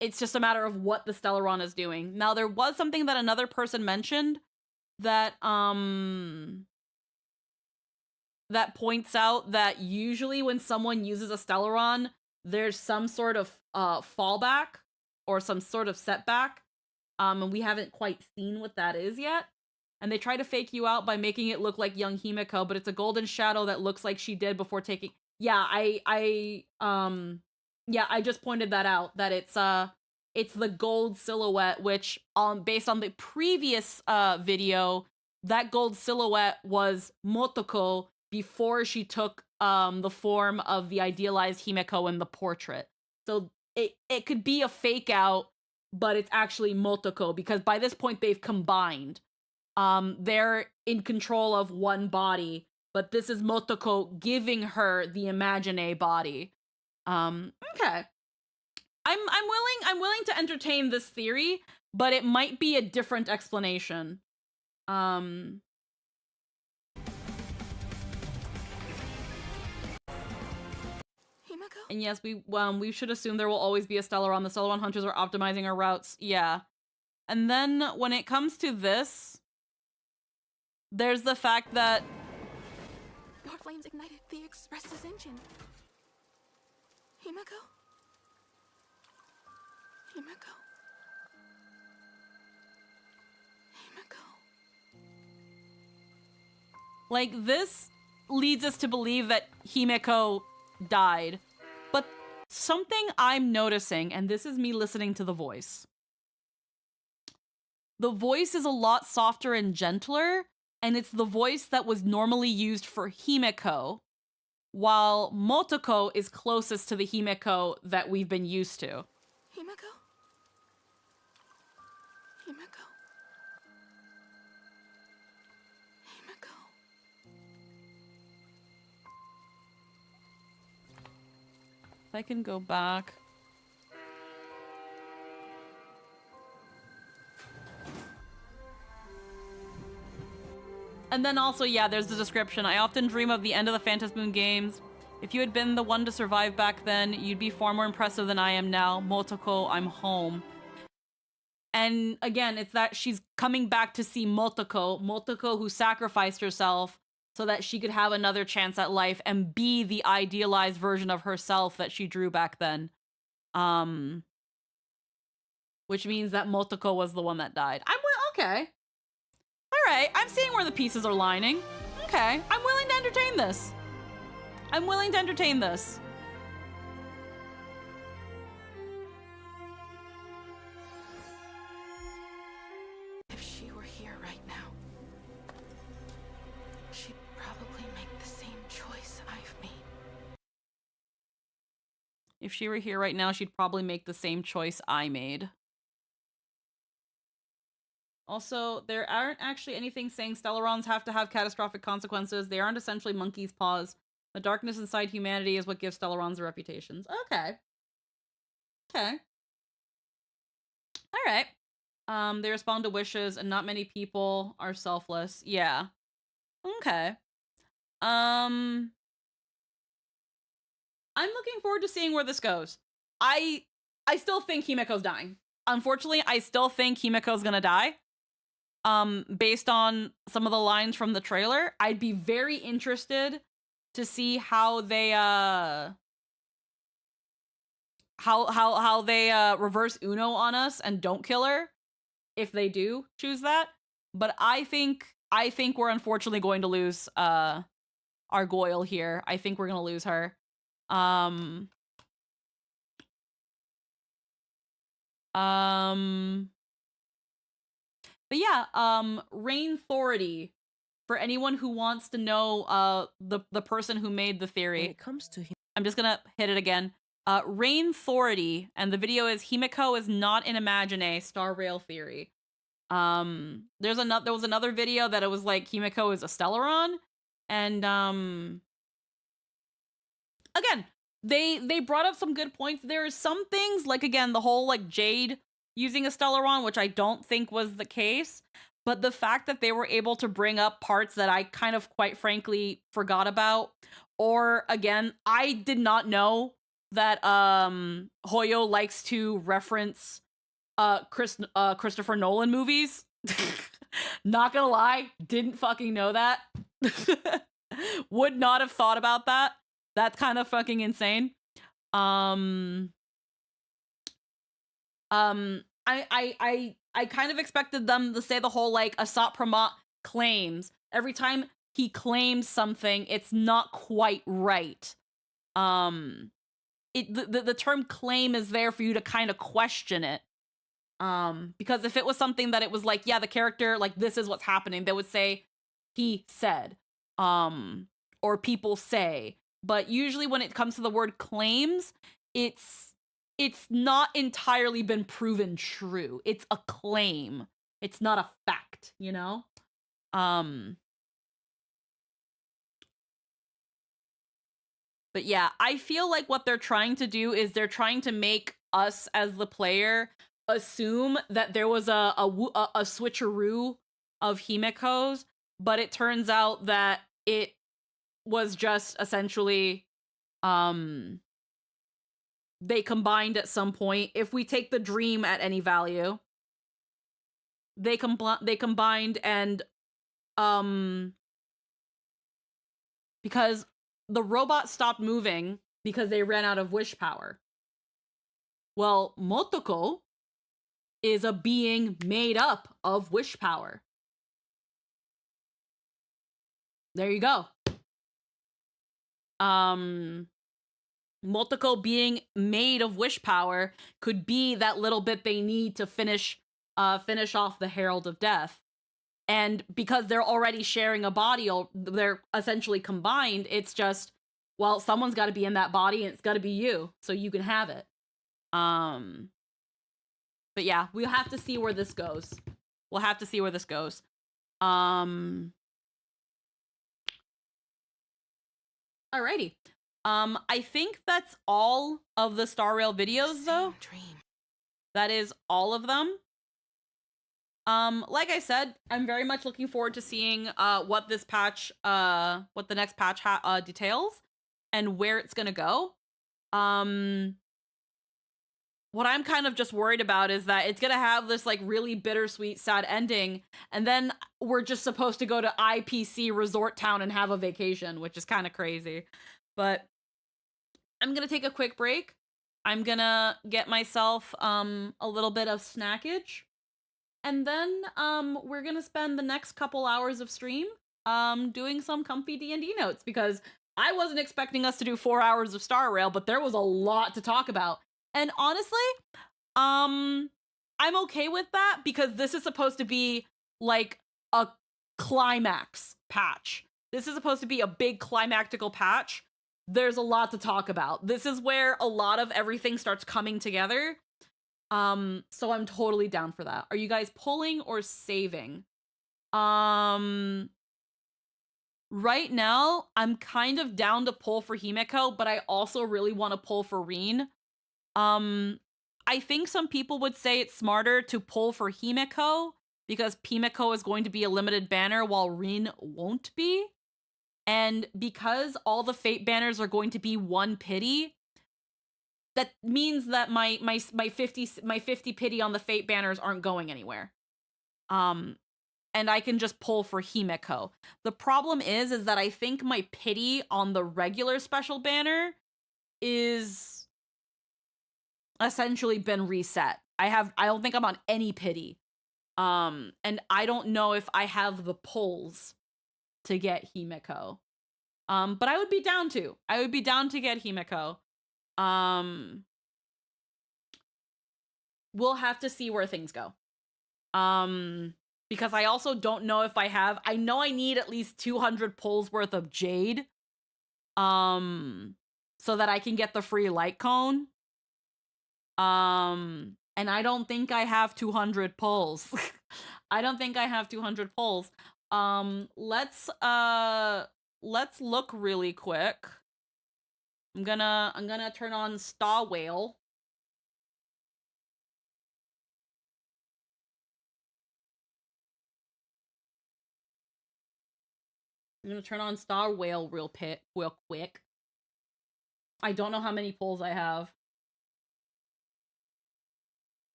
It's just a matter of what the Stellaron is doing. Now, there was something that another person mentioned that that points out that usually when someone uses a Stellaron, there's some sort of fallback or some sort of setback. And we haven't quite seen what that is yet. And they try to fake you out by making it look like young Himeko, but it's a golden shadow that looks like she did before taking... Yeah, I just pointed that out, that it's the gold silhouette, which based on the previous video, that gold silhouette was Motoko before she took the form of the idealized Himeko in the portrait. So it could be a fake out, but it's actually Motoko, because by this point they've combined. They're in control of one body, but this is Motoko giving her the Imagine body. Okay. I'm willing to entertain this theory, but it might be a different explanation. And yes, we should assume there will always be a Stellaron. The Stellaron hunters are optimizing our routes. Yeah. And then when it comes to this, there's the fact that Your flames ignited the Express's engine. Himeko? Himeko? Himeko? like this leads us to believe that Himeko died. But something I'm noticing, and this is me listening to the voice. The voice is a lot softer and gentler, and it's the voice that was normally used for Himeko, while Motoko is closest to the Himeko that we've been used to. Himeko? Himeko? Himeko? If I can go back. And then also, yeah, there's the description. I often dream of the end of the Phantasm Moon games. If you had been the one to survive back then, you'd be far more impressive than I am now. Motoko, I'm home. And again, it's that she's coming back to see Motoko. Motoko who sacrificed herself so that she could have another chance at life and be the idealized version of herself that she drew back then. Which means that Motoko was the one that died. Okay. All right, I'm seeing where the pieces are lining. Okay, I'm willing to entertain this. I'm willing to entertain this. If she were here right now, she'd probably make the same choice I've made. If she were here right now, she'd probably make the same choice I made. Also, there aren't actually anything saying Stellarons have to have catastrophic consequences. They aren't essentially monkey's paws. The darkness inside humanity is what gives Stellarons their reputations. Okay. Okay. Alright. They respond to wishes, and not many people are selfless. Yeah. Okay. I'm looking forward to seeing where this goes. I still think Himiko's dying. Unfortunately, I still think Himiko's gonna die. Based on some of the lines from the trailer, I'd be very interested to see how they how they reverse Uno on us and don't kill her if they do choose that. But I think we're unfortunately going to lose our Goyle here. I think we're gonna lose her. But yeah, Rain Thority, for anyone who wants to know the person who made the theory. When it comes to him, I'm just gonna hit it again. Rain Thority, and the video is Himiko is not an Imagine Star Rail theory. There was another video that it was like Himiko is a Stellaron, and again, they brought up some good points. There are some things, like again, the whole like Jade using a Stellaron, which I don't think was the case, but the fact that they were able to bring up parts that I kind of quite frankly forgot about, or again, I did not know that Hoyo likes to reference Christopher Nolan movies. Not gonna lie, didn't fucking know that. Would not have thought about that. That's kind of fucking insane. I kind of expected them to say the whole like Asat Pramat claims. Every time he claims something, it's not quite right. The term claim is there for you to kind of question it. Because if it was something that it was like, yeah, the character, like, this is what's happening, they would say, he said, or people say. But usually when it comes to the word claims, it's not entirely been proven true. It's a claim. It's not a fact, you know? But yeah, I feel like what they're trying to do is they're trying to make us as the player assume that there was a switcheroo of Himiko's, but it turns out that it was just essentially they combined at some point. If we take the dream at any value, they combined, and because the robot stopped moving because they ran out of wish power. Well, Motoko is a being made up of wish power. There you go. Motoko being made of wish power could be that little bit they need to finish off the Herald of Death. And because they're already sharing a body, they're essentially combined, it's just, well, someone's got to be in that body, and it's got to be you, so you can have it. But yeah, we'll have to see where this goes. Alrighty. I think that's all of the Star Rail videos, though. That is all of them. Like I said, I'm very much looking forward to seeing what this patch, what the next patch details, and where it's gonna go. What I'm kind of just worried about is that it's gonna have this like really bittersweet, sad ending, and then we're just supposed to go to IPC Resort Town and have a vacation, which is kind of crazy. But I'm gonna take a quick break. I'm gonna get myself a little bit of snackage, and then we're gonna spend the next couple hours of stream doing some comfy D&D notes, because I wasn't expecting us to do 4 hours of Star Rail, but there was a lot to talk about. And honestly, I'm okay with that, because this is supposed to be like a climax patch. This is supposed to be a big climactical patch. there's a lot to talk about. This is where a lot of everything starts coming together. So I'm totally down for that. Are you guys pulling or saving? Right now, I'm kind of down to pull for Himeko, but I also really want to pull for Reen. I think some people would say it's smarter to pull for Himeko because Pimeko is going to be a limited banner while Reen won't be. And because all the Fate banners are going to be one pity, that means that my 50 pity on the Fate banners aren't going anywhere. And I can just pull for Himeko. The problem is that I think my pity on the regular special banner is essentially been reset. I don't think I'm on any pity. And I don't know if I have the pulls to get Himeko. But I would be down to. I would be down to get Himeko. We'll have to see where things go. Because I also don't know if I know I need at least 200 pulls worth of Jade. So that I can get the free light cone. And I don't think I have 200 pulls. I don't think I have 200 pulls. Let's look really quick. I'm gonna turn on Star Whale. I'm gonna turn on Star Whale real quick. I don't know how many pulls I have.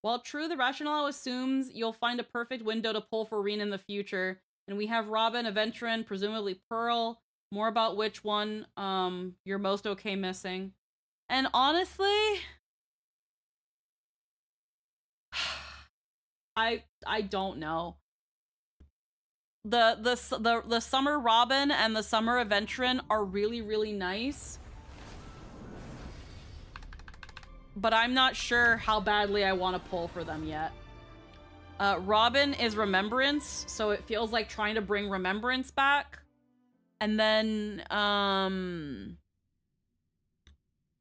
While true, the rationale assumes you'll find a perfect window to pull for Reen in the future. And we have Robin, Aventurin, presumably Pearl. More about which one you're most okay missing. And honestly, I don't know. The Summer Robin and the Summer Aventurin are really, really nice. But I'm not sure how badly I want to pull for them yet. Robin is Remembrance, so it feels like trying to bring Remembrance back. And then,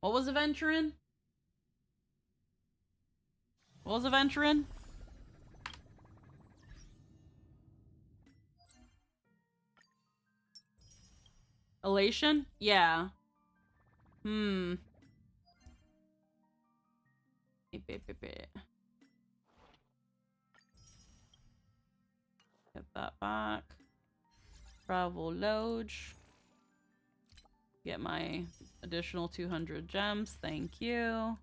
what was Aventurin? What was Aventurin? Elation? Yeah. Get that back. Travel Lodge. Get my additional 200 gems. Thank you.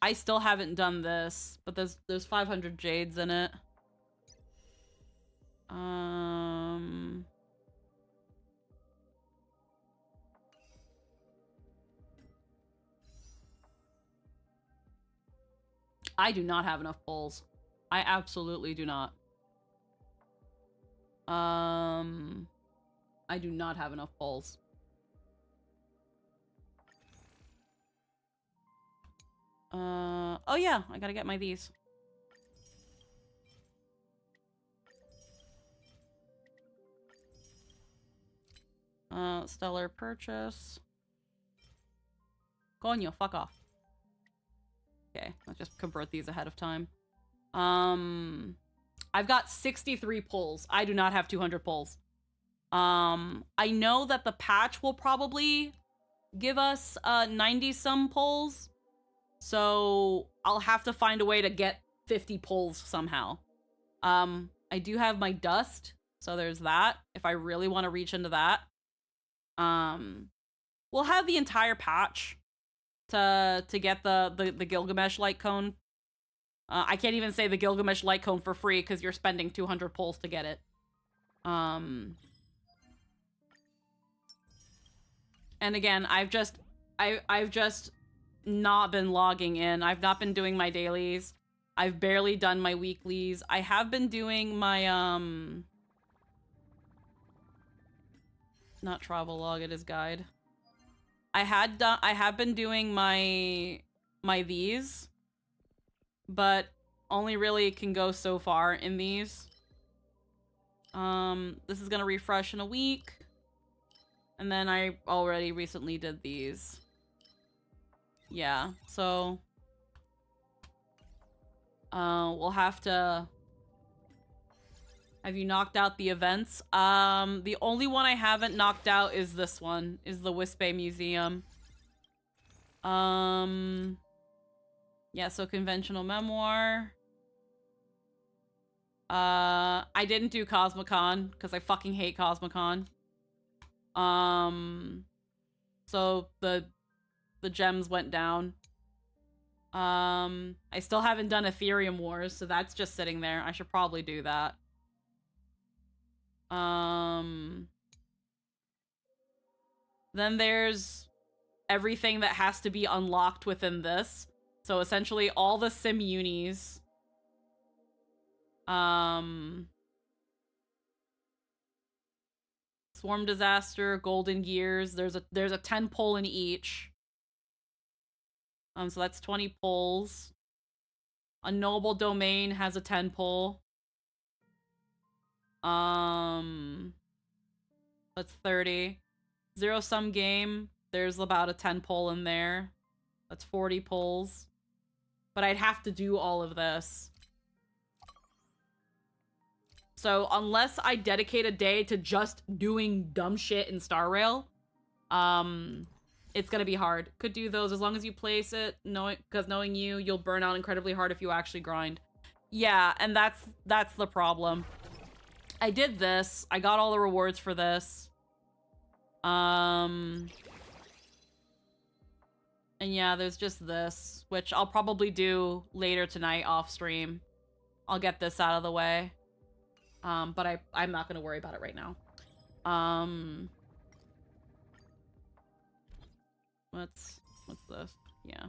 I still haven't done this, but there's 500 jades in it. I do not have enough pulls. I absolutely do not. I do not have enough pulls. Oh yeah, I gotta get my these. Stellar purchase. Coño, fuck off. Okay, let's just convert these ahead of time. I've got 63 pulls. I do not have 200 pulls. I know that the patch will probably give us 90 some pulls. So I'll have to find a way to get 50 pulls somehow. I do have my dust, so there's that. If I really want to reach into that. We'll have the entire patch to get the Gilgamesh light cone. I can't even say the Gilgamesh light cone for free because you're spending 200 pulls to get it. And again, I've just not been logging in. I've not been doing my dailies. I've barely done my weeklies. I have been doing my not travel log, it is guide. I have been doing my these, but only really can go so far in these. This is gonna refresh in a week. And then I already recently did these. Yeah, so... we'll have to... Have you knocked out the events? The only one I haven't knocked out is this one, is the Wispe Museum. Yeah, so conventional memoir. I didn't do Cosmicon, because I fucking hate Cosmicon. So the gems went down. I still haven't done Ethereum Wars, so that's just sitting there. I should probably do that. Then there's everything that has to be unlocked within this. So essentially all the sim unis. Swarm Disaster, Golden Gears. There's a 10 pull in each. So that's 20 pulls. A Noble Domain has a 10 pull. That's 30. Zero Sum Game, there's about a 10 pull in there. That's 40 pulls. But I'd have to do all of this. So unless I dedicate a day to just doing dumb shit in Star Rail, it's gonna be hard. Could do those as long as you place it, because knowing you, you'll burn out incredibly hard if you actually grind. Yeah, and that's the problem. I did this. I got all the rewards for this. And yeah, there's just this, which I'll probably do later tonight off stream. I'll get this out of the way. But I'm not gonna worry about it right now. What's this? Yeah.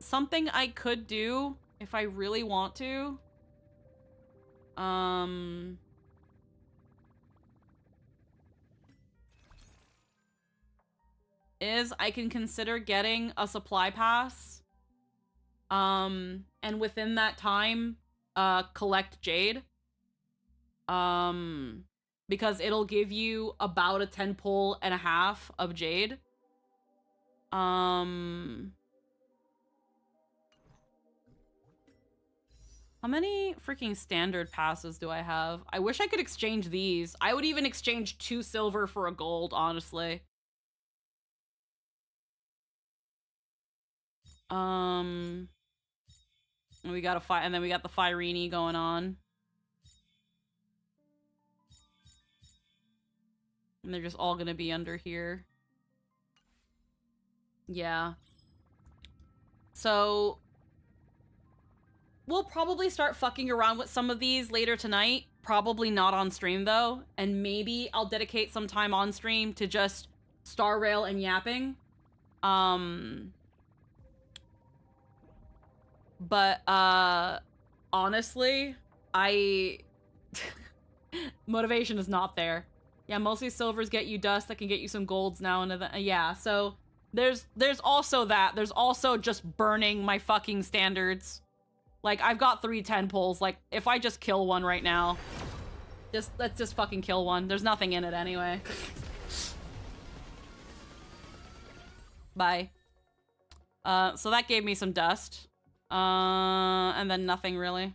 Something I could do if I really want to. Is I can consider getting a supply pass. And within that time, collect Jade. Because it'll give you about a 10 pull and a half of Jade. How many freaking standard passes do I have? I wish I could exchange these. I would even exchange 2 silver for a gold, honestly. And we got and then we got the Firini going on. And they're just all gonna be under here. Yeah. So we'll probably start fucking around with some of these later tonight. Probably not on stream though. And maybe I'll dedicate some time on stream to just Star Rail and yapping. But honestly, motivation is not there. Yeah, mostly silvers get you dust that can get you some golds now and then. Yeah, so there's also that. There's also just burning my fucking standards. Like, I've got 3 10 pulls. Like, if I just kill one right now, let's just fucking kill one. There's nothing in it anyway. Bye. So that gave me some dust. And then nothing really.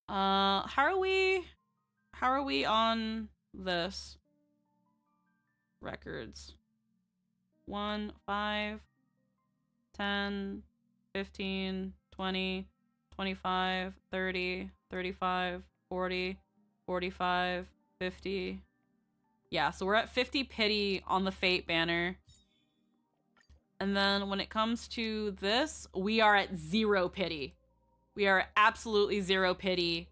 How are we on this? Records. 1, 5, 10, 15, 20, 25, 30, 35, 40, 45, 50. Yeah, so we're at 50 pity on the Fate banner. And then when it comes to this, we are at 0 pity. We are absolutely 0 pity.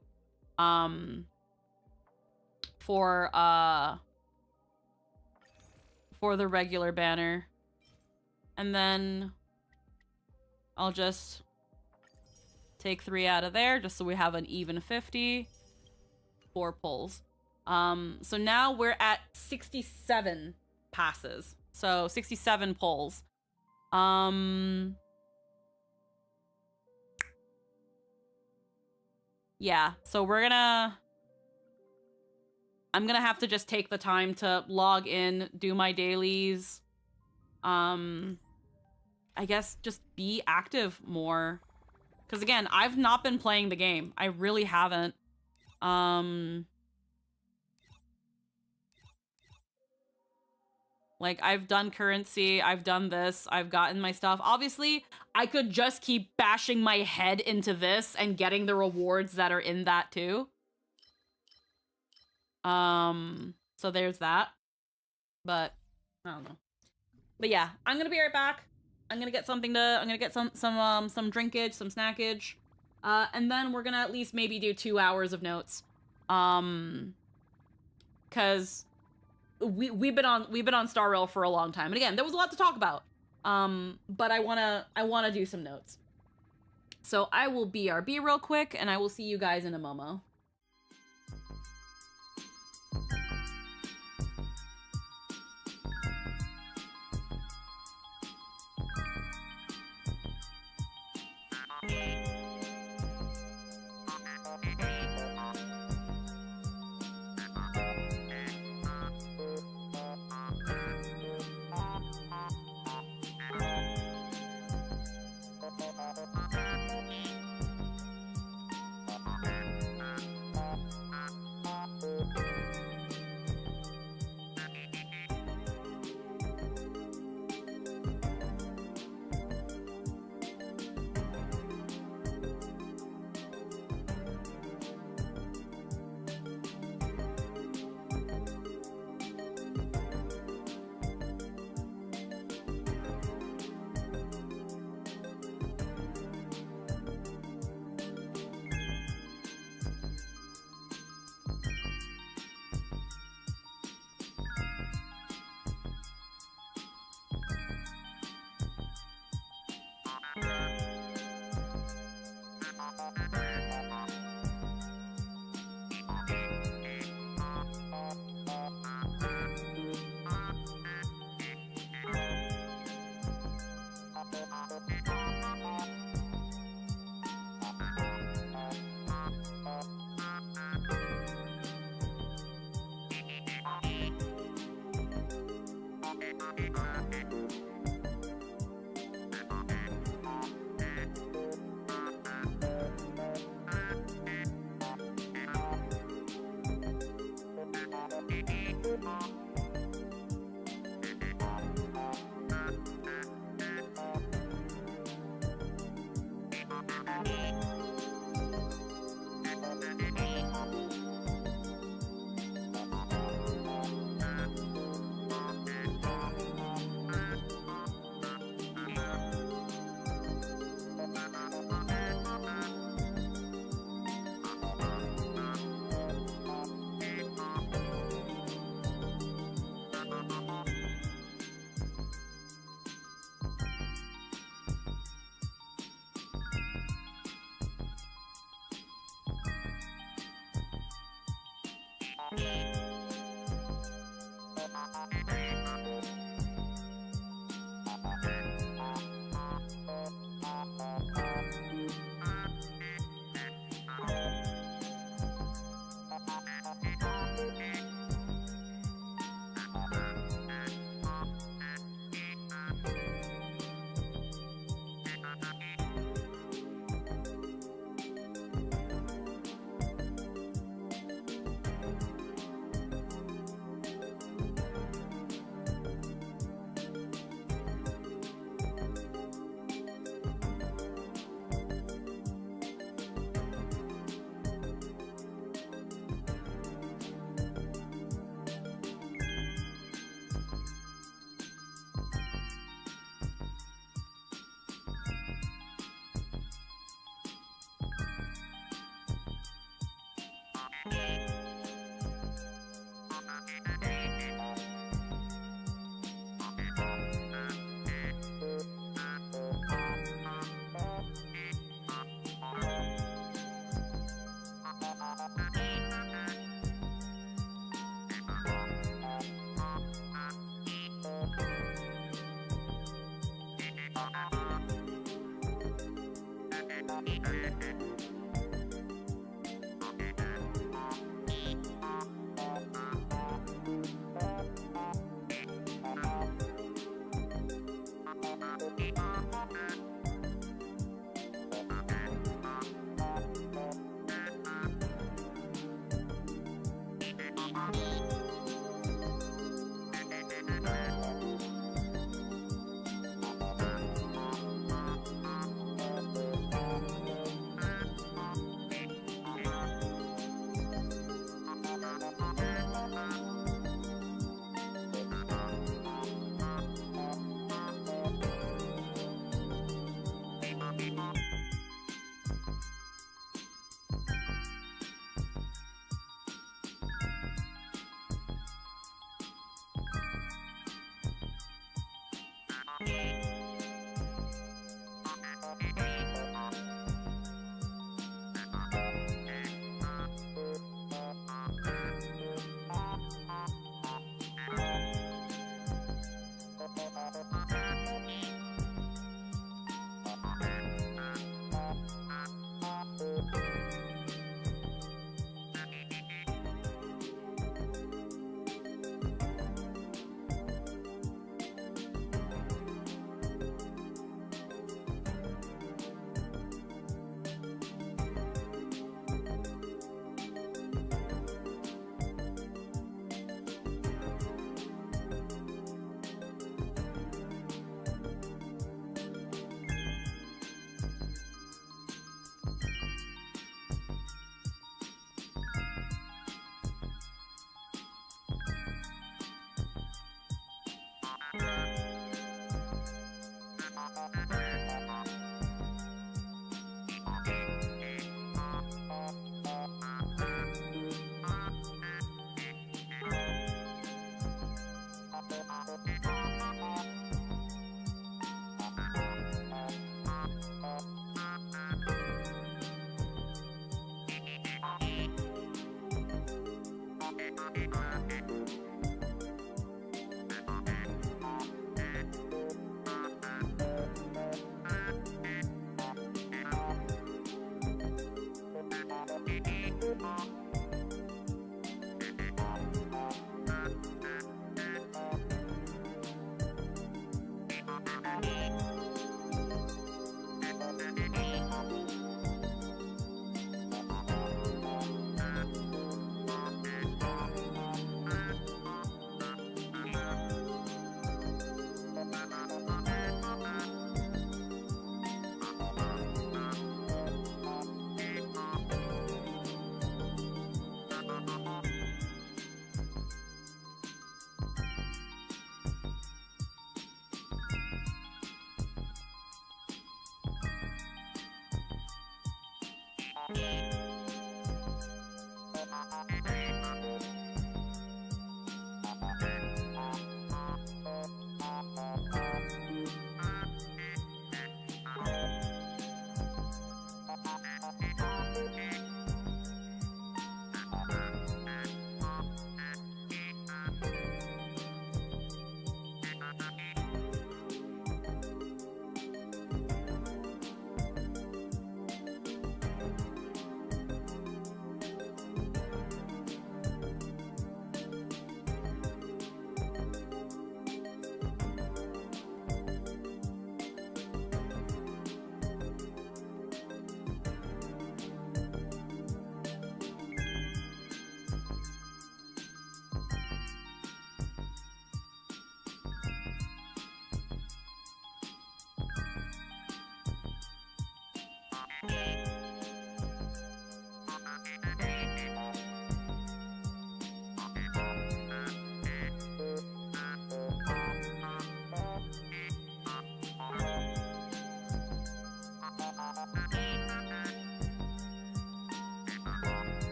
For the regular banner. And then I'll just take 3 out of there just so we have an even 50. 4 pulls. So now we're at 67 passes. So 67 pulls. Yeah, so we're gonna I'm gonna have to just take the time to log in, do my dailies. I guess just be active more. Because again, I've not been playing the game. I really haven't. Like, I've done currency, I've done this, I've gotten my stuff. Obviously, I could just keep bashing my head into this and getting the rewards that are in that too. So there's that. But I don't know. But yeah, I'm gonna be right back. I'm gonna get something to, I'm gonna get some drinkage, some snackage. And then we're gonna at least maybe do 2 hours of notes. Cause we've been on Star Rail for a long time. And again, there was a lot to talk about. But I wanna do some notes. So I will BRB real quick and I will see you guys in a momo.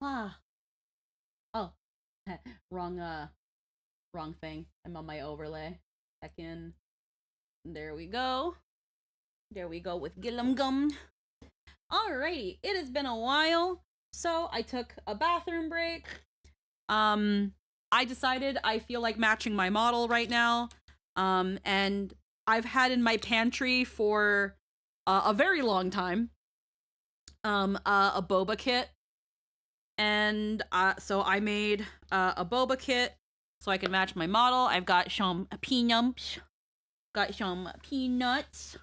Ah. Oh. Wrong thing. I'm on my overlay. Back in. There we go. There we go with Gillum Gum. Alrighty. It has been a while. So I took a bathroom break. I decided I feel like matching my model right now. And I've had in my pantry for a very long time a boba kit. And so I made a boba kit so I can match my model. I've got some peanuts. Got some peanuts.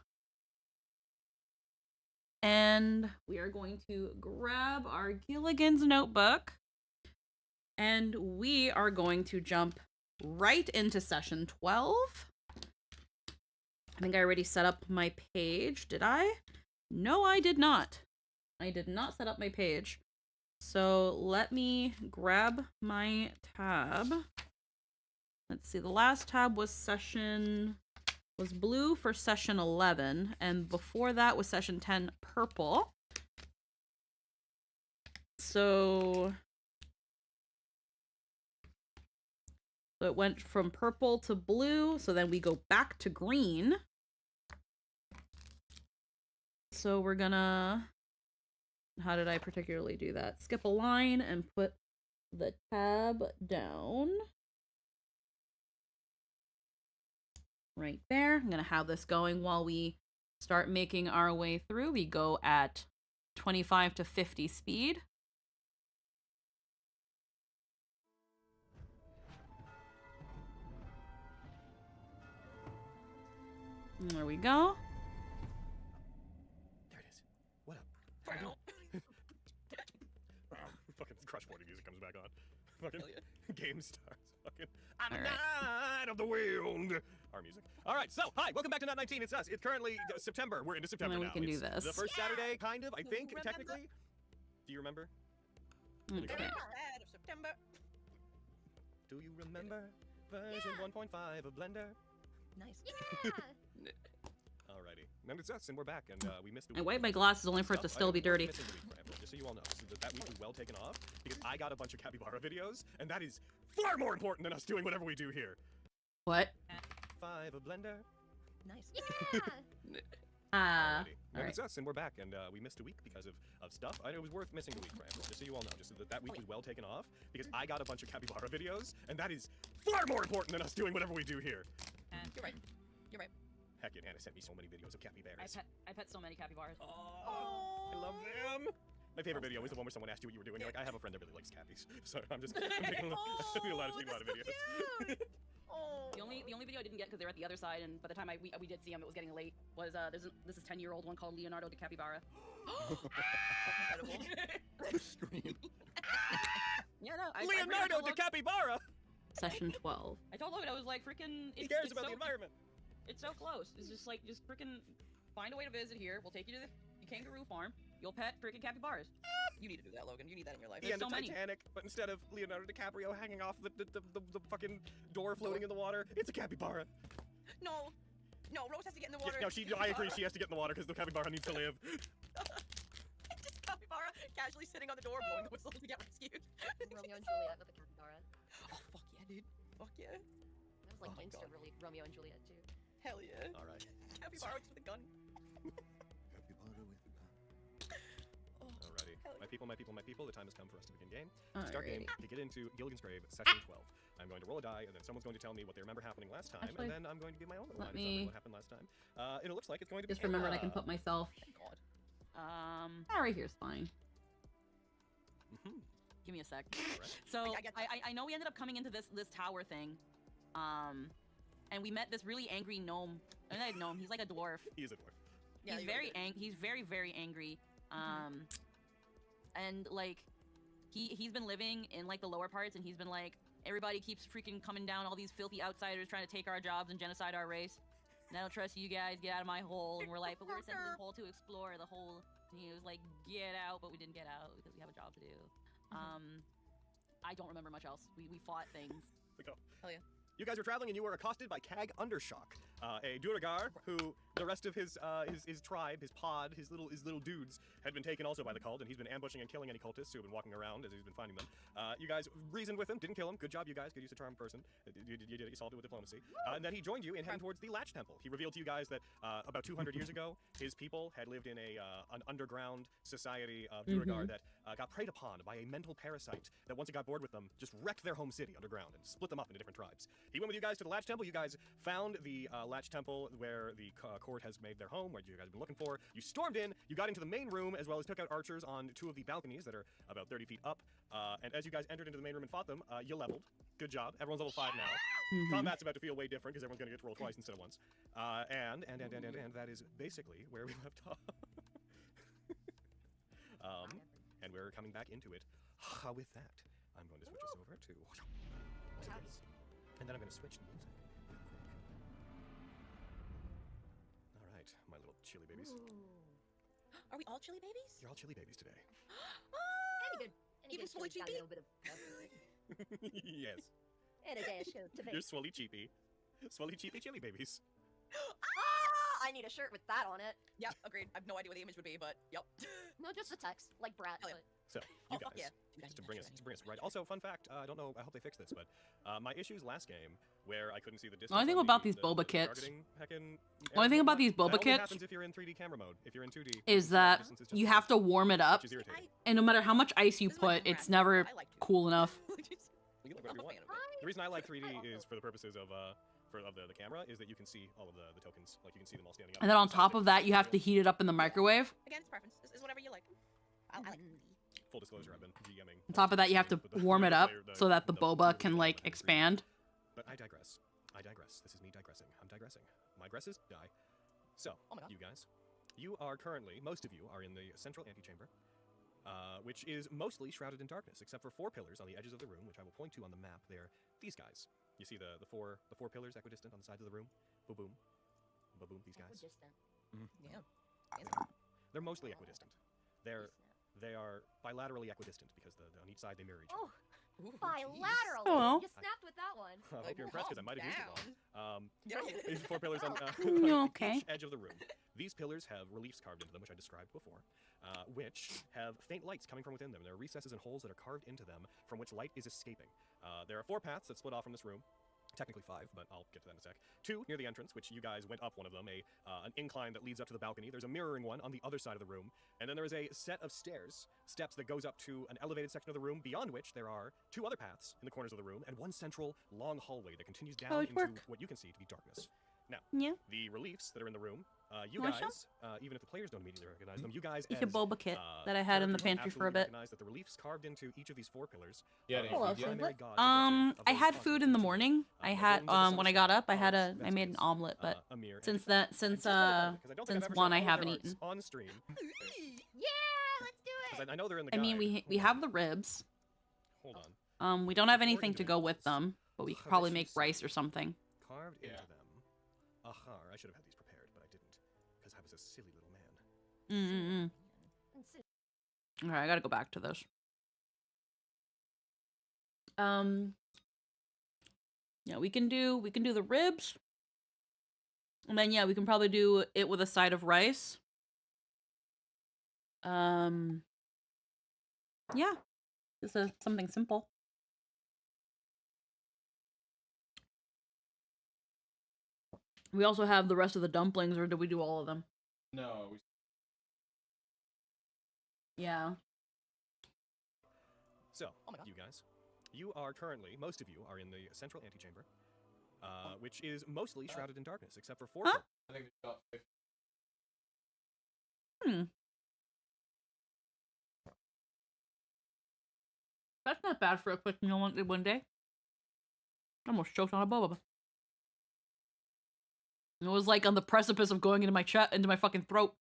And we are going to grab our Gilligan's notebook. And we are going to jump right into session 12. I think I already set up my page. Did I? No, I did not. I did not set up my page. So let me grab my tab. Let's see, the last tab was blue for session 11, and before that was session 10 purple. So it went from purple to blue, so then we go back to green. So we're gonna, how did I particularly do that? Skip a line and put the tab down. Right there. I'm gonna have this going while we start making our way through. We go at 25 to 50 speed. There we go. There it is. What up? Fucking Crush 40 music comes back on. Fucking game starts. Fucking I'm a knight of the wind. Our music. All right, so hi, welcome back to Not 19. It's us. It's currently September. We're into September now. We can do this. The first Saturday, kind of. I think technically. Do you remember? Okay. Of September. Do you remember version 1.5 of Blender? Nice. Yeah. Alrighty. And it's us, and we're back, and we missed the I week. wipe my glasses only for it to still be dirty. so you all know, that week was well taken off because I got a bunch of capybara videos, and that is far more important than us doing whatever we do here. What? 5 a blender. Nice. And alright. it's us, and we're back, and we missed a week because of stuff. It was worth missing a week for everyone, just so you all know, just so that week was well taken off because I got a bunch of capybara videos, and that is far more important than us doing whatever we do here. You're right. You're right. Heck yeah, Anna sent me so many videos of capybaras. I pet so many capybaras. Oh, I love them. My favorite video was the one where someone asked you what you were doing. You're like, I have a friend that really likes cappies, so I'm taking a lot of videos. The only video I didn't get because they're at the other side, and by the time we did see them, it was getting late. Was this is 10-year-old one called Leonardo the Capybara. Scream. Yeah, no. Leonardo the Capybara. Session 12. I told Logan, I was like, freaking. He cares about the environment. It's so close. It's just like, freaking find a way to visit here. We'll take you to the kangaroo farm. You'll pet freaking capybaras. You need to do that, Logan. You need that in your life. The end so of many. Titanic, but instead of Leonardo DiCaprio hanging off the fucking door floating in the water, it's a capybara. No, Rose has to get in the water. Yeah, no, I agree. She has to get in the water because the capybara needs to live. Just capybara casually sitting on the door, blowing the whistle to get rescued. Romeo and Juliet with a capybara. Oh fuck yeah, dude. Fuck yeah. That was like instant really Romeo and Juliet too. Hell yeah. All right. Capybara with a gun. Alrighty. My people, the time has come for us to begin game. Alrighty. Start game, to get into Gilligan's Grave, session 12. I'm going to roll a die, and then someone's going to tell me what they remember happening last time, Actually, and then I'm going to give my own little let line of me- what happened last time. And it looks like it's going to be Just remembered I can Anna. put myself. Thank God. Right here's fine. Mhm. Give me a sec. Alright. So I get that. I know we ended up coming into this tower thing, and we met this really angry gnome. And I gnome. He's like a dwarf. He is a dwarf. Yeah, He's you're very good. angry. He's very angry. And like he's been living in like the lower parts, and he's been like, everybody keeps freaking coming down, all these filthy outsiders trying to take our jobs and genocide our race. And I don't trust you guys. Get out of my hole. And we're like, but we were sent to this hole to explore the hole. And he was like, get out, but we didn't get out because we have a job to do. I don't remember much else. We fought things. Go. Hell yeah. You guys were traveling and you were accosted by Cag Undershock, a Duragar who the rest of his tribe, his pod, his little dudes had been taken also by the cult, and he's been ambushing and killing any cultists who have been walking around as he's been finding them. You guys reasoned with him, didn't kill him. Good job, you guys. Good use of charm person. You did it. You solved it with diplomacy. And then he joined you in heading towards the Latch Temple. He revealed to you guys that about 200 years ago, his people had lived in an underground society of Duragar that got preyed upon by a mental parasite that once it got bored with them, just wrecked their home city underground and split them up into different tribes. He went with you guys to the Latch Temple. You guys found the Latch Temple where the court has made their home, where you guys have been looking for. You stormed in, you got into the main room, as well as took out archers on 2 of the balconies that are about 30 feet up. And as you guys entered into the main room and fought them, you leveled. Good job. Everyone's level 5 now. Combat's about to feel way different because everyone's going to get to roll twice instead of once. And that is basically where we left off. And we're coming back into it. With that, I'm going to switch us over to this. And then I'm going to switch the music real quick. All right, my little chili babies. Are we all chili babies? You're all chili babies today. Any Even good fully chili's got a cheapy? little bit of pepper. Yes. And a dash of tomato. You're swelly cheapy. Swelly cheapy chili babies. I need a shirt with that on it. Yep, agreed. I have no idea what the image would be, but yep. No, just the text, like Brat. Hell yeah. So, Oh, you fuck guys, yeah. just to bring us right. Also, fun fact, I don't know, I hope they fix this, but my issues last game, where I couldn't see the distance. Only thing on about the- these the boba kits- targeting heckin' Only thing about these that boba only kits happens if you're in 3D camera mode. If you're in 2D, is the that distance is just you off, have to warm it up, which is irritating. and no matter how much ice you put, it's never cool enough. You can look whatever you want. The reason I like 3D is for the purposes of the camera is that you can see all of the tokens, like you can see them all standing up. And then on top of that, you have to heat it up in the microwave. Again, it's preference. It's whatever you like. I like Full disclosure, I've been GMing. On top of that, you have to warm it up so that the boba can like expand. But I digress. This is me digressing. I'm digressing. My gresses die. So, you guys, you are currently, most of you are in the central antechamber, which is mostly shrouded in darkness, except for 4 pillars on the edges of the room, which I will point to on the map. They're these guys. You see the four pillars equidistant on the sides of the room? Boom. Boom, these guys. Equidistant. Yeah. They're mostly equidistant. They are bilaterally equidistant because on each side they mirror each other. Oh, Bilaterally. Oh. You snapped with that one. I hope you're impressed because I might have used it wrong. Yeah. These 4 pillars on Okay. each edge of the room. These pillars have reliefs carved into them, which I described before, which have faint lights coming from within them. There are recesses and holes that are carved into them from which light is escaping. There are 4 paths that split off from this room. Technically 5, but I'll get to that in a sec. 2 near the entrance, which you guys went up one of them, an incline that leads up to the balcony. There's a mirroring one on the other side of the room, and then there is a set of steps that goes up to an elevated section of the room, beyond which there are 2 other paths in the corners of the room, and one central long hallway that continues down into what you can see to be darkness. Now, the reliefs that are in the room, you guys, even if the players don't immediately recognize them, you guys Like a boba kit that I had in the pantry for a bit. recognize that the reliefs carved into each of these 4 pillars I had food in the morning. I had when I got up, I made an omelet, but since one I haven't eaten. On stream. Yeah, let's do it. I know they're in the I mean, we have the ribs. Hold on. We don't have anything to go with them, but we could probably make rice or something. Carved into them. Ahar. I should have had these prepared, but I didn't, because I was a silly little man. Alright, I gotta go back to those. Yeah, we can do the ribs. And then yeah, we can probably do it with a side of rice. Yeah. Just something simple. We also have the rest of the dumplings, or did we do all of them? No. Yeah. So, you guys, you are currently, most of you are in the central antechamber, which is mostly shrouded in darkness, except for 4 Huh? I think we got 50. That's not bad for a quick meal one day. I almost choked on a boba. It was like on the precipice of going into my into my fucking throat.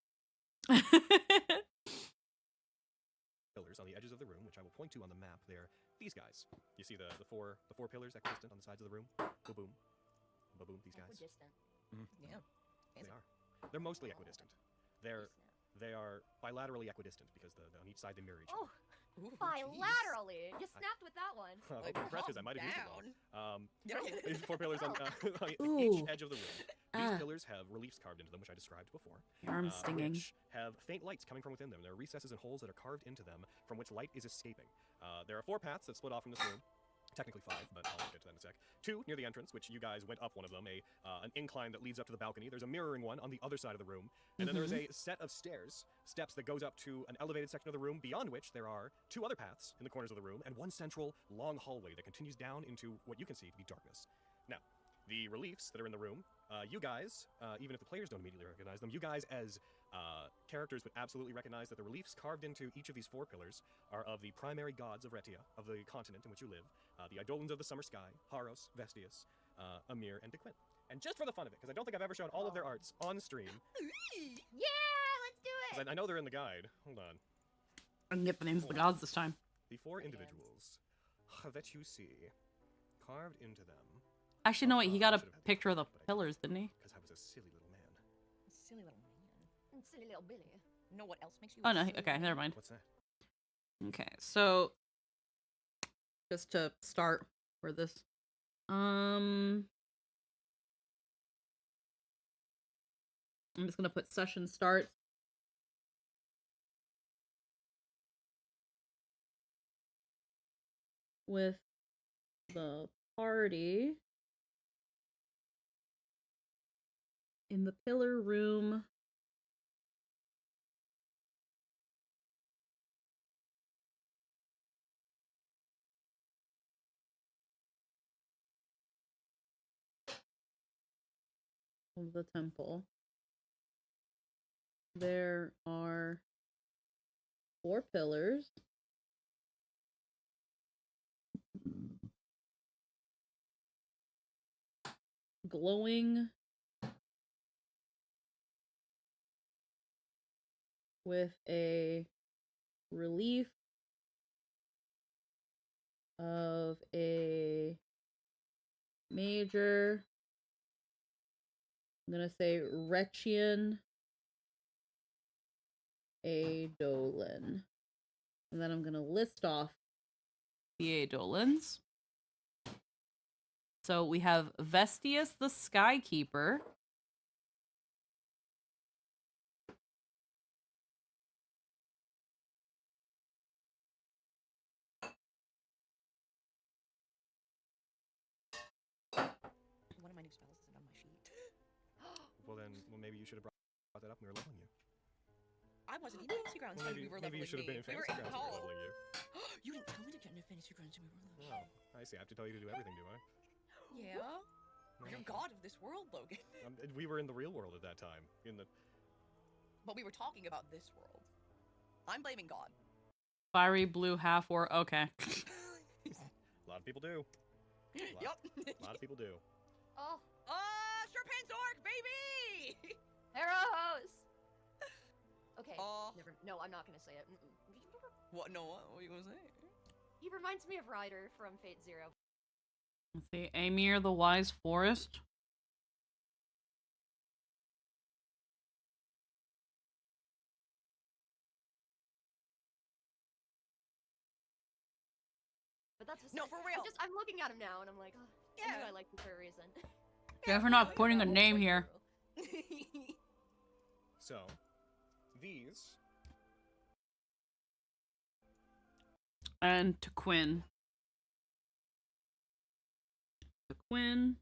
pillars on the edges of the room, which I will point to on the map. They're these guys. You see the four pillars equidistant on the sides of the room? Ba-boom. Ba-boom, these guys. Equidistant. Yeah. They are. They're mostly equidistant. They are bilaterally equidistant because on each side they mirror each other. Bilaterally. You snapped with that one. I hope you're impressed because I might have used it wrong. These 4 pillars on Ooh. each edge of the room. These pillars have reliefs carved into them, which I described before. Your arm's stinging. Which have faint lights coming from within them. There are recesses and holes that are carved into them from which light is escaping. There are 4 paths that split off from this room. Technically 5, but I'll get to that in a sec. 2 near the entrance, which you guys went up one of them, an incline that leads up to the balcony. There's a mirroring one on the other side of the room. And then there is a set of steps that goes up to an elevated section of the room, beyond which there are 2 other paths in the corners of the room, and one central long hallway that continues down into what you can see to be darkness. Now, the reliefs that are in the room, you guys, even if the players don't immediately recognize them, you guys as characters would absolutely recognize that the reliefs carved into each of these 4 pillars are of the primary gods of Retia, of the continent in which you live, the Eidolons of the Summer Sky, Haros, Vestius, Amir, and DeQuint. And just for the fun of it, because I don't think I've ever shown all of their arts on stream. Yeah, let's do it. 'Cause I know they're in the guide. Hold on. I can get the names of the gods this time. The 4 individuals that you see carved into them. Actually, no, wait, he got a picture of the pillars, didn't he? Because I was a silly little man. Silly little man. Silly little Billy. You know what else makes you? Oh, no, okay, never mind. What's that? Okay, so just to start for this, I'm just gonna put session start. With the party in the pillar room. Of the temple. There are 4 pillars. Glowing with a relief of a major, I'm gonna say Rechian Eidolon. And then I'm gonna list off the Eidolons. So we have Vestius the Skykeeper. One of my new spells isn't on my sheet. Well, maybe you should have brought that up when we were leveling you. I wasn't in Fantasy Grounds when we were leveling maybe you should have been in we were Fantasy in Grounds when we were Call. leveling you. You didn't tell me to get into Fantasy Grounds when we were leveling. Oh, I see. I have to tell you to do everything, do I? Yeah. You're god of this world, Logan. We were in the real world at that time. But we were talking about this world. I'm blaming God. Fiery blue half orc. Okay. A lot of people do. Yup. A lot of people do. Oh. Sherpan's orc, baby! Arrows! Okay. Oh. No, I'm not gonna say it. What? No, what are you gonna say? He reminds me of Ryder from Fate Zero. Let's see. Amir the Wise Forest. But that's No, for real. I'm looking at him now and I'm like, oh, I knew I liked him for a reason. Yeah, for not putting a name here. So, these. And to Quinn. To Quinn.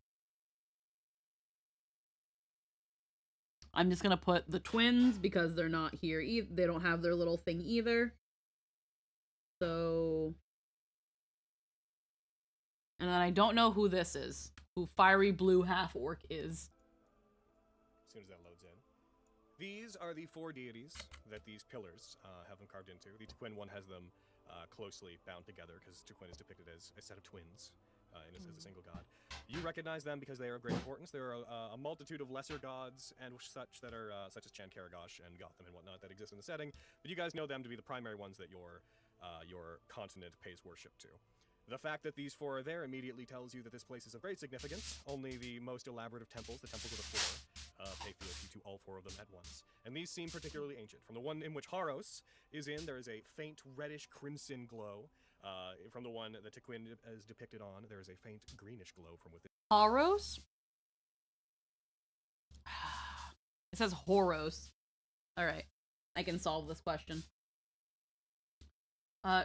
I'm just gonna put the twins because they're not here. They don't have their little thing either. So. And then I don't know who this is. Who Fiery Blue Half Orc is. As soon as that loads in. These are the 4 deities that these pillars have them carved into. The Tequin one has them closely bound together because Tequin is depicted as a set of twins as a single god. You recognize them because they are of great importance. There are a multitude of lesser gods and such that are such as Chan Karagosh and Gotham and whatnot that exist in the setting, but you guys know them to be the primary ones that your continent pays worship to. The fact that these 4 are there immediately tells you that this place is of great significance. Only the most elaborate of temples, the temples of the 4, pay fealty to all 4 of them at once. And these seem particularly ancient. From the one in which Haros is in, there is a faint reddish crimson glow. From the one that Tequin is depicted on, there is a faint greenish glow from within. Horos? It says Horos. Alright. I can solve this question.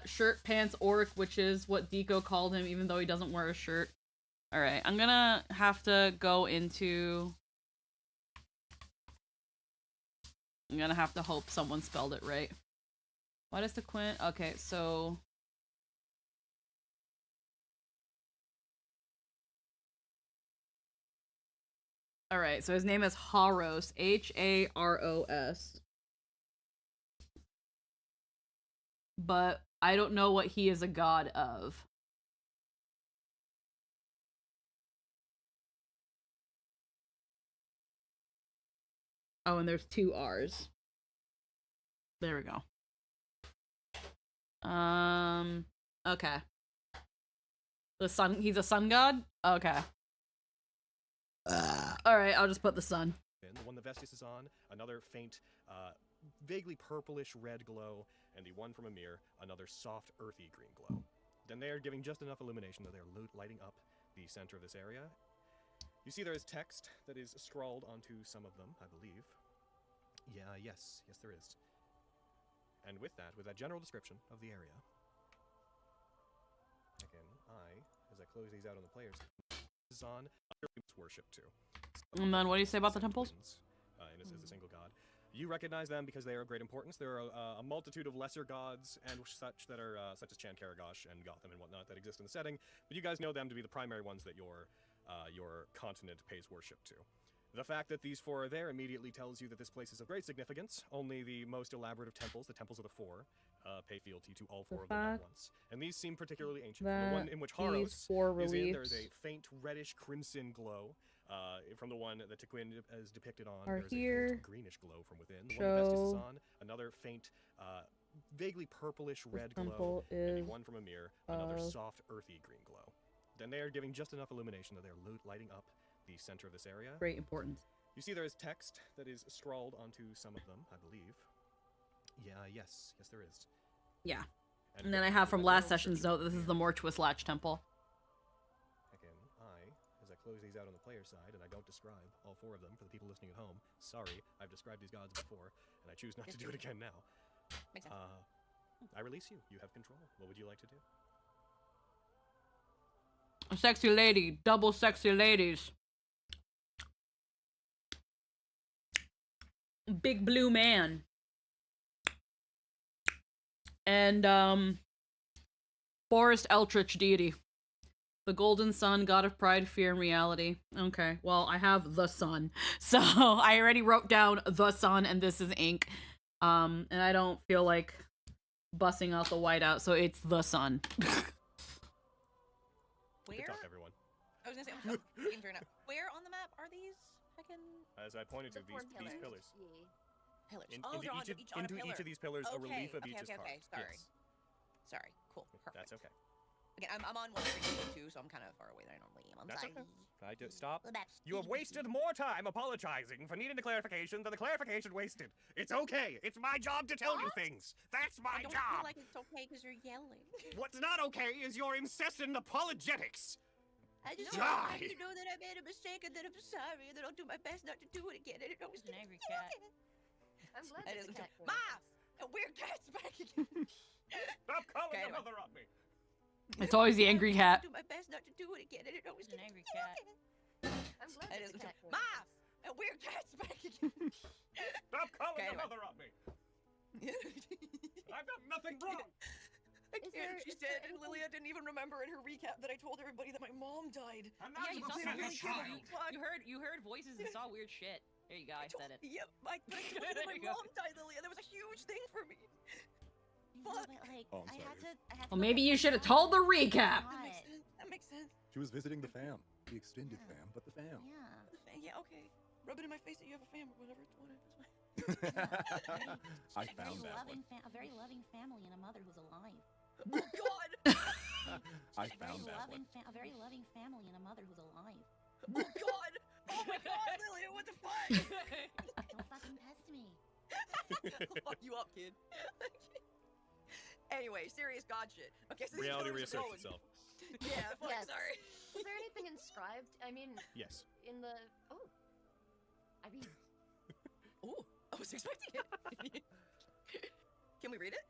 Shirt, pants, orc, which is what Deco called him, even though he doesn't wear a shirt. Alright, I'm gonna have to go into... I'm gonna have to hope someone spelled it right. What is the Quint? Okay, so... Alright, so his name is Haros. Haros. But I don't know what he is a god of. Oh, and there's 2 R's. There we go. Okay. The sun, he's a sun god? Okay. Alright, I'll just put the sun. The one the Vestius is on, another faint, vaguely purplish red glow, and the one from Amir, another soft, earthy green glow. Then they are giving just enough illumination that they are lighting up the center of this area. You see there is text that is scrawled onto some of them, I believe. Yeah, yes, there is. And with that general description of the area, again, as I close these out on the players, is on worship too. And then what do you say about the temples? And as a single god. You recognize them because they are of great importance. There are a multitude of lesser gods and such that are such as Chan Karagosh and Gotham and whatnot that exist in the setting, but you guys know them to be the primary ones that your continent pays worship to. The fact that these 4 are there immediately tells you that this place is of great significance. Only the most elaborate of temples, the temples of the 4, pay fealty to all 4 of them at once. And these seem particularly ancient. From the one in which Haros is in, there is a faint reddish crimson glow. From the one that Tequin is depicted on, there is a faint greenish glow from within. The one that Vestius is on, another faint, vaguely purplish red glow. And the one from Amir, another soft, earthy green glow. Then they are giving just enough illumination that they are lighting up the center of this area. Great importance. You see there is text that is scrawled onto some of them, I believe. Yeah, yes, there is. Yeah. And then I have from last session's note, this is the Mortuous Latch Temple. Again, as I close these out on the player side, and I don't describe all 4 of them for the people listening at home, sorry, I've described these gods before, and I choose not to do it again now. Makes sense. I release you. You have control. What would you like to do? A sexy lady. Double sexy ladies. Big blue man. And, Forest Eldritch deity. The golden sun, god of pride, fear, and reality. Okay, well, I have the sun. So, I already wrote down the sun, and this is ink. And I don't feel like bussing out the whiteout, so it's the sun. Where? Good talk, everyone. I was gonna say, I'm looking for it now. Where on the map are these? As I pointed to these pillars. Pillars. Into each of these pillars, a relief of each is carved. Okay, sorry. Yes. Sorry, cool, perfect. That's okay. Again, I'm on 132, so I'm kind of far away than I normally am. I'm That's sorry. okay. Stop. You have wasted more time apologizing for needing a clarification than the clarification wasted. It's okay. It's my job to tell you things. That's my I don't job. feel like it's okay because you're yelling. What's not okay is your incessant apologetics. I just Die. want you to know that I made a mistake and that I'm sorry and that I'll do my best not to do it again. And it always an angry cat. I'm glad That that is the cat Ma! A weird cat's back again. Stop calling Okay, your anyway. mother on me. It's always the angry cat. I'll do my best not to do it again. And it always an angry cat. I'm glad That that is the cat Ma! A weird cat's back again. Stop calling Okay, your anyway. mother on me. I've done nothing wrong. She said, and Lilia didn't even remember in her recap that I told everybody that my mom died. And Yeah, you saw some weird shit. Fuck. You heard voices and saw weird shit. There you go, I said it. Yep, I told you that my There you go. mom died, Lilia. That was a huge thing for me. Fuck. Oh, I'm sorry. Well, maybe you should have told the recap. That makes sense. She was visiting the fam. The extended fam, but the fam. Yeah, okay. Rub it in my face that you have a fam or whatever. It's fine. I found that one. A very loving family and a mother who's alive. Oh God! I found that one. A very loving family and a mother who's alive. Oh God! Oh my God, Lilia, what the fuck? Don't fucking test me. I'll fuck you up, kid. Anyway, serious God shit. Okay, so these Reality pillars are reasserts going. itself. Yeah, fuck, Yes. sorry. Was there anything inscribed? I mean, Yes. in the I mean, Ooh, I was expecting it. Can we read it?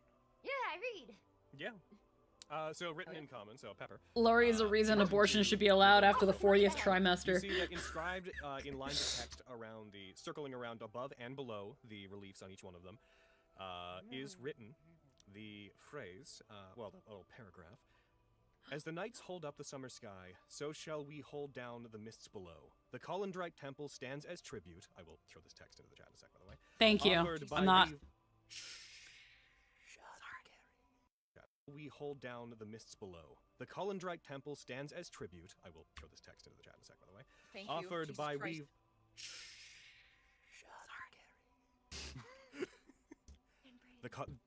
yeah, I read. Yeah. So written in common, so Pepper. Lori is a reason abortion should be allowed after the 40th You trimester. see that inscribed in lines of text around circling around above and below the reliefs on each one of them, is written the phrase, the little paragraph. As the nights hold up the summer sky, so shall we hold down the mists below. The Colindrite temple stands as tribute. I will throw this text into the chat in a sec, by the way. Thank you. Offered by I'm not. We hold down the mists below. The Colindrite temple stands as tribute. I will throw this text into the chat in a sec, by the way. Thank you. Offered Jesus by Christ.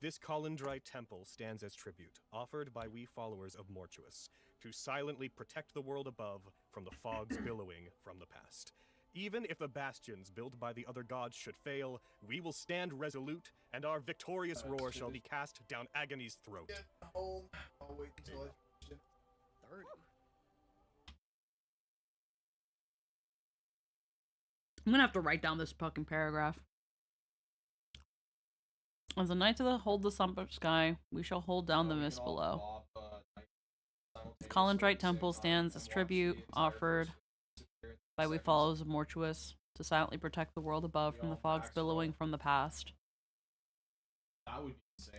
This Colindrite temple stands as tribute, offered by we followers of Mortuous, to silently protect the world above from the fogs billowing from the past. Even if the bastions built by the other gods should fail, we will stand resolute, and our victorious roar shall be cast down agony's throat. I'll wait until I finish it. Third. I'm gonna have to write down this fucking paragraph. As the nights of the hold the summer sky, we shall hold down the mist below. The Colindrite temple stands as tribute offered by we followers of Mortuous to silently protect the world above from the fogs billowing from the past.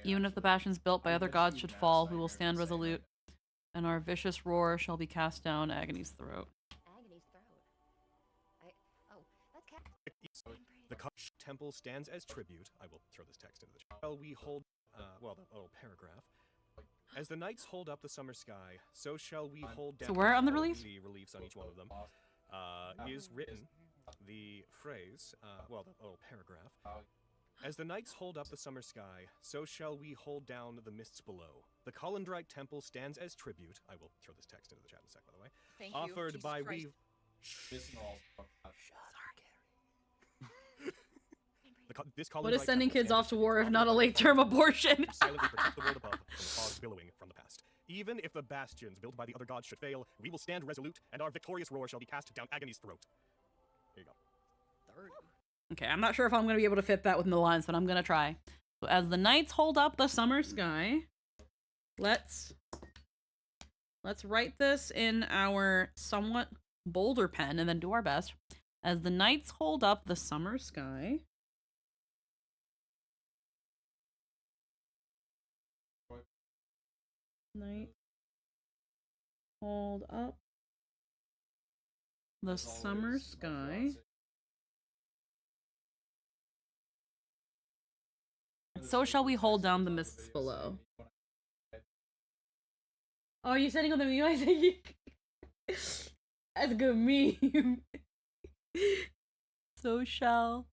Even if the bastions built by other gods should fall, we will stand resolute, and our vicious roar shall be cast down agony's throat. Agony's throat. That's cat. The temple stands as tribute. I will throw this text into the chat. Shall we hold, the little paragraph. As the nights hold up the summer sky, so shall we hold down. So where on the relief? The reliefs on each one of them is written the phrase, the little paragraph. As the nights hold up the summer sky, so shall we hold down the mists below. The Colindrite temple stands as tribute. I will throw this text into the chat in a sec, by the way. Thank you. Offered Jesus by Christ. we. This column What is right sending temple kids stands off as to tribute war if offered not a by the late-term followers of abortion? to silently protect the world above from the fogs billowing from the past. Even if the bastions built by the other gods should fail, we will stand resolute, and our victorious roar shall be cast down agony's throat. Here you go. Okay, I'm not sure if I'm going to be able to fit that within the lines, but I'm going to try. So as the nights hold up the summer sky, let's write this in our somewhat bolder pen and then do our best. As the nights hold up the summer sky. Night hold up the summer sky. So shall we hold down the mists below. Oh, you're sending on the meme? I think that's a good meme. So shall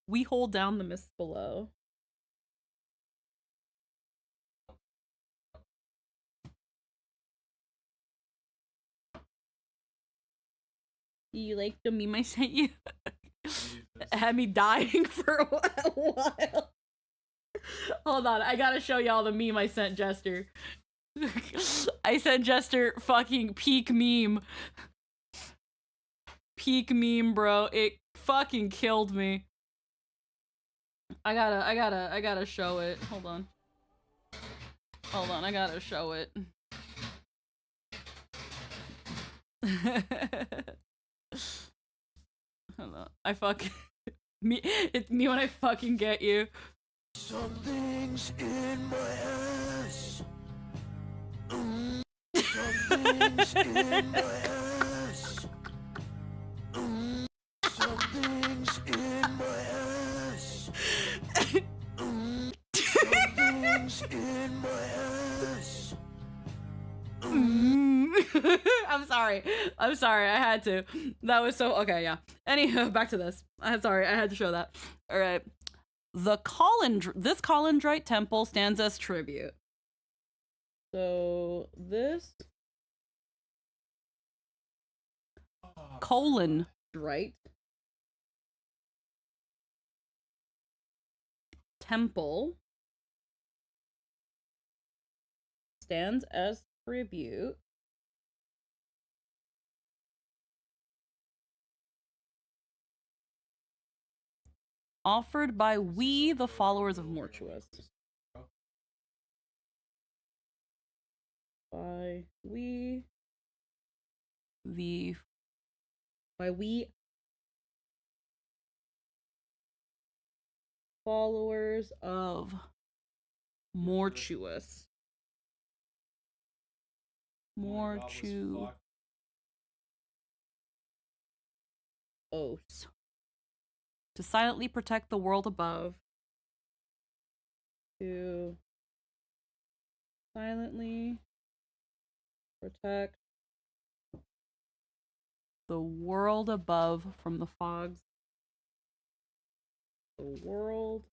we hold down the mists below. You like the meme I sent you? It had me dying for a while. Hold on, I gotta show y'all the meme I sent Jester. I sent Jester fucking peak meme. Peak meme, bro. It fucking killed me. I gotta show it. Hold on. I gotta show it. Hold on. I fucking it's me when I fucking get you. Something's in my ass. Something's in my ass. Something's in my ass. Something's in my ass. I'm sorry. I had to. That was so okay. Yeah. Anyhow, back to this. I'm sorry. I had to show that. All right. This Colindrite temple stands as tribute. So this Colindrite temple stands as tribute offered by we, the followers of Mortuus. By we followers of Mortuus. Mortuos. To silently protect the world above. To silently protect the world above from the fogs. The world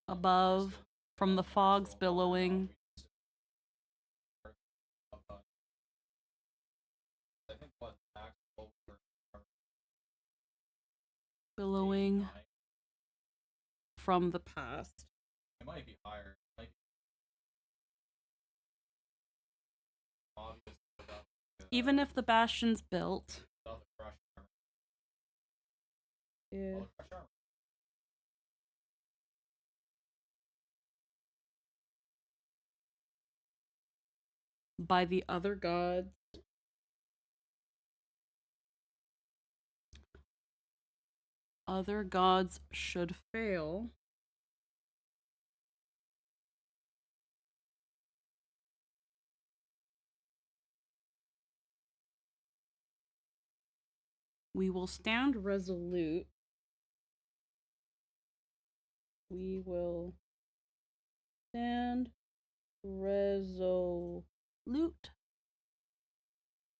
above from the fogs billowing. Billowing from the past. It might be higher. Even if the bastion's built. If by the other gods. Other gods should fail. We will stand resolute. We will stand resolute.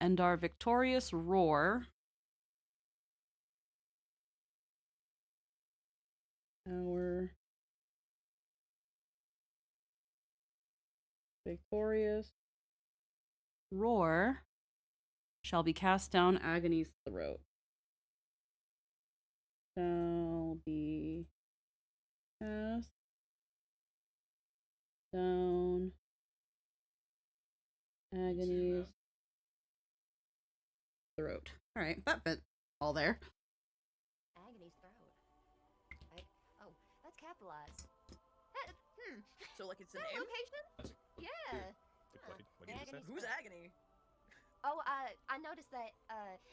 And our victorious roar. Our victorious roar shall be cast down agony's throat. shall be cast down Agony's throat. All right, that fit all there. Agony's throat. Oh, that's capitalized. So like it's Is the that a name? location? Yeah. What did you say? Agony's Who's throat. Agony? Oh, I noticed that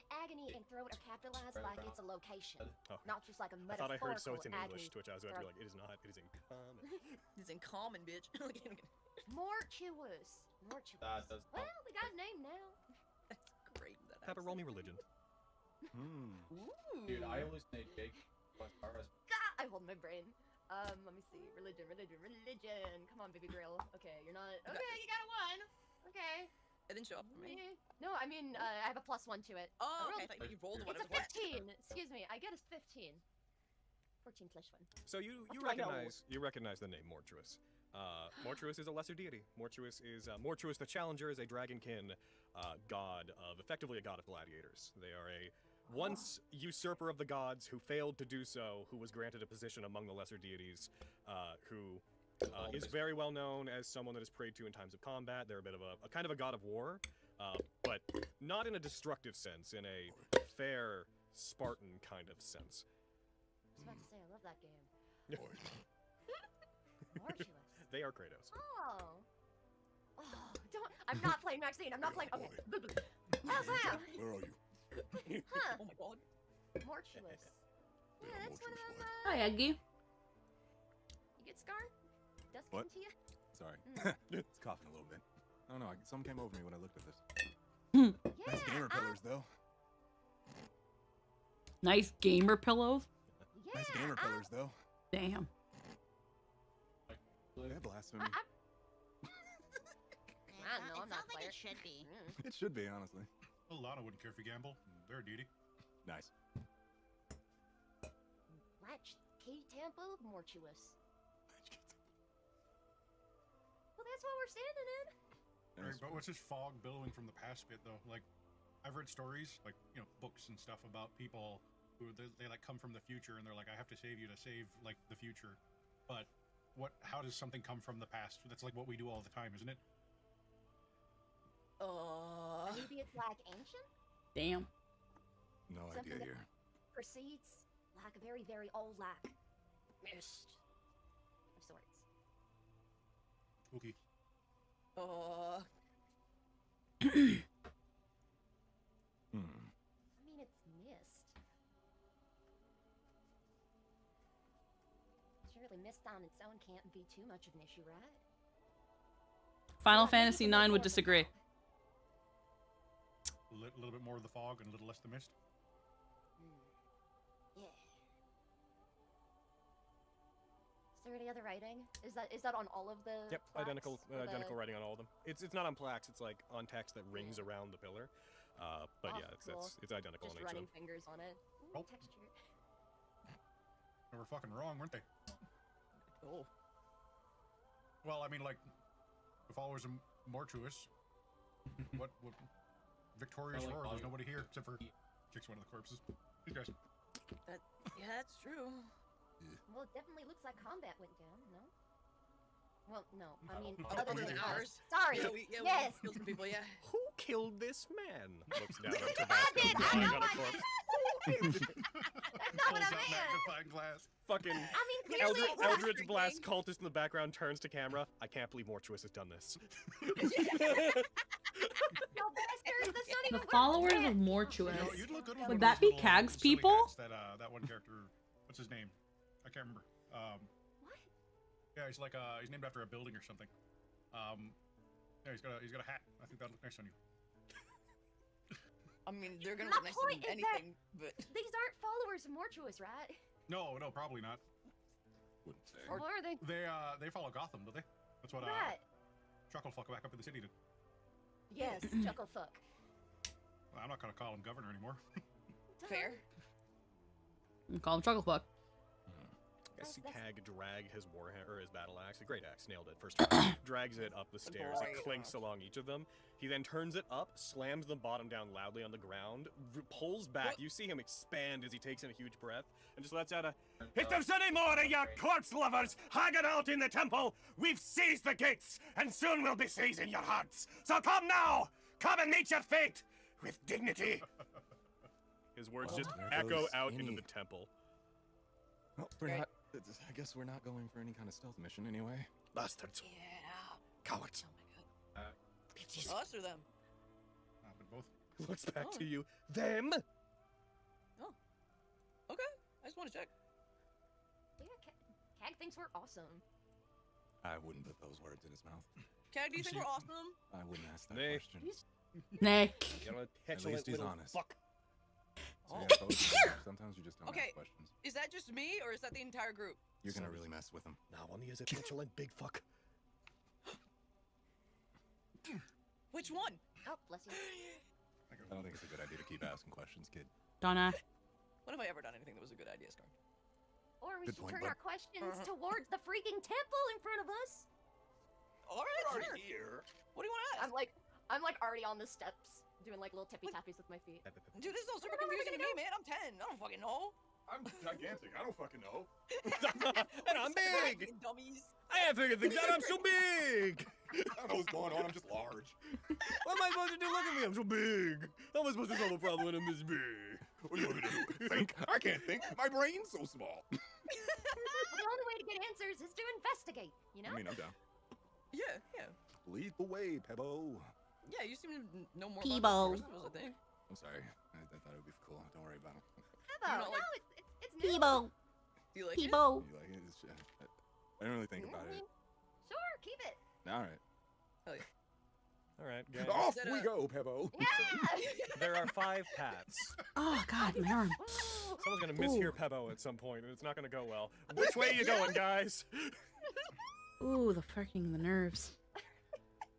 agony and throat are capitalized like it's a location, not just like a I thought I metaphorical heard so it's in agony. English, to which I was about to be throat. like, it is not. It is in common. It's in common, bitch. Mortuous. Mortuous. That does Well, we got a name now. That's great. That Pepper, roll me religion. Dude, I hallucinate Jake. God, I hold my brain. Let me see. Religion. Come on, baby girl. Okay, you're not. Okay, you got a 1. Okay. It didn't show up for me. No, I mean, I have a +1 to it. Oh, I okay. I thought you rolled one. It's a 15. Excuse me. I get a 15. 14 plus 1. So you What do I know? recognize the name Mortuous. Mortuous is a lesser deity. Mortuous the Challenger is a dragonkin god of effectively a god of gladiators. They are a once usurper of the gods who failed to do so, who was granted a position among the lesser deities, who is very well known as someone that is prayed to in times of combat. They're a bit of a kind of a god of war, but not in a destructive sense, in a fair Spartan kind of sense. I was about to say, I love that game. Mortuous. They are Kratos. Oh. Oh, don't. I'm not playing Maxine. I'm not playing. Okay. How's that? Where are you? Huh. Oh my god. Mortuous. Yeah, that's one of them. Hi, Aggie. You get scarred? Does What? come to you? Sorry. Mm. It's coughing a little bit. I don't know. Something came over me when I looked at this. Nice Yeah, gamer pillars, though. Nice gamer pillows. Yeah. Nice gamer pillars, though. Damn. They have blasphemy. I don't know. I'm not a player. It should be. It should be, honestly. Well, Lana wouldn't care if you gamble. They're a duty. Nice. Latch Key Temple of Mortuous. Well, that's what we're standing in. Right, but what's this fog billowing from the past bit, though? Like, I've read stories, like, you know, books and stuff about people who they like come from the future and they're like, I have to save you to save like the future. But how does something come from the past? That's like what we do all the time, isn't it? Maybe it's like ancient? Damn. No Something idea that here. Proceeds like a very, very old, like, mist of sorts. Okay. Hmm. I mean, it's mist. Surely mist on its own can't be too much of an issue, right? Final Fantasy IX would disagree. A little bit more of the fog and a little less the mist. Yeah. Is there any other writing? Is that on all of the? Yep, plaques identical or the- identical writing on all of them. It's not on plaques. It's like on text that rings around the pillar. But Oh, yeah, cool. it's identical Just on each of running them. fingers on it. Ooh, Oh. texture. They were fucking wrong, weren't they? Oh. Well, I mean, like, the followers of Mortuous. what Victorious Like horror, there's Hollywood. nobody here except for kicks one of the corpses. These guys. Yeah, that's true. Well, it definitely looks like combat went down. No. Well, no. I Oh. mean, Other other than than ours. ours. Sorry. Yeah, we yes. killed some people. Yeah. Who killed this man? Looks down at I Tabasco did. I crying know on a I corpse. did. That's not what I meant. Magnifying glass. Fucking I mean, clearly it was Eldritch drinking. Blast cultist in the background turns to camera. I can't believe Mortuous has done this. No, bastards. That's not even The what followers I of meant. Mortuous. You know, you'd look good with one Would of that those be little Kag's silly people? hats that one character, what's his name? I can't remember. What? Yeah, he's like he's named after a building or something. Yeah, he's got a hat. I think that'd look nice on you. I mean, they're gonna My look nice point in is that anything, but these aren't followers of Mortuous, right? No, probably not. Wouldn't say. Or are they? They follow Gotham, don't they? That's what Right. Chucklefuck back up in the city did. Yes, chuckle fuck. Well, I'm not gonna call him governor anymore. fair. Call him Chucklefuck. I see Kag drag his warhammer or his battle axe, a great axe, nailed it first try. Drags it up the stairs. It clinks along each of them. He then turns it up, slams the bottom down loudly on the ground, pulls back. You see him expand as he takes in a huge breath, and just lets out a, "If there's any more of your corpse lovers hanging out in the temple, we've seized the gates, and soon we'll be seizing your hearts. So come now! Come and meet your fate with dignity!" His words just echo out into the temple. Well, we're not. I guess we're not going for any kind of stealth mission anyway. Bastards. Yeah. Cowards. Oh my god. Us or them? But both. Looks back to you. Them? Oh. Okay. I just want to check. Yeah, Kag thinks we're awesome. I wouldn't put those words in his mouth. Kag, do you think we're awesome? I wouldn't ask that Nay. question. Nick. At least he's honest. Fuck. So yeah, sometimes you just don't Okay. ask questions. Is that just me or is that the entire group? You're gonna really mess with him. Now only is a petulant big fuck. Which one? Oh, bless you. I don't think it's a good idea to keep asking questions, kid. Donna. When have I ever done anything that was a good idea, Scar? Or we Good should point, turn bud. our questions towards the freaking temple in front of us. All right, We're sure. already here. What do you want to ask? I'm like already on the steps, doing like little tippy tappies with my feet. Dude, this is all super confusing to me, man. I'm 10. I don't fucking know. I'm gigantic. I don't fucking know. And I'm big. Fucking dummies. I have figured things out. I'm so big. I don't know what's going on. I'm just large. What am I supposed to do? Look at me. I'm so big. How am I supposed to solve a problem when I'm this big? What do you want me to do? Think? I can't think. My brain's so small. The only way to get answers is to investigate, you know? I mean, I'm down. Yeah, yeah. Lead the way, Pebbo. Yeah, you seem to know more Peebo. about this was a thing. I'm sorry. I thought it would be cool. Don't worry about it. Pebbo, not like- no, it's new. Peebo. Do you like Peebo. You like it? It's, I didn't really think about it. Sure, keep it. All right. Hell yeah. All right, guys. Off Is it we a- go, Pebbo. Yeah! There are 5 paths. Oh God, my arm. Someone's gonna mishear Pebbo at some point, and it's not gonna go well. Which way are you going, guys? Ooh, the nerves.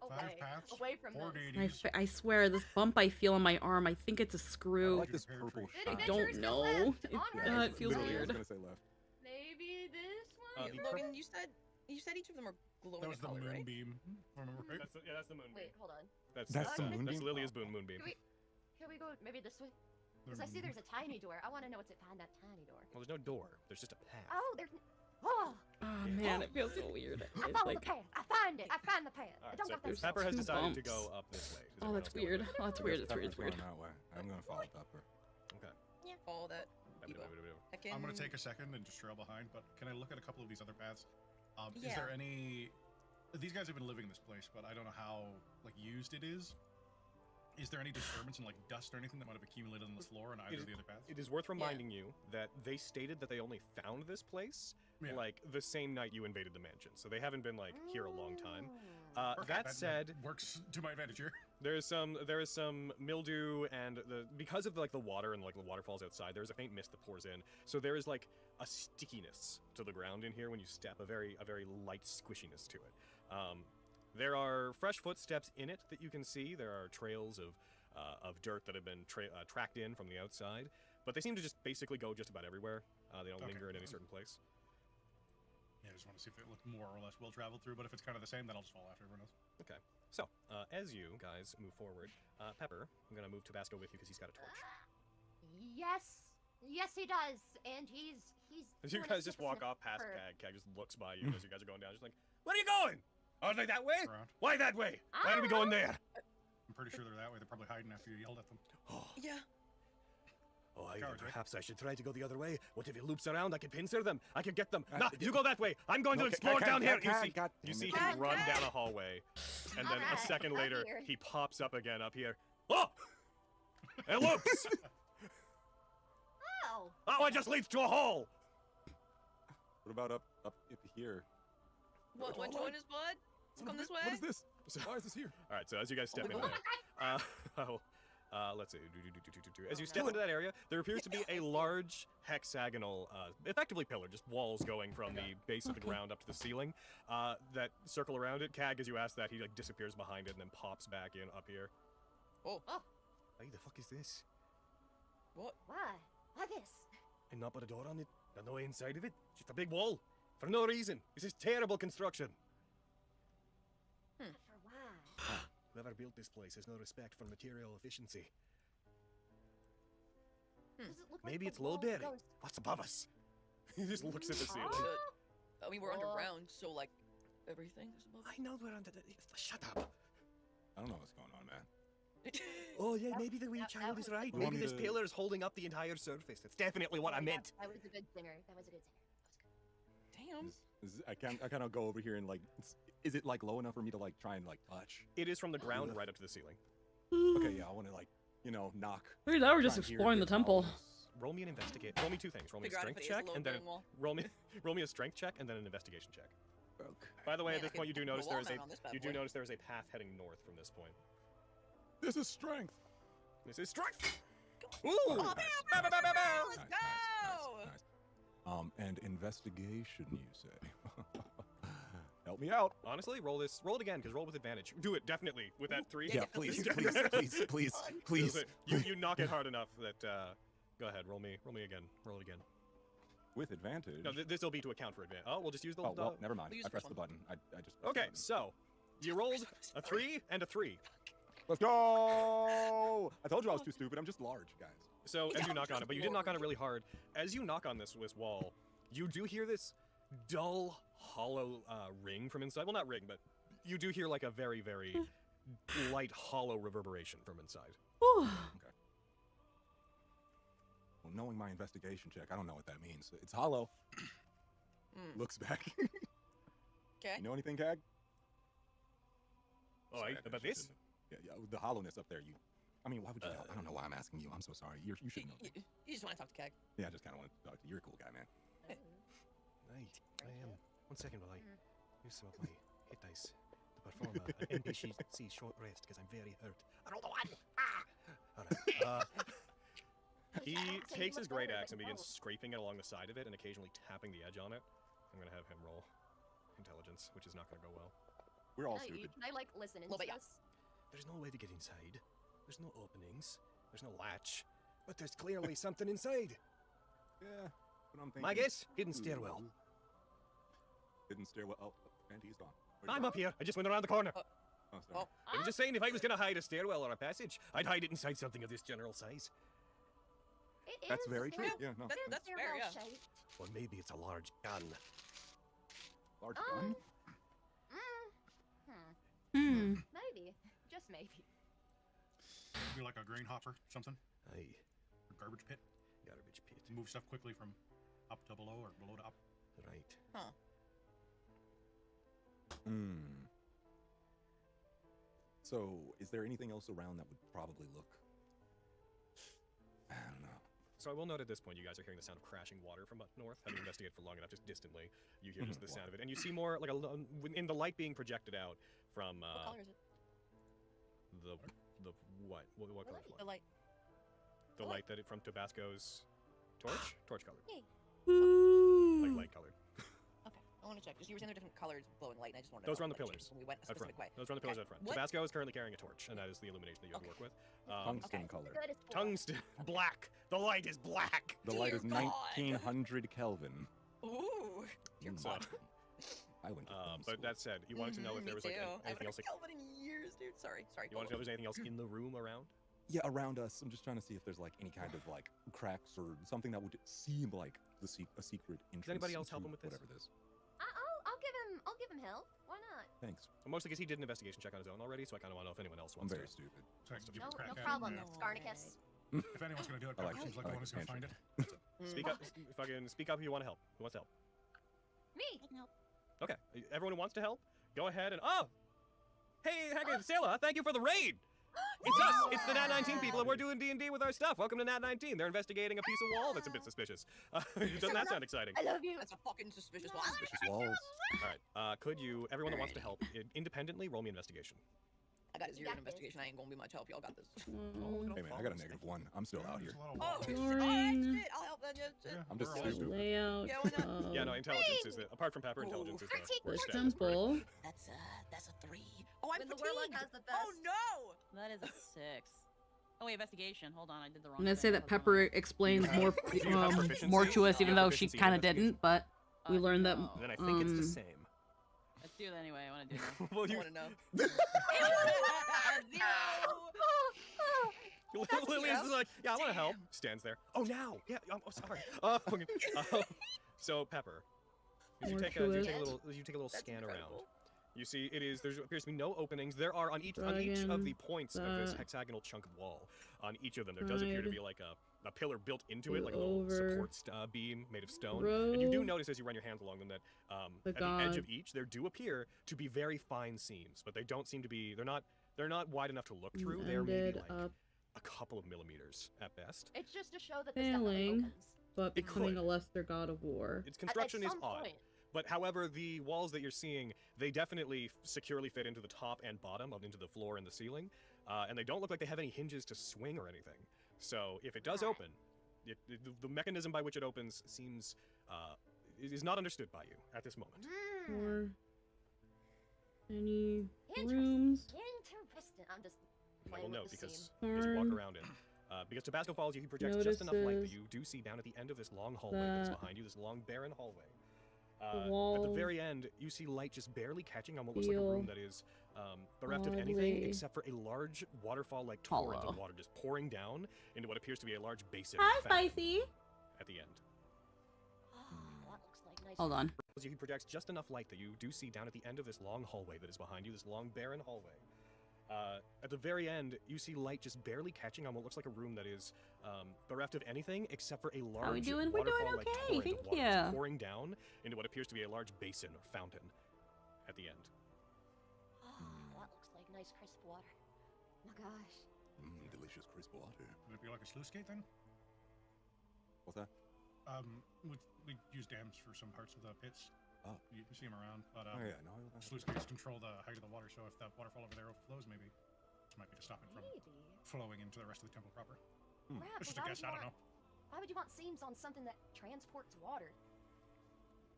Away. paths, Away from 4 them. deities. I swear, this bump I feel on my arm, I think it's a I screw. like this purple Good shot. I don't know. It, Onward. it feels Literally, I was weird. gonna say left. Maybe this one? the Logan, you said each of them are glowing That was in the color, right? moonbeam. If I remember right. That's the moonbeam. Wait, hold on. That's the That's moonbeam? Lilia's moonbeam. Can we go maybe this way? Because I see there's a tiny door. I want to know what's behind that tiny door. Well, there's no door. There's just a path. Oh, there's. Oh! Oh man, it feels so weird. I It's found like, the path. I found it. I found the path. All right, I don't so got that Pepper has two decided to bumps. go up this way. Does oh, everyone that's else go weird. with Oh, that's weird. It's weird. It's weird. Pepper's going that way. I'm gonna follow Pepper. it? Okay. Yeah. Follow that. Evo. I'm gonna take a second and just trail behind, but can I look at a couple of these other paths? Is Yeah. there any? These guys have been living in this place, but I don't know how like used it is. Is there any disturbance and like dust or anything that might have accumulated on the floor on either of the other paths? It is worth reminding you that they stated that they only found this place Yeah. like the same night you invaded the mansion, so they haven't been like here a long time. Perfect. That said, works to my advantage here. there is some mildew and because of like the water and like the waterfalls outside. There's a faint mist that pours in, so there is like a stickiness to the ground in here when you step, a very light squishiness to it. There are fresh footsteps in it that you can see. There are trails of dirt that have been tracked in from the outside, but they seem to just basically go just about everywhere. They don't linger in any certain place. Yeah, I just want to see if it looked more or less well traveled through, but if it's kind of the same, then I'll just follow after everyone else. Okay. So, as you guys move forward, Pepper, I'm gonna move Tabasco with you because he's got a torch. Yes. Yes, he does. And he's. As you doing a guys just super walk snip off past for- Cag, Cag just looks by you as you guys are going down, just like, where are you going? Oh, like that way? Around. Why that way? Why are we going there? I'm pretty sure they're that way. They're probably hiding after you yelled at them. Yeah. Oh, Cowards, right? perhaps I should try to go the other way. What if it loops around? I can pincer them. I can get them. No, you go that way. I'm going to explore down here. You see him run down a hallway, and then a Alright, second up later, here. he pops up again up here. Oh! It loops! Oh. Oh, it just leads to a hole! What about up here? What join his blood? Come this way. What is this? Why is this here? All right, so as you guys step in there, let's see. As you step into that area, there appears to be a large hexagonal, effectively pillar, just walls going from the base of the ground up to the ceiling, that circle around it. Cag, as you ask that, he like disappears behind it and then pops back in up here. Oh. Hey, the fuck is this? What? Why? Why this? And not but a door on it? Got no way inside of it. Just a big wall. For no reason. This is terrible construction. For why? Whoever built this place has no respect for material efficiency. Does it look Maybe like it's the low wall berry. goes- What's above us? He just looks at the ceiling. I mean, we're underground, so like everything is above. I know we're under the. Shut up. I don't know what's going on, man. Oh yeah, maybe the wee child is right. You want Maybe me this to- pillar is holding up the entire surface. That's definitely what I meant. That was a good singer. That was a good singer. Damn. I kind of go over here and like, is it like low enough for me to like try and like touch? It is from the ground right up to the ceiling. Okay, yeah, I want to like, knock. Look at that, we're just try and hear exploring if the it's temple. hollow. Roll me an investigate. Roll me two things. Roll me a Figure out if strength it is a check low and then building wall. roll me a strength check and then an investigation check. Okay. By the way, Man, at this I point you could do notice put a there is wall a down on this bad you do boy. notice there is a path heading north from this point. This is strength. This is strength. Ooh! Oh, Nice. bam, bam, bam, bam, bam, Nice, let's nice, go! nice. And investigation, you say? Help me out. Honestly, roll it again, because roll with advantage. Do it, definitely, with that 3. Yeah, please, please. You knock it hard enough that, go ahead, roll me again. Roll it again. With advantage. No, this will be to account for advantage. Oh, we'll just use the... Oh, well, never mind. We'll use I the pressed first the button. I just... Okay, so, you rolled a 3 and a 3. Let's go! I told you I was too stupid. I'm just large, guys. So, as you knock on it, but you did knock on it really hard. As you knock on this wall, you do hear this dull, hollow ring from inside. Well, not ring, but you do hear like a very, very light, hollow reverberation from inside. Okay. Well, knowing my investigation check, I don't know what that means. It's hollow. Looks back. Okay. You know anything, Cag? Oh, Sorry, about I this? shouldn't have- Yeah, the hollowness up there. I mean, why would you? I don't know why I'm asking you. I'm so sorry. You should know. You just want to talk to Keg. Yeah, I just kind of want to talk to you. You're a cool guy, man. Right, I am. 1 second while I use some of my hit dice to perform an NPC short rest because I'm very hurt. I rolled a 1! Alright, he takes his great axe and begins scraping it along the side of it and occasionally tapping the edge on it. I'm gonna have him roll intelligence, which is not gonna go well. We're all Can stupid. I like listen into Little bit, yeah. this? There's no way to get inside. There's no openings. There's no latch. But there's clearly something inside. Yeah, but I'm thinking. My guess, hidden stairwell. Hidden stairwell. Oh, and he's gone. I'm up here. I just went around the corner. Oh, sorry. I'm just saying, if I was gonna hide a stairwell or a passage, I'd hide it inside something of this general size. It That's is very true. stairwell- Yeah, no. That's fair, stairwell yeah. shape. Or maybe it's a large gun. Large gun? Maybe. Just maybe. Be like a grain hopper, something. Aye. A garbage pit. Garbage pit. Move stuff quickly from up to below or below to up. Right. Huh. So, is there anything else around that would probably look? I don't know. So I will note at this point, you guys are hearing the sound of crashing water from up north. Having investigated for long enough, just distantly, you hear just the sound of it, and you see more like in the light being projected out from. What color is it? The what? What color is The light. The light that from Tabasco's torch? Torch color. Yay. Like light colored. Okay, I want to check. Because you were saying there are different colors glowing light, and I just wanted to Those know are on if the that pillars. changed when we went a Out front. specific way. Those are on the pillars Okay. out front. What? Tabasco is currently carrying a torch, and that is the illumination that you have to work with. Tungsten color. Tungsten. Black. The light is black. The light is Dear God. 1900 Kelvin. Ooh. Dear So, God. I went to film but school. that said, you wanted to know if there was like I haven't anything else. heard Kelvin in years, dude. Sorry. You want to know if there's anything else in the room around? Yeah, around us. I'm just trying to see if there's like any kind of like cracks or something that would seem like a secret entrance. anybody else help into him with this? Whatever this. I'll give him help. Why not? Thanks. Well, mostly because he did an investigation check on his own already, so I kind of want to know if anyone else I'm wants very to. stupid. No problem, Scarnicus. If anyone's gonna do it, I like probably it. seems like I the like one who's gonna find it. Speak up. Fucking speak up if you want to help. Who wants to help? Me. Okay. Everyone who wants to help, go ahead and hey, Haggard, Sailor, thank you for the raid. It's us. It's the Nat 19 people, and we're doing D&D with our stuff. Welcome to Nat 19. They're investigating a piece of wall that's a bit suspicious. Doesn't that sound exciting? I love you. That's a fucking suspicious wall. Suspicious walls. All right. Could you, everyone that wants to help, independently roll me investigation? I got a 0 got in investigation. I ain't gonna be much help. Y'all got this. Hey man, I got a -1. I'm still out here. Oh, shit. I'll help then. Yeah. I'm just We're all stupid. Layout. Yeah, why not? Yeah, no, intelligence is apart from Pepper, intelligence is the worst stat. Simple. That's a 3. Oh, I'm When the fatigued. warlock has the best. Oh no. That is a 6. Oh wait, investigation. Hold on, I did the wrong. I'm gonna thing. say that Pepper explains more mortuous, even though she kind of didn't. But we learned that. Then I think it's the same. Let's do it anyway. I want to do it. Well, you I want to know. Lilia's just like, yeah, I want to help. Stands there. Oh, now. Yeah, I'm sorry. Okay. So Pepper, as you take a little scan around. You see, there appears to be no openings. There are on each of the points of this hexagonal chunk of wall. On each of them, there does appear to be like a pillar built into it, like a little support beam made of stone. And you do notice as you run your hands along them that at the edge of each, there do appear to be very fine seams, but they don't seem to be. They're not wide enough to look through. They're maybe like a couple of millimeters at best. It's just to show that this definitely opens. But becoming a lesser god of war. Its construction is odd. But however, the walls that you're seeing, they definitely securely fit into the top and bottom into the floor and the ceiling. And they don't look like they have any hinges to swing or anything. So if it does open, the mechanism by which it opens seems is not understood by you at this moment. Or any rooms. Interesting. I'm just I will playing note with the because scene. as you walk around in. Because Tabasco Falls, he projects just enough light that you do see down at the end of this long hallway that's behind you, this long barren hallway. At the very end, you see light just barely catching on what looks like a room that is bereft of anything except for a large waterfall-like torrent of water just pouring down into what appears to be a large basin. Hi, Spicy. At the end. That looks like nice. Hold on. He projects just enough light that you do see down at the end of this long hallway that is behind you, this long barren hallway. At the very end, you see light just barely catching on what looks like a room that is bereft of anything except for a large How we doing? We're doing waterfall-like okay. torrent Thank of water you. just pouring down into what appears to be a large basin or fountain at the end. That looks like nice crisp water. My gosh. Delicious crisp water. Would it be like a sluice gate then? What's that? We use dams for some parts of the pits. Oh. You can see them around, but Oh, yeah, no, sluice gates control the height of the water, so if that waterfall over there overflows, maybe this might be to stop it from flowing into the rest of the temple proper. Right, It's just but a guess, I don't know. Why would you want seams on something that transports water?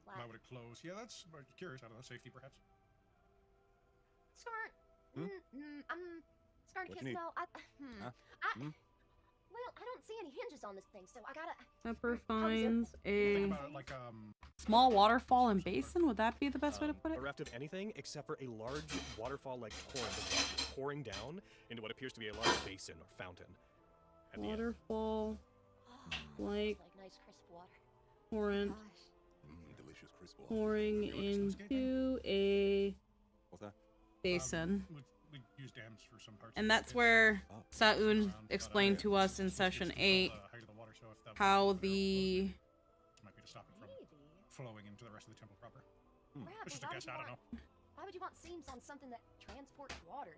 Why would it close? Yeah, that's I'm curious. I don't know, safety perhaps. Skirt. I'm starting What to you kiss need? though. Well, I don't see any hinges on this thing, so I gotta. Pepper finds a Think about it like small waterfall and basin. Would that be the best way to put it? Bereft of anything except for a large waterfall-like torrent of water just pouring down into what appears to be a large basin or fountain at the end. waterfall, like nice crisp water. torrent Delicious crisp water. pouring into a What's that? Basin. We use dams for some parts. And that's where Saun explained to us in session 8 how the might be to stop it from flowing into the rest of the temple proper. Right, It's just but a guess. I don't know. Why would you want seams on something that transports water?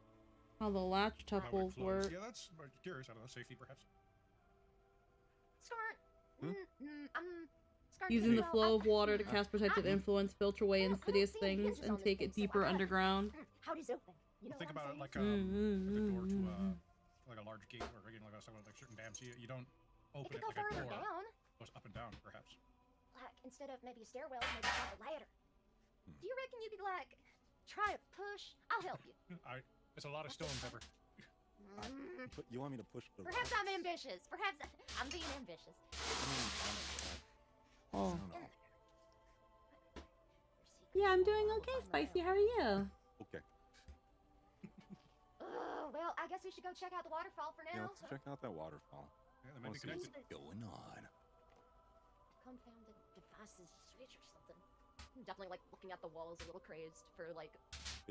how the latch Why would it tuples close? work. Yeah, that's I'm curious. I don't know, safety perhaps. Skirt. I'm Using the flow of water to cast protective influence, filter away insidious things, and take it deeper underground. How does it open? You know Think what about I'm it like saying? a door to like a large gate, or again, like I was talking about, like certain dams. You don't open It it could go like a further door. down. It goes up and down, perhaps. Like instead of maybe a stairwell, maybe like a ladder. Do you reckon you could like try to push? I'll help you. It's a lot of stone, Pepper. But you want me to push the Perhaps I'm ambitious. Perhaps I'm being ambitious. Oh. Yeah, I'm doing okay, Spicy. How are you? Okay. Oh, well, I guess we should go check out the waterfall for Yeah, now. let's check out that waterfall. Yeah, I want to see what's going on. Confounded devices switch or something. I'm definitely like looking at the walls a little crazed for like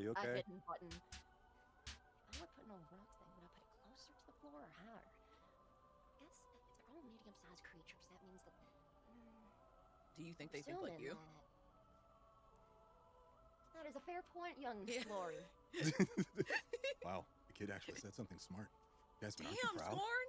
Are you a okay? hidden button. I'm not putting on rocks then. Would I put it closer to the floor or higher? I guess if they're all medium-sized creatures, that means that. Do you think they think still like in you? That is a fair point, young Lori. Wow, the kid actually said something smart. Desmond, aren't Damn, you proud? Scorn!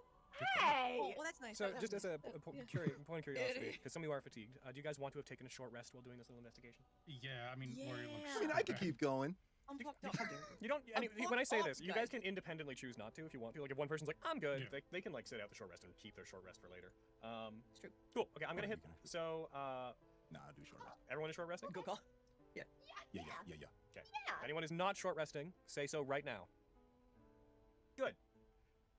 Hey! Oh, well, that's nice. So, That's just as a nice. point of curiosity, because some of you are fatigued, do you guys want to have taken a short rest while doing this little investigation? Yeah, I mean, Lori looks. I mean, I could keep going. I'm fucked up. How dare You don't. I'm When I say fucked this, up, you guys guys. can independently choose not to if you want to. Like, if one person's like, "I'm good," they can like sit out the short rest and keep their short rest for later. It's true. Cool. Okay, I'm gonna hit. So, Nah, do short rest. everyone is short resting. Good call. Yeah. Yeah. Okay. If anyone is not short resting, say so right now. Good.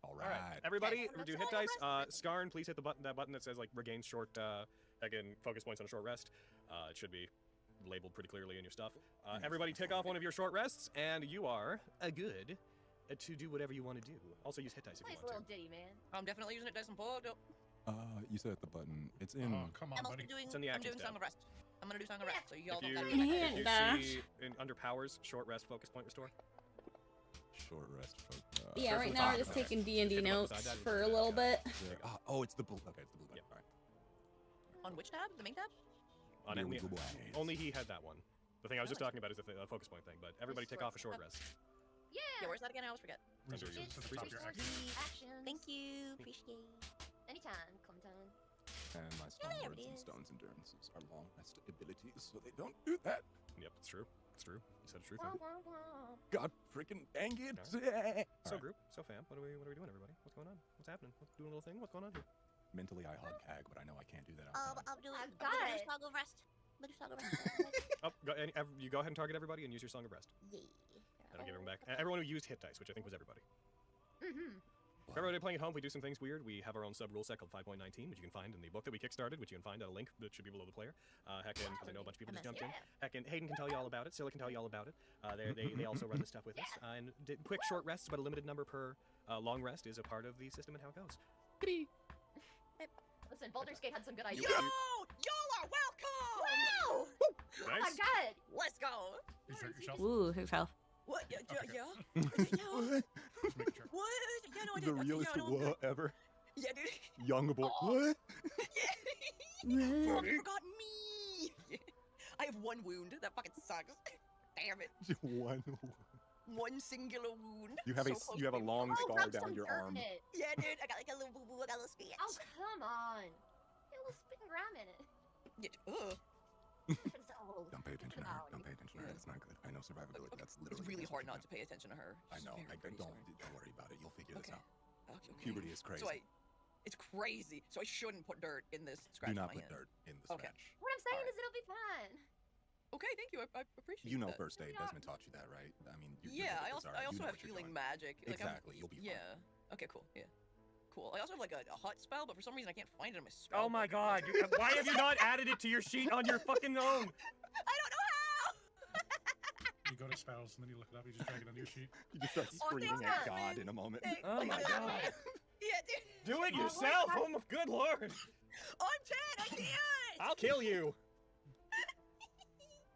All All right, everybody, do hit dice. Skarn, please hit the button. That button that says like regain short, again, focus points on a short rest. It should be labeled pretty clearly in your stuff. Everybody, tick off one of your short rests, and you are good to do whatever you want to do. Also, use hit dice if you Nice want little ditty, man. I'm definitely using it dice and pulled up. You said the button. It's in. Oh, come on, I'm also buddy. doing, It's in the I'm actions doing tab. Song of Rest. I'm gonna do Song of Rest, so y'all If don't you, gotta if you Dash. see under powers, short rest, focus point restore. Short rest. Yeah, Careful right with now we're that. just Okay. taking D&D Hit the button notes beside that. for a little bit. Oh, it's the blue. Okay, it's the blue. All right. On which tab? The main tab? On Your only, little eyes. only he had that one. The thing I was just talking about is the focus point thing, but everybody take off a short rest. Yeah, where's that again? I always forget. Resources It's at the top of your action. Actions. Thank you. Appreciate. Anytime, Clementine. And my there strong it words and is. stones endurances are long rest abilities, so they don't do that. Yep, it's true. It's true. You said the truth. Wah, man. wah, wah. God freaking dang it! So group, so fam, what are we doing, everybody? What's going on? What's happening? What's doing a little thing? What's going on here? Mentally, I hug Cag, but I know I can't do that outside. I'm doing I've I'm gonna got do it. Song of Rest. I'm gonna do Song of Rest. Oh, you go ahead and target everybody and use your Song of Rest. Yeah. And I'll give everyone back. Everyone who used hit dice, which I think was everybody. Mm-hmm. For everybody playing at home, we do some things weird. We have our own sub-rule set called 5.19, which you can find in the book that we kickstarted, which you can find at a link that should be below the player. Heckin, because I know a bunch of people just jumped in. Heckin, Hayden can tell you all about it. Scylla can tell you all about it. They also run this stuff with us. And quick short rests, but a limited number per long rest is a part of the system and how it goes. Listen, Baldur's Gate had some good Yo! ideas. Y'all are welcome! Wow! Oh my Nice. god! Let's go! You drink yourself? Ooh, his health. What? Yeah? Okay. Yeah? Just making sure. What? Yeah, no, I The did. realest yeah, I don't- what ever. Yeah, dude. Young boy. Oh. What? Oh, you forgot me! I have one wound. That fucking sucks. Damn it. One. One singular wound. You have So a close you have a to me. long Oh, scar rub down some your dirt arm. in it. Yeah, dude. I got like a little boo boo. I got a little scratch. Oh, come on. Get a little spitting grime in it. Yeah, ugh. Oh, Don't pay attention to her. oh, Don't pay attention to her. That's not good. I know survivability. That's It's literally. really the best hard you not can. to pay attention to her. I know. Very, very Don't hard. worry about it. You'll figure this Okay. out. Okay. Puberty is crazy. So it's crazy. So I shouldn't put dirt in this Do scratch not on my put hand. dirt in the Okay. scratch. What I'm saying is it'll be fine. Okay, thank you. I appreciate You know that. first aid. Desmond taught you that, right? I mean, you're Yeah, good I at also this, I alright? You also know have what you're healing doing. magic. Like, Exactly. You'll be fine. Yeah. Okay, cool. Yeah. Cool. I also have like a hot spell, but for some reason I can't find it in my spell. Oh my book. god, why have you not added it to your sheet on your fucking own? I don't know how. You go to spells and then you look it up. You just drag it on your sheet. You just start Oh, screaming thanks, at God man. in a moment. Oh my god. Yeah, dude. Do it yourself. Oh my good lord. I'm 10. I can't. I'll kill you.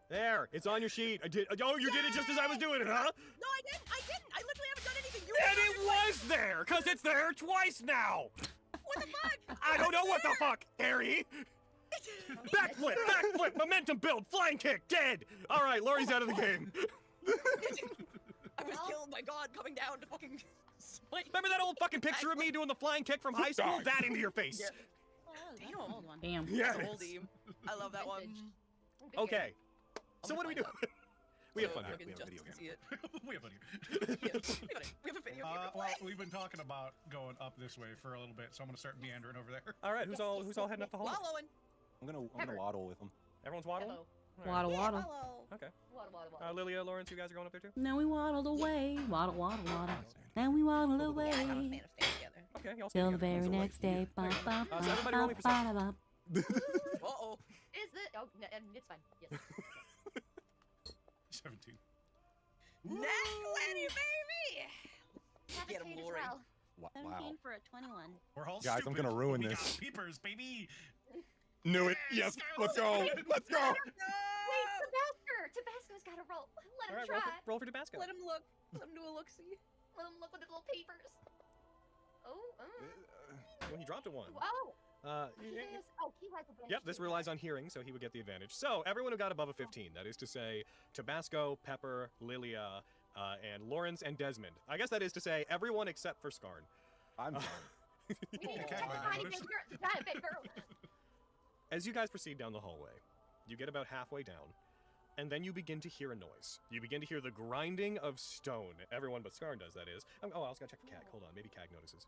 There, it's on your sheet. I did. Oh, you did it just as I was doing it, huh? No, I didn't. I didn't. I literally haven't done anything. You And it was there, cause it's there twice now. What the fuck? I don't know what the fuck, Harry. Backflip, momentum build, flying kick, dead. All right, Lori's out of the game. I was killed by God coming down to fucking smite. Remember that old fucking picture of me doing the flying kick from high school? That into your face. Yeah. Damn. Old one. Yeah. That's an oldie. I love that one. Okay. So what do we do? We have So fun here. fucking We have a video Justin game. can see it. We have a We have a video game to well, play. we've been talking about going up this way for a little bit, so I'm gonna start meandering over there. All right, who's all heading up the hall? Wallowing. I'm gonna waddle with him. Everyone's waddling. Hello. Waddle, waddle. Hello. Okay. Waddle, waddle, waddle. Lilia, Lawrence, you guys are going up there too? Now we waddled away. Waddle, waddle, waddle. Now we waddled away. I'm a fan of staying together. Okay, y'all stay Till the together. very next day. Bum, bum, So bum, everybody roll me bum, perception. bada, bum. Uh-oh. Is it? Oh, no, it's fine. Yes. 17. Nat 20, baby! Haven't Get him, paid as Lori. well. Wow. for a 21. We're all Guys, I'm stupid, gonna ruin but we this. got peepers, baby. Knew it. Yes. Let's go. Let's go. Wait, Tabasco's got to roll. Let him All right, try. roll for Tabasco. Let him look. Let him do a look-see. Let him look with his little papers. Oh, Well, he dropped a one. wow. He has advantage. Yep, this relies on hearing, so he would get the advantage. So, everyone who got above a 15, that is to say, Tabasco, Pepper, Lilia, and Lawrence and Desmond. I guess that is to say, everyone except for Skarn. I'm done. Tiny big girl. As you guys proceed down the hallway, you get about halfway down, and then you begin to hear a noise. You begin to hear the grinding of stone. Everyone but Skarn does, that is. Oh, I also gotta check for Cag. Hold on, maybe Cag notices.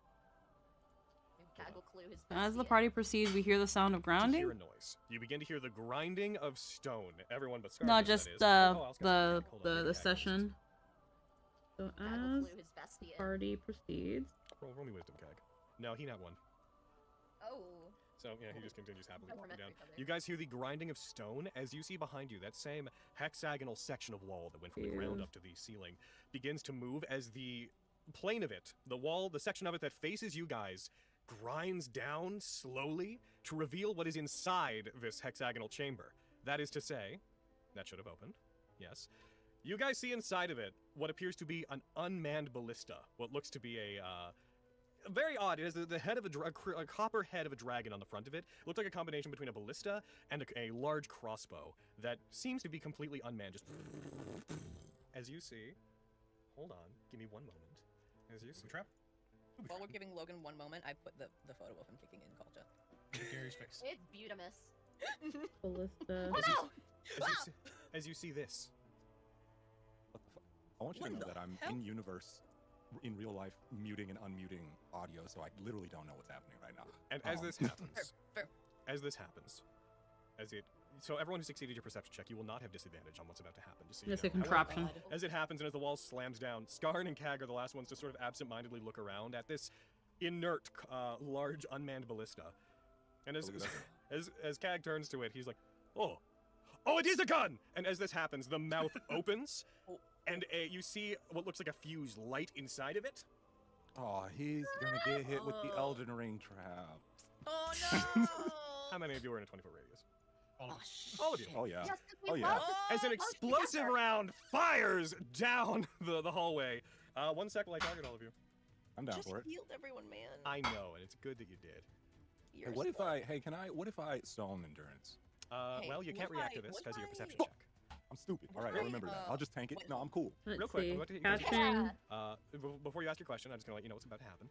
Cag will clue his As the party proceeds, we hear the sound of To hear grounding. a noise. You begin to hear the grinding of stone. Everyone but Skarn No, does, just that is. the Oh, I also gotta check Cag. Hold on, maybe the Cag notices. session. So Cag will as clue his bestie in. party proceeds, Roll me wisdom, Kag. No, he not one. Oh. So, yeah, he just continues happily We're walking meant down. for each other. You guys hear the grinding of stone as you see behind you. That same hexagonal section of wall that went from the ground up to the ceiling begins to move as the plane of it, the wall, the section of it that faces you guys, grinds down slowly to reveal what is inside this hexagonal chamber. That is to say, that should have opened. Yes. You guys see inside of it what appears to be an unmanned ballista. What looks to be a very odd. It has the head of a copper head of a dragon on the front of it. It looks like a combination between a ballista and a large crossbow that seems to be completely unmanned. Just as you see. Hold on. Give me one moment. As you see. Trap. While we're giving Logan one moment, I put the photo of him kicking in culture. Gary's face. It's beautimous. Ballista. As you see this. What the fuck? I want you to know that I'm in universe, in real life, muting and unmuting audio, so I literally don't know what's happening right now. And as this happens, so everyone who succeeded your perception check, you will not have disadvantage on what's about to happen. Just so you It's a know. contraption. As it happens and as the wall slams down, Skarn and Kag are the last ones to sort of absent-mindedly look around at this inert, large, unmanned ballista. And as Kag turns to it, he's like, oh, it is a gun! And as this happens, the mouth opens, and you see what looks like a fuse light inside of it. Oh, he's gonna get hit with the Elden Ring trap. Oh no! How many of you are in a 24 radius? All of you. Oh yeah. Yes, Oh yeah. As an explosive round fires down the hallway. 1 sec while I target all of you. I'm down Just for it. healed everyone, man. I know, and it's good that you did. Hey, what if I stone endurance? Well, you can't react to this because of your perception check. I'm stupid. All right, I'll remember that. I'll just tank it. No, I'm cool. Real quick, before you ask your question, I'm just gonna let you know what's about to happen.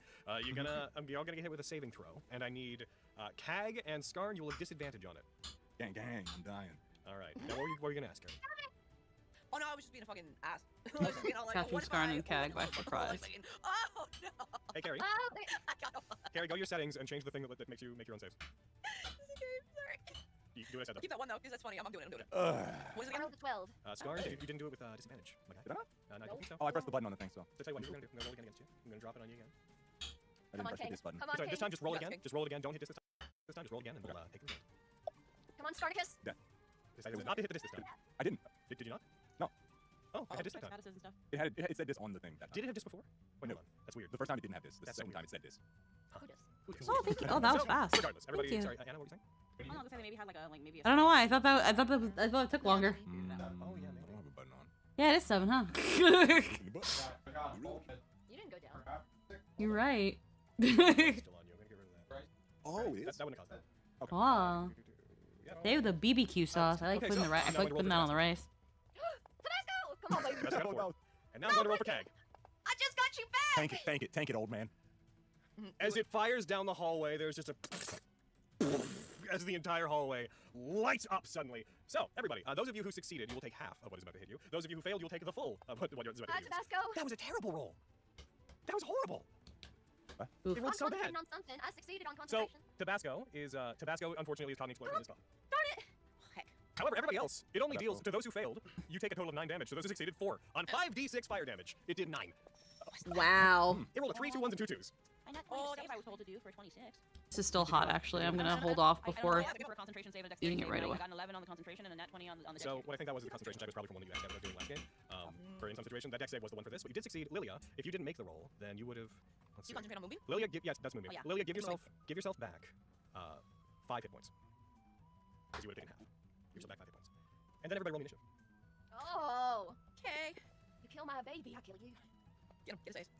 You're all gonna get hit with a saving throw, and I need Kag and Skarn. You will have disadvantage on it. Gang, I'm dying. All right. Now, what were you gonna ask, Harry? Oh no, I was just being a fucking ass. I was just being all like, Catching what if Skarn I- and Kag by surprise. Oh no! Hey, Carrie. I got off. Carrie, go to your settings and change the thing that makes you make your own saves. Sorry. You do what I said. Keep that one though, because that's funny. I'm doing it. What is it I again? rolled a 12. Skarn, you didn't do it with disadvantage. Okay. Did I? No, I don't think so. Oh, I pressed the button on the thing, so. So tell you what, we're gonna do. I'm gonna roll again against you. I'm gonna drop it on you again. I didn't press the this button. Come on, Sorry, this King. time just roll it Yes, again. King. Just roll it again. Don't hit this time. This time just roll again and we'll take it. Come on, Spartacus. Death. This time not to hit the this time. I didn't. Did you not? No. Oh, it had this time. Statuses and stuff. It said this on the thing that time. Did it have this before? Wait, No. hold on. That's weird. The first time it didn't have this. The That's second so time it said this. Who does? Oh, thank you. Oh, that was fast. Regardless, everybody. Thank you. Sorry, Anna, what were you saying? Oh no, because they maybe had like a maybe. I don't know why. I thought it took longer. Oh yeah, maybe. I don't have a button on. Yeah, it is 7, huh? You didn't go down. You're right. Still on you. I'm gonna get rid of that. Oh, it is? That wouldn't have caused that. Okay. Wow. They have the BBQ sauce. I like putting that on the rice. Tabasco! Come on, baby. That's got 4. And now I'm going to roll for Kag. I just got you back! Tank it, old man. As it fires down the hallway, there's just a as the entire hallway lights up suddenly. So, everybody, those of you who succeeded, you will take half of what is about to hit you. Those of you who failed, you'll take the full of what is about to hit you. Tabasco! That was a terrible roll. That was horrible. Oof. It rolled so bad. Concentrating on something. I succeeded on So, concentration. Tabasco, unfortunately, is caught in the explosion as well. Darn it! Heck. However, everybody else, it only deals to those who failed. You take a total of 9 damage. To those who succeeded, 4. On 5d6 fire damage, it did 9. Wow. It rolled a 3, 2 1s, and 2 2s. I not 26. I was told to do for 26. This is still hot, actually. I'm gonna hold off before For a concentration save and eating dexterity it right saving. away. I got an 11 on the concentration and a nat 20 on the So dexterity. what I think that was the concentration check was probably from one that you ended up doing last game. For in some situations, that dex save was the one for this, but you did succeed. Lilia, if you didn't make the roll, then you would have. Let's see. You concentrate on moving? Lilia, yes, that's moving. Oh, yeah. Lilia, give Moving. yourself back 5 hit points. Because you would have taken half. Give yourself back 5 hit points. And then everybody roll me initiative. Oh! Okay. You kill my baby, I'll kill you. Get him. Get his face.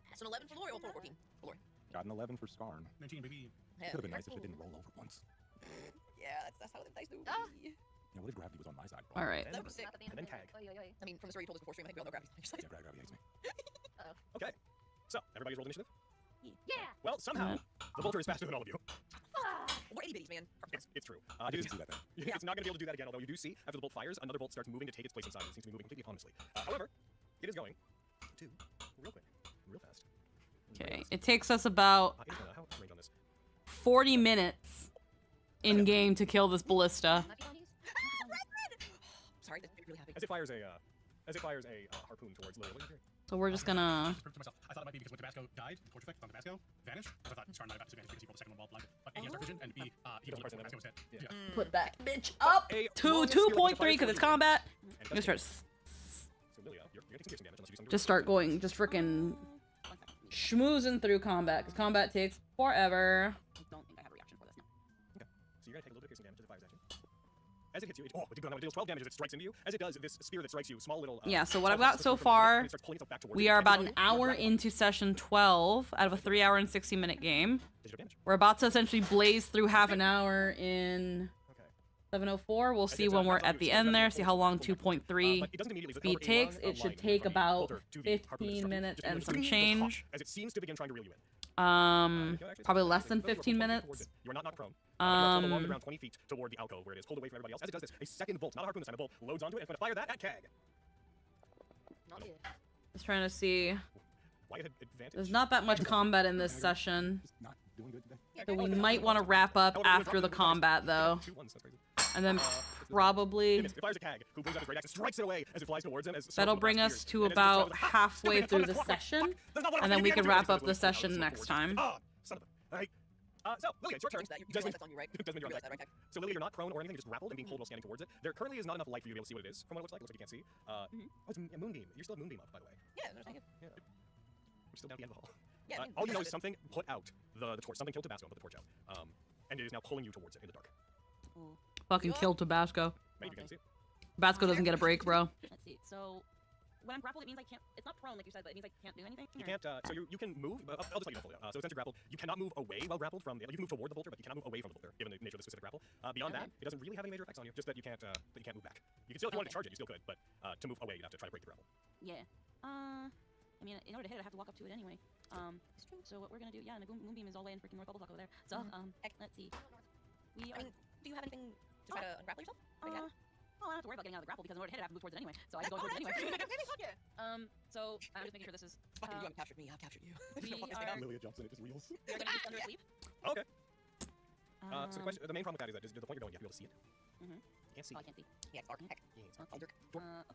That's an 11 for Lori or 14 for Lori. Got an 11 for Skarn. 19, baby. Hell, Could have been you're nice if it cool. didn't roll over once. Yeah, that's how the dice do. Ah. Yeah, what if gravity was on my side? All right. That would be sick. And then Kag. I mean, from the story you told us before stream, I think we all know gravity's on your side. Yeah, gravity hates me. Okay. So, everybody's rolled initiative? Yeah! Well, somehow, the bolter is faster than all of you. We're itty bitties, man. It's true. I didn't do that then. It's not going to be able to do that again, although you do see, after the bolt fires, another bolt starts moving to take its place inside. It seems to be moving completely autonomously. However, it is going to, real quick, real fast. Okay, it takes us about How range on this? 40 minutes in game to kill this ballista. Sorry, that's really happy. As it fires a harpoon towards Lily. What do you hear? So we're just gonna. To myself. I thought it might be because when Tabasco died, the torch effect on Tabasco vanished. I thought Star might have disadvantage because he rolled the second one while blind. But A, he has dark vision, and B, he was when Tabasco was hit. Yeah. Put that bitch up to 2.3 because it's combat. I'm gonna start. Just start going, just freaking schmoozing through combat because combat takes forever. I don't think I have a reaction for this now. Okay. So you're gonna take a little bit of piercing damage as a fire's action. As it hits you, it deals 12 damage as it strikes into you. As it does, this spear that strikes you, small little. Yeah. So what I've got so far, we are about an hour into session 12 out of a 3-hour and 60-minute game. We're about to essentially blaze through half an hour in 704. We'll see when we're at the end there. See how long 2.3 speed takes. It should take about 15 minutes and some change. As it seems to begin trying to reel you in. Probably less than 15 minutes. You are not knocked prone. You are pulled along the ground 20 feet toward the alcove where it is pulled away from everybody else. As it does this, a second bolt, not a harpoon this time, a bolt loads onto it and it's going to fire that at Kag. Just trying to see. Wyatt had advantage. There's not that much combat in this session. So we might want to wrap up after the combat though. And then probably it fires at Kag, who brings out his great axe and strikes it away as it flies towards him. that'll bring us to about halfway through the session, and then we can wrap up the session next time. Son of a... Alright. So, Lilia, it's your turn. Desmond, that's on you, right? Desmond, you're on You deck. realize that, right? So, Lilia, you're not prone or anything, you're just grappled and being pulled while standing towards it. There currently is not enough light for you to be able to see what it is, from what it looks like. It looks like you can't see. Oh, it's a moonbeam. You're still a moonbeam up, by the way. Yeah, no, thank you. Yeah. We're still down at the end of the hall. Yeah, I mean, all you know is something put out the torch. Something killed Tabasco and put the torch out. And it is now pulling you towards it in the dark. Fucking kill Tabasco. Maybe you can see it. Tabasco doesn't get a break, bro. Let's see. So when I'm grappled, it means I can't. It's not prone like you said, but it means I can't do anything. You can't. So you can move. I'll just let you know fully. So since you're grappled, you cannot move away while grappled from. You can move toward the bolter, but you cannot move away from the bolter, given the nature of the specific grapple. Beyond that, it doesn't really have any major effects on you. Just that you can't. That you can't move back. You can still, if you wanted to charge it, you still could. But to move away, you'd have to try to break the grapple. Yeah. I mean, in order to hit it, I have to walk up to it anyway. It's true. So what we're gonna do? Yeah, and the moonbeam is all the way in freaking North Bubble Block over there. So let's see. We are. I mean, do you have anything to try to ungrapple yourself? Oh, I don't have to worry about getting out of the grapple because in order to hit it, I have to move towards it anyway. So I have to go towards it anyway. So I'm just making sure this is. Fucking you haven't captured me. I've captured you. We are. Lilia jumps and it just reels. We're gonna use under asleep. Okay. So the main problem with that is that the point you're going, you have to be able to see it. Mm-hmm. You can't see. Oh, I can't see. Yeah, it's dark. Heck. Yeah, it's dark.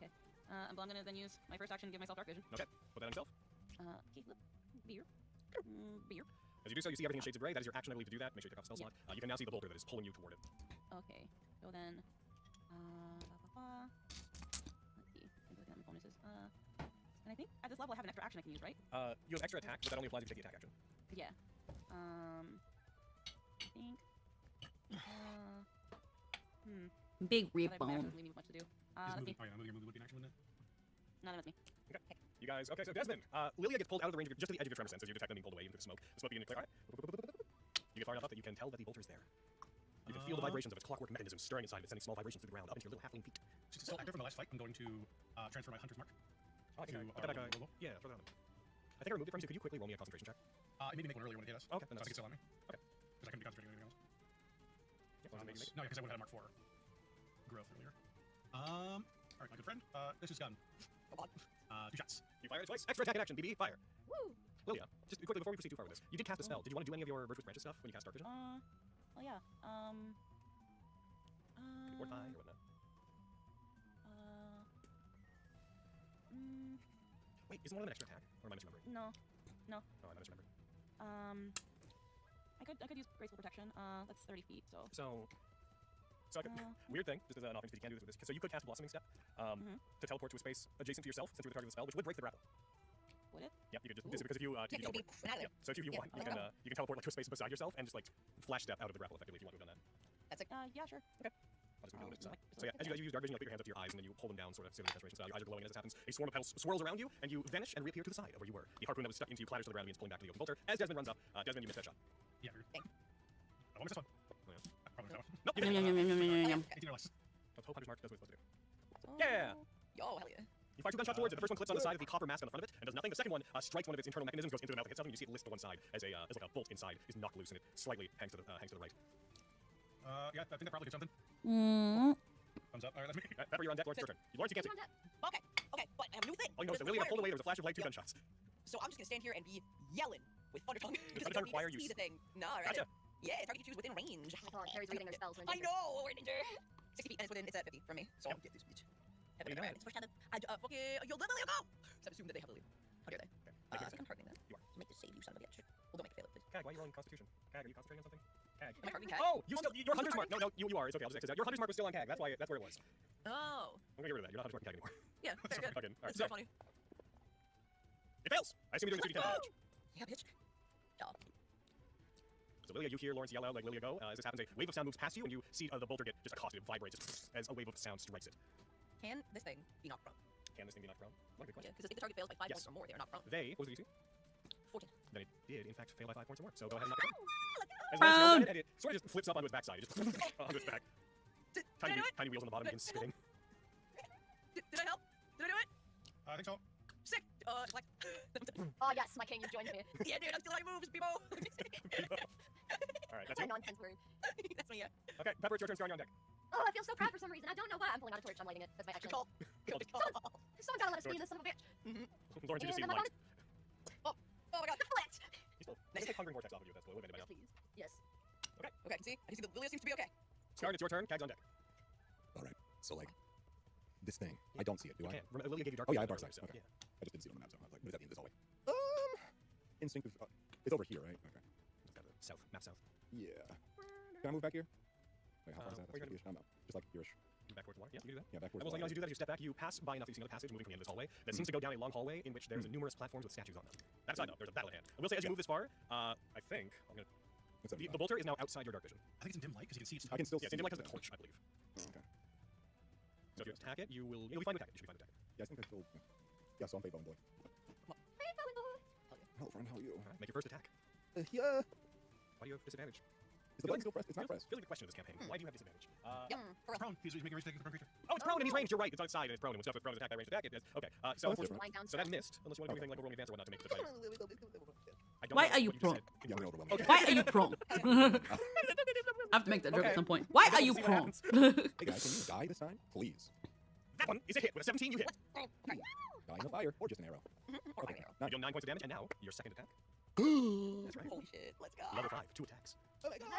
Okay. Well, I'm gonna then use my first action to give myself dark vision. Okay. Put that on yourself. Okay. Beer. Beer. As you do so, you see everything in shades of gray. That is your action, I believe, to do that. Make sure you take off spell slot. You can now see the bolter that is pulling you toward it. Okay. So then, let's see. I think my bonuses. And I think at this level I have an extra action I can use, right? You have extra attack, but that only applies if you take the attack action. Yeah. I think. Big Leave rebone. me much to do. Is Let's see. moving, oh yeah, moving would be an action, wouldn't it? No, that's me. Okay. You guys, okay, so Desmond, Lilia gets pulled out of the range of just to the edge of your tremor sense as you detect them being pulled away into the smoke. The smoke beginning to clear. You get far enough up that you can tell that the bolter is there. You can feel the vibrations of its clockwork mechanism stirring inside it, sending small vibrations through the ground up into your little halfling feet. Since it's still active from the last fight, I'm going to transfer my hunter's mark. Oh, I think yeah, throw that on. I think I removed it from you. Could you quickly roll me a concentration check? Maybe make one earlier when it hit us. Okay, So I then think it's still on me. Okay. Because I couldn't be concentrating on anything else. Yep, No, because I would have had a mark 4 growth earlier. Alright, my good friend. This is gun. 2 shots. You fire it twice. Extra attack in action. BB, fire. Woo! Lilia, just quickly before we proceed too far with this, you did cast a spell. Did you want to do any of your virtuous branches stuff when you cast dark vision? Oh yeah. Or tie or whatnot. Wait, isn't one of them an extra attack? Or am I misremembering? No. Oh, I'm not misremembering. I could use graceful protection. That's 30 feet, so. So I could, weird thing, just as an offense, because you can do this with this. So you could cast a blossoming step to teleport to a space adjacent to yourself, since you're the target of the spell, which would break the grapple. Would it? Yep, you could just because if you so if you want, you can teleport like to a space beside yourself and just like flash step out of the grapple effectively if you want to have done that. That's like yeah, sure. Okay. I'll just move it to the side. So yeah, as you use dark vision, you put your hands up to your eyes and then you pull them down, sort of similar transformation style. Your eyes are glowing, and as this happens, a swarm of petals swirls around you, and you vanish and reappear to the side of where you were. The harpoon that was stuck into you clatters to the ground and begins pulling back to the open bolter. As Desmond runs up, Desmond, you missed that shot. Yeah. I won't miss this one. Oh, yeah. Probably not. Nope. You did. 18 or less. Let's hope Hunter's Mark does what it's supposed to do. Yeah! Yo, hell yeah. You fire 2 gunshots towards it. The first one clips on the side of the copper mask on the front of it and does nothing. The second one strikes one of its internal mechanisms, goes into the mouth and hits something. You see it list to one side as like a bolt inside is knocked loose and it slightly hangs to the right. Yeah, I think that probably did something. Thumbs up. Alright, that's me. Pepper, you're on deck. Lawrence, it's your turn. Lawrence, you can't see. Okay, but I have a new thing. Oh, you noticed that Lilia got pulled away. There was a flash of light, 2 gunshots. So I'm just gonna stand here and be yelling with Thunder Tongue. Does Thunder Tongue require you? The thing. No, right? Gotcha. Yeah, target you choose within range. Carrie's reading their spells. I know, we're in danger. 60 feet, and it's at 50 from me. So I'll get this bitch. You know it. First time, okay, you'll literally go. So I assume that they have a lead. How dare they? Okay. I'm hardening that. You are. Make this save, you son of a bitch. Well, don't make it fail it, please. Cag, why are you rolling Constitution? Cag, are you concentrating on something? Cag. Am I hardening Cag? Oh, you're Hunter's Mark. No, you are. It's okay. I'll just exit out. Your Hunter's Mark was still on Cag. That's where it was. Oh. I'm gonna get rid of that. You're not Hunter's Mark Cag anymore. Yeah, fair, good. Fucking. All right, That's so so funny. it fails. I assume you're doing 2d10 damage. Yeah, bitch. Dog. So Lilia, you hear Lawrence yell out like Lilia go. As this happens, a wave of sound moves past you, and you see the bolter get just accosted. It vibrates as a wave of sound strikes it. Can this thing be knocked prone? Can this thing be knocked prone? What a good Yeah, question. because if the target fails by 5 Yes. points or more, they are knocked prone. They, what was the DC? 14. Then it did, in fact, fail by 5 points or more. So go ahead and knock it down. As Prone. Lawrence yells at it, and it sort of just flips up onto its backside. It just onto its back. Did I do it? Tiny wheels on the bottom begin spinning. Did I help? Did I do it? I think so. Sick. Like. Oh yes, my king, you've joined me. Yeah, dude, I'm still my moves, people. Alright, that's My you. nonsense word. That's me, yeah. Okay, Pepper, it's your turn. Starting on deck. Oh, I feel so proud for some reason. I don't know why. I'm pulling out a torch. I'm lighting it. That's my action. Call. Someone gotta let us be in this son of a bitch. Lawrence, you just see And I'm light. Oh my god. Split. Let's take Hungering Vortex off of you. That's what it would have been by now. Please. Yes. Okay. Okay, I can see the Lilia seems to be okay. Scarlet, it's your turn. Cag's on deck. All right. So like, this thing, I don't see it, do I? You can't. Lilia gave you dark Oh yeah, I have vision dark sight. earlier, so, Okay. yeah. I just didn't see it on the map, so I was like, but it's at the end of this hallway. Instinctive. It's over here, right? Okay. It's kind of south, map south. Yeah. Can I move back here? Wait, how far is that? where you That's I don't know. Just like here-ish. Back towards the water. Yeah, you can do that. Yeah, back I towards will the let you water. do that as you step back. You pass by enough that you see another passage moving from the end of this hallway that seems to go down a long hallway in which there's numerous platforms with statues on them. That aside, though, there's a battle at hand. I will say, as you move this far, I think I'm gonna. The bolter is now outside your dark vision. I think it's in dim light because you can see it's. I can still Yeah, it's see in like it. a torch, I believe. Oh, okay. So if you attack it, you'll be fine with attack it. You should be fine with attack it. Yeah, I think I still. Yeah, so I'm Fate Bone Boy. Hello, friend. How are you? Alright, make your first attack. Yeah. Why do you have disadvantage? Is the button still pressed? It's not pressed. Feels like the question of this campaign. Why do you have disadvantage? It's prone. He's making a range attack with the prone creature. Oh, it's prone and he's ranged. You're right. It's on its side and it's prone. And when stuff is prone is attacked by ranged attack, it is. Okay. So that's different. so that missed. Unless you want to do anything like a rolling advance or whatnot to make it the fight. I don't Why know are you what prone? just said. Yeah, I'm gonna overwhelm you. Why are you prone? I have to make that joke at some point. Why are you See what prone? Hey guys, can you die this time? Please. That one is a hit. With a 17, you hit. Die in the fire, or just an arrow. Or Okay. arrow. You deal 9 points of damage, and now your second attack. That's right. Holy shit. Let's go. Level 5, 2 attacks. Oh my god.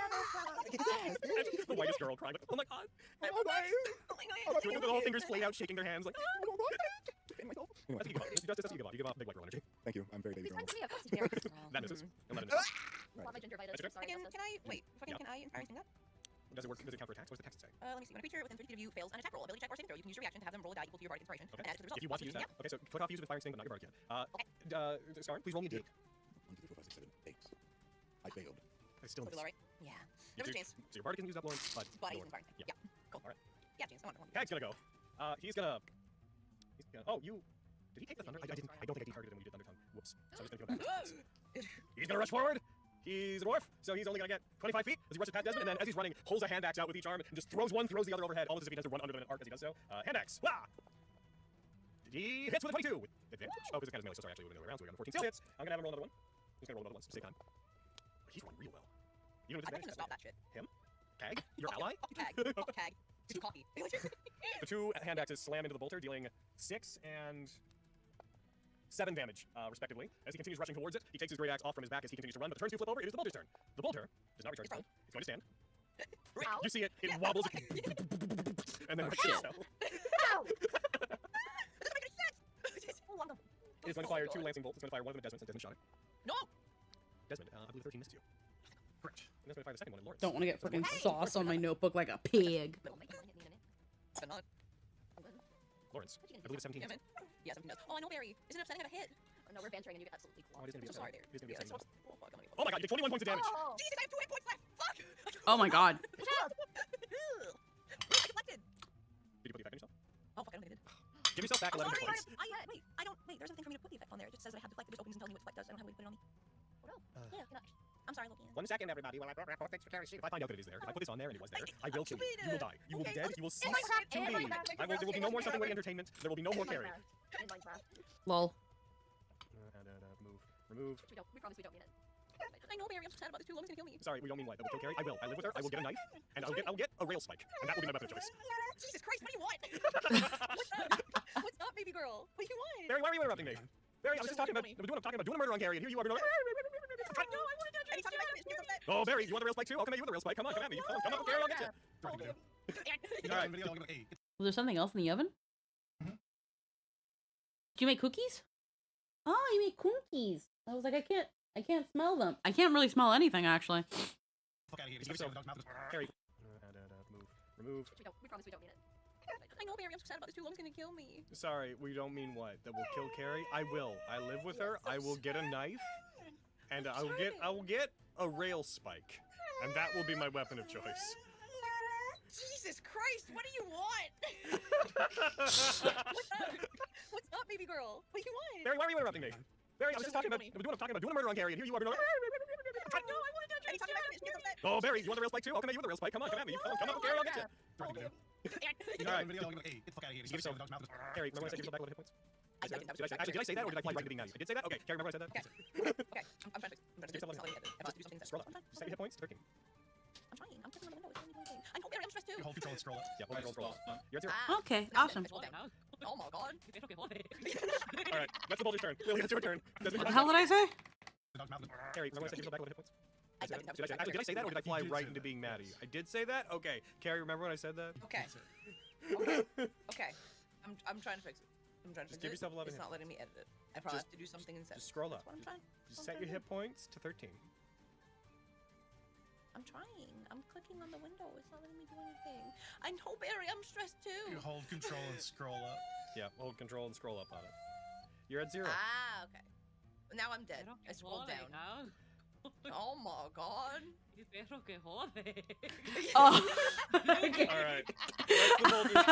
The whitest girl crying. Like, oh my god. Oh my god. Doing the little fingers flayed out, shaking their hands. Like, Anyway. that's what you give off. That's justice. That's what you give off. You give off big white girl energy. Thank you. I'm very baby Please girl. find me a positive character. That misses. 11 misses. Love my gingivitis. That's Sorry. Can Justice. I wait? Fucking Yeah. can I inspire anything up? Does it work? Does it count for attacks? What's the text say? Let me see. When a creature within 30 feet of you fails an attack roll, ability check, or saving throw, you can use your reaction to have them roll a die equal to your bardic inspiration. Okay. And add it to the result. If you want to use that. Okay, so click off use with Fire Instinct, but not your bardic yet. Scarn, please roll me a d8. 1, 2, 3, 4, 5, 6, 7, 8. I failed. I still Was miss. it alright? Yeah. There was a chance. So your bardic isn't used up, Lawrence, but But it'll he's work. inspiring. Yeah. Cool. Alright. Yeah, James. Come on. Cag's gonna go. He's gonna. Oh, you. Did he take the thunder? I didn't. I don't think I detargeted him when we did Thunder Tongue. Whoops. So I'm just gonna go back. He's gonna rush forward. He's a dwarf, so he's only gonna get 25 feet as he rushes past Desmond, and then as he's running, pulls a hand axe out with each arm and just throws one, throws the other overhead, almost as if he does to run under them in an arc as he does so. Hand axe. Wah! He hits with a 22 with advantage. Oh, because it kind of melee, so sorry, actually, we're gonna go around, so we got 14 still hits. I'm gonna have him roll another one. He's gonna roll another one to save time. He's rolling real well. You know I think I'm disadvantage? gonna stop that shit. Him? Cag? Your ally? Cag. Cag. Did you copy? The 2 hand axes slam into the bolter, dealing 6 and 7 damage, respectively. As he continues rushing towards it, he takes his great axe off from his back as he continues to run, but the turns do flip over. It is the bolter's turn. The bolter does not return to It's going to stand. You see it, it wobbles, and then shit. Ow! It's going to fire 2 lancing bolts. It's going to fire one of them at Desmond, since Desmond shot it. No! Desmond, I believe 13 missed you. Correct. And that's going to fire the second one at Lawrence. Don't want to get freaking sauce on my notebook like a pig. But not. Lawrence, I believe it's 17 hits. Yeah, 17 does. Oh, I know, Barry. Isn't it upsetting if I hit? Oh, no, we're bantering and you get absolutely Oh, it is going to be I'm so sorry, Barry. It is going to be Yeah, 17 oh, fuck, I'm gonna Oh my god, you take 21 points of damage! Oh. Jesus, I have 2 hit points left! Fuck! Oh my god. Good job. I deflected! Did you put the effect on yourself? Oh, fuck, I don't think I did. Give yourself back I'm 11 sorry, points. I don't, wait, there's nothing for me to put the effect on there. It just says that I have deflected. It just opens and tells me what deflect does. I don't have a way to put it on me. Oh, no. Yeah, you're not. I'm sorry, Loki. 1 second, everybody. While I thanks for carrying sheet. If I find out that it is there, if I put this on there and it was there, I will kill you. stupid. You will die. You will be Okay, dead. You will cease Minecraft, to in be. Minecraft, There will be no more something with entertainment. There will be no more carry. In Minecraft. Lol. Remove. We promise we don't mean it. I know, Barry. I'm so sad about this too. Logan's gonna kill me. Sorry, we don't mean what? That will kill Carrie? I will. I live with her. I will get a knife, and I'll get a rail spike, and that will be my weapon of choice. Jesus Christ, what do you want? What's up, baby girl? What do you want? Barry, why are you interrupting me? Barry, I was just talking about doing a murder on Carrie, and here you are. No, I want to touch it. Oh, Barry, you want the rail spike too? I'll come at you with the rail spike. Come on, come at me. Come up with Carrie, I'll get you. All right. Video, hey. Was there something else in the oven? Did you make cookies? Oh, you mean cookies? I was like, I can't smell them. I can't really smell anything actually. Fuck out of here. Give yourself Harry. Remove. We promise we don't mean it. I know, Barry. I'm so sad about this. Too long's gonna kill me. Sorry, we don't mean what? That will kill Carrie? I will. I live with her. I will get a knife, and I will get a rail spike, and that will be my weapon of choice. Jesus Christ! What do you want? What's up, baby girl? What do you want? Barry, why are you interrupting me? Barry, I was just talking about doing a murder on Carrie, and here you are. No, I want to touch you. Oh, Barry, you want the rail spike too? I'll come at you with the rail spike. Come on, come at me. Come up, Carrie, I'll get you. All right. Hey, get the fuck out of here. Give yourself. Carrie, remember when I said give yourself back 11 hit points? Did I say that, or did I fly right into being naughty? I did say that? Okay, Carrie, remember when I said that? Okay, I'm trying to fix it. I'm trying to do something. Scroll up. Set your hit points, 13. I'm trying. I'm clicking on the window. It's not even anything. I know, Barry. I'm stressed too. Hold control and scroll up. Yeah, hold scroll up. You're at 0. Okay, awesome. Oh my god. All right, that's the Boulder's turn. Lily, it's your turn. What the hell did I say? Carrie, remember when I said give yourself back 11 hit points? Did I say that, or did I fly right into being mad at you? I did say that? Okay. Carrie, remember when I said that? Okay. Okay. I'm trying to fix it. I'm trying to fix it. Give yourself 11 It's hits. not letting me edit it. I probably have to do something instead. Just scroll up. That's what I'm trying. Just set your hit points to 13. I'm trying. I'm clicking on the window. It's not letting me do anything. I know, Barry. I'm stressed too. You hold control and scroll up. Yeah, hold control and scroll up on it. You're at 0. Ah, okay. Now I'm dead. I scrolled down. Oh my god. Oh. Okay. All right. That's the Boulder's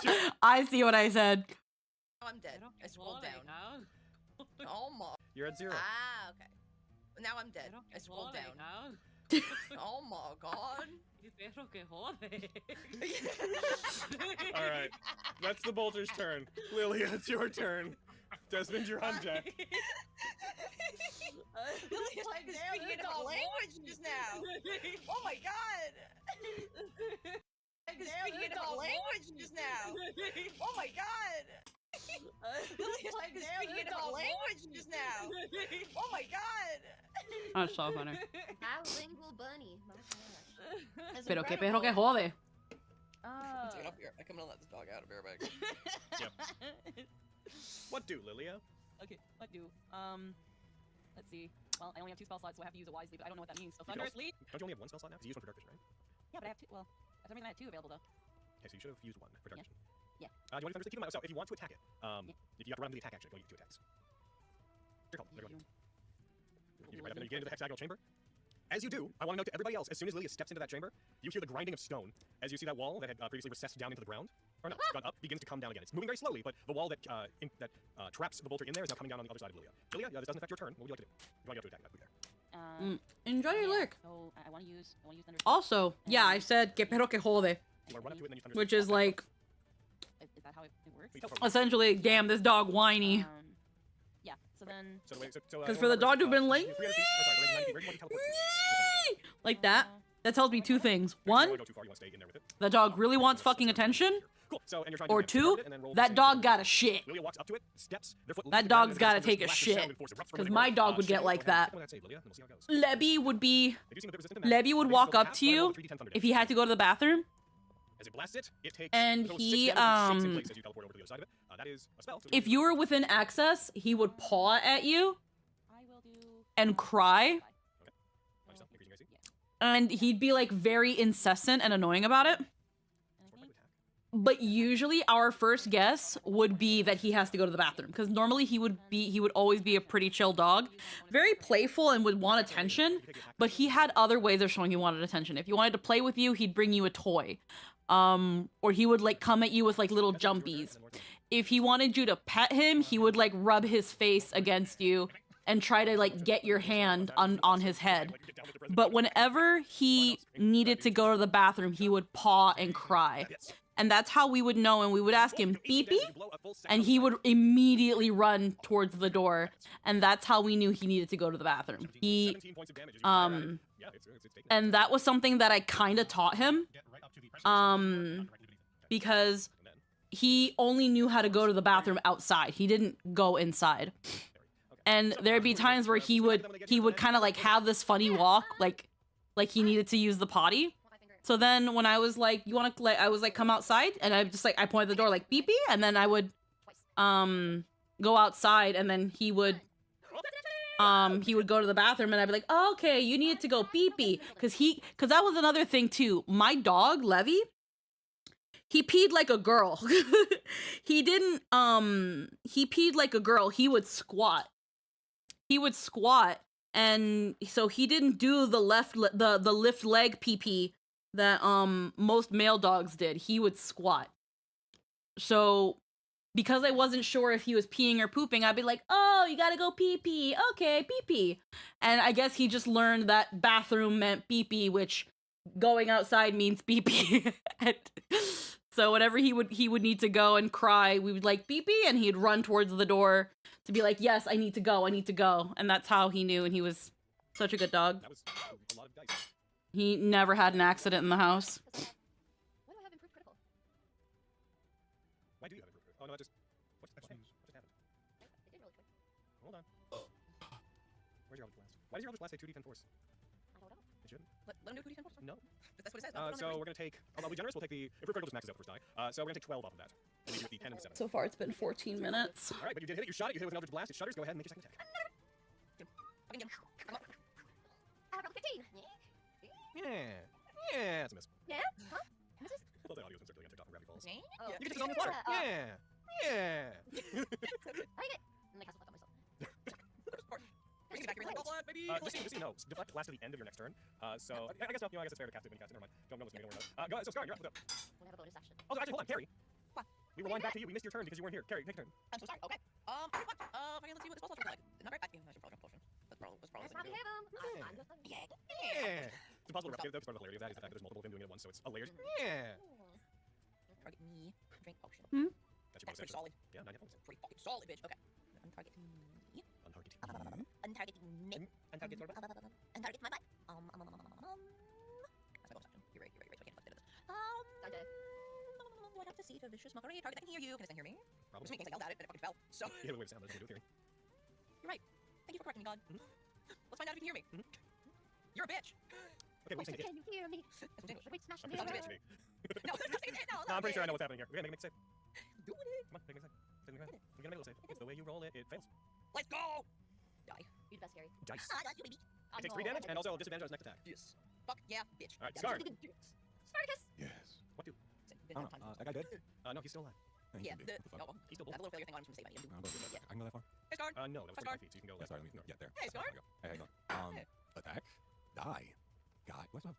turn. I see what I said. Now I'm dead. I scrolled down. Oh my. You're at 0. Ah, okay. Now I'm dead. I scrolled down. Oh my god. All right. That's the Boulder's turn. Lilia, it's your turn. Desmond, you're on deck. Lilia's speaking a different language just now. Oh my god. Speaking a different language just now. Oh my god. Lilia's speaking a different language just now. Oh my god. That's so funny. Bilingual bunny. My gosh. That's Pero que incredible. perro que jode. I'm gonna let this dog out. I'll be right back. Yep. What do, Lilia? Okay, what do? Let's see. Well, I only have 2 spell slots, so I have to use it wisely, but I don't know what that means. So Thunder Sleep. Don't you only have 1 spell slot now? Because you used one for Dark Vision, right? Yeah, but I have 2. Well, for some reason I had 2 available though. Okay, so you should have used 1 for Dark Vision. Yeah. Do you want to Thunder Sleep? Keep in mind, so if you want to attack it, if you have to run to the attack action, you only get 2 attacks. Your call. Everyone. You get right up and then you get into the hexagonal chamber. As you do, I want to note to everybody else, as soon as Lilia steps into that chamber, you hear the grinding of stone as you see that wall that had previously recessed down into the ground, or no, gone up, begins to come down again. It's moving very slowly, but the wall that traps the bolter in there is now coming down on the other side of Lilia. Lilia, this doesn't affect your turn. What would you like to do? You want to go to attack that move there. Enjoy your lyric. So I want to use Thunder Sleep. Also, yeah, I said que perro que jode, You run up to it and then you Thunder which Sleep. is like Is that how it works? essentially, damn, this dog whiny. Yeah. So then. Because for the dog to have been like, like that, that tells me 2 things. 1, the dog really wants fucking attention. Or 2, that dog got a shit. That dog's gotta take a shit. Because my dog would get like that. Lebby would walk up to you if he had to go to the bathroom. As it blasts it, it takes And those he, 6 damage and 6 in place as you teleport over to the other side of it. That is a spell. If you were within access, he would paw at you and cry. And he'd be like very incessant and annoying about it. But usually our first guess would be that he has to go to the bathroom, because normally he would always be a pretty chill dog, very playful and would want attention, but he had other ways of showing he wanted attention. If he wanted to play with you, he'd bring you a toy. Or he would like come at you with like little jumpies. If he wanted you to pet him, he would like rub his face against you and try to like get your hand on his head. But whenever he needed to go to the bathroom, he would paw and cry. And that's how we would know, and we would ask him, beep beep, and he would immediately run towards the door. And that's how we knew he needed to go to the bathroom. And that was something that I kind of taught him, because he only knew how to go to the bathroom outside. He didn't go inside. And there'd be times where he would kind of like have this funny walk, like he needed to use the potty. So then when I was like, you want to, like, I was like, come outside, and I just like, I pointed at the door like, beep beep, and then I would, go outside, and then he would go to the bathroom, and I'd be like, oh, okay, you need to go pee pee, because that was another thing too. My dog Levy, he peed like a girl. He didn't he peed like a girl. He would squat, and so he didn't do the lift leg pee pee that most male dogs did. He would squat. So because I wasn't sure if he was peeing or pooping, I'd be like, oh, you gotta go pee pee. Okay, pee pee. And I guess he just learned that bathroom meant pee pee, which going outside means pee pee. So whenever he would need to go and cry, we would like pee pee, and he'd run towards the door to be like, yes, I need to go. And that's how he knew, and he was such a good dog. That was a lot of dice. He never had an accident in the house. Why do I have improved critical? Why do you have improved? Oh no, that just what just happened? I did really quick. Hold on. Where's your Eldritch Blast? Why does your Eldritch Blast say 2d10 force? I don't know. It shouldn't. Let him do 2d10 force. No. But that's what it says. So we're gonna take. I'll be generous. We'll take the improved critical just maxes out the first die. So we're gonna take 12 off of that. And leave you with the 10 and the 7. So far, it's been 14 minutes. All right, but you did hit it. You shot it. You hit it with an Eldritch Blast. It shudders. Go ahead and make your second attack. I rolled 15. Yeah, it's a miss. Yeah? Huh? Misses? Well, the audio's been circulating on TikTok from Gravity Falls. Oh. You get to zone with water. Yeah. I get. And I cast a fuck on myself. Bring it back here, like, oh, baby. Just so you know, deflect lasts to the end of your next turn. So I guess no. I guess it's fair to cast it when you cast it. Never mind. Don't know what's going on. Go ahead. So Scar, you're up. Let's go. I have a bonus action. Oh, actually, hold on, Carrie. What? We rewind back to you. We missed your turn because you weren't here. Carrie, take a turn. I'm so sorry. Okay. Okay, let's see what this spell looks like. Not very bad. I should probably go potion. That's probably Probably have him. I'm just Yeah. It's impossible to replicate. That's part of the hilarity of that is the fact that there's multiple of him doing it at once, so it's a layered. Yeah. Target me. Drink potion. That's your That's pretty bonus solid. action. Yeah, 9 hit points. Pretty fucking solid, bitch. Okay. Untarget me. Untarget. Untarget me. Untarget. Untarget my butt. That's my bonus action. You're right. So I can't fuck it. Okay. Do I have to see if a vicious mockery target that can hear you? Can this thing hear me? Probably. Which makes I yelled at it and it fucking fell. So. Yeah, the way it sounds. That's what we do it, You're right. Thank you for correcting me, God. Let's find out if you can hear me. You're a bitch. Okay, wait, Can you hear me? Wait, smash the I'm mirror. pretty No, I'm pretty sure I know what's happening here. Okay, make a save. Doing it. Come on, make a save. We're gonna make a little save. It's the way you roll it. It fails. Let's go. Die. You're the best, Gary. Dice. I got you, baby. It takes 3 damage and also disadvantage on its next attack. Yes. Fuck yeah, bitch. All right, Scar. Spartacus. Yes. What do? Oh, no. That guy dead? No, he's still alive. Yeah, What the fuck? no, He's still that bold. little failure thing on him from save money. I'll go get that. I can go that far? Hey, Scar. No, that was 25 feet, so you can go. Yeah, sorry, let me get there. Hey, Scar. Hey, hang on. Attack? Die. Guy. What's up?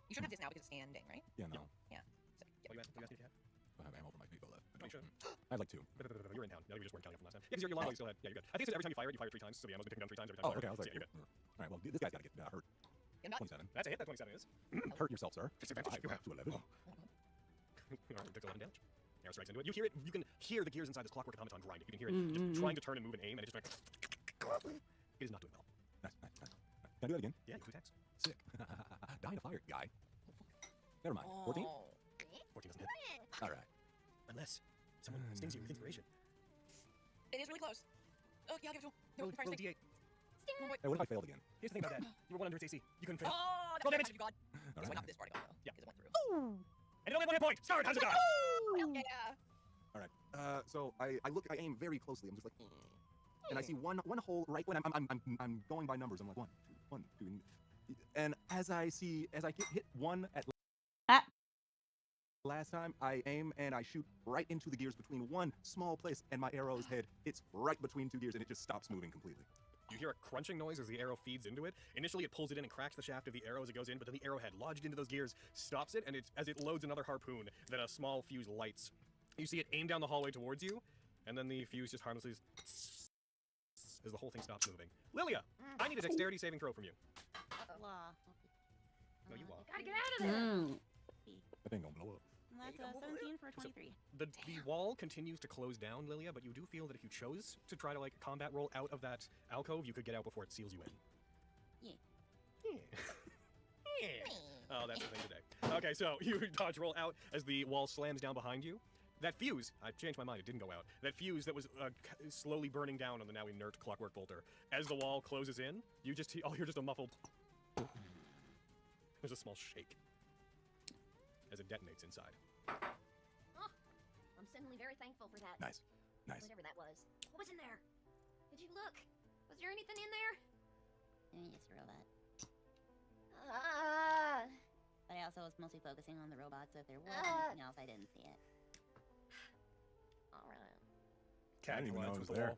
You should have this now because it's standing, right? Yeah, no. Yeah. So, What do you ask me if you have? I have ammo for my people left. Are you sure? I have like 2. You're in town. No, you just weren't counting from last time. Yeah, because your long you still had. Yeah, you're good. I think it's every time you fire it 3 times, so the ammo's been picking down 3 times every time. Oh, okay, I was like, yeah, you're good. Alright, well, this guy's gotta get hurt. 27. That's a hit. That 27 is. Hurt yourself, sir. Disadvantage. 5 to 11. Alright, takes 11 damage. Arrow strikes into it. You hear it. You can hear the gears inside this clockwork automaton grinding. You can hear it just trying to turn and move and aim, and it's just like. It is not doing well. Nice. Can I do that again? Yeah, 2 attacks. Sick. Die in a fire, guy. Never mind. 14? 14 doesn't hit. Alright. Unless someone stings you with inspiration. It is really close. Oh, yeah, I'll give it to him. Roll a d8. Hey, what if I failed again? Here's the thing about that. You were 100 AC. You couldn't fail. Oh, Roll that's damage. God. All Guess what? right. Not this part, though. Yeah. Because it went through. And it only 1 hit point. Start. How's it die? Hell yeah. Alright, so I aim very closely. I'm just like, and I see one hole right when I'm going by numbers. I'm like 1, 2, 1, 2, and as I hit 1 at last time, I aim and I shoot right into the gears between one small place, and my arrow's head hits right between 2 gears, and it just stops moving completely. You hear a crunching noise as the arrow feeds into it. Initially, it pulls it in and cracks the shaft of the arrow as it goes in, but then the arrowhead lodged into those gears stops it, and as it loads another harpoon, then a small fuse lights. You see it aim down the hallway towards you, and then the fuse just harmlessly as the whole thing stops moving. Lilia, I need a dexterity saving throw from you. No, you are. Gotta get out of there. That thing gonna blow up. That's 17 for 23. The wall continues to close down, Lilia, but you do feel that if you chose to try to like combat roll out of that alcove, you could get out before it seals you in. Yeah. Oh, that's the thing today. Okay, so you dodge roll out as the wall slams down behind you. That fuse, I changed my mind, it didn't go out. That fuse that was slowly burning down on the now inert clockwork bolter. As the wall closes in, you just hear just a muffled. There's a small shake as it detonates inside. Oh, I'm suddenly very thankful for that. Nice. Nice. Whatever that was. What was in there? Did you look? Was there anything in there? Just a robot. Ah. But I also was mostly focusing on the robot, so if there was anything else, I didn't see it. Alright. I didn't even know it was with the there.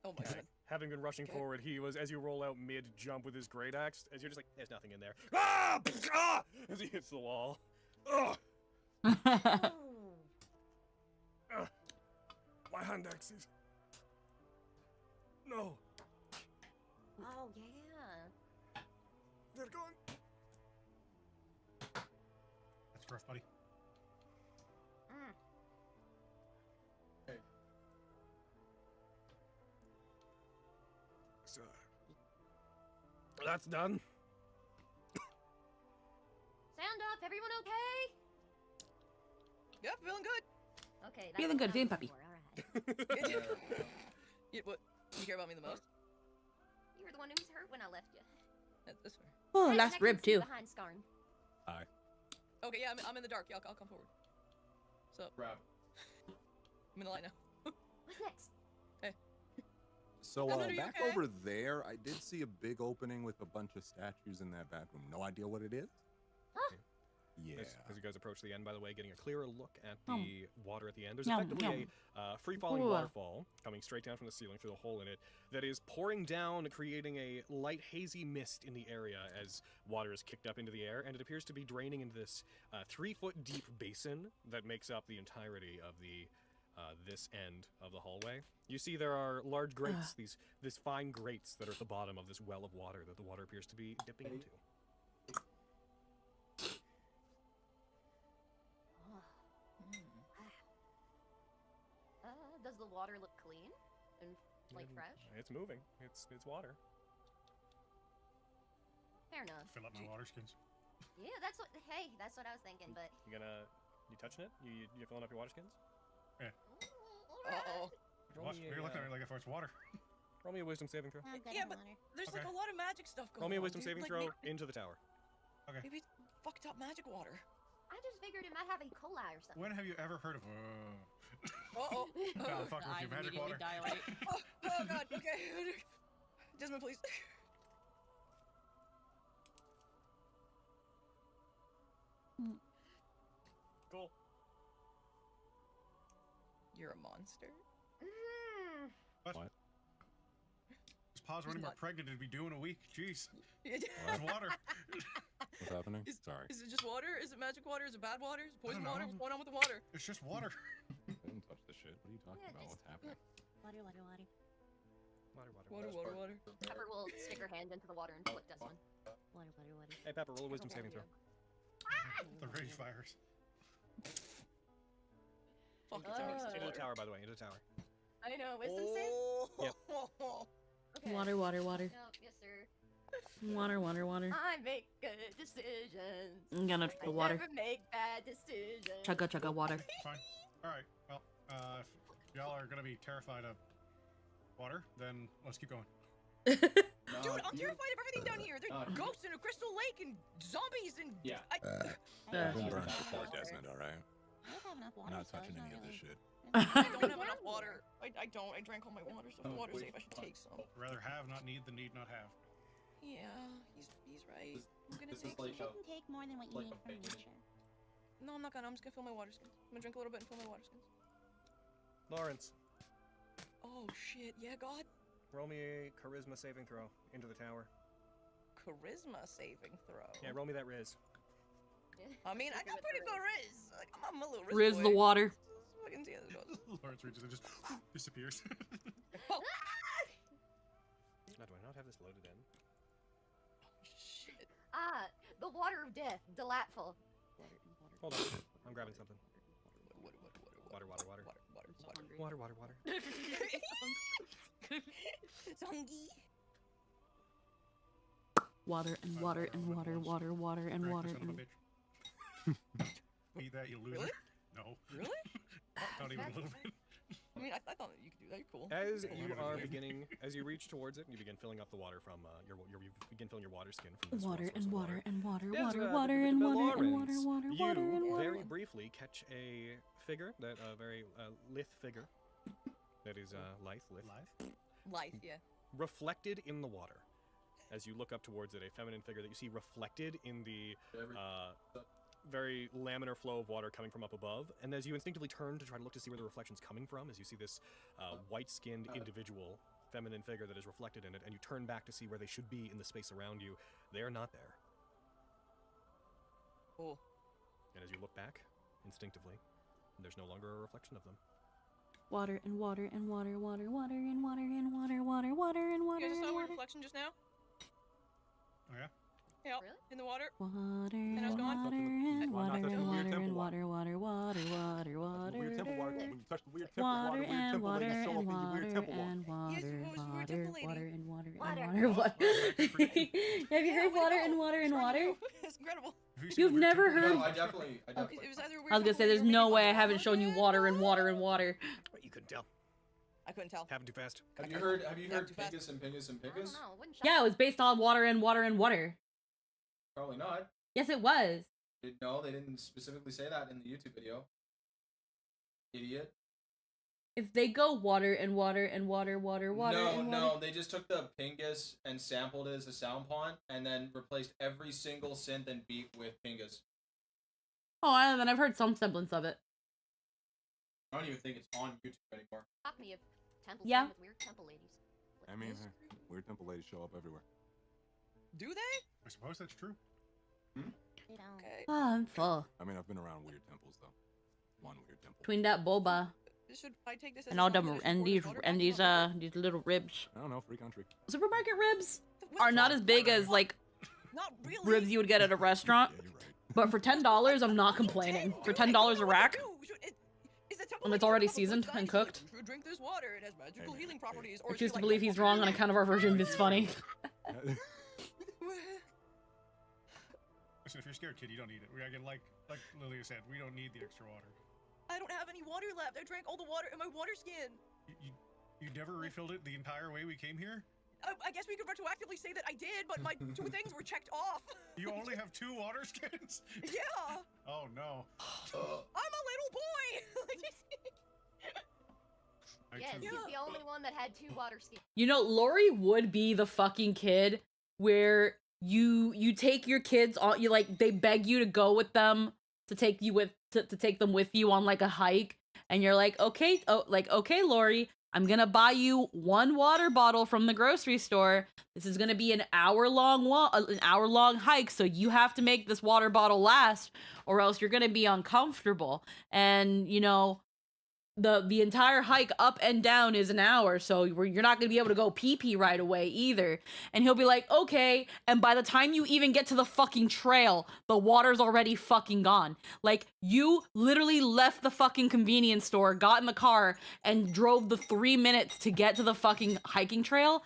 wall. Oh my god. Having been rushing Okay. forward, he was, as you roll out mid-jump with his great axe, as you're just like, there's nothing in there. Ah! Ah! As he hits the wall. Ugh! Ugh. My hand axes. No. Oh yeah. They're gone. That's rough, buddy. So, that's done. Sound off, everyone okay? Yep, feeling good. Okay, that's Feeling what good, I'm feeling looking peppy. for, alright. Yeah, what? You care about me the most? You were the one who was hurt when I left you. That's fair. Oh, Hey, last I can rib see too. Behind Scarn. Hi. Okay, yeah, I'm in the dark. Yeah, I'll come forward. So, Grab. I'm in the light now. What's next? So Evan, are you back okay? over there, I did see a big opening with a bunch of statues in that back room. No idea what it is? Huh? Yeah. As you guys approach the end, by the way, getting a clearer look at Yum. the water at the end, there's Yum, effectively a free-falling Ooh. waterfall coming straight down from the ceiling through the hole in it that is pouring down, creating a light hazy mist in the area as water is kicked up into the air, and it appears to be draining into this 3-foot deep basin that makes up the entirety of the this end of the hallway. You see there are large grates, these fine grates that are at the bottom of this well of water that the water appears to be dipping into. Does the water look clean and like fresh? It's moving. It's water. Fair enough. Fill up my water skins. Yeah, that's what. Hey, that's what I was thinking. But You touching it? You filling up your water skins? Yeah. Uh-oh. What? You're looking at me like if it's water. Roll me a wisdom saving throw. Yeah, but there's like Okay. a lot of magic stuff going on. Roll me a wisdom dude. saving Like, throw maybe- into the tower. Okay. Maybe it's fucked up magic water. I just figured it might have E. coli or something. When have you ever heard of? Uh-oh. No, I'm fucking with you. Magic water. Oh god, okay. Desmond, please. Cool. You're a monster. What? Just pause when He's you're not. pregnant to be doing a week. Jeez. Is It's water. What's happening? Sorry. it just water? Is it magic water? Is it bad water? Is it poison I don't water? know. What's going on with the water? It's just water. I didn't touch the shit. What are you talking about? What's happening? Water, water, water. Water. Pepper will stick her hand into the water and flick Desmond. Water, water, water. Hey, Pepper, roll a wisdom saving throw. The rage virus. Fuck, Into the tower, by the way. Into the tower. I know. Wisdom save. Yep. Okay. Water, water, water. No, yes, sir. Water, water, water. I make good decisions. I'm gonna I the water. never make bad decisions. Chugga chugga water. Fine. All right. Well, if y'all are gonna be terrified of water, then let's keep going. Dude, I'm terrified of everything down here. There's ghosts in a crystal lake and zombies and Don't burn before Desmond, alright? I'm not touching any of this shit. I don't have enough water. I don't. I drank all my water, so if water's safe, I should take some. Rather have, not need, than need not have. Yeah, he's right. I'm gonna take You some. shouldn't take more than what you need from nature. No, I'm not gonna. I'm just gonna fill my water skins. I'm gonna drink a little bit and fill my water skins. Lawrence, Oh shit, yeah, God. roll me a charisma saving throw into the tower. Charisma saving throw. Yeah, roll me that Riz. I mean, I got pretty good riz. Like, I'm a little riz Riz boy. the water. I can see how this goes. Lawrence reaches and just disappears. Now, do I not have this loaded in? Shit. Ah, the water of death, delightful. Hold on. I'm grabbing something. Water, water, water. Water, water, water. Zongi. Water and water and water, water, water and water Son of a and. bitch. Eat that, you loser. Really? No. Really? Not even a little bit. I mean, I I thought you could do that. You're cool. As you are beginning, as you reach towards it, you begin filling up the water from you begin filling your water skin from this Water source and of water and water, Yes, water, the water and water and water, Valorans, water, you water and water. very briefly catch a figure, that very lithe figure, that is Life, yeah. reflected in the water. As you look up towards it, a feminine figure that you see reflected in the very laminar flow of water coming from up above. And as you instinctively turn to try to look to see where the reflection's coming from, as you see this white-skinned individual feminine figure that is reflected in it, and you turn back to see where they should be in the space around you, they are not there. Cool. And as you look back, instinctively, there's no longer a reflection of them. Water and water and water, water, water and water and water, water, water and water You guys and saw a weird water. reflection just now? Oh yeah? Yeah, in the water. Water And I was and gone. water and Why not? water That's the and weird water temple and water. water, water, water, water, Weird temple water. water. When you touch the weird temple Water water, weird and temple water lady show up and in your weird water temple water. and water, Yes, what was water, temple lady? water and water Water. and water. Have you heard water and water and water? It's incredible. You've never heard? No, I definitely. It was either a weird I was gonna say, there's no way I haven't shown you water and water and water. You couldn't tell. I couldn't tell. Happened too fast. Have you heard too fast. Pingus and Pingus and Pingus? Yeah, it was based on water and water and water. Probably not. Yes, it was. No, they didn't specifically say that in the YouTube video. Idiot. If they go water and water and water, water, water No, and no, water. they just took the Pingus and sampled it as a sound pawn, and then replaced every single synth and beat with Pingus. Oh, then I've heard some semblance of it. I don't even think it's on YouTube anymore. Talk me of temples Yeah. with weird temple ladies. I mean, hey, weird temple ladies show up everywhere. Do they? I suppose that's true. They don't. Okay. Oh, I'm full. I mean, I've been around weird temples though. One weird temple. Between that boba Should I take this as and a all sign them that I should and pour these this water and back in? these little ribs. I don't know, free country. Supermarket ribs are not as big as like Not really. ribs you would get at a restaurant. But for $10, I'm not complaining. For $10 a rack, and it's already seasoned and cooked. You should drink this water. It has magical healing properties. I choose to believe he's wrong on account of our version of it's funny. Listen, if you're scared, kid, you don't need it. We gotta get like Lilia said, we don't need the extra water. I don't have any water left. I drank all the water in my water skin. You never refilled it the entire way we came here? I guess we could retroactively say that I did, but my 2 things were checked off. You only have 2 water skins? Yeah. Oh no. I'm a little boy. Yes, he's the only one that had 2 water skins. You know, Lori would be the fucking kid where you take your kids on, you like they beg you to go with them to take you with to take them with you on like a hike, and you're like, okay, okay, Lori, I'm gonna buy you 1 water bottle from the grocery store. This is gonna be an hour-long hike, so you have to make this water bottle last, or else you're gonna be uncomfortable. And you know, the entire hike up and down is an hour, so you're not gonna be able to go pee right away either. And he'll be like, okay, and by the time you even get to the fucking trail, the water's already fucking gone. Like, you literally left the fucking convenience store, got in the car, and drove the 3 minutes to get to the fucking hiking trail,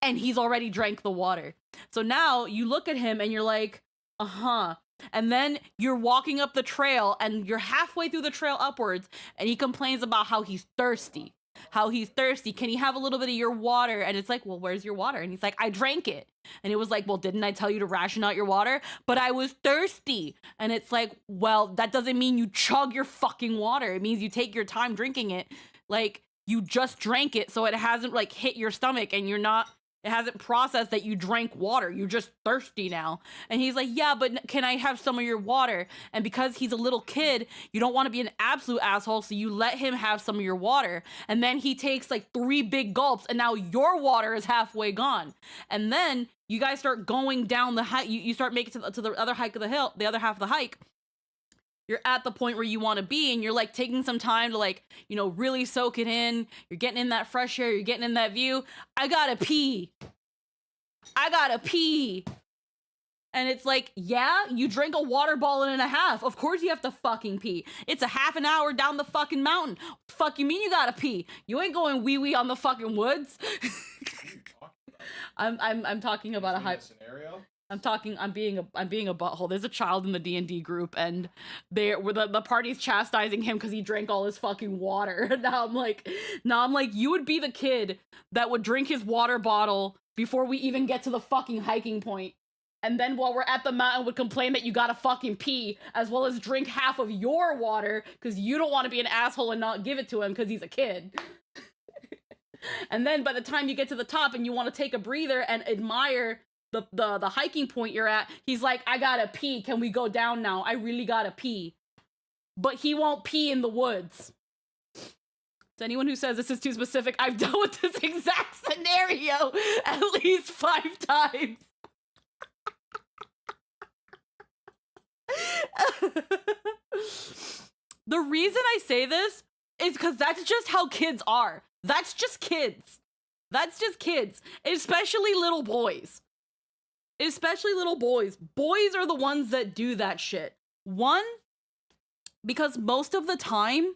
and he's already drank the water. So now you look at him and you're like, uh-huh. And then you're walking up the trail and you're halfway through the trail upwards, and he complains about how he's thirsty. Can he have a little bit of your water? And it's like, well, where's your water? And he's like, I drank it. And it was like, well, didn't I tell you to ration out your water? But I was thirsty. And it's like, well, that doesn't mean you chug your fucking water. It means you take your time drinking it. Like, you just drank it, so it hasn't like hit your stomach, and it hasn't processed that you drank water. You're just thirsty now. And he's like, yeah, but can I have some of your water? And because he's a little kid, you don't want to be an absolute asshole, so you let him have some of your water. And then he takes like 3 big gulps, and now your water is halfway gone. And then you guys start going down the hike. You start making to the other hike of the hill, the other half of the hike. You're at the point where you want to be, and you're like taking some time to like, you know, really soak it in. You're getting in that fresh air. You're getting in that view. I gotta pee. And it's like, yeah, you drink a water bottle and a half. Of course you have to fucking pee. It's a half an hour down the fucking mountain. Fuck you mean you gotta pee? You ain't going wee-wee on the fucking woods. I'm talking about a hike. Scenario? I'm being a butthole. There's a child in the D&D group, and the party's chastising him because he drank all his fucking water. Now I'm like, you would be the kid that would drink his water bottle before we even get to the fucking hiking point, and then while we're at the mountain would complain that you gotta fucking pee, as well as drink half of your water because you don't want to be an asshole and not give it to him because he's a kid. And then by the time you get to the top and you want to take a breather and admire the hiking point you're at, he's like, I gotta pee, can we go down now? I really gotta pee. But he won't pee in the woods. To anyone who says this is too specific, I've dealt with this exact scenario at least 5 times. The reason I say this is because that's just how kids are. That's just kids. That's just kids. Especially little boys. Especially little boys. Boys are the ones that do that shit. One, because most of the time,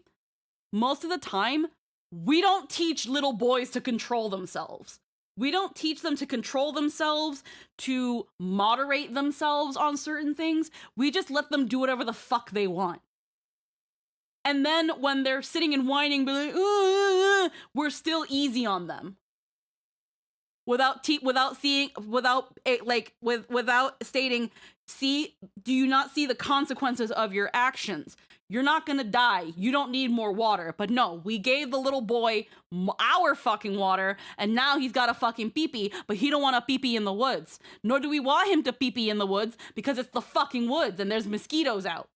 we don't teach little boys to control themselves. We don't teach them to control themselves, to moderate themselves on certain things. We just let them do whatever the fuck they want. And then when they're sitting and whining, be like, we're still easy on them. Without stating, see, do you not see the consequences of your actions? You're not gonna die. You don't need more water. But no, we gave the little boy our fucking water, and now he's got a fucking pee-pee, but he don't want a pee-pee in the woods. Nor do we want him to pee-pee in the woods, because it's the fucking woods, and there's mosquitoes out.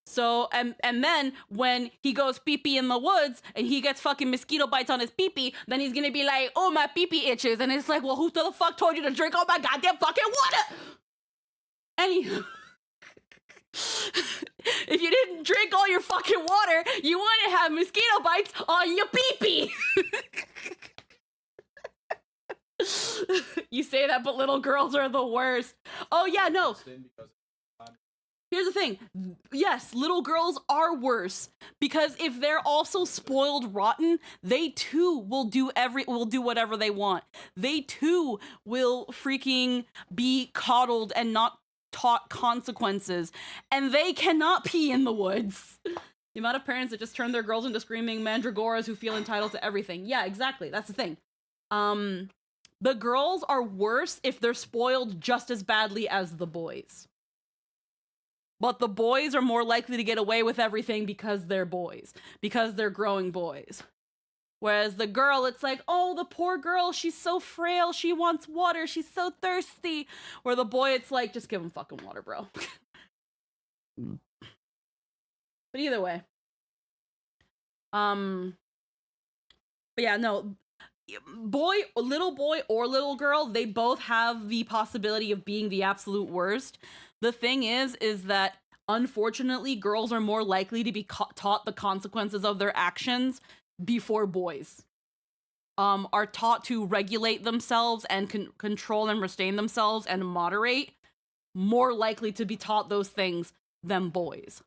So, and then when he goes pee-pee in the woods and he gets fucking mosquito bites on his pee-pee, then he's gonna be like, oh, my pee-pee itches. And it's like, well, who the fuck told you to drink all my goddamn fucking water? Anywho, if you didn't drink all your fucking water, you wouldn't have mosquito bites on your pee-pee. You say that, but little girls are the worst. Oh yeah, no. Here's the thing. Yes, little girls are worse because if they're also spoiled rotten, they too will do whatever they want. They too will freaking be coddled and not taught consequences, and they cannot pee in the woods. The amount of parents that just turn their girls into screaming mandragoras who feel entitled to everything. Yeah, exactly. That's the thing. The girls are worse if they're spoiled just as badly as the boys. But the boys are more likely to get away with everything because they're boys. Because they're growing boys. Whereas the girl, it's like, oh, the poor girl, she's so frail, she wants water, she's so thirsty. Where the boy, it's like, just give him fucking water, bro. But either way. But yeah, no. Little boy or little girl, they both have the possibility of being the absolute worst. The thing is that unfortunately, girls are more likely to be taught the consequences of their actions before boys are taught to regulate themselves and control and restrain themselves and moderate, more likely to be taught those things than boys.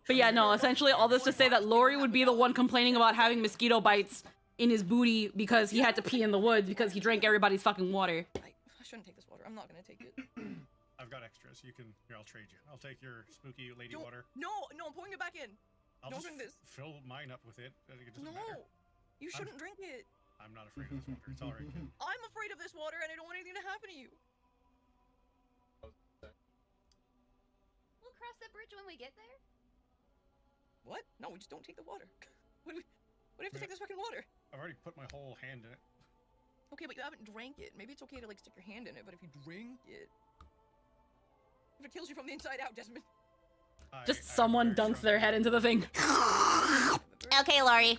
But yeah, no, essentially all this to say that Lori would be the one complaining about having mosquito bites in his booty because he had to pee in the woods because he drank everybody's fucking water. I shouldn't take this water. I'm not gonna take it. I've got extras. You can. Here, I'll trade you. I'll take your spooky lady water. No, I'm pouring it back in. Don't drink this. Fill mine up with it. No, you shouldn't drink it. I'm not afraid of this water. It's all right. I'm afraid of this water, and I don't want anything to happen to you. We'll cross that bridge when we get there. What? No, we just don't take the water. What do we have to take this fucking water? I've already put my whole hand in it. Okay, but you haven't drank it. Maybe it's okay to like stick your hand in it, but if you drink it, if it kills you from the inside out, Desmond. Just someone dunks their head into the thing. Okay, Lori,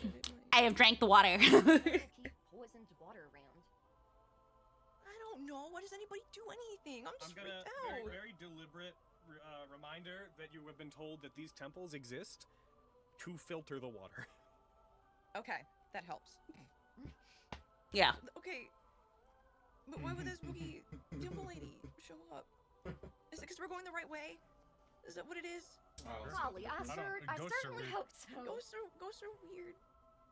I have drank the water. Keep poisoned water around. I don't know. Why does anybody do anything? I'm just freaked out. Very deliberate reminder that you have been told that these temples exist to filter the water. Okay, that helps. Yeah. Okay, but why would this spooky temple lady show up? Is it because we're going the right way? Is that what it is? Golly, I ghosts are certainly weird. hope so. Ghosts are weird.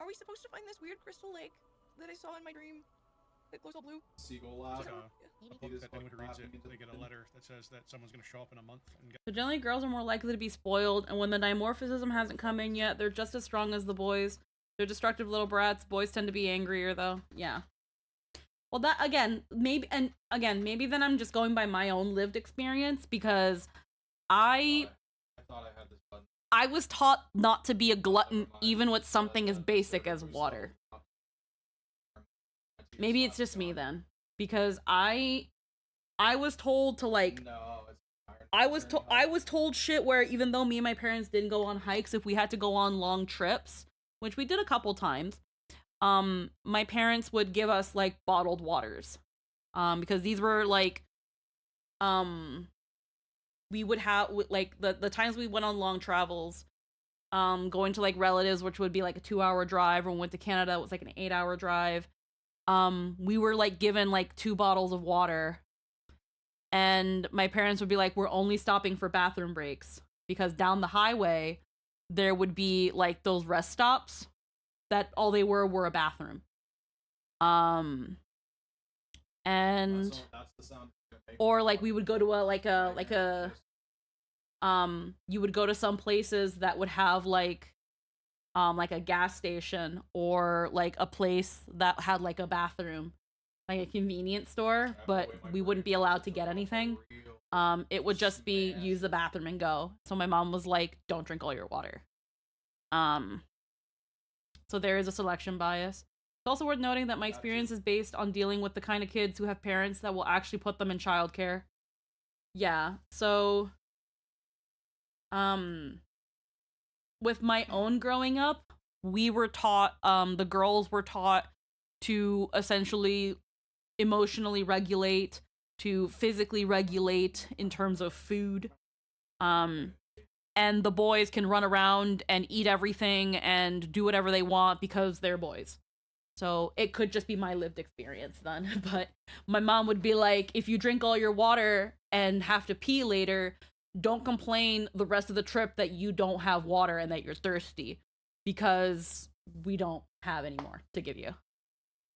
Are we supposed to find this weird crystal lake that I saw in my dream that glows all blue? Seagull laugh. A book that anyone who reads it, they get a letter that says that someone's going to show up in a month and get. So generally, girls are more likely to be spoiled, and when the dimorphism hasn't come in yet, they're just as strong as the boys. They're destructive little brats. Boys tend to be angrier, though. Yeah. Well, that maybe then I'm just going by my own lived experience because I thought I had this button. I was taught not to be a glutton even with something as basic as water. Maybe it's just me then, because I was told to like I was told shit where even though me and my parents didn't go on hikes, if we had to go on long trips, which we did a couple times, my parents would give us like bottled waters, because these were like, we would have like the times we went on long travels, going to like relatives, which would be like a 2-hour drive, or when we went to Canada, it was like an 8-hour drive. We were like given like 2 bottles of water, and my parents would be like, we're only stopping for bathroom breaks, because down the highway there would be like those rest stops that all they were a bathroom. And That's the sound. or like we would go to you would go to some places that would have like a gas station, or like a place that had like a bathroom, like a convenience store, but we wouldn't be allowed to get anything. It would just be use the bathroom and go. So my mom was like, don't drink all your water. So there is a selection bias. It's also worth noting that my experience is based on dealing with the kind of kids who have parents that will actually put them in childcare. Yeah, so with my own growing up, we were taught, the girls were taught to essentially emotionally regulate, to physically regulate in terms of food. And the boys can run around and eat everything and do whatever they want because they're boys. So it could just be my lived experience then. But my mom would be like, if you drink all your water and have to pee later, don't complain the rest of the trip that you don't have water and that you're thirsty, because we don't have any more to give you.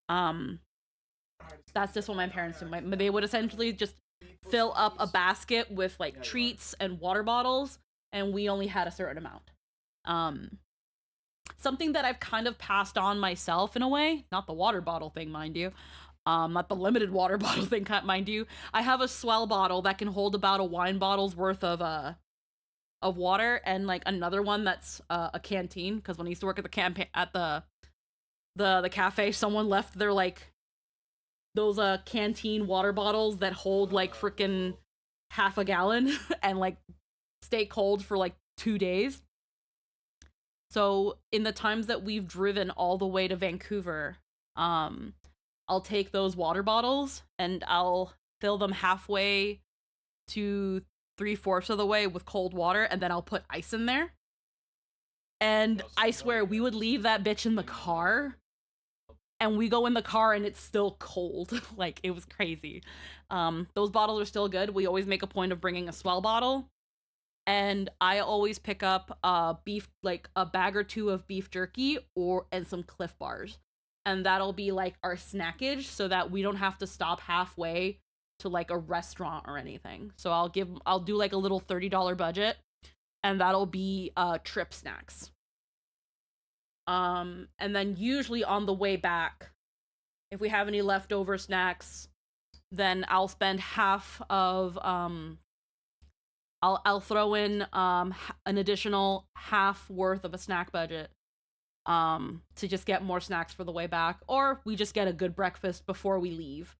That's just what my parents do. They would essentially just fill up a basket with like treats and water bottles, and we only had a certain amount. Something that I've kind of passed on myself in a way, not the water bottle thing, mind you. Not the limited water bottle thing, mind you. I have a swell bottle that can hold about a wine bottle's worth of water, and like another one that's a canteen, because when I used to work at the cafe, someone left their like those canteen water bottles that hold like freaking half a gallon and like stay cold for like 2 days. So in the times that we've driven all the way to Vancouver, I'll take those water bottles and I'll fill them halfway to 3/4 of the way with cold water, and then I'll put ice in there. And I swear, we would leave that bitch in the car, and we go in the car and it's still cold. Like, it was crazy. Those bottles are still good. We always make a point of bringing a swell bottle. And I always pick up beef, like a bag or 2 of beef jerky and some Cliff Bars. And that'll be like our snackage, so that we don't have to stop halfway to like a restaurant or anything. So I'll do like a little $30 budget, and that'll be trip snacks. And then usually on the way back, if we have any leftover snacks, then I'll spend half of I'll throw in an additional half worth of a snack budget to just get more snacks for the way back, or we just get a good breakfast before we leave.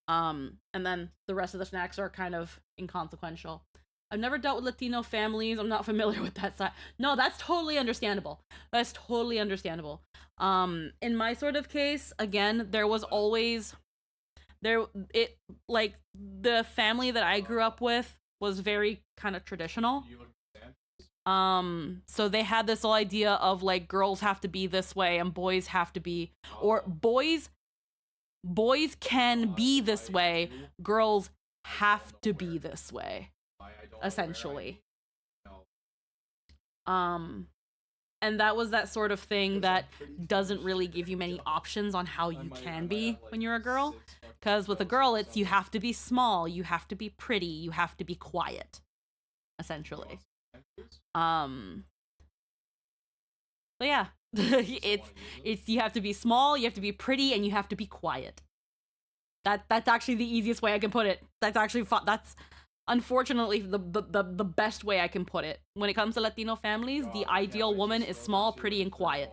And then the rest of the snacks are kind of inconsequential. I've never dealt with Latino families. I'm not familiar with that side. No, that's totally understandable. That's totally understandable. In my sort of case, again, there was always like the family that I grew up with was very kind of traditional. So they had this whole idea of like girls have to be this way and boys have to be, or boys can be this way, girls have to be this way, essentially. And that was that sort of thing that doesn't really give you many options on how you can be when you're a girl. Because with a girl, it's you have to be small, you have to be pretty, you have to be quiet, essentially. But yeah, it's you have to be small, you have to be pretty, and you have to be quiet. That's actually the easiest way I can put it. That's actually that's unfortunately the best way I can put it. When it comes to Latino families, the ideal woman is small, pretty, and quiet.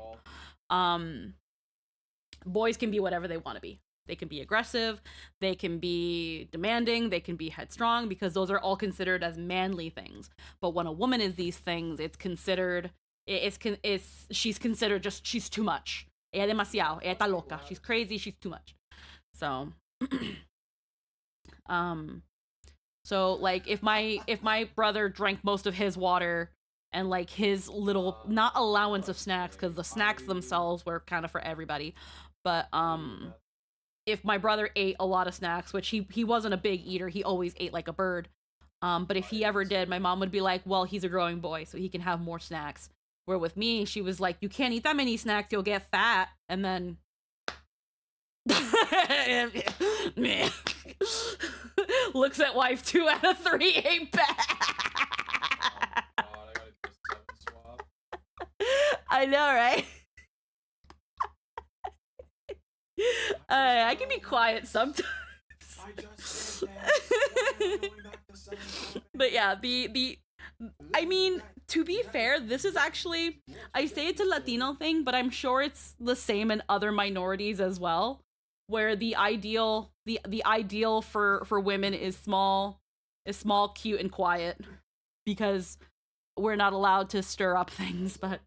Boys can be whatever they want to be. They can be aggressive, they can be demanding, they can be headstrong, because those are all considered as manly things. But when a woman is these things, it's considered she's considered just she's too much. Ella demasiado, ella está loca. She's crazy, she's too much. So so like if my brother drank most of his water and like his little not allowance of snacks, because the snacks themselves were kind of for everybody, but if my brother ate a lot of snacks, which he wasn't a big eater, he always ate like a bird, but if he ever did, my mom would be like, well, he's a growing boy, so he can have more snacks. Where with me, she was like, you can't eat that many snacks, you'll get fat. And then looks at wife, 2 out of 3 ate back. I know, right? I can be quiet sometimes. But yeah, I mean, to be fair, this is actually, I say it's a Latino thing, but I'm sure it's the same in other minorities as well, where the ideal for women is small, cute, and quiet, because we're not allowed to stir up things. But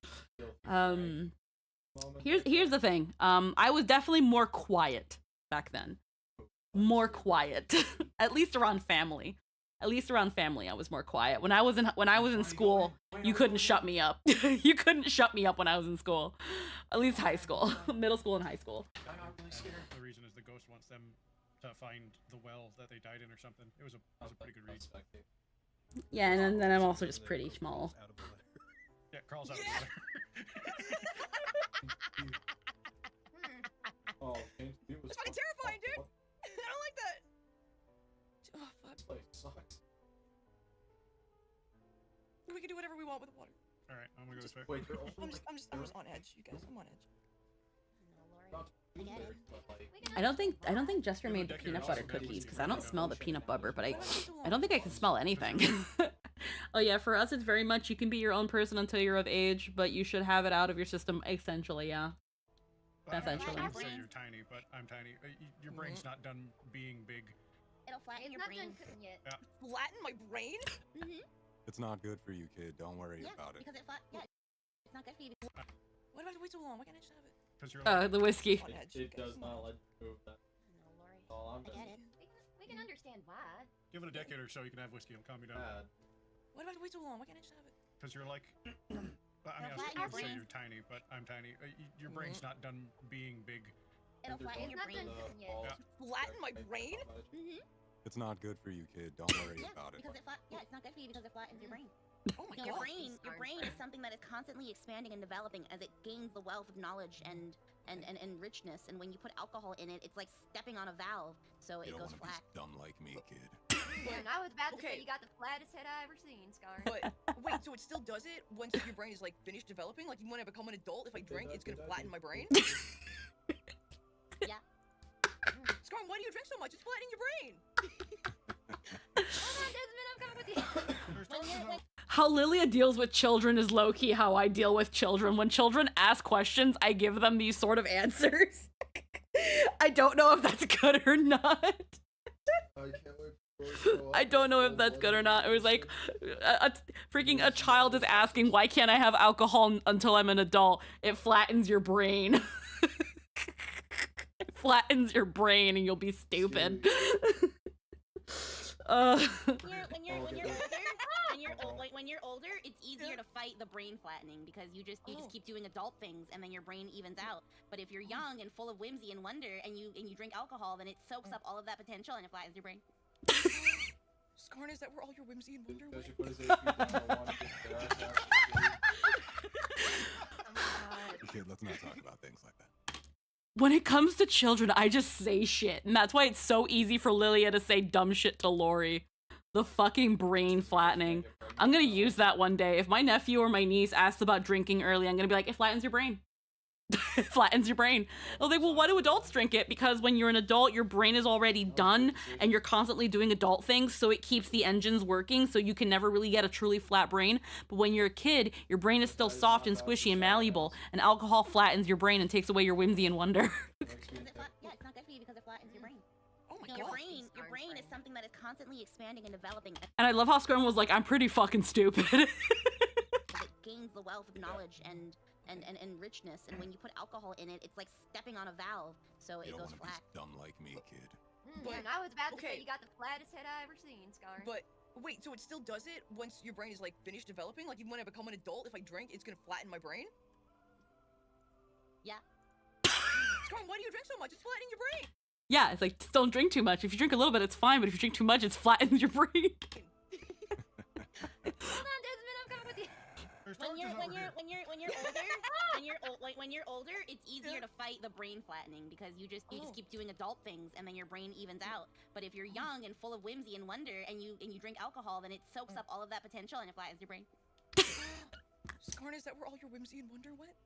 here's the thing. I was definitely more quiet back then. More quiet. At least around family. I was more quiet. When I was in school, you couldn't shut me up. You couldn't shut me up when I was in school. At least high school. Middle school and high school. The reason is the ghost wants them to find the well that they died in or something. It was a pretty good read. Yeah, and then I'm also just pretty small. Yeah, Carl's out of the letter. Oh, That's fucking terrifying, dude! I don't like that! Oh, fuck. This place sucks. We can do whatever we want with the water. Alright, I'm gonna go this way. Wait, I'm just on edge, you guys. I'm on edge. I don't think Jester made the peanut butter cookies, because I don't smell the peanut butter, but I don't think I can smell anything. Oh yeah, for us it's very much you can be your own person until you're of age, but you should have it out of your system essentially, yeah. Essentially. I would say you're tiny, but I'm tiny. Your brain's not done being big. It'll flatten your brain. Yeah. Flatten my brain? It's not good for you, kid. Don't worry about it. Because it's not good for you. Why do I have to wait so long? Why can't I just have it? Because you're the whiskey. It does not let you move that. All I'm I get it. We can understand why. Give it a decade or so, you can have whiskey. It'll calm you down. Why do I have to wait so long? Why can't I just have it? Because you're like... I mean, I would say you're tiny, but I'm tiny. Your brain's not done being big. It'll flatten your brain. Flatten my brain? It's not good for you, kid. Don't worry about it. Because it's not good for you because it flattens your brain. Oh my Your god. brain is something that is constantly expanding and developing as it gains the wealth of knowledge and richness. And when you put alcohol in it, it's like stepping on a valve, so it goes flat. Dumb like me, kid. And I was about to say you got the flattest head I ever seen, Scar. But wait, so it still does it once your brain is like finished developing? Like when I become an adult, if I drink, it's gonna flatten my brain? Yeah. Scar, why do you drink so much? It's flattening your brain. Hold on, Desmond, I'm coming with you. How Lilia deals with children is low-key how I deal with children. When children ask questions, I give them these sort of answers. I don't know if that's good or not. I don't know if that's good or not. It was like, a child is asking, why can't I have alcohol until I'm an adult? It flattens your brain. It flattens your brain and you'll be stupid. When you're older, it's easier to fight the brain flattening because you just keep doing adult things and then your brain evens out. But if you're young and full of whimsy and wonder and you drink alcohol, then it soaks up all of that potential and it flattens your brain. Skarn, is that where all your whimsy and wonder went? Kid, let's not talk about things like that. When it comes to children, I just say shit. And that's why it's so easy for Lilia to say dumb shit to Lori. The fucking brain flattening. I'm gonna use that one day. If my nephew or my niece asks about drinking early, I'm gonna be like, it flattens your brain. It flattens your brain. I was like, well, why do adults drink it? Because when you're an adult, your brain is already done and you're constantly doing adult things, so it keeps the engines working, so you can never really get a truly flat brain. But when you're a kid, your brain is still soft and squishy and malleable, and alcohol flattens your brain and takes away your whimsy and wonder. Yeah, it's not good for you because it flattens your brain. Oh my god. Your brain is something that is constantly expanding and developing. And I love how Scorn was like, I'm pretty fucking stupid. It gains the wealth of knowledge and richness, and when you put alcohol in it, it's like stepping on a valve, so it goes flat. Dumb like me, kid. But I was about to say you got the flattest head I ever seen, Scar. But wait, so it still does it once your brain is like finished developing? Like even when I become an adult, if I drink, it's gonna flatten my brain? Yeah. Scar, why do you drink so much? It's flattening your brain. Yeah, it's like, just don't drink too much. If you drink a little bit, it's fine, but if you drink too much, it flattens your brain. Hold on, Desmond, I'm coming with you. When you're older, it's easier to fight the brain flattening because you just keep doing adult things and then your brain evens out. But if you're young and full of whimsy and wonder and you drink alcohol, then it soaks up all of that potential and it flattens your brain. Scarn, is that where all your whimsy and wonder went?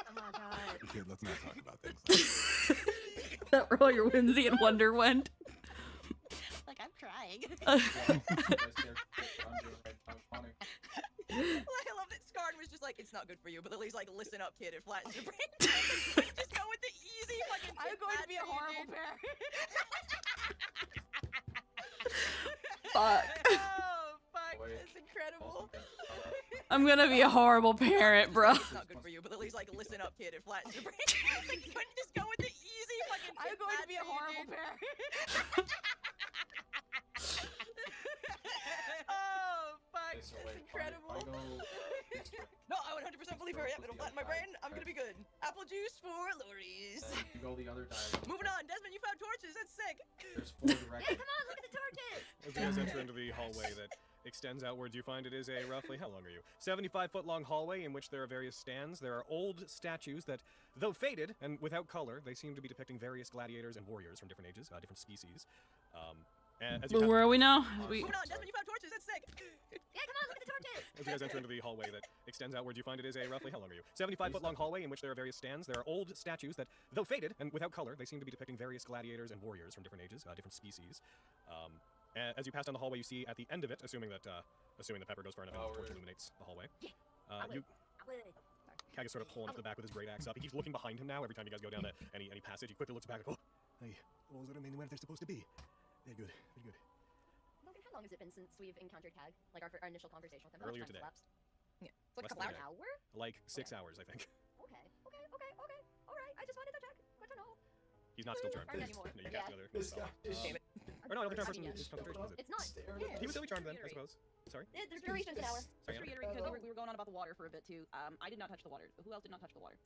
Oh my god. Kid, let's not talk about things like that. That where all your whimsy and wonder went. Like, I'm trying. I love that Scarn was just like, it's not good for you, but Lily's like, listen up, kid, it flattens your brain. Just go with the easy fucking. I'm going to be a horrible parent. Fuck. Oh, fuck, that's incredible. I'm gonna be a horrible parent, bro. It's not good for you, but Lily's like, listen up, kid, it flattens your brain. Couldn't just go with the easy fucking. I'm going to be a horrible parent. Oh, fuck, that's incredible. No, I 100% believe her. Yep, it'll flatten my brain. I'm gonna be good. Apple juice for Lori's. You go the other diagonal. Moving on, Desmond, you found torches. That's sick. There's 4 direct. Yeah, come on, look at the torches. As you guys enter into the hallway that extends outwards, you find it is a roughly, how long are you? 75-foot long hallway in which there are various stands. There are old statues that, though faded and without color, they seem to be depicting various gladiators and warriors from different ages, different species. But where are we now? Moving on, Desmond, you found torches. That's sick. Yeah, come on, look at the torches. As you guys enter into the hallway that extends outwards, you find it is a roughly, how long are you? 75-foot long hallway in which there are various stands. There are old statues that, though faded and without color, they seem to be depicting various gladiators and warriors from different ages, different species. As you pass down the hallway, you see at the end of it, assuming that Pepper goes far enough, and the torch illuminates the hallway. Kag is sort of pulling up the back with his great axe up. He keeps looking behind him now. Every time you guys go down any passage, he quickly looks back and hey, walls remain where they're supposed to be. Very good, very good. Logan, how long has it been since we've encountered Kag? Like our initial conversation with him? Earlier How much today. time elapsed? Yeah, it's like Less a couple than hours. a day. Like 6 hours, I think. Okay. All right. I just wanted to check. Good to know. He's not still charmed. Charmed anymore. No, you Yeah. cast the other. Damn it. Or no, the charm person is concentration, is it? It's not. He was still charmed then, I suppose. Sorry? There's durations an hour. Sorry, Just reiterate, because we were going on about the water for a bit too. I did not touch the water. Who else did not touch the water?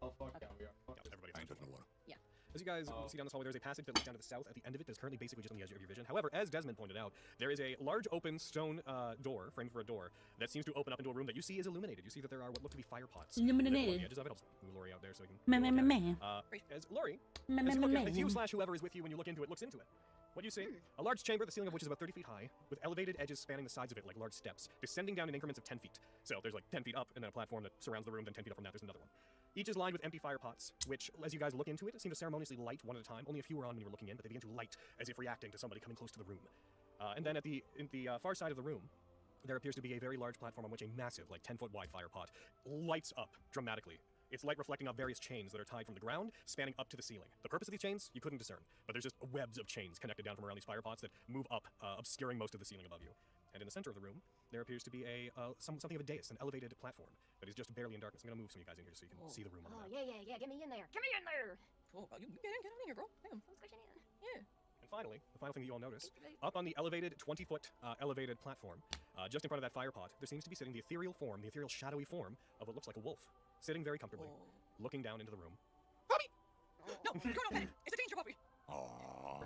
Oh, fuck yeah, we are. Everybody. I ain't touching the water. Yeah. As you guys see down this hallway, there's a passage that leads down to the south. At the end of it, there's currently basically just on the edge of your vision. However, as Desmond pointed out, there is a large open stone door, framed for a door, that seems to open up into a room that you see is illuminated. You see that there are what look to be fire pots. Illuminated. On the edges of it. I'll move Lori out there so he can. As Lori, as you / whoever is with you when you look into it, looks into it. What do you see? A large chamber, the ceiling of which is about 30 feet high, with elevated edges spanning the sides of it like large steps, descending down in increments of 10 feet. So there's like 10 feet up, and then a platform that surrounds the room, then 10 feet up from that, there's another one. Each is lined with empty fire pots, which, as you guys look into it, seem to ceremoniously light one at a time. Only a few were on when you were looking in, but they begin to light as if reacting to somebody coming close to the room. And then in the far side of the room, there appears to be a very large platform on which a massive, like 10-foot wide fire pot lights up dramatically. Its light reflecting off various chains that are tied from the ground, spanning up to the ceiling. The purpose of these chains, you couldn't discern, but there's just webs of chains connected down from around these fire pots that move up, obscuring most of the ceiling above you. And in the center of the room, there appears to be something of a dais, an elevated platform that is just barely in darkness. I'm gonna move some of you guys in here so you can see the room. Oh, yeah. Get me in there. Get me in there. Oh, you get in here, bro. Damn. I'm squishing in. Yeah. And finally, the final thing that you all notice, up on the elevated 20-foot elevated platform, just in front of that fire pot, there seems to be sitting the ethereal shadowy form of what looks like a wolf, sitting very comfortably, looking down into the room. Puppy! No, go no, pet it. It's a danger puppy. Aww.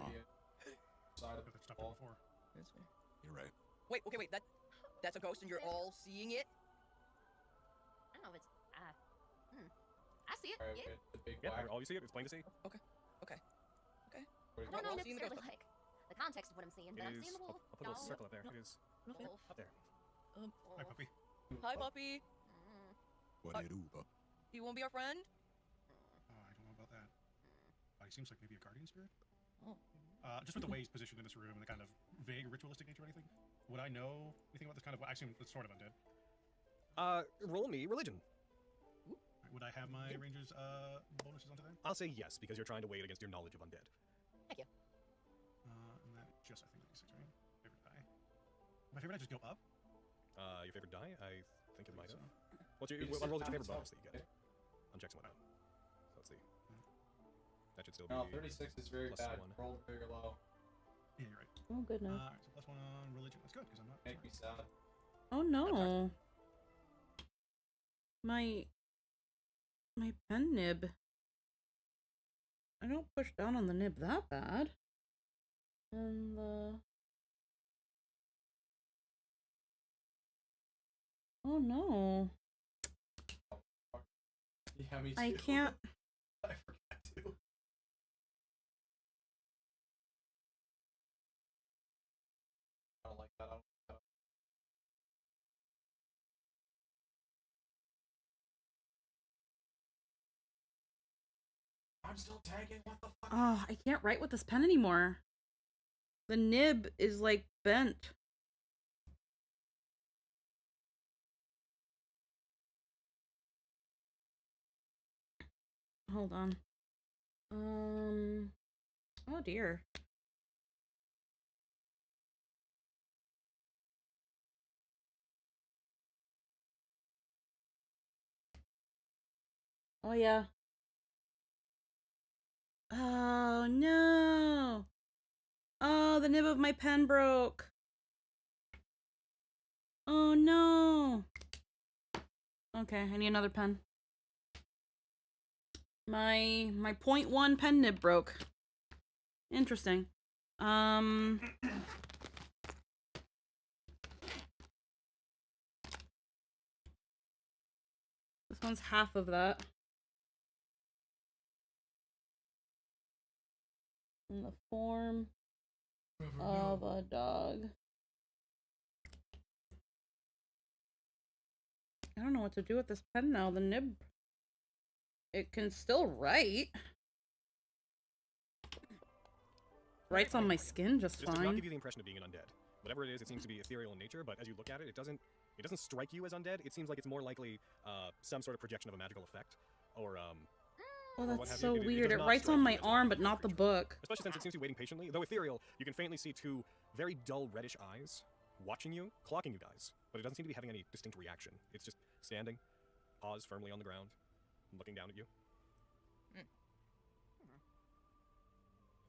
Side of That's not before. That's fair. You're right. Wait, okay, wait. That that's a ghost and you're all seeing it? I don't know if it's I see it. Alright, Yeah. okay, the big Yeah, black. all you see it. It's plain to see. Okay. Okay. Okay. I don't know necessarily like the context of what I'm seeing, but It I'm is. seeing the I'll wolf. put a little circle up there. It is Wolf. up there. Hi, puppy. Hi, puppy. What it do, pup? You won't be our friend? I don't know about that. He seems like maybe a guardian spirit. Oh. Just with the way he's positioned in this room and the kind of vague ritualistic nature of anything, would I know anything about this kind of? I assume it's sort of undead. Roll me religion. Would I have my ranger's bonuses onto that? I'll say yes because you're trying to weigh it against your knowledge of undead. Thank you. And that just I think is 6, right? Favorite die. My favorite die just go up. Your favorite die? I think it might have. So. What's your what rolls your favorite bonus that you get? On checks and whatnot. So let's see. That should still be. No, 36 is very bad. +1. Roll big or low. Yeah, you're right. Oh goodness. Alright, so +1 on religion. That's good because I'm not. Make me sad. Oh no. My pen nib. I don't push down on the nib that bad. And oh no. Yeah, me too. I can't. I forgot to. I don't like that. I don't like that. I'm still tagging. What the fuck? Oh, I can't write with this pen anymore. The nib is like bent. Hold on. Oh dear. Oh yeah. Oh no. Oh, the nib of my pen broke. Oh no. Okay, I need another pen. My .1 pen nib broke. Interesting. This one's half of that. In the form of a dog. I don't know what to do with this pen now. The nib, it can still write. Writes on my skin just Just to not fine. give you the impression of being an undead. Whatever it is, it seems to be ethereal in nature, but as you look at it, it doesn't strike you as undead. It seems like it's more likely some sort of projection of a magical effect, or Oh, or what that's have so you. weird. does It not writes strike on you my as a arm, but not the book. Especially since it seems to be waiting patiently. Though ethereal, you can faintly see two very dull reddish eyes watching you, clocking you guys, but it doesn't seem to be having any distinct reaction. It's just standing, paws firmly on the ground, and looking down at you. It's magic.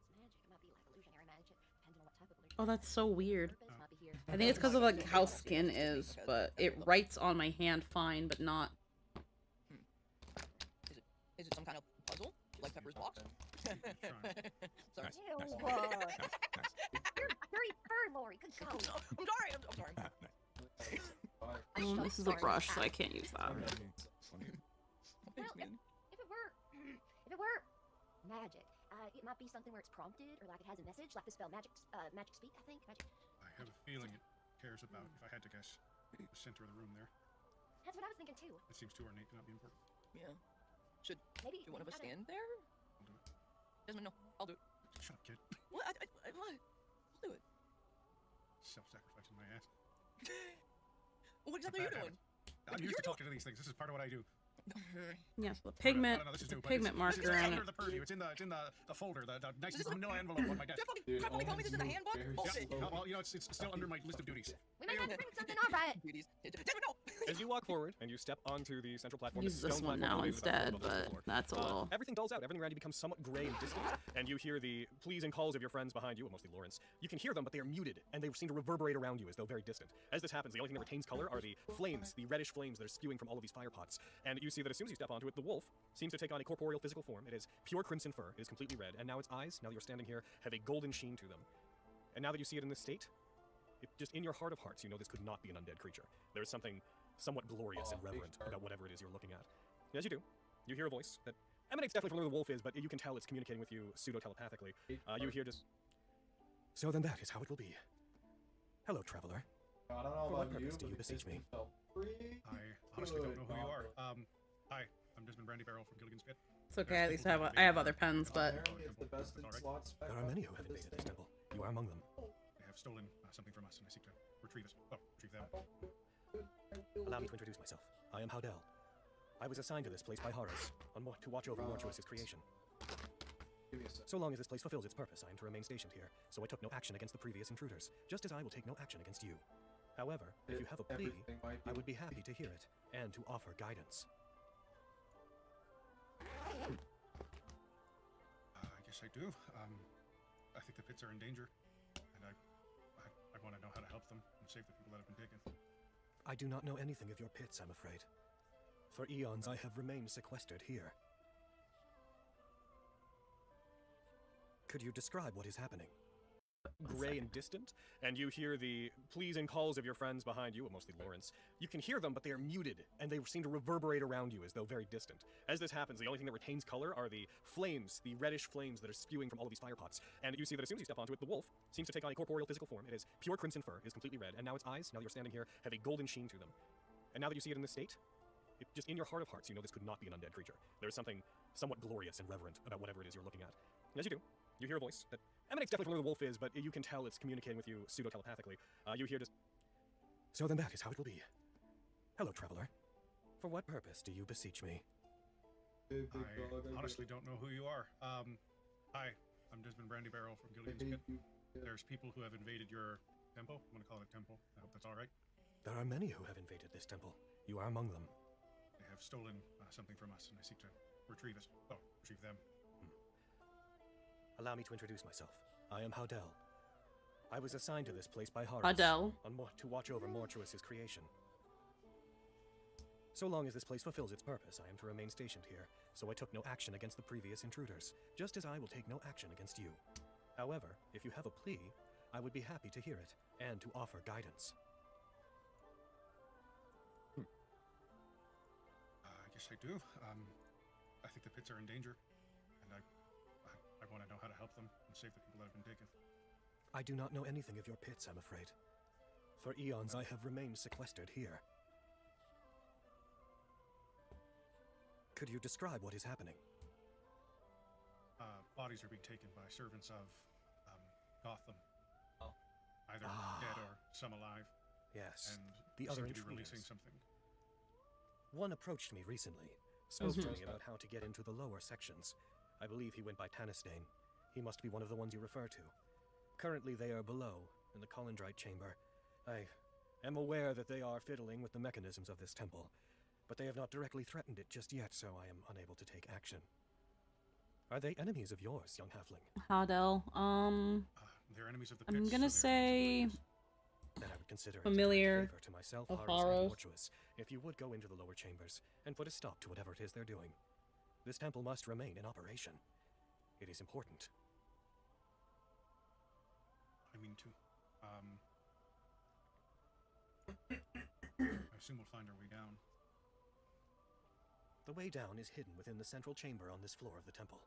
It might be like illusionary magic, depending on what type of illusion. Oh, that's so weird. Purpose might be here. I think it's because of like how skin is, but it writes on my hand fine, but not. Is it some kind of puzzle? Like Pepper's box? Sorry. Nice, Ew. nice. You're very fur, Lori. Good go. I'm sorry. I'm sorry. Oh, this is a brush, so I can't use that. Well, if it were magic, it might be something where it's prompted, or like it has a message, like the spell magic speak. I think magic. I have a feeling it cares about, if I had to guess, the center of the room there. That's what I was thinking too. It seems too ornate to not be important. Yeah. Should Maybe one of us gotta- stand there? I'll do it. Desmond, no. I'll do it. Shut up, kid. What? What? I'll do it. Self-sacrificing my ass. What exactly are you doing? I'm used to talking to these things. This is part of what I do. Yes, the pigment, I don't know, this is the new, but pigment this is marker on under it. the purview. It's in the folder, the nice This is manila envelope on my desk. Dude, tell me this is in the handbook? Bullshit. Yeah, well, you know, it's still under my list of duties. We might have to bring something on, right? Duties. Desmond, no! As you walk forward and you step onto the central platform, Use the this stone one platform now elevated about instead, 12 levels but before. that's a little. Everything dulls out. Everything around you becomes somewhat gray and distant, and you hear the pleasing calls of your friends behind you, well, mostly Lawrence. You can hear them, but they are muted, and they seem to reverberate around you as though very distant. As this happens, the only thing that retains color are the flames, the reddish flames that are spewing from all of these fire pots. And you see that as soon as you step onto it, the wolf seems to take on a corporeal physical form. It is pure crimson fur. It is completely red, and now its eyes, now that you're standing here, have a golden sheen to them. And now that you see it in this state, just in your heart of hearts, you know this could not be an undead creature. There is something somewhat glorious and reverent about whatever it is you're looking at. As you do, you hear a voice that emanates definitely from where the wolf is, but you can tell it's communicating with you pseudo-telepathically. You hear just... So then that is how it will be. Hello, traveler. I don't know For what about purpose you, do you but beseech me? I honestly don't know who you are. Hi, I'm Desmond Brandy Barrel from Gilligan's Pit. It's okay. At least I have other pens, but There are many who have invaded this temple. You are among them. They have stolen something from us, and I seek to retrieve it. Oh, retrieve them. Allow me to introduce myself. I am Howdell. I was assigned to this place by Horus, to watch over Mortuous's creation. So long as this place fulfills its purpose, I am to remain stationed here, so I took no action against the previous intruders, just as I will take no action against you. However, if you have a plea, I would be happy to hear it, and to offer guidance. I guess I do. I think the pits are in danger, and I want to know how to help them and save the people that have been taken. I do not know anything of your pits, I'm afraid. For eons I have remained sequestered here. Could you describe what is happening? Gray and distant, and you hear the pleas and calls of your friends behind you, mostly Lawrence. You can hear them, but they are muted, and they seem to reverberate around you as though very distant. As this happens, the only thing that retains color are the flames, the reddish flames that are spewing from all of these firepots. And you see that as soon as you step onto it, the wolf seems to take on a corporeal physical form. It is pure crimson fur, it is completely red, and now its eyes, now that you're standing here, have a golden sheen to them. And now that you see it in this state, just in your heart of hearts, you know this could not be an undead creature. There is something somewhat glorious and reverent about whatever it is you're looking at. As you do, you hear a voice that emanates definitely from where the wolf is, but you can tell it's communicating with you pseudo-telepathically. You hear just... So then that is how it will be. Hello, traveler. For what purpose do you beseech me? I honestly don't know who you are. Hi, I'm Desmond Brandy Barrel from Gilligan's Pit. There's people who have invaded your temple. I'm gonna call it temple. I hope that's all right. There are many who have invaded this temple. You are among them. They have stolen something from us, and I seek to retrieve it. Oh, retrieve them. Allow me to introduce myself. I am Howdell. I was assigned to this place by Horus Howdell. to watch over Mortuous's creation. So long as this place fulfills its purpose, I am to remain stationed here, so I took no action against the previous intruders, just as I will take no action against you. However, if you have a plea, I would be happy to hear it, and to offer guidance. I guess I do. I think the pits are in danger, and I want to know how to help them and save the people that have been taken. I do not know anything of your pits, I'm afraid. For eons I have remained sequestered here. Could you describe what is happening? Bodies are being taken by servants of Gotham. Either dead or some alive. Yes, And the they other seem to be intruders. releasing something. One approached me recently, spoke to me about how to get into the lower sections. I believe he went by Tannisdane. He must be one of the ones you refer to. Currently they are below, in the Colindrite chamber. I am aware that they are fiddling with the mechanisms of this temple, but they have not directly threatened it just yet, so I am unable to take action. Are they enemies of yours, young halfling? Howdell, They're enemies of the I'm pits, gonna so say Then I would consider familiar it a favor to myself, of Horus, and Horus. Mortuus, if you would go into the lower chambers and put a stop to whatever it is they're doing. This temple must remain in operation. It is important. I mean to. I assume we'll find our way down. The way down is hidden within the central chamber on this floor of the temple.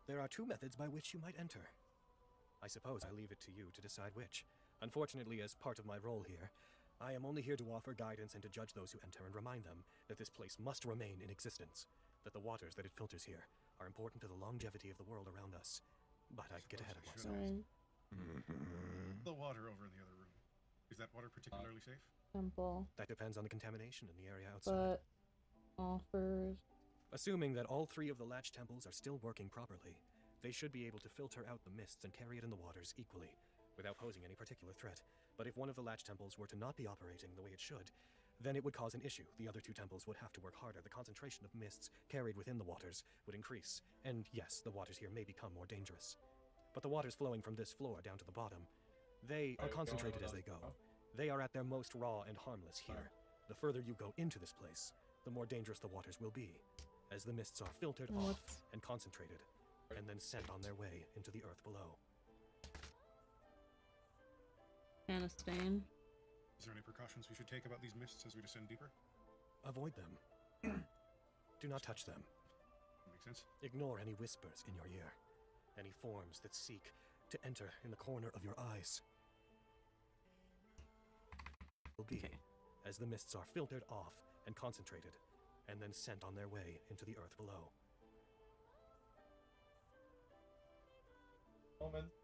There are two methods by which you might enter. I suppose I leave it to you to decide which. Unfortunately, as part of my role here, I am only here to offer guidance and to judge those who enter and remind them that this place must remain in existence, that the waters that it filters here are important to the longevity of the world around us. But I get ahead of myself. The water over in the other room. Is that water particularly safe? Temple. That depends on the contamination in the area outside. But offers. Assuming that all three of the latch temples are still working properly, they should be able to filter out the mists and carry it in the waters equally, without posing any particular threat. But if one of the latch temples were to not be operating the way it should, then it would cause an issue. The other two temples would have to work harder. The concentration of mists carried within the waters would increase. And yes, the waters here may become more dangerous. But the waters flowing from this floor down to the bottom, they are concentrated as they go. They are at their most raw and harmless here. The further you go into this place, the more dangerous the waters will be, as the mists are filtered off and concentrated, and then sent on their way into the earth below. Tannistain. Is there any precautions we should take about these mists as we descend deeper? Avoid them. Do not touch them. Makes sense. Ignore any whispers in your ear, any forms that seek to enter in the corner of your eyes. Will be as the mists are filtered off and concentrated, and then sent on their way into the earth below.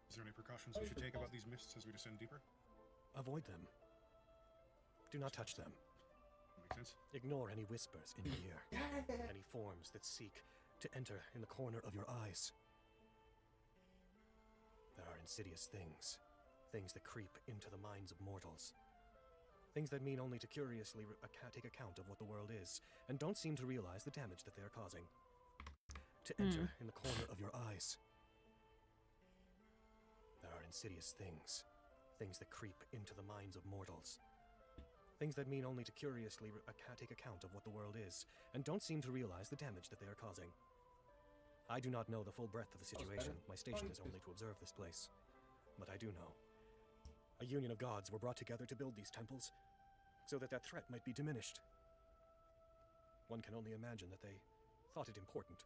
Is there any precautions we should take about these mists as we descend deeper? Avoid them. Do not touch them. Makes sense. Ignore any whispers in your ear, any forms that seek to enter in the corner of your eyes. There are insidious things, things that creep into the minds of mortals. Things that mean only to curiously take account of what the world is, and don't seem to realize the damage that they are causing. To enter in the corner of your eyes. There are insidious things, things that creep into the minds of mortals. Things that mean only to curiously take account of what the world is, and don't seem to realize the damage that they are causing. I do not know the full breadth of the situation. My station is only to observe this place. But I do know. A union of gods were brought together to build these temples, so that that threat might be diminished. One can only imagine that they thought it important.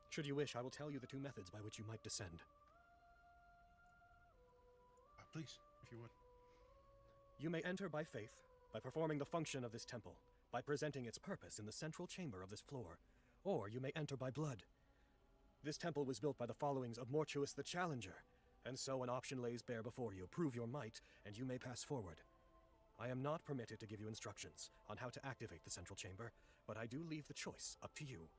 Should you wish, I will tell you the two methods by which you might descend. Please, if you would. You may enter by faith, by performing the function of this temple, by presenting its purpose in the central chamber of this floor, or you may enter by blood. This temple was built by the followings of Mortuus the Challenger, and so an option lays bare before you. Prove your might, and you may pass forward. I am not permitted to give you instructions on how to activate the central chamber, but I do leave the choice up to you.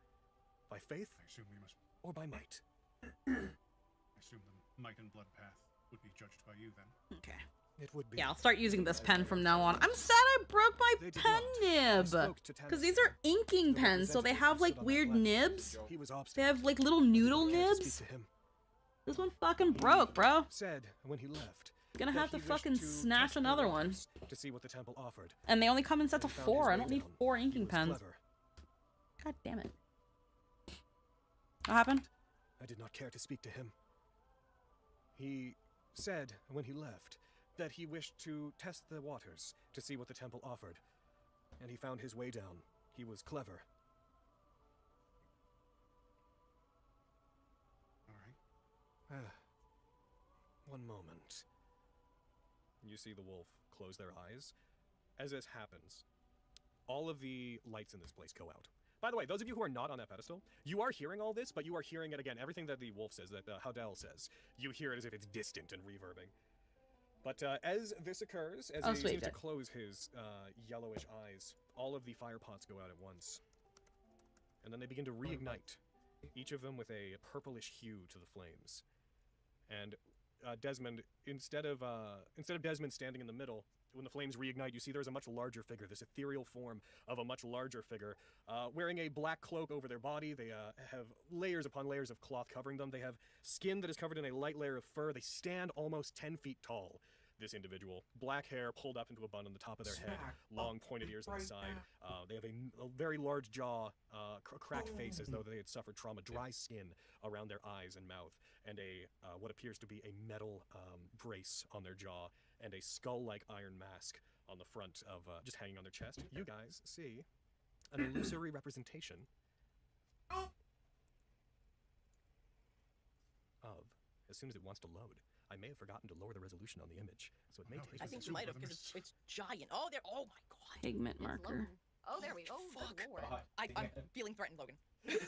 By faith, I assume we must... or by might. I assume the might and blood path would be judged by you then. Okay. It would be. Yeah, I'll start using this pen from now on. I'm sad I broke my pen nib. Because these are inking pens, so they have like weird nibs. They have like little noodle nibs. This one fucking broke, bro. Said when he left. Gonna have to fucking snatch another one. To see what the temple offered. And they only come in sets of 4. I don't need 4 inking pens. God damn it. What happened? I did not care to speak to him. He said when he left that he wished to test the waters to see what the temple offered. And he found his way down. He was clever. All right. One moment. You see the wolf close their eyes. As this happens, all of the lights in this place go out. By the way, those of you who are not on that pedestal, you are hearing all this, but you are hearing it again. Everything that the wolf says, that Haudel says, you hear it as if it's distant and reverbing. But as this occurs, as he seems to close his yellowish eyes, all of the fire pots go out at once. And then they begin to reignite, each of them with a purplish hue to the flames. And Desmond, instead of Desmond standing in the middle, when the flames reignite, you see there's a much larger figure, this ethereal form of a much larger figure, wearing a black cloak over their body. They have layers upon layers of cloth covering them. They have skin that is covered in a light layer of fur. They stand almost 10 feet tall, this individual. Black hair pulled up into a bun on the top of their head, long pointed ears on the side. They have a very large jaw, cracked face as though they had suffered trauma, dry skin around their eyes and mouth, and what appears to be a metal brace on their jaw, and a skull-like iron mask on the front of, just hanging on their chest. You guys see an illusory representation of, as soon as it wants to load. I may have forgotten to lower the resolution on the image, so it may take... I think you might have, because it's giant. Oh, there. Oh my god. Pigment marker. Oh, there we go. Fuck. Good lord. I'm feeling threatened, Logan.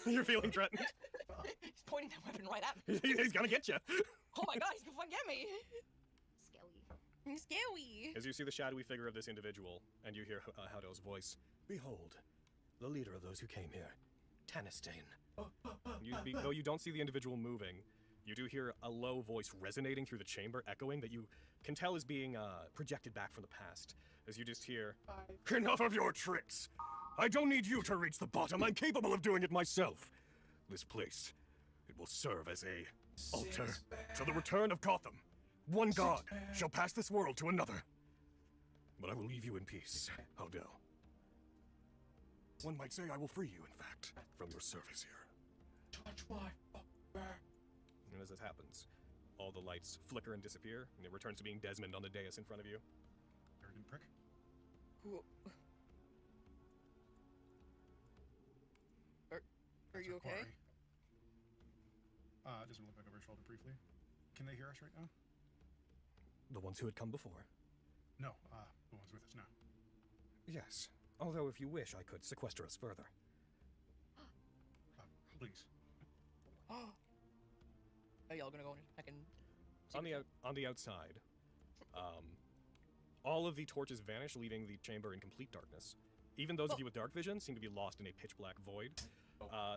You're feeling threatened? He's pointing that weapon right at me. He's gonna get you. Oh my god, he's gonna fucking get me. Scary. Scary. As you see the shadowy figure of this individual, and you hear Haudel's voice, behold, the leader of those who came here, Tannistain. Though you don't see the individual moving, you do hear a low voice resonating through the chamber, echoing, that you can tell is being projected back from the past. As you just hear, enough of your tricks! I don't need you to reach the bottom. I'm capable of doing it myself. This place, it will serve as a altar to the return of Gotham. One god shall pass this world to another. But I will leave you in peace, Haudel. One might say I will free you, in fact, from your service here. Touch my fuck back. And as this happens, All the lights flicker and disappear, and it returns to being Desmond on the dais in front of you. Arrogant prick. Are you okay? Desmond look back over his shoulder briefly. Can they hear us right now? The ones who had come before. No, the ones with us now. Yes. Although, if you wish, I could sequester us further. Please. Are y'all gonna go in? I can. On the outside, all of the torches vanish, leaving the chamber in complete darkness. Even those of you with dark vision seem to be lost in a pitch black void.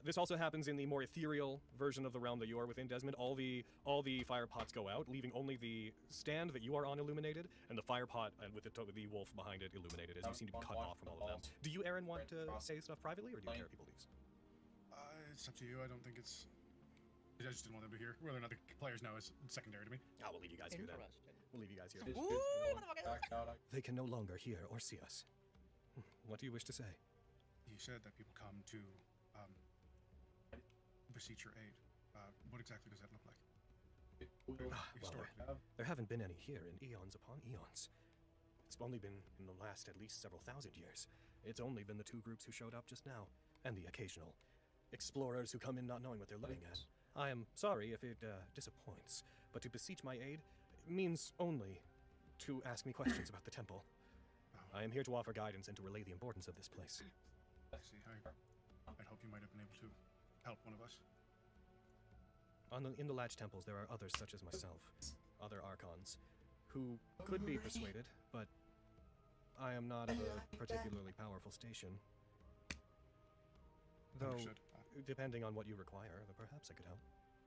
This also happens in the more ethereal version of the realm that you are within, Desmond. All the fire pots go out, leaving only the stand that you are on illuminated, and the fire pot and with the wolf behind it illuminated, as you seem to be cut off from all of them. Do you, Aaron, want to say stuff privately, or do you care if people leave? It's up to you. I don't think it's. I just didn't want them to hear. Whether or not the players know is secondary to me. We'll leave you guys here then. We'll leave you guys here. They can no longer hear or see us. What do you wish to say? You said that people come to beseech your aid. What exactly does that look like? Well, there haven't been any here in eons upon eons. It's only been in the last at least several thousand years. It's only been the two groups who showed up just now, and the occasional explorers who come in not knowing what they're looking at. I am sorry if it disappoints, but to beseech my aid means only to ask me questions about the temple. I am here to offer guidance and to relay the importance of this place. I see. I'd hope you might have been able to help one of us. In the Latch Temples, there are others such as myself, other Archons, who could be persuaded, but I am not of a particularly powerful station. Though, depending on what you require, perhaps I could help.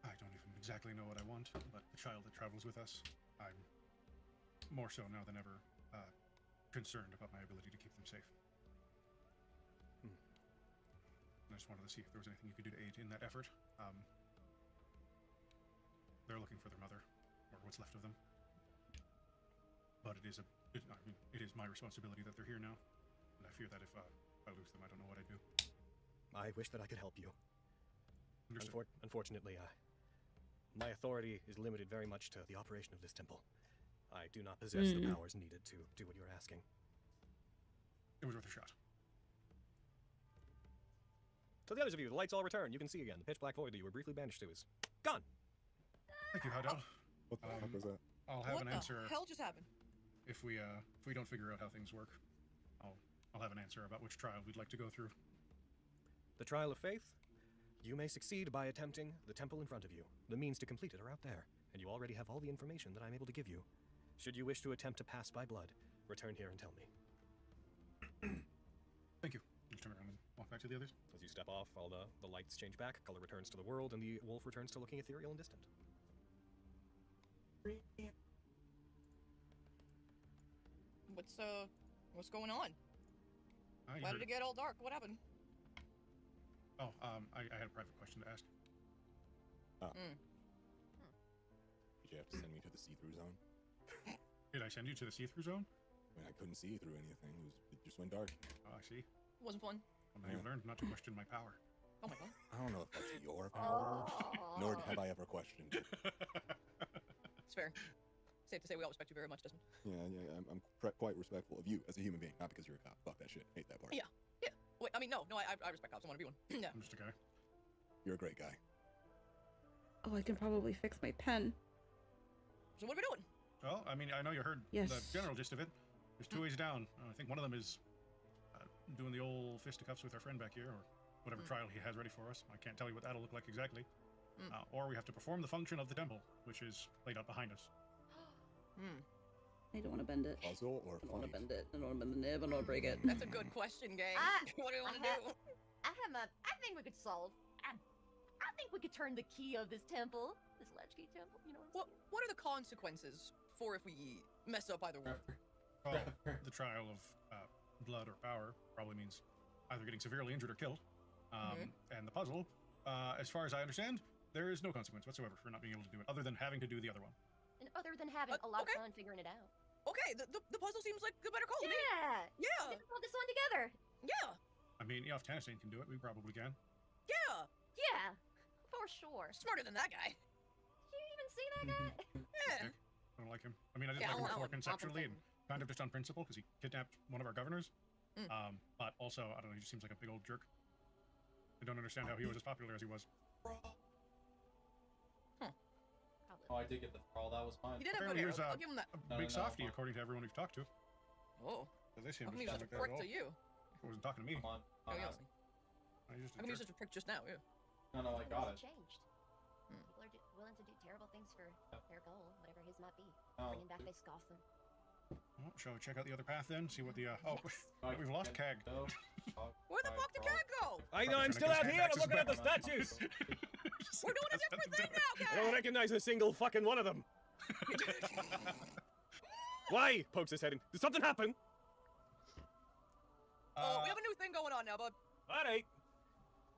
I don't even exactly know what I want, but the child that travels with us, I'm more so now than ever concerned about my ability to keep them safe. And I just wanted to see if there was anything you could do to aid in that effort. They're looking for their mother, or what's left of them. But it is my responsibility that they're here now, and I fear that if I lose them, I don't know what I'd do. I wish that I could help you. Understood. Unfortunately, my authority is limited very much to the operation of this temple. I do not possess the powers needed to do what you're asking. It was worth a shot. To the others of you, the lights all return. You can see again. The pitch black void that you were briefly banished to is gone. Thank you, Howdell. What the fuck was that? I'll have What an the answer. hell just happened? If we don't figure out how things work, I'll have an answer about which trial we'd like to go through. The trial of faith? You may succeed by attempting the temple in front of you. The means to complete it are out there, and you already have all the information that I'm able to give you. Should you wish to attempt to pass by blood, return here and tell me. Thank you. Just turn around and walk back to the others. As you step off, all the lights change back, color returns to the world, and the wolf returns to looking ethereal and distant. What's going on? Why did it get all dark? What happened? Oh, I had a private question to ask. Oh. Did you have to send me to the see-through zone? Did I send you to the see-through zone? I mean, I couldn't see through anything. It just went dark. Oh, I see. Wasn't fun. Well, now you've learned not to question my power. Oh my god. I don't know if that's your power, nor have I ever questioned it. It's fair. Safe to say we all respect you very much, Desmond. Yeah, I'm quite respectful of you as a human being, not because you're a cop. Fuck that shit. Hate that part. Yeah. Wait, I mean, no, I respect cops. I want to be one. Yeah. I'm just a guy. You're a great guy. Oh, I can probably fix my pen. So what are we doing? Well, I mean, I know you heard Yes. the general gist of it. There's two ways down. I think one of them is doing the old fisticuffs with our friend back here, or whatever trial he has ready for us. I can't tell you what that'll look like exactly. Or we have to perform the function of the temple, which is laid out behind us. I don't want to bend it. Puzzle or I don't want to bend it. I don't want to bend the nib. I don't want to break it. That's a good question, gang. What do you want to do? I think we could solve. I think we could turn the key of this temple, this latchkey temple. You know What are the consequences for if we mess up either way? Well, the trial of blood or power probably means either getting severely injured or killed. And the puzzle, as far as I understand, there is no consequence whatsoever for not being able to do it, other than having to do the other one. And other than having a lot of fun figuring it out. Okay, the puzzle seems like a better call to me. Yeah. Let's put this one together. Yeah. I mean, if Tannistane can do it, we probably can. Yeah. Yeah. For sure. Smarter than that guy. Did you even see that guy? I don't like him. I mean, I didn't like him before conceptually and kind of just on principle because he kidnapped one of our governors. But also, I don't know, he just seems like a big old jerk. I don't understand how he was as popular as he was. Oh, I did get the thrall. That was mine. He did have good Apparently he hair. was I'll give him that. a big softie, according to everyone we've talked to. Oh. But this seemed How come to he was sound such a like that prick at all. to you? He wasn't talking to me. Oh, yeah. He's just How come he was such a prick just now? Yeah. No, I got it. Changed. People are willing to do terrible things for their goal, whatever his might be. Oh. Bringing back this Gotham. Well, shall we check out the other path then? See what the we've lost Cag. Where the fuck did Cat go? I know, I'm still out here. I'm looking at the statues. We're doing a different thing now, I Cat. don't recognize a single fucking one of them. Why? Pokes his head in. Did something happen? Oh, we have a new thing going on now, bud. All right.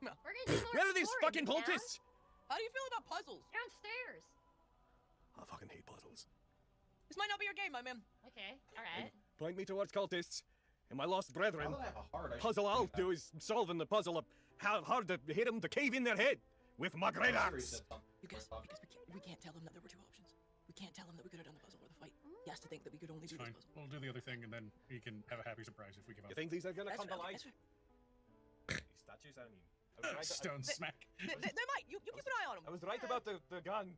We're gonna do more Where are these exploring, fucking you know? cultists? How do you feel about puzzles? Downstairs. I fucking hate puzzles. This might not be your game, my man. Okay, alright. Point me towards cultists and my lost brethren. Now that I have a heart, I should Puzzle I'll do do is solving the puzzle of how hard to hit them to cave in their head with my great axe. Because we can't tell him that there were two options. We can't tell him that we could have done the puzzle or the fight. He has to think that we could only do Fine. this puzzle. We'll do the other thing, and then he can have a happy surprise if we give up. You think these are gonna That's come to fair, life? that's These statues, I mean. I was right Stone smack. They might. You keep an eye on them. I was right about the gun.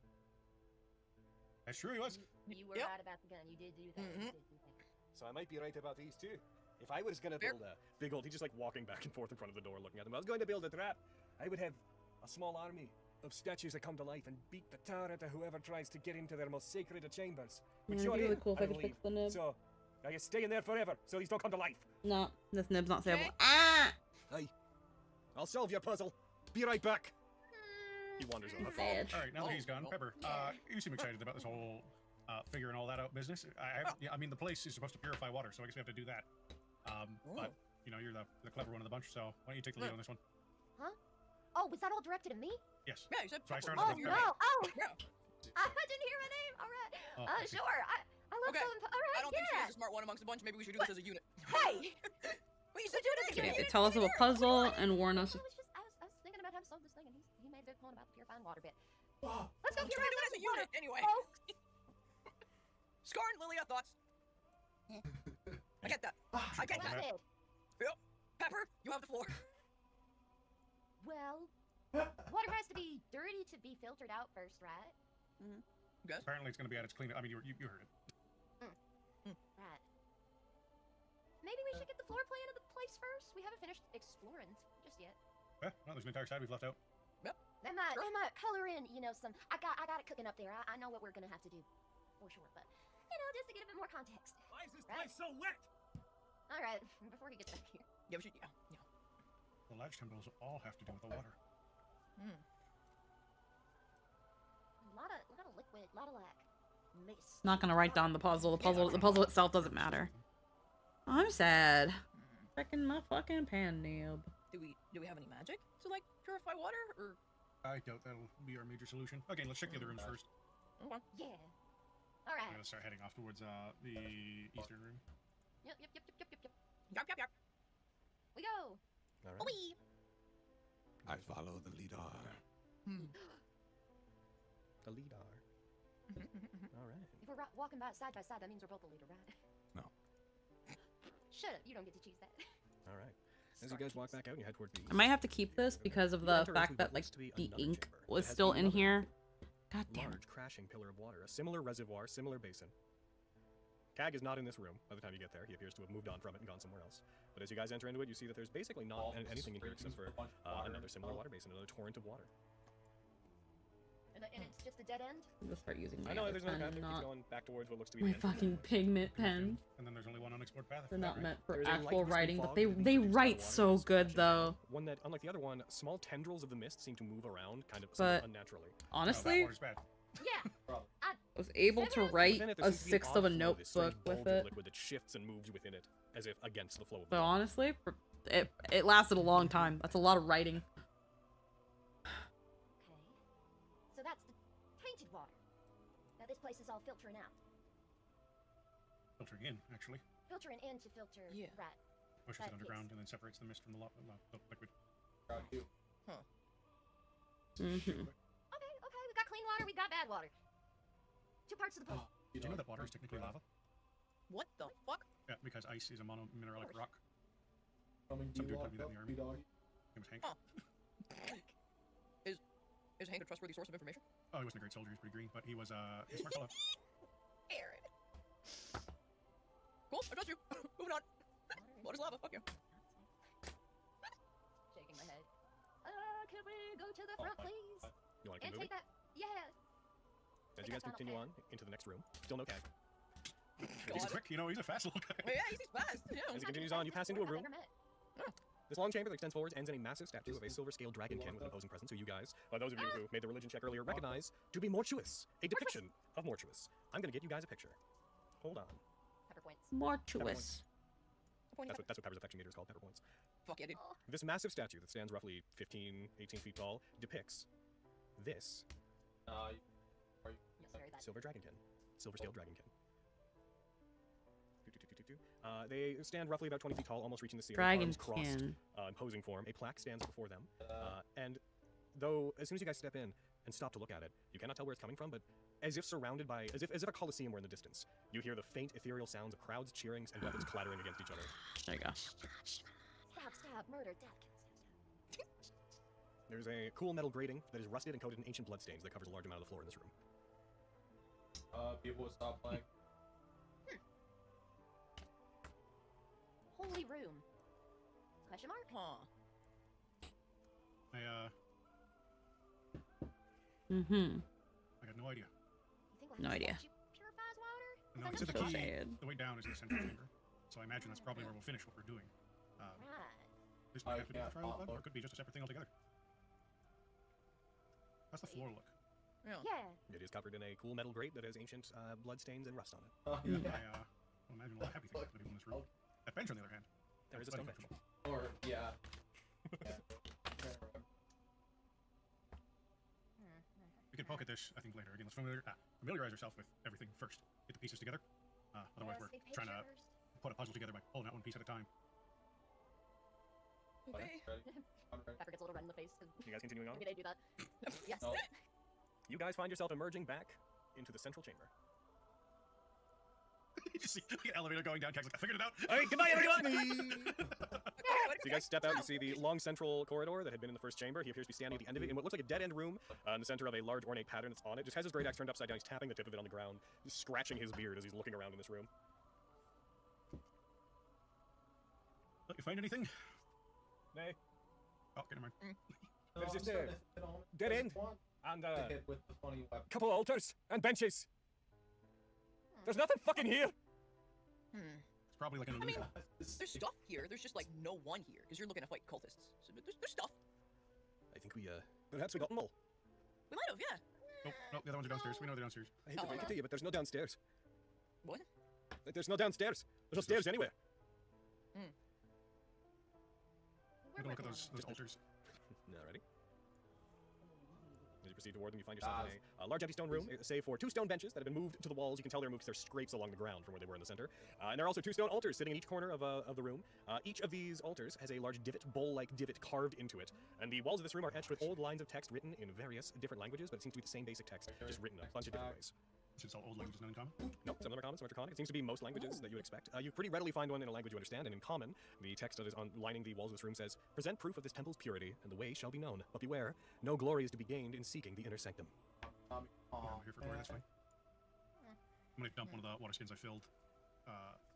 That's true, he was. You were right about the gun. You did do that. You did do that. So I might be right about these too. If I was gonna build a big old, he's just like walking back and forth in front of the door looking at them. I was going to build a trap. I would have a small army of statues that come to life and beat the tar out of whoever tries to get into their most sacred of chambers. Which Yeah, you're it'd be really in, cool if I I could believe. fix the nib. So I guess stay in there forever so these don't come to life. No, this nib's not sayable. Ah! Hey, I'll solve your puzzle. Be right back. He wanders off. Alright, now that he's gone, Pepper, you seem excited about this whole figuring all that out business. I mean, the place is supposed to purify water, so I guess we have to do that. But, you know, you're the clever one of the bunch, so why don't you take the lead on this one? Huh? Oh, was that all directed at me? Yes. Yeah, you said. So I started Oh with no! Pepper. Oh! Yeah. I didn't hear my name. All right. Oh, I see. Sure. I love Okay. some. All right. I don't think yeah. she's the smart one amongst the bunch. Maybe we should do this as a unit. Hey. Wait, you said you did Okay, it. they tell us of a puzzle and warn us. I was thinking about how to solve this thing, and he made a big point about the purifying water bit. Let's go I'm trying to do it as a unit anyway. Scar and Lilia, thoughts? I get that. I get that. Yep. Pepper, you have the floor. Well, water has to be dirty to be filtered out first, right? Apparently it's going to be at its clean. I mean, you heard it. Right. Maybe we should get the floor plan of the place first. We haven't finished exploring just yet. Yeah, well, there's an entire side we've left out. That might color in, you know, some. I got it cooking up there. I know what we're gonna have to do, for sure. But you know, just to get a bit more context. Why is this place so wet? All right, before he gets back here. Yeah. The latch temples all have to do with the water. A lot of liquid, a lot of like mist. Not gonna write down the puzzle. The puzzle itself doesn't matter. I'm sad. Checking my fucking pan nib. Do we have any magic to like purify water or? I doubt that'll be our major solution. Okay, let's check the other rooms first. Okay. Yeah. All right. I'm gonna start heading off towards the eastern room. Yep. Yep. We go. All right. Wee. I follow the leader. The leader. All right. If we're walking side by side, that means we're both the leader, right? No. Shut up. You don't get to choose that. All right. As you guys walk back out and you head towards the I might have to keep this because of the fact that like the ink was still in here. God damn it. Large crashing pillar of water, a similar reservoir, similar basin. Cag is not in this room by the time you get there. He appears to have moved on from it and gone somewhere else. But as you guys enter into it, you see that there's basically not anything in here except for another similar water basin, another torrent of water. And it's just a dead end? I'm gonna start using my I know other there's another pen, path there. Keeps not going back towards what looks to be my the entrance. fucking pigment pens. And then there's only one unexplored path. They're not meant for There's a light actual misty writing, fog but they that they leads to write the water so that good stretches though. out. One that, unlike the other one, small tendrils of the mist seem to move around kind of But unnaturally. honestly, Yeah. I was able to write Within it, there a seems to be an sixth of a outflow, this strange notebook with bulge of it. liquid that shifts and moves within it as if against the flow of But the water. honestly, it lasted a long time. That's a lot of writing. So that's the tainted water. Now this place is all filtering out. Filtering in, actually. Filtering in to filter. Yeah. Right. Pushes But Uh, it underground and then separates the mist from the liquid. Huh. Mm-hmm. Okay. We got clean water. We got bad water. 2 parts of the puzzle. Do you know that water is technically lava? What the fuck? Yeah, because ice is a monomineralic rock. Coming Some dude to told me that in the army. doggy. Name was Hank. Huh. Is Hank a trustworthy source of information? Oh, he wasn't a great soldier. He was pretty green, but he was he's a smart fellow. Aaron. Cool, I trust you. Moving on. Water's lava, fuck you. Shaking my head. Can we go to the front, please? You want to And keep moving? take that. Yeah. As you guys continue on into the next room, still no CAG. He's quick, you know, he's a fast little guy. Yeah, he's fast. Yeah. As he continues on, you pass into a room. This long chamber that extends forwards ends in a massive statue of a silver-scaled dragonkin with an imposing presence, who you guys, those of you who made the religion check earlier, recognize to be Mortuous, a depiction of Mortuous. I'm going to get you guys a picture. Hold on. Pepper points. Mortuous. That's what Pepper's affection meter is called, pepper points. Fuck yeah, dude. This massive statue that stands roughly 15, 18 feet tall depicts this Yes, very that. silver dragonkin, silver-scaled dragonkin. They stand roughly about 20 feet tall, almost reaching the ceiling. Arms crossed, imposing form. A plaque stands before them, and though as soon as you guys step in and stop to look at it, you cannot tell where it's coming from. But as if surrounded by, as if a coliseum were in the distance, you hear the faint, ethereal sounds of crowds cheering and weapons clattering against each other. There you go. Stab, murder, death. There's a cool metal grating that is rusted and coated in ancient bloodstains that covers a large amount of the floor in this room. People would stop playing. Holy room. Question mark? Huh. I got no idea. You think No idea. purifies water? No, Is it's that the not key. sad. The way down is in the central chamber. So I imagine that's probably where we'll finish what we're doing. Right. This might have to be a trial run, or it could be just a separate thing altogether. How's the floor look? Yeah. It is covered in a cool metal grate that has ancient bloodstains and rust on it. I imagine a lot of happy things happen in this room. That bench, on the other hand, There is a quite stone bench. uncomfortable. Or, yeah. We can poke at this, I think, later. Again, let's familiarize ourselves with everything first. Get the pieces together. Otherwise, we're trying to put a puzzle together by pulling out one piece at a time. Okay. Pepper gets a little red in the face. You guys continuing on? Maybe they do that. Yes. No. You guys find yourself emerging back into the central chamber. You just see an elevator going down. Keg's like, I figured it out. All right, goodbye, everyone! So you guys step out, you see the long central corridor that had been in the first chamber. He appears to be standing at the end of it in what looks like a dead-end room in the center of a large ornate pattern that's on it. Just has his great axe turned upside down. He's tapping the tip of it on the ground, just scratching his beard as he's looking around in this room. You find anything? Nay. Oh, get in mind. There's just a dead end and a hit with the funny weapon. couple of altars and benches. There's nothing fucking here. It's probably like an I mean, illusion. there's stuff here. There's just like no one here because you're looking to fight cultists. So there's stuff. I think we perhaps we got them all. We might have, yeah. Nope, the other ones are downstairs. We know they're downstairs. I hate to break it to you, but there's no downstairs. What? There's no downstairs. There's no stairs anywhere. I'm gonna look at those altars. Alrighty. As you proceed toward them, you find yourself in a large empty stone room, save for 2 stone benches that have been moved to the walls. You can tell they're moved because there's scrapes along the ground from where they were in the center. And there are also 2 stone altars sitting in each corner of the room. Each of these altars has a large divot, bowl-like divot carved into it. And the walls of this room are etched with old lines of text written in various different languages, but it seems to be the same basic text, just written a bunch of different ways. Since all old languages, none in common? Nope, some of them are common, some are draconic. It seems to be most languages that you would expect. You pretty readily find one in a language you understand, and in common, the text that is lining the walls of this room says, "Present proof of this temple's purity, and the way shall be known. But beware, no glory is to be gained in seeking the inner sanctum." Yeah, I'm here for glory, that's fine. I'm gonna dump one of the water skins I filled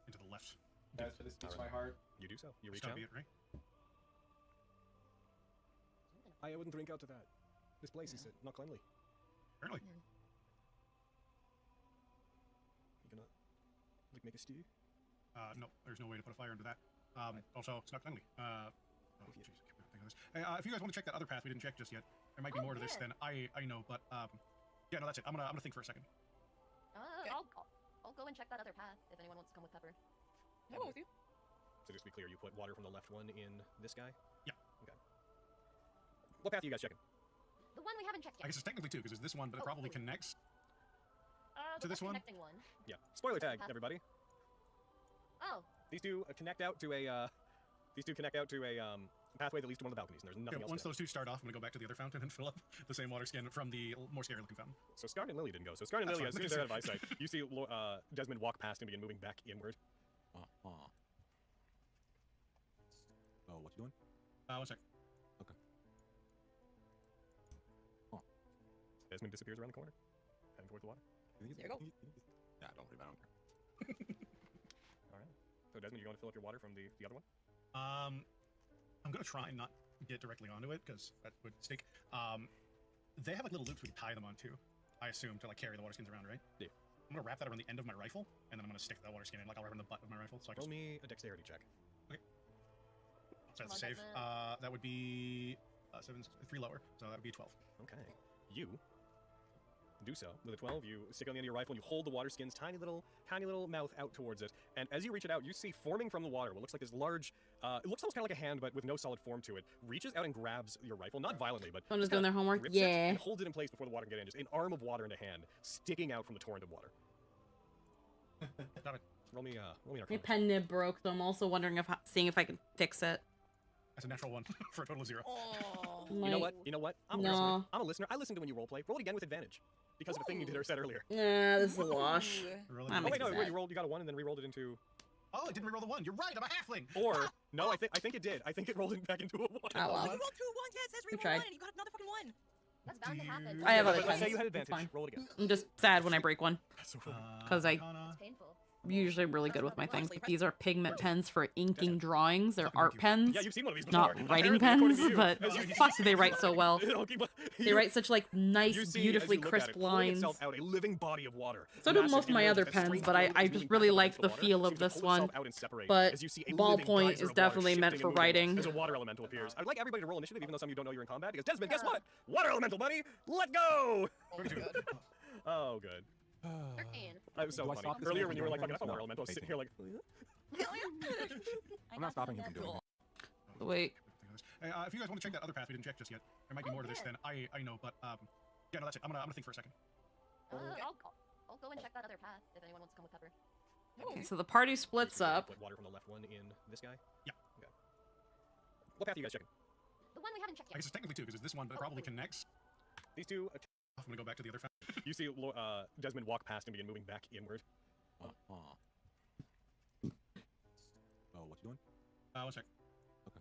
into the left. That's for this keeps my heart. You do so. You reach It's gotta out. be it, right? I wouldn't drink out of that. This place is not cleanly. Apparently. You gonna make a stew? No, there's no way to put a fire into that. Also, it's not cleanly. Oh, jeez, I can't think of this. Hey, if you guys want to check that other path we didn't check just yet, there might be more to this than I know, but yeah, no, that's it. I'm gonna think for a second. I'll go and check that other path if anyone wants to come with Pepper. I'll go with you. So just to be clear, you put water from the left one in this guy? Yeah. Okay. What path are you guys checking? The one we haven't checked yet. I guess it's technically 2 because there's this one, but it probably connects the to this one. connecting one. Yeah. Spoiler tag, everybody. Oh. These two connect out to a pathway that leads to one of the balconies, and there's nothing else. Once those two start off, I'm gonna go back to the other fountain and fill up the same water skin from the more scary looking fountain. So Scar and Lily didn't go. So Scar and That's Lily, as fine. soon as they're out of eyesight, you see Desmond walk past and begin moving back inward. Oh, what you doing? 1 sec. Okay. Desmond disappears around the corner, heading towards the water. There you go. Yeah, don't worry about it. All right. So Desmond, you're going to fill up your water from the other one? I'm gonna try and not get directly onto it because that would stink. They have like little loops we can tie them onto, I assume, to like carry the water skins around, right? Yeah. I'm gonna wrap that around the end of my rifle, and then I'm gonna stick that water skin in, like I'll wrap it on the butt of my rifle. So I can Roll me a dexterity check. Okay. So that's a save. That would be 3 lower, so that would be 12. Okay. You do so. With a 12, you stick it on the end of your rifle and you hold the water skin's tiny little mouth out towards it. And as you reach it out, you see forming from the water what looks like this large, it looks almost kind of like a hand, but with no solid form to it, reaches out and grabs your rifle, not violently, but Someone's just doing their kinda homework? grips it Yeah. and holds it in place before the water can get in. Just an arm of water in a hand, sticking out from the torrent of water. Roll me an My Arcana. pen nib broke, so I'm also wondering seeing if I can fix it. That's a natural 1 for a total of 0. You know what? You know what? I'm a No. listener. I'm a listener. I listen to when you roleplay. Roll it again with advantage. Because of the thing you did or said earlier. Yeah, this is a wash. Really? That Oh wait, makes no, me wait, sad. you got a 1 and then re-rolled it into. Oh, it didn't reroll the 1. You're right. I'm a halfling. Or no, I think it did. I think it rolled it back into a 1. Oh, well. You rolled 2 1s, yeah, it says We reroll tried. 1, and you got another fucking 1. That's bound to happen. I have other But let's say pens. you had It's advantage. fine. Roll it again. I'm just sad when I break one. Because It's I'm usually really good with my things. But these are pigment pens for inking drawings. They're art pens. Yeah, you've seen one of these Not before. writing Apparently, pens, according but to you. fuck, do they write so well. They You- write such like nice, You see, beautifully as you look at crisp it, pulling lines. itself out, a living body of water. So do Massive most of my emerge other as pens, strange but flow I is just moving really back like against the water, feel of seems to this pull itself one. out and separate, But as you see a living ballpoint geyser is of water definitely meant shifting for and moving writing. As a water elemental appears. I'd like everybody to roll initiative, even though some of you don't know you're in combat. Because Desmond, guess what? Water elemental, buddy. Let go. Oh, good. 13. That was so Do I funny. stop this Earlier man when from you were doing like, fucking, I things? thought water No. elemental, I was sitting here like, I'm not stopping him from doing it. Wait. Hey, if you guys want to check that other path we didn't check just yet, there might be more to this than I know, but yeah, no, that's it. I'm gonna think for a second. I'll go and check that other path if anyone wants to come with Pepper. Okay, so the party splits up. Put water from the left one in this guy? Yeah. Okay. What path are you guys checking? The one we haven't checked I yet. guess it's technically 2 because it's this one, but it probably connects. These two. I'm gonna go back to the other fountain. You see Desmond walk past and begin moving back inward. Oh, what you doing? 1 sec. Okay.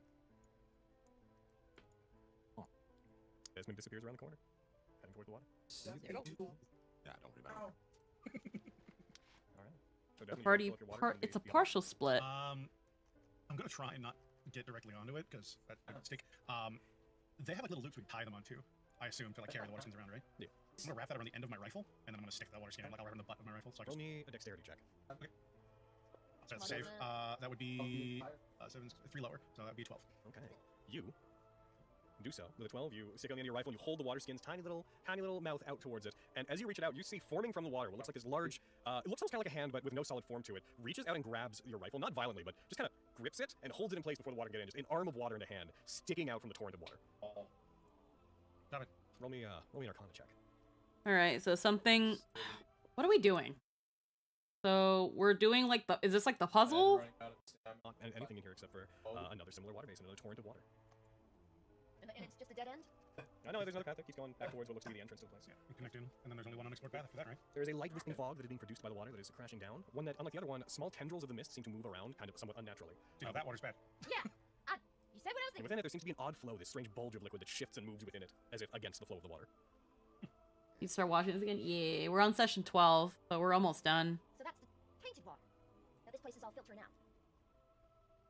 Desmond disappears around the corner, heading towards the water. Yeah, don't worry about it. All right. So The Desmond, you party fill up your water from it's a the other- partial split. I'm gonna try and not get directly onto it because that would stink. They have like little loops we can tie them onto, I assume, to like carry the water skins around, right? Yeah. I'm gonna wrap that around the end of my rifle, and then I'm gonna stick that water skin in, like I'll wrap it on the butt of my rifle. So I Roll can me a dexterity check. Okay. So that's a save. That would be 3 lower, so that would be 12. Okay. You do so. With a 12, you stick on the end of your rifle and you hold the water skin's tiny little mouth out towards it. And as you reach it out, you see forming from the water what looks like this large, it looks almost kind of like a hand, but with no solid form to it, reaches out and grabs your rifle, not violently, but just kind of grips it and holds it in place before the water can get in. Just an arm of water in a hand, sticking out from the torrent of water. Got it. Roll me an Arcana check. All right, so something. What are we doing? So we're doing like the. Is this like the puzzle? Not anything in here except for another similar water base, another torrent of water. And it's just a dead end? I know there's another path that keeps going back towards what looks to be the entrance to the place. Yeah, we connect in, and then there's only one unexplored path after that, right? There is a light wisping fog that is being produced by the water that is crashing down. One that, unlike the other one, small tendrils of the mist seem to move around kind of somewhat unnaturally. You know, that water's bad. Yeah. You said what I was And thinking. within it, there seems to be an odd flow, this strange bulge of liquid that shifts and moves within it, as if against the flow of the water. You start watching this again? Yeah, we're on session 12, but we're almost done. So that's the tainted water. Now this place is all filtering out.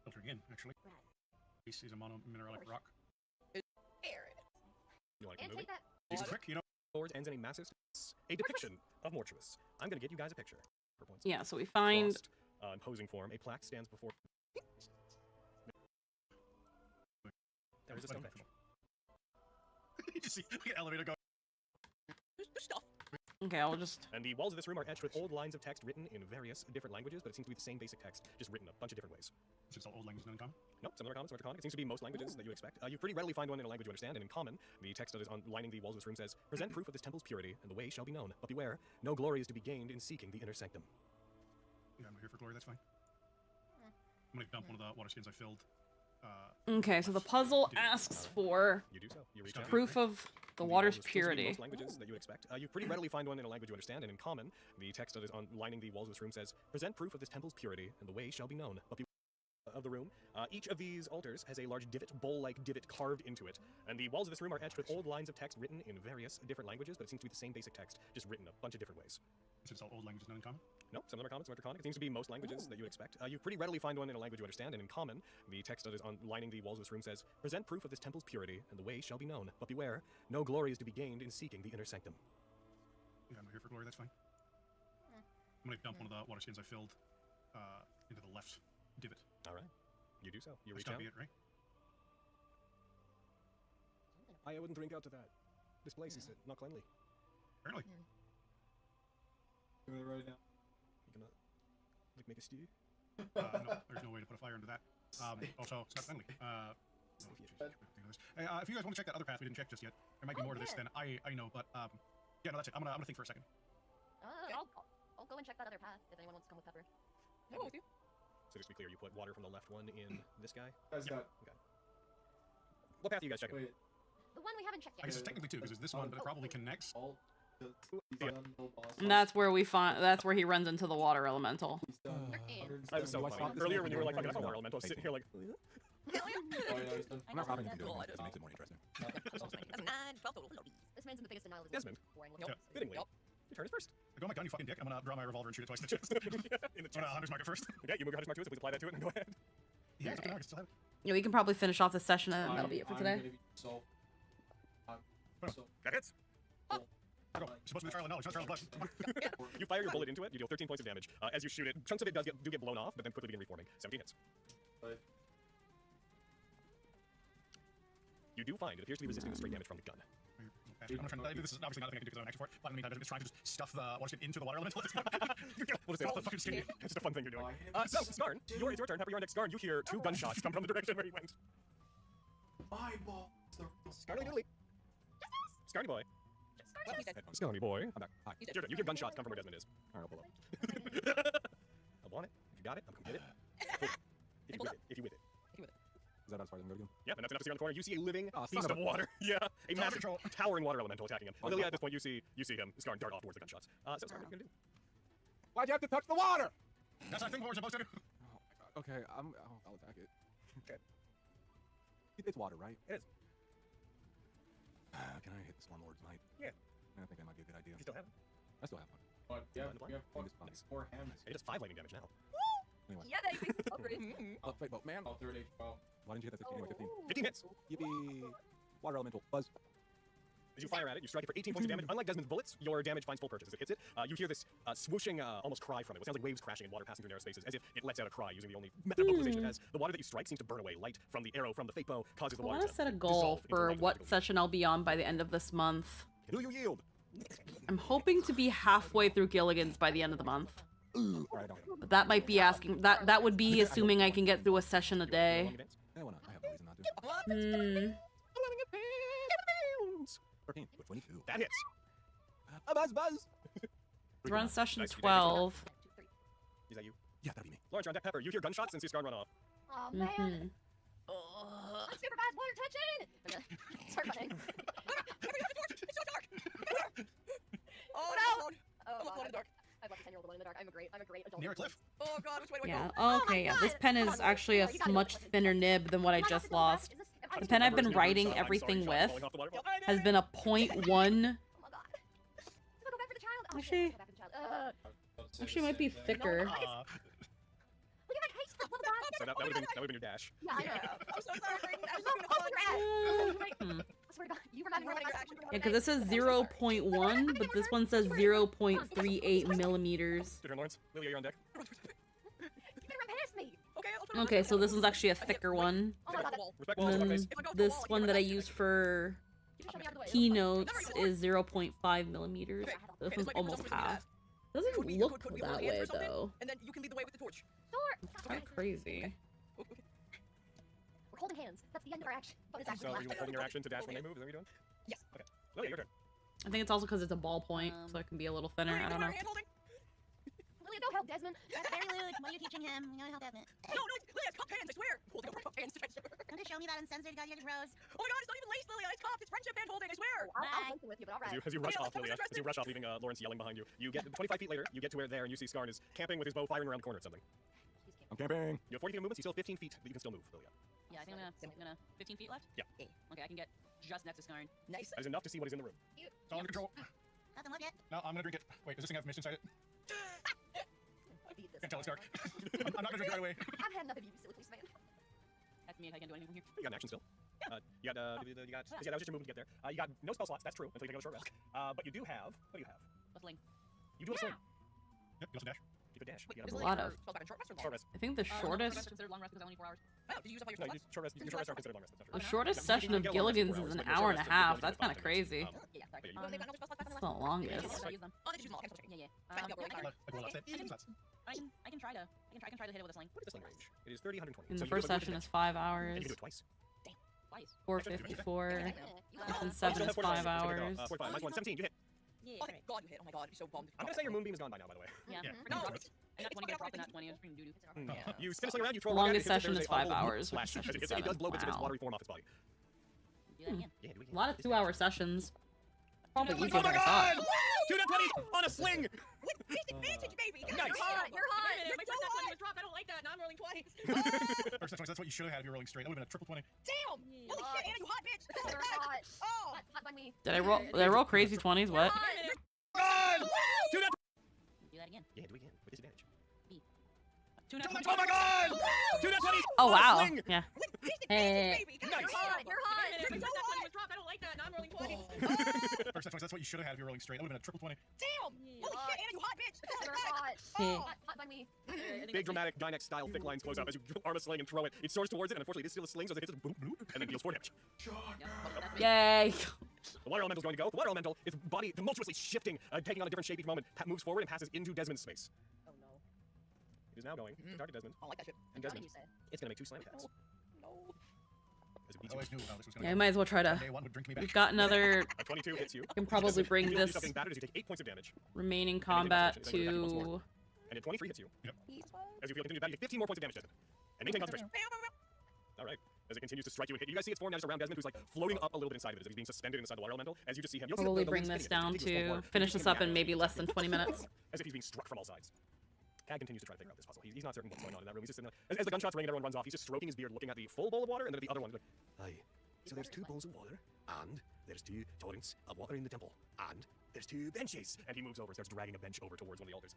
Filtering in, actually. Right. This is a monomineralic rock. You want to And move take it? that. He's quick, you know. Forward ends in a massive, a depiction of Mortuous. I'm gonna get you guys a picture. For points. Yeah, so we find. Crossed, imposing form. A plaque stands before. There is a stone bench. You just see like an elevator go. Okay, I'll just. And the walls of this room are etched with old lines of text written in various different languages, but it seems to be the same basic text, just written a bunch of different ways. So it's all old languages, none in common? Nope, similar common, similar common. It seems to be most languages that you expect. You pretty readily find one in a language you understand, and in common, the text that is lining the walls of this room says, "Present proof of this temple's purity, and the way shall be known. But beware, no glory is to be gained in seeking the inner sanctum." Yeah, I'm here for glory, that's fine. I'm gonna dump one of the water skins I filled Okay, so the puzzle asks for You do so. You reach out. proof of the walls water's seem to be purity. Most languages that you expect. You pretty readily find one in a language you understand, and in common, the text that is on lining the walls of this room says, "Present proof of this temple's purity, and the way shall be known." But of the room, each of these altars has a large divot, bowl-like divot carved into it, and the walls of this room are etched with old lines of text written in various different languages, but it seems to be the same basic text, just written a bunch of different ways. So it's all old languages, none in common? No, some of them are common, some are draconic. It seems to be most languages that you expect. You pretty readily find one in a language you understand, and in common, the text that is on lining the walls of this room says, "Present proof of this temple's purity, and the way shall be known. But beware, no glory is to be gained in seeking the inner sanctum." Yeah, I'm not here for glory, that's fine. I'm gonna dump one of the water skins I filled into the left divot. All right. You do so. You That's reach gotta out. be it, right? I wouldn't drink out to that. This place is not cleanly. Apparently. Do it right now. You gonna like make a stew? No, there's no way to put a fire into that. Also, it's not friendly. Hey, if you guys want to check that other path we didn't check just yet, there might be more to this than I know, but yeah, no, that's it. I'm gonna think for a second. I'll go and check that other path if anyone wants to come with Pepper. I'll go with you. So just to be clear, you put water from the left one in this guy? Guys got. Okay. What path are you guys checking? Wait. The one we haven't checked I yet. guess it's technically two, because there's this one, but it probably connects. And that's where we find. That's where he runs into the water elemental. I was so funny. Earlier when you were like, fucking, that's a water elemental, I was sitting here like... I'm not stopping him to do it, it makes it more interesting. This man's in the biggest denial. Desmond. Boring. Fittingly. Your turn is first. Go my gun, you fucking dick. I'm gonna draw my revolver and shoot it twice in the chest. In the I'm gonna Hunter's Mark it first. Okay, you move your Hunter's Mark to it, so please apply that to it and go ahead. Yeah, it's okay, I can still have it. Yeah, we can probably finish off the session and that'll be it for today. That hits. Go. It's supposed to be trial of knowledge, not trial of blood. You fire your bullet into it, you deal 13 points of damage. As you shoot it, chunks of it do get blown off, but then quickly begin reforming. 17 hits. You do find it appears to be resisting the straight damage from the gun. I'm not trying to, this is obviously not a thing I can do because I'm an action for it, but in the meantime, it's trying to just stuff the water skin into the water elemental. We'll just say the fucking skin. It's just a fun thing you're doing. So, Skarn, it's your turn. Pepper, you're next. Skarn, you hear two gunshots come from the direction where he went. Eyeball. Skarny doodly. Skarny boy. Skarny boy. I'm back. Hi. You hear gunshots come from where Desmond is. Alright, I'll pull up. I want it. If you got it, I'm gonna get it. If you with it. Is that as far as I can go again? Yep, and that's enough to see on the corner. You see a living beast of water. Yeah, a massive towering water elemental attacking him. Lily, at this point, you see him Skarn dart off towards the gunshots. So Skarn, what are you gonna do? Why'd you have to touch the water? That's what I think what we're supposed to do. Oh my god. Okay, I'll attack it. Okay. It's water, right? It is. Can I hit the Slumlord's Might? Yeah. I think that might be a good idea. You still have it? I still have one. But yeah, we have Nice. 4 hands. It does 5 lightning damage now. Anyway. Yeah, that you upgrade. Oh, wait, but man. Oh, 3 12. Why didn't you hit that 16 anyway? 15. 15 hits. Yippee. Water elemental. Buzz. As you fire at it, you strike it for 18 points of damage. Unlike Desmond's bullets, your damage finds full purchase. As it hits it, you hear this swooshing, almost cry from it. What sounds like waves crashing and water passing through narrow spaces, as if it lets out a cry using the only method of vocalization it has. The water that you strike seems to burn away. Light from the arrow from the fake bow causes the I water want to set a goal for what session I'll be on by the end of this month. Do you yield? I'm hoping to be halfway through Gilligan's by the end of the month. But that might be asking. That would be assuming I can get through a session a day. Yeah, why not? I have no reason not to. 13 with 22. That hits. Buzz. We're on session 12. Is that you? Yeah, that'd be me. Lawrence, you're on deck. Pepper, you hear gunshots and see Skarn run off. Oh man. Unsupervised water touching. Start running. It's so dark. Oh no. I'm alone in the dark. I'm like a 10-year-old alone in the dark. I'm a great adult. Near a cliff. Oh god, which way do I Yeah. go? Okay. Yeah. This pen is actually a much thinner nib than what I just lost. The pen I've been writing everything with has been a 0.1. Actually, might be thicker. Look at my case for little guy. So that would have been your dash. Yeah, I know. I'm so sorry. I was I swear to God, you remind me of Yeah, because this says 0.1, but this one says 0.38 millimeters. Good turn, Lawrence. Lily, you're on deck. You better run past me. Okay, so this one's actually a thicker one. And then this one that I use for keynotes is 0.5 millimeters. This one's almost half. Doesn't look that way though. And then you can lead the way with the torch. Sure. It's kind of crazy. We're holding hands. That's the end of our action. But it's So are you holding your action to dash when they move? Is that what you're doing? Yes. Okay. Lily, your turn. I think it's also because it's a ballpoint, so it can be a little thinner. I don't know. Lily, go help Desmond. Very Luke, what are you teaching him? You gotta help Desmond. No, it's Lilia, it's cupped hands, I swear. Holding up cupped hands, treasure. Don't just show me that uncensored goddamn gross. Oh my god, it's not even lace, Lilia, it's cupped. It's friendship hand holding, I swear. I'll listen with you, but alright. As you rush off, Lilia, as you rush off, leaving Lawrence yelling behind you, you get 25 feet later, you get to where there, and you see Skarn is camping with his bow firing around the corner at something. I'm camping. You have 40 feet of movement, so you still have 15 feet that you can still move, Lilia. Yeah, I think I'm gonna 15 feet left? Yeah. Okay, I can get just next to Skarn. Nice. That is enough to see what is in the room. It's all under control. Nothing look yet. No, I'm gonna drink it. Wait, does this thing have mist inside it? I beat this. Can't tell, it's dark. I'm not gonna drink it right away. I've had enough of you, silly policeman. That's me if I can do anything from here. You got an action still. Yeah, that was just your movement to get there. You got no spell slots, that's true, until you take a short rest. But you do have, what do you have? A sling. You do have a sling. Yep, you also dash. You could dash. Wait, You is got a lot of. short rest. I think the Uh, shortest. no, Considered long rest because I only 4 hours. Oh, did you use up all your No, spell you short rest. Your short rest are considered long rest. That's The not true. shortest You session can of get a long rest Gilligan's for 4 is hours, an but your hour short and a rest is half. Gilligan's That's about kind of 5 minutes. crazy. Yeah, but yeah, you- they've got no spell slots left on That's the the longest. Yeah, I use them. Oh, they just use them all. Okay, Yeah, yeah. Try to go I back. Like, well, that's it. I can try to hit it with a sling. What is the sling range? It is 30, 120. And So the you can first do it session with is 5 And hours. you can do it twice. Twice. 454. Yeah. And Oh, 7 still is have 45. 5 hours. 45. Minus 1. 17. You hit. Yeah, Oh, thank God you hit. Oh my God, I'd be so bummed. I'm gonna say your moonbeam is gone by now, by the way. Yeah. No, And that 20 gets dropped in that 20. It's freaking doo doo. You spin a sling around, you throw The a rock at longest it, it hits it, session there's is a 5 little hours, Flash. which is It session does blow bits of its Wow. watery form off its body. Do that again. Yeah, do it again. A lot of 2-hour sessions. Probably Oh easier my than I god! thought. 2 net 20s on a sling! With disadvantage, baby. Nice. You're hot. You're hot. Wait a minute, my first net 20 was dropped. I don't like that. Now I'm rolling twice. First that's what you should have had if you were rolling straight. That would have been a triple 20. Damn! Holy shit, Anna, you hot bitch! You're hot. Oh! Hot by me. Did I roll crazy 20s? What? God! 2 net Do that again. Yeah, do it again. With disadvantage. 2 net Oh my god! 2 net 20s Oh on a wow. sling! Yeah. Hey. Nice. You're hot. You're hot. My first net 20 was dropped. I don't like that. Now I'm rolling twice. First that's what you should have had if you were rolling straight. That would have been a triple 20. Damn! Holy shit, Anna, you hot bitch! You're hot. Oh! Hot by me. Big dramatic Dynex style thick lines close up as you arm a sling and throw it. It soars towards it, and unfortunately it is still a sling, so it hits it boom, boom, and then deals 4 damage. Yay. The water elemental is going to go. The water elemental, its body tumultuously shifting, taking on a different shape each moment, moves forward and passes into Desmond's space. Oh no. It is now going to target Desmond. I don't like that shit. And What Desmond, did you say? it's going to make 2 slam attacks. No. As it I beats always you. knew how this was Yeah, gonna I go. might as well try to. Day one would drink me back. We've got another. A 22 hits you. I can probably bring You this stop getting battered as you take 8 points of damage. remaining combat And then you take once more. to. And a 23 hits you. Yep. As you feel continue to battle, you take 15 more points of damage, Desmond. And maintain concentration. All right. As it continues to strike you and hit you, guys see its form now just around Desmond, who's like floating up a little bit inside of it, as if he's being suspended inside the water elemental. As you just see him, you'll see Probably the bring wings this spinning down as it continues to forward. finish You this see him up in now. maybe less than 20 minutes. As if he's being struck from all sides. Cag continues to try to figure out this puzzle. He's not certain what's going on in that room. He's just sitting there. As the gunshots ring and everyone runs off, he's just stroking his beard, looking at the full bowl of water, and then at the other one, he's like, aye. So there's 2 bowls of water, and there's 2 torrents of water in the temple, and there's 2 benches. And he moves over and starts dragging a bench over towards one of the altars.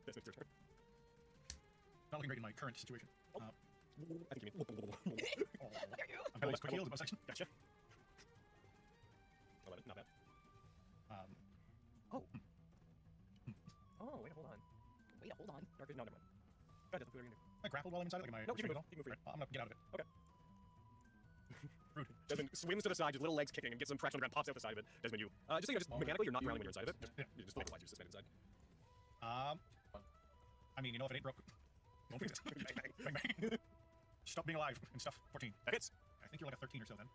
Desmond's your turn. Not looking great in my current situation. I think you mean. I'm going to quick heal, bonus action. Gotcha. 11, not bad. Oh, wait, hold on. Dark vision, no, never mind. Go ahead, what are you gonna do? Am I grappled while I'm inside it? Like, am I No, you can restricted move. at all? You can move free. I'm gonna get out of it. Okay. Rude. Desmond swims to the side, his little legs kicking, and gets some traction on the ground, pops out the side of it. Desmond, you. Just so you know, just mechanically, you're not drowning when you're inside of it. You just otherwise you're suspended inside. I mean, you know, if it ain't broke, don't fix it. Bang, bang, bang. Stop being alive and stuff. 14. That hits. I think you're like a 13 or so then.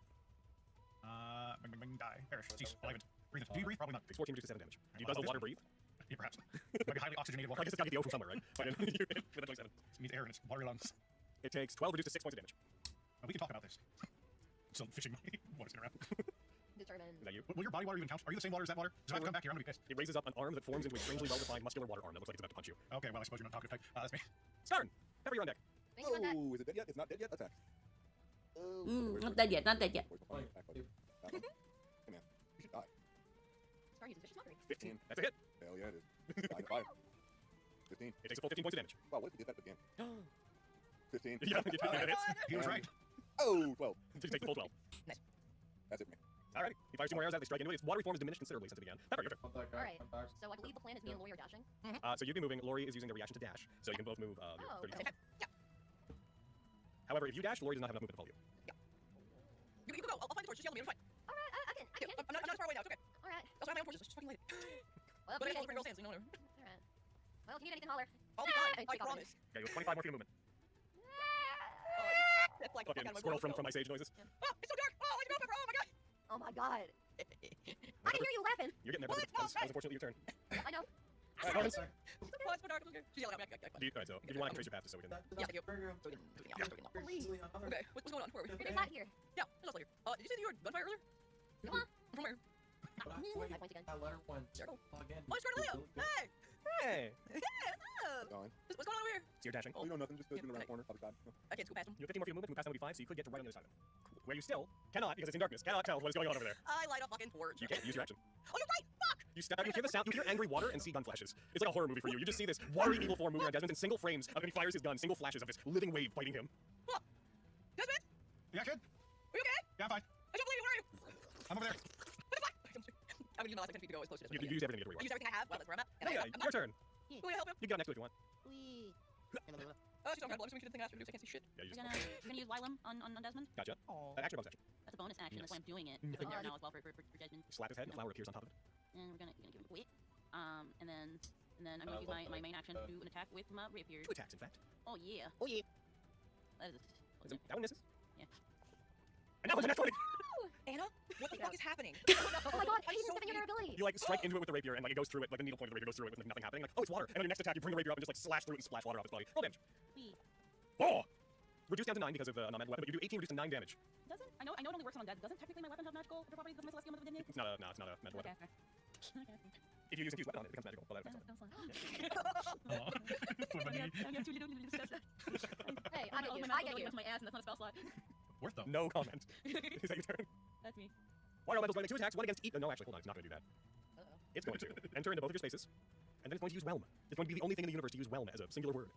Bang, bang, bang, die. Perish. Cease. Alive it. Breathe it. Do you breathe? Probably not. Takes 14 reduces 7 damage. Does the water breathe? Yeah, perhaps. Might be highly oxygenated water. I guess it's gotta get the O from somewhere, right? But then you hit with a 27. It needs air in its watery lungs. It takes 12, reduced to 6 points of damage. We can talk about this. I'm still fishing my water's gonna wrap. Determined. Is that you? Will your body water even count? Are you the same water as that water? Because if I have to come back here, I'm gonna be pissed. It raises up an arm that forms into a strangely well-defined muscular water arm that looks like it's about to punch you. Okay, well, I suppose you're not talkative type. That's me. Skarn! Pepper, you're on deck. Oh, is it dead yet? It's not dead yet? Attack. Not dead yet, not dead yet. Where's my attack, buddy? That one. Hey man, you should die. Scar uses vicious mockery. 15. That's a hit. Hell yeah, it is. 9 to 5. 15. It takes a full 15 points of damage. Wow, what if we did that at the end? 15. Yeah, you it hits. He was right. Oh, 12. You take the full 12. Nice. That's it for me. Alright. He fires 2 more arrows out, they strike into it. Its watery form is diminished considerably since it began. Pepper, your turn. Alright, so I believe the plan is me and Lori are dashing. So you'd be moving. Lori is using the reaction to dash. So you can both move your Oh, 30 okay. feet. However, if you dash, Lori does not have enough movement to follow you. You can go. I'll find the torch. Just yell at me. I'm fine. Alright, I can. I'm not as far away now. It's okay. Alright. Also, I have my own forces. Just fucking light it. Well, But if I you bring need girl stands, so you know whatever. Alright. Well, if you need anything, holler. I'll be fine. I promise. Yeah, you have 25 more feet of movement. That's like Fucking squirrel from Ice Age noises. Oh, it's so dark. Oh, I can go, oh my god. Oh my god. I can hear you laughing. You're getting there, but that was unfortunately your turn. I know. Alright, Lawrence. What's my dark? Okay. She's yelling at me. Alright, so if you want to trace your path just so we can. Yeah, thank you. Okay, what's going on? Where are we? We're not here. Yeah, there's later. Did you say that you were gunfire earlier? No. From where? My points again. Oh, it's Cornelio! Hey! Hey! What's going on over here? So you're dashing. Oh, you know nothing. Just in the right corner. Other side. I can't scoot past him. You have 15 more for your movement. Move past him will be 5, so you could get to right on the other side of him. Cool. Where you still cannot, because it's in darkness, cannot tell what is going on over there. I light a fucking torch. You can't use your action. Oh, you're right! Fuck! You step out, you hear the sound, you hear angry water and see gun flashes. It's like a horror movie for you. You just see this watery evil form moving around Desmond in single frames of when he fires his gun, single flashes of this living wave fighting him. What? Desmond? Yeah, kid? Are you okay? Yeah, I'm fine. I don't believe you. Where are you? I'm over there. What the fuck? I'm gonna use my last 10 feet to go as close to this. You use everything to get to where I use everything I have. Well, that's where I'm at. Hey, your turn. Can we help him? You can go next to it if you want. Oh, she's incredible. I'm assuming she didn't think I asked her to do, so I can't see shit. Yeah, you You're gonna use Wylam on Desmond? Gotcha. Action bonus action. That's a bonus action. Yes. That's why I'm doing it. No. Put it there now as well for Desmond. Slap his head and a flower appears on top of it. And we're gonna give him a wait. And then I'm gonna use my main action to do an attack with my rapier. 2 attacks, in fact. Oh yeah. Oh yeah. That is. That one misses. Yeah. And that was a natural 20! Anna, what the fuck is happening? Oh my god, Aiden's having another ability. You like strike into it with the rapier and like it goes through it, like the needle point of the rapier goes through it with nothing happening. Like, oh, it's water. And on your next attack, you bring the rapier up and just like slash through it and splash water off its body. Roll damage. Oh! Reduced down to 9 because of the non-magical weapon, but you do 18 reduced to 9 damage. Doesn't I know it only works on undead. Doesn't technically my weapon have magical properties of my celestial method? It's not a magical weapon. Okay. If you use infused weapon on it, it becomes magical. Well, that affects I got 2 little steps left. Hey, I get you. I I get you. my ass, and that's not a spell slot. Worth them. No comment. Is that your turn? That's me. Water Elemental's going to make 2 attacks, one against each. No, actually, hold on. It's not going to do that. It's going to enter into both of your spaces, and then it's going to use Whelm. It's going to be the only thing in the universe to use Whelm as a singular word.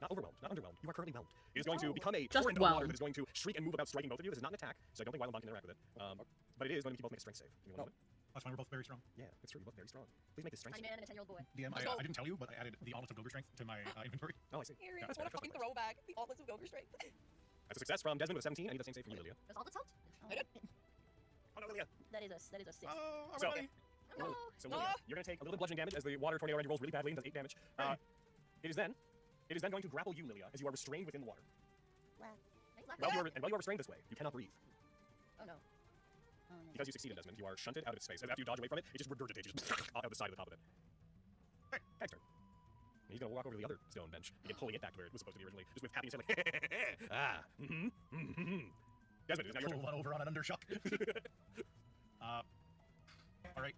Not overwhelmed, not underwhelmed. You are currently whelmed. It is going to become a Just torrent of water whelmed. that is going to shriek and move about, striking both of you. This is not an attack, so I don't think Wildemon can interact with it. But it is going to make you both make a strength save. You want to know That's why we're both very strong. Yeah, that's true. You're both very strong. Please make a strength Tiny save. man and a 10-year-old boy. DM, I didn't tell you, but I added the Aulets of Ogre Strength to my inventory. Oh, I see. Here, Yeah, that's what a fucking throwback. The Atlas of Ogre Strength. That's a success from Desmond with a 17. I need the same save from you, Lilia. Does all this help? I did. Oh no, Lilia. That is a 6. So, No. so Lilia, you're going to take a little bludgeoning damage as the water tornado around you rolls really badly and does 8 damage. It is then going to grapple you, Lilia, as you are restrained within the water. While you are restrained this way, you cannot breathe. Oh no. Because you succeeded, Desmond, you are shunted out of its space. And after you dodge away from it, it just regurgitates you just out the side of the top of it. Guy's turn. And he's going to walk over to the other stone bench, begin pulling it back to where it was supposed to be originally, just with tapping his head like, Desmond, it is now your turn. One over on an undershock. Alright,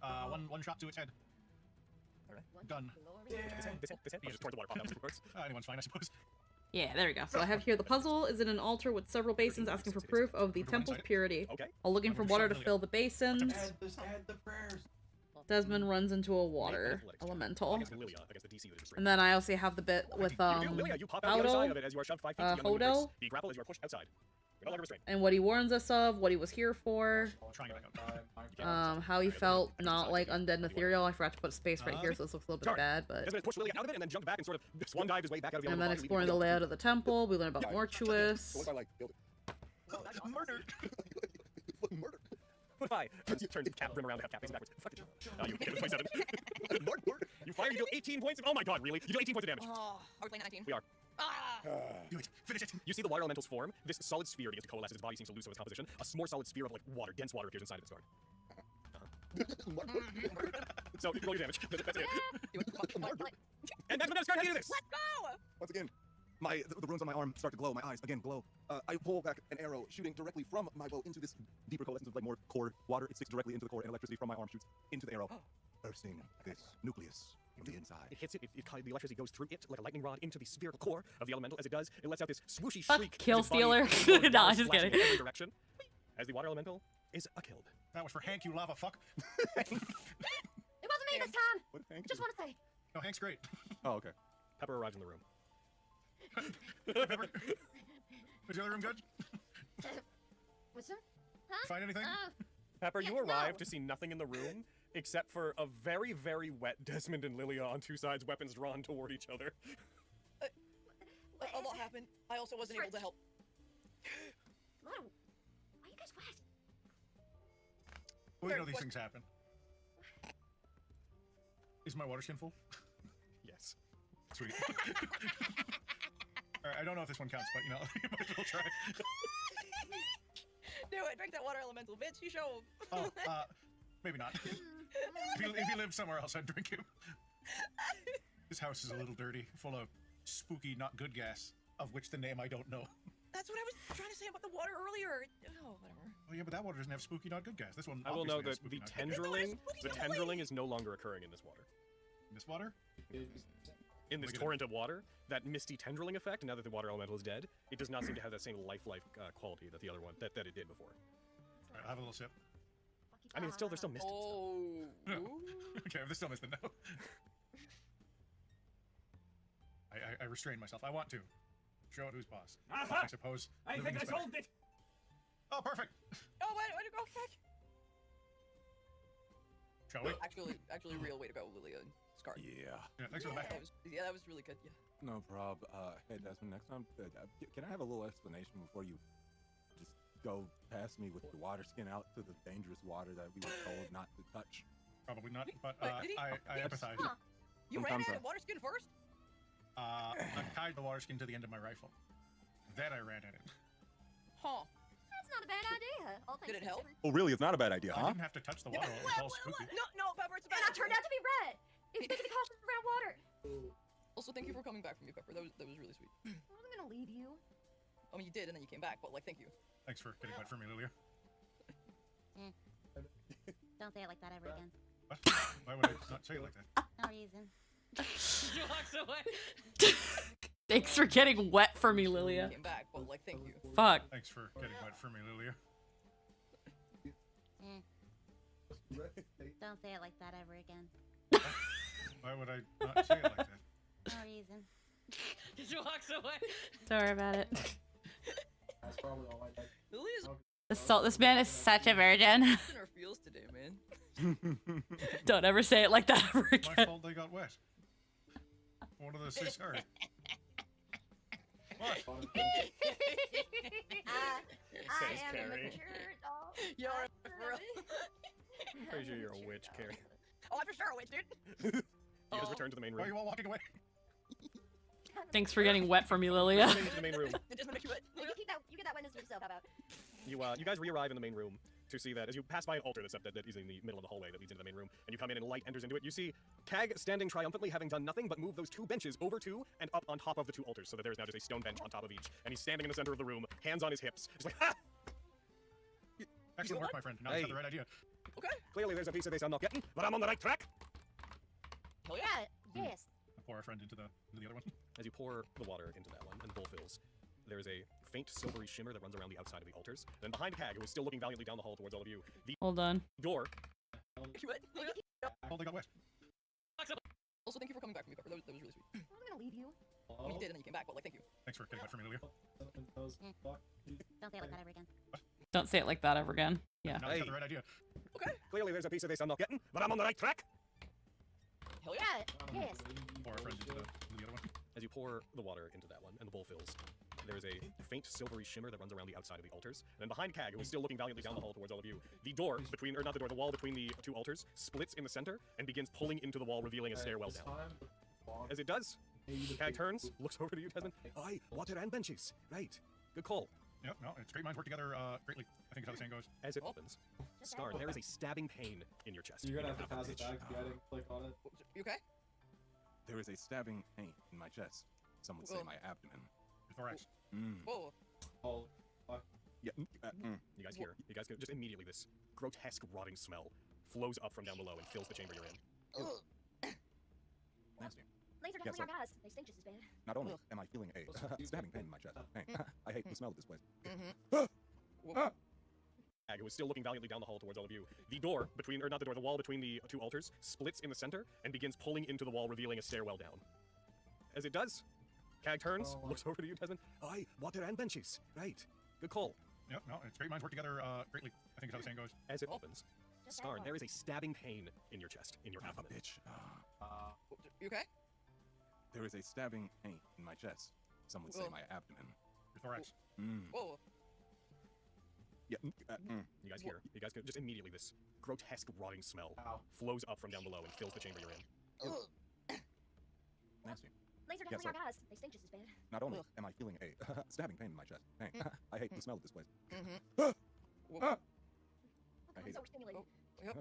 one shot to its head. Alright. Done. This head. You just toward the water pop out afterwards. Anyone's fine, I suppose. Yeah, there we go. So I have here the puzzle is in an altar with several basins asking for proof of the temple's purity. Okay. While looking for water to fill the basins, Add the prayers. Desmond runs into a water elemental. Against Lilia, against the DC that is restrained. And then I also have the bit with Lilia, you pop out the other side of it as you are shoved 5 feet to the other universe. Hodo, The grapple as you are pushed outside. You're no longer restrained. and what he warns us of, what he was here for, how he felt not like undead and ethereal. I forgot to put a space right here, so this looks a little bit bad, but. Desmond pushed Lilia out of it and then jumped back and sort of swan dived his way back out of the And other then body, exploring the layout of the temple, we learn about Mortuous. So what if I like build it? Murder! Murder. Put 5. You turn the cap brim around to have cap facing backwards. Fuck it. You hit it with 27. You fire, you do 18 points of. Oh my god, really? You do 18 points of damage. Oh, are we playing 19? We are. Ah! Do it. Finish it. You see the water elementals form. This solid sphere begins to coalesce. Its body seems to lose some of its composition. A more solid sphere of like water, dense water, appears inside of its guard. So roll your damage. That's it. And that's how you do this. Let's go! Once again, the runes on my arm start to glow. My eyes again glow. I pull back an arrow, shooting directly from my bow into this deeper coalescence of like more core water. It sticks directly into the core, and electricity from my arm shoots into the arrow, bursting this nucleus from the inside. It hits it. The electricity goes through it like a lightning rod into the spherical core of the elemental. As it does, it lets out this swooshy shriek. Kill as its body Stealer. explodes Nah, and just flashes kidding. in every direction, as the water elemental is killed. That was for Hank, you lava fuck. It wasn't me this time. What did Hank Just do? want to say. No, Hank's great. Oh, okay. Pepper arrives in the room. Pepper. Was the other room good? Wisdom? Huh? Find anything? Pepper, you no. arrive to see nothing in the room except for a very, very wet Desmond and Lilia on 2 sides, weapons drawn toward each other. A lot happened. I also wasn't able to help. Why are you guys wet? Well, you know these things happen. Is my water skin full? Yes. Sweet. Alright, I don't know if this one counts, but you know, you might as well try. Do it. Drink that water elemental, bitch. You show him. Oh, maybe not. If he lived somewhere else, I'd drink him. This house is a little dirty, full of spooky, not good gas, of which the name I don't know. That's what I was trying to say about the water earlier. Oh, whatever. Oh yeah, but that water doesn't have spooky, not good gas. This one. I will note that obviously the has spooky, not good gas. tendriling is no longer occurring in this water. In this water? In this torrent of water, that misty tendriling effect, now that the water elemental is dead, it does not seem to have that same lifelike quality that the other one that it did before. Alright, I'll have a little sip. I mean, there's still mist. Oh. Okay, if there's still mist, then no. I restrain myself. I want to. Show it who's boss. I suppose. I think I solved it! Oh, perfect! Oh, way to go, Heck. Shall we? Actually, real way to go, Lilia and Scar. Yeah. Thanks for the backup. That was really good, yeah. No prob. Hey, Desmond, next time, can I have a little explanation before you just go past me with the water skin out to the dangerous water that we were told not to touch? Probably not, but Did he? I empathize. Huh. You ran out of water skin first? I tied the water skin to the end of my rifle. Then I ran at it. Huh. That's not a bad idea. All Did it help? Oh, really? It's not a bad idea, I huh? didn't have to touch the water. It was all spooky. No, Pepper, it's a bad And that turned out to be red. It's making the cautious around water. Also, thank you for coming back from me, Pepper. That was really sweet. I wasn't gonna leave you. I mean, you did, and then you came back, but, like, thank you. Thanks for getting wet for me, Lilia. Don't say it like that ever again. What? Why would I not say it like that? No reason. She walks away. Thanks for getting wet for me, Lilia. Came back, but, like, thank you. Fuck. Thanks for getting wet for me, Lilia. Don't say it like that ever again. Why would I not say it like that? No reason. She walks away. Don't worry about it. That's probably all I did. Lilia's This man is such a virgin. in her feels today, man. Don't ever say it like that ever My again. fault they got wet. One of the six heard. What? I am a mature adult. You're for real. Pretty sure you're a witch, Carrie. Oh, I'm for sure a witch, dude. You guys return to the main Why are room. you all walking away? Thanks for getting wet for me, Lilia. Returning to the main room. It just makes you wet. You get that witness to yourself, how about? You guys re-arrive in the main room to see that as you pass by an altar that is in the middle of the hallway that leads into the main room, and you come in and light enters into it, you see Kag standing triumphantly, having done nothing but move those two benches over to and up on top of the two altars, so that there is now just a stone bench on top of each, and he's standing in the center of the room, hands on his hips, just like, ha! Excellent work, my friend. Now you got the right idea. Okay. Clearly there's a piece of this I'm not getting, but I'm on the right track! Hell yeah. Yes. I'll pour our friend into the other one. As you pour the water into that one, and the bowl fills, there is a faint silvery shimmer that runs around the outside of the altars. And behind Kag, who is still looking valiantly down the hall towards all of you, the Hold on. door. You wet? Oh, they got wet. Also, thank you for coming back from me, Pepper. That was really sweet. I wasn't gonna leave you. I mean, you did, and then you came back, but, like, thank you. Thanks for getting wet for me, Lilia. Don't say it like that ever again. Don't say it like that ever again. Yeah. Now you got the right idea. Okay. Clearly there's a piece of this I'm not getting, but I'm on the right track! Hell yeah. Yes. Pour our friend into the other one. As you pour the water into that one, and the bowl fills, there is a faint silvery shimmer that runs around the outside of the altars. And then behind Kag, who is still looking valiantly down the hall towards all of you, the door between, or not the door, the wall between the two altars splits in the center and begins pulling into the wall, revealing a stairwell down. As it does, Kag turns, looks over to you, Desmond. Aye, water and benches. Right. Good call. Yep, no, it's great minds work together greatly. I think is how the saying goes. As it opens, Scar, there is a stabbing pain in your chest. You're gonna have to pass it back. I didn't click on it. You okay? There is a stabbing pain in my chest. Some would say my abdomen. Thorax. Whoa. Oh, Yeah. You guys hear? You guys just immediately this grotesque rotting smell flows up from down below and fills the chamber you're in. Nasty. Laser Yes, definitely aren't sir. us. They stink just as bad. Not only am I feeling a stabbing pain in my chest, I hate the smell of this place. Kag, who is still looking valiantly down the hall towards all of you, the door between, or not the door, the wall between the two altars splits in the center and begins pulling into the wall, revealing a stairwell down. As it does, Kag turns, looks over to you, Desmond. Aye, water and benches. Right. Good call. Yep, no, it's great minds work together greatly. I think is how the saying goes. As it opens, Scar, there is a stabbing pain in your chest, in your abdomen. Bitch. You okay? There is a stabbing pain in my chest. Some would say my abdomen. Your thorax. Whoa. Yeah. You guys hear? You guys just immediately this grotesque rotting smell flows up from down below and fills the chamber you're in. Nasty. Laser Yes, definitely sir. aren't us. They stink just as bad. Not only am I feeling a stabbing pain in my chest, I hate the smell of this place. Whoa. I I'm hate so it. stimulated. Yep.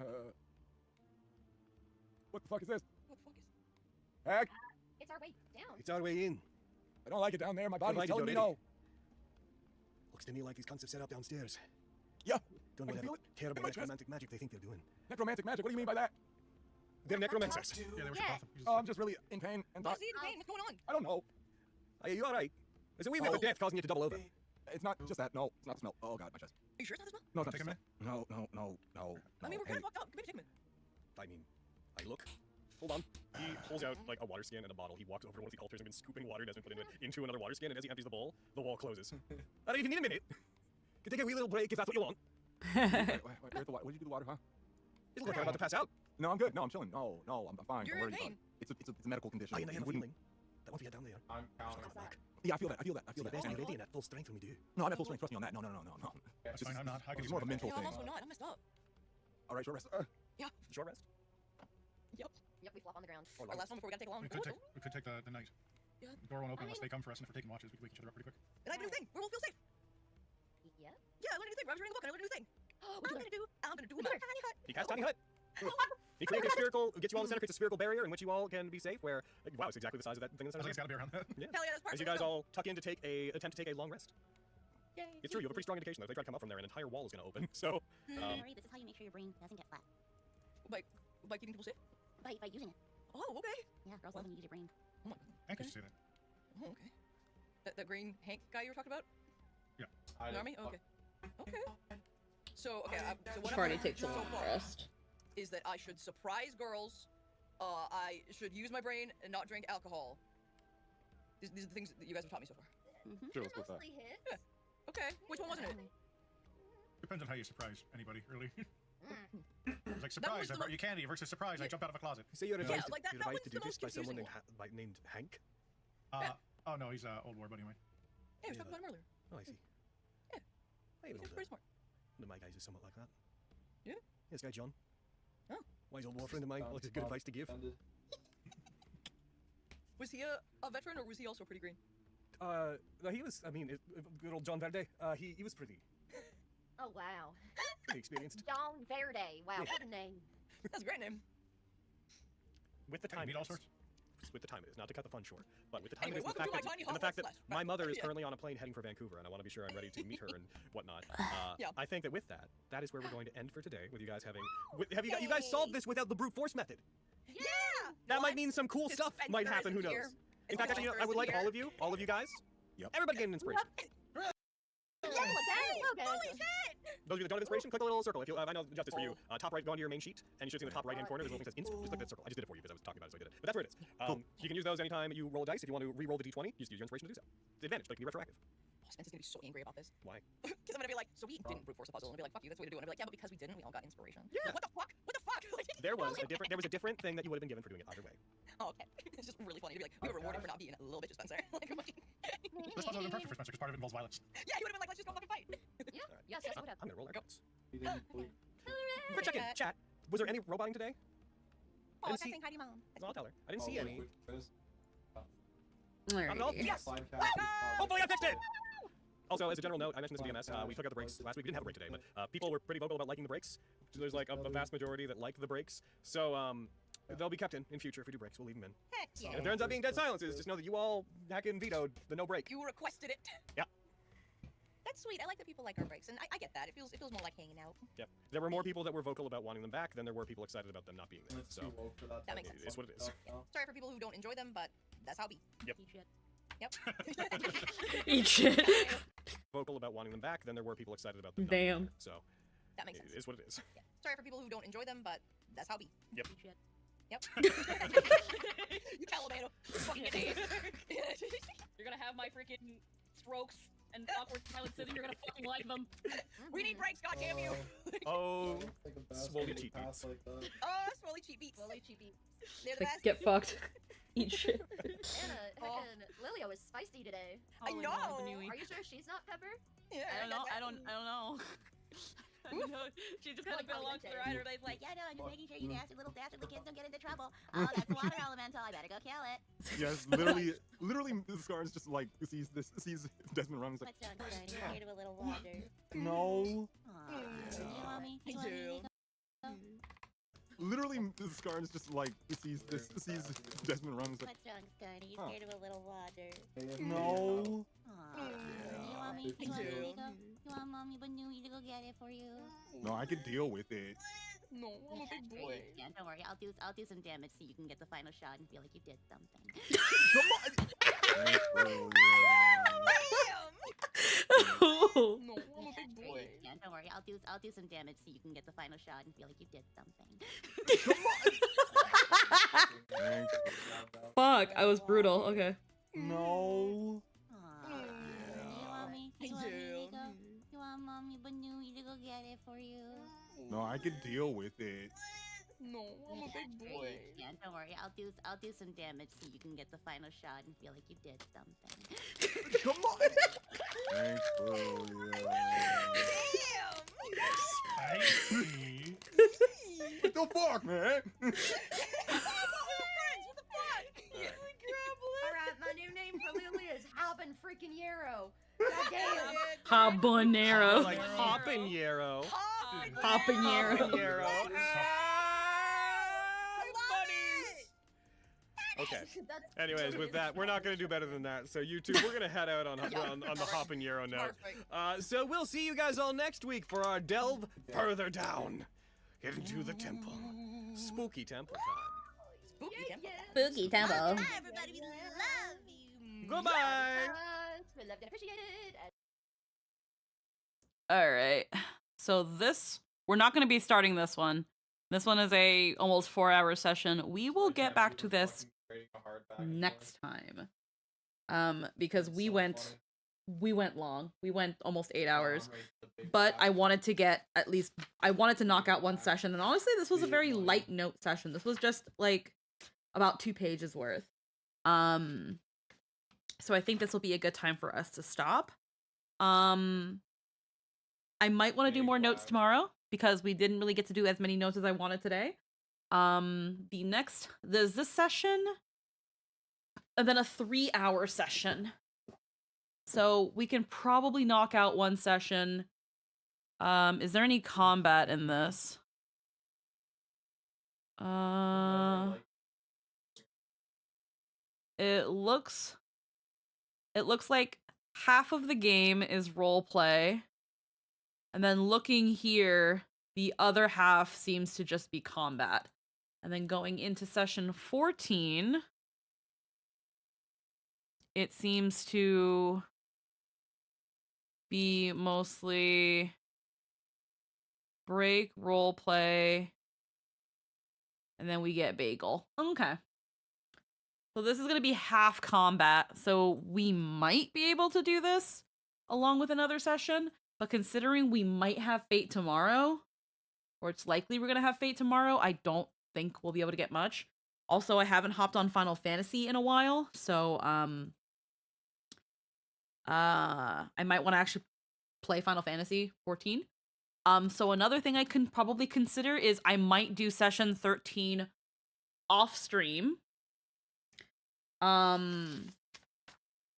What the fuck is this? What the fuck is? Hag? our way down. It's our way in. I don't like it down there. My body's Provided telling me you're ready. no. Looks to me like these cunts have set up downstairs. Yeah. Don't I know can feel what it. terrible In my chest. necromantic magic they think they're doing. Necromantic magic. What do you mean by that? They're necromancers. Yeah, they were Yeah. Gotham. Oh, I'm just really in pain and Why thought. is he in pain? What's going on? I don't know. Are you alright? Is it wee wee for death causing you to double over? It's not just that. No, it's not the smell. Oh god, my chest. Are you sure it's not the smell? No, it's not Take the him smell. No. I mean, we're kind Hey, of fucked up. Give me a take him in. I mean, I look. Hold on. He pulls out like a water skin and a bottle. He walks over to one of the altars and been scooping water Desmond put into it into another water skin, and as he empties the bowl, the wall closes. I don't even need a minute. Can take a wee little break if that's what you want. where's the water? What did you do to the water, huh? It'll look like I'm about to pass out. No, I'm good. No, I'm chilling. No, I'm fine. You're Don't in worry about pain. it. It's a medical condition. I have a You wouldn't- feeling that once we get down there, I'm counting. Yeah, I feel that. I feel that. you're that. basically ready and at full strength when we do. No, I'm at full strength. Trust me on that. No. That's fine. I'm not. I can It's use more of a my mental Yeah, I'm thing. also not. I messed up. All right, short rest. Yeah. Short rest. Yep. Yep, we flop on the ground. Or Our last one before we gotta take a long. We could take the night. Yeah. The door won't open I unless mean- they come for us, and if we're taking watches, we can wake each other up pretty quick. And I did a thing. We'll feel safe. Yeah. Yeah, I learned a new thing. I was reading a book and I learned a new thing. I'm gonna do my tiny hut. He casts Tiny Hut. He creates a spherical, gets you all in the center, creates a spherical barrier in which you all can be safe. Where, like, wow, it's exactly the size of that thing in the I center. think it's gotta be around that. Yeah. Hell yeah, that's As you perfect. guys all tuck in to attempt to take a long rest. Yay. It's true. You have a pretty strong indication that if they try to come up from there, an entire wall is going to open. So, Don't worry, this is how you make sure your brain doesn't get flat. By keeping people safe. By using it. Oh, okay. Yeah, girls love when you use your brain. Oh my. Hank used to say that. Oh, okay. The green Hank guy you were talking about? Yeah. In the army? Okay. Okay. So, okay, so what Party I've takes a learned so long far rest. is that I should surprise girls, I should use my brain and not drink alcohol. These are the things that you guys have taught me so far. Sure, let's go with that. Mostly hits. Yeah. Okay, which one wasn't it? Depends on how you surprise anybody, really. Mm. It's like surprise, was the I brought you candy versus surprise, I jumped out of a closet. say you're Yeah, advised, like that- you're that advised to one's do the this most by someone confusing named Hank. Oh no, he's an old war buddy of mine. Yeah, we was talking about him earlier. Oh, I see. Yeah. I even He's pretty smart. one of my guys is somewhat like that. Yeah? This guy John. Oh. Wise old war friend of mine. Well, it's good advice to give. Was he a veteran or was he also pretty green? No, he was. I mean, good old John Verde. He was pretty Oh, wow. experienced. John Verde. Wow, what a name. That's a great name. With the I can time, meet it all is. sorts. With the time it is, not to cut the fun short, but with the time Anyway, it is, and the welcome fact to my that, tiny and the hot fact that slash my mother is yeah. currently on a plane heading for Vancouver, and I want to be sure I'm ready to meet her and whatnot. Yeah. I think that with that, that is where we're going to end for today. With you guys having, have you guys solved this without the brute force method? Yeah! That might mean some cool His stuff might Spencer happen. Who isn't knows? here. In fact, actually, you know, I would like all of you guys. Yep. Everybody get an inspiration. Holy shit! Those of you that don't have inspiration, click the little circle. If you, I know justice for you. Top right, go into your main sheet, and you should see in the top right-hand corner. There's a little thing that says just click that circle. I just did it for you because I was talking about it, so I did it. But that's where it is. You can use those anytime you roll a dice. If you want to re-roll the d20, just use your inspiration to do so. It's the advantage. They can be retroactive. Oh, Spencer's gonna be so angry about this. Why? Because I'm gonna be like, so we didn't brute force a puzzle, and I'll be like, fuck you, that's the way to do it. And I'll be like, yeah, but because we didn't, we all got inspiration. Yeah. Like, what the fuck? What the fuck? Like, There was a different thing that you would have been given for doing it either way. oh, okay. It's just really funny to be like, we were rewarded for not being a little bitch, Spencer. Like, This puzzle isn't perfect for Spencer because part of it involves violence. yeah, you would have been like, let's just go fucking fight. Yeah, yes, that's what happened. I'm gonna roll our dice. He didn't believe. Quick check-in, chat. Was there any roboting today? Oh, didn't see- saying hi to your mom. I'll tell her. I didn't see any. Alrighty. all. Yes! Hopefully I fixed it! Also, as a general note, I mentioned this in DMS, we took out the brakes last week. We didn't have a break today, but people were pretty vocal about liking the brakes. There's like a vast majority that like the brakes. So, they'll be kept in future if we do breaks. We'll leave them in. Heck yeah. And if there ends up being dead silences, just know that you all heckin' vetoed the no break. You requested it. Yeah. That's sweet. I like that people like our breaks, and I get that. It feels more like hanging out. Yep. There were more people that were vocal about wanting them back than there were people excited about them not being there. So, That makes sense. it is what it is. Sorry for people who don't enjoy them, but that's how it be. Yep. Yep. Eat shit. Vocal about wanting them back than there were people excited about them not Damn. being there. So, That makes sense. it is what it is. Yeah. Sorry for people who don't enjoy them, but that's how it be. Yep. Yep. You Calamano. Fucking idiot. You're gonna have my freaking strokes and awkward silences, and you're gonna fucking like them. We need breaks, goddamn you. Oh, slowly cheat beats. Like that. Oh, slowly cheat beats. Slowly cheap beats. They're the Like, best. get fucked. Eat shit. Anna, heckin' Lilia was spicy today. I know. Are you sure she's not Pepper? Yeah, I don't know. I don't know. I don't know. She's just kind of been along for the ride. Everybody's like, Yeah, no, I'm just making sure you little dastardly kids don't get into trouble. Oh, that's a water elemental. I better go kill it. Yes, literally, the Scar is just like sees Desmond run. He's like, What's done, son? You're here to a little water. no. Aw, do you want me? I You want me do. to go? literally, this Scarn is just like sees Desmond run. He's like, What's wrong, Scarny? You Huh. scared of a little water? no. Aw. You want me? You want me to go? You want Mommy Banui to go get it for you? No, I can deal with it. No, I'm a big boy. Yeah, don't worry. I'll do some damage so you can get the final shot and feel like you did something. Oh. No, I'm a big boy. Yeah, don't worry. I'll do some damage so you can get the final shot and feel like you did something. Fuck, I was brutal. Okay. No. You want me? I You want me do. to go? You want Mommy Banui to go get it for you? No, I can deal with it. No, I'm a big boy. Yeah, don't worry. I'll do some damage so you can get the final shot and feel like you did something. Come on. Thanks, Spicy. What the fuck, man? Alright, my new name for Lily is Halbin freaking Yarrow. Goddamn. Habanero. Like habanero. Habanero. Habanero. Okay. Anyways, with that, we're not gonna do better than that. So you two, we're gonna head out on the habanero note. So we'll see you guys all next week for our delve further down into the temple. Spooky temple time. Spooky temple. Spooky temple. Hi, everybody. We love you. Goodbye. We love and appreciate it. All right. So this, we're not going to be starting this one. This one is a almost 4-hour session. We will get back to this next time. Because we went long. We went almost 8 hours. But I wanted to knock out one session. And honestly, this was a very light note session. This was just like about 2 pages worth. So I think this will be a good time for us to stop. I might want to do more notes tomorrow because we didn't really get to do as many notes as I wanted today. There's this session and then a 3-hour session. So we can probably knock out one session. Is there any combat in this? It looks like half of the game is role play. And then looking here, the other half seems to just be combat. And then going into session 14, it seems to be mostly break, role play, and then we get bagel. Okay. So this is going to be half combat, so we might be able to do this along with another session, but considering we might have fate tomorrow, or it's likely we're going to have fate tomorrow, I don't think we'll be able to get much. Also, I haven't hopped on Final Fantasy in a while, so I might want to actually play Final Fantasy 14. So another thing I can probably consider is I might do session 13 off stream.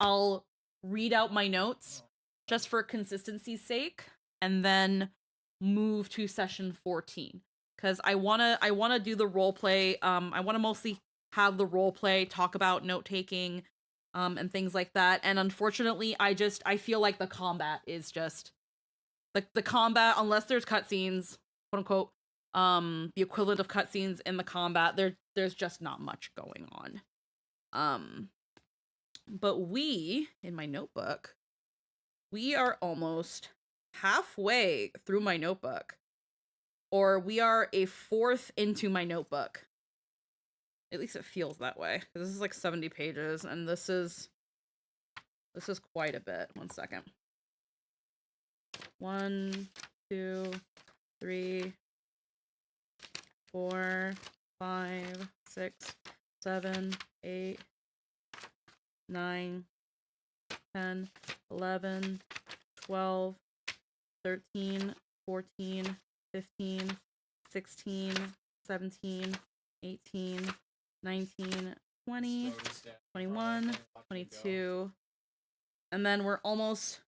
I'll read out my notes just for consistency's sake, and then move to session 14 because I wanna do the role play. I wanna mostly have the role play, talk about note taking, and things like that. And unfortunately, I feel like the combat is just like the combat, unless there's cutscenes, quote unquote, the equivalent of cutscenes in the combat. There's just not much going on. But we, in my notebook, we are almost halfway through my notebook. Or we are a fourth into my notebook. At least it feels that way. This is like 70 pages, and this is quite a bit. 1 second. 1, 2, 3, 4, 5, 6, 7, 8, 9, 10, 11, 12, 13, 14, 15, 16, 17, 18, 19, 20, 21, 22. And then we're almost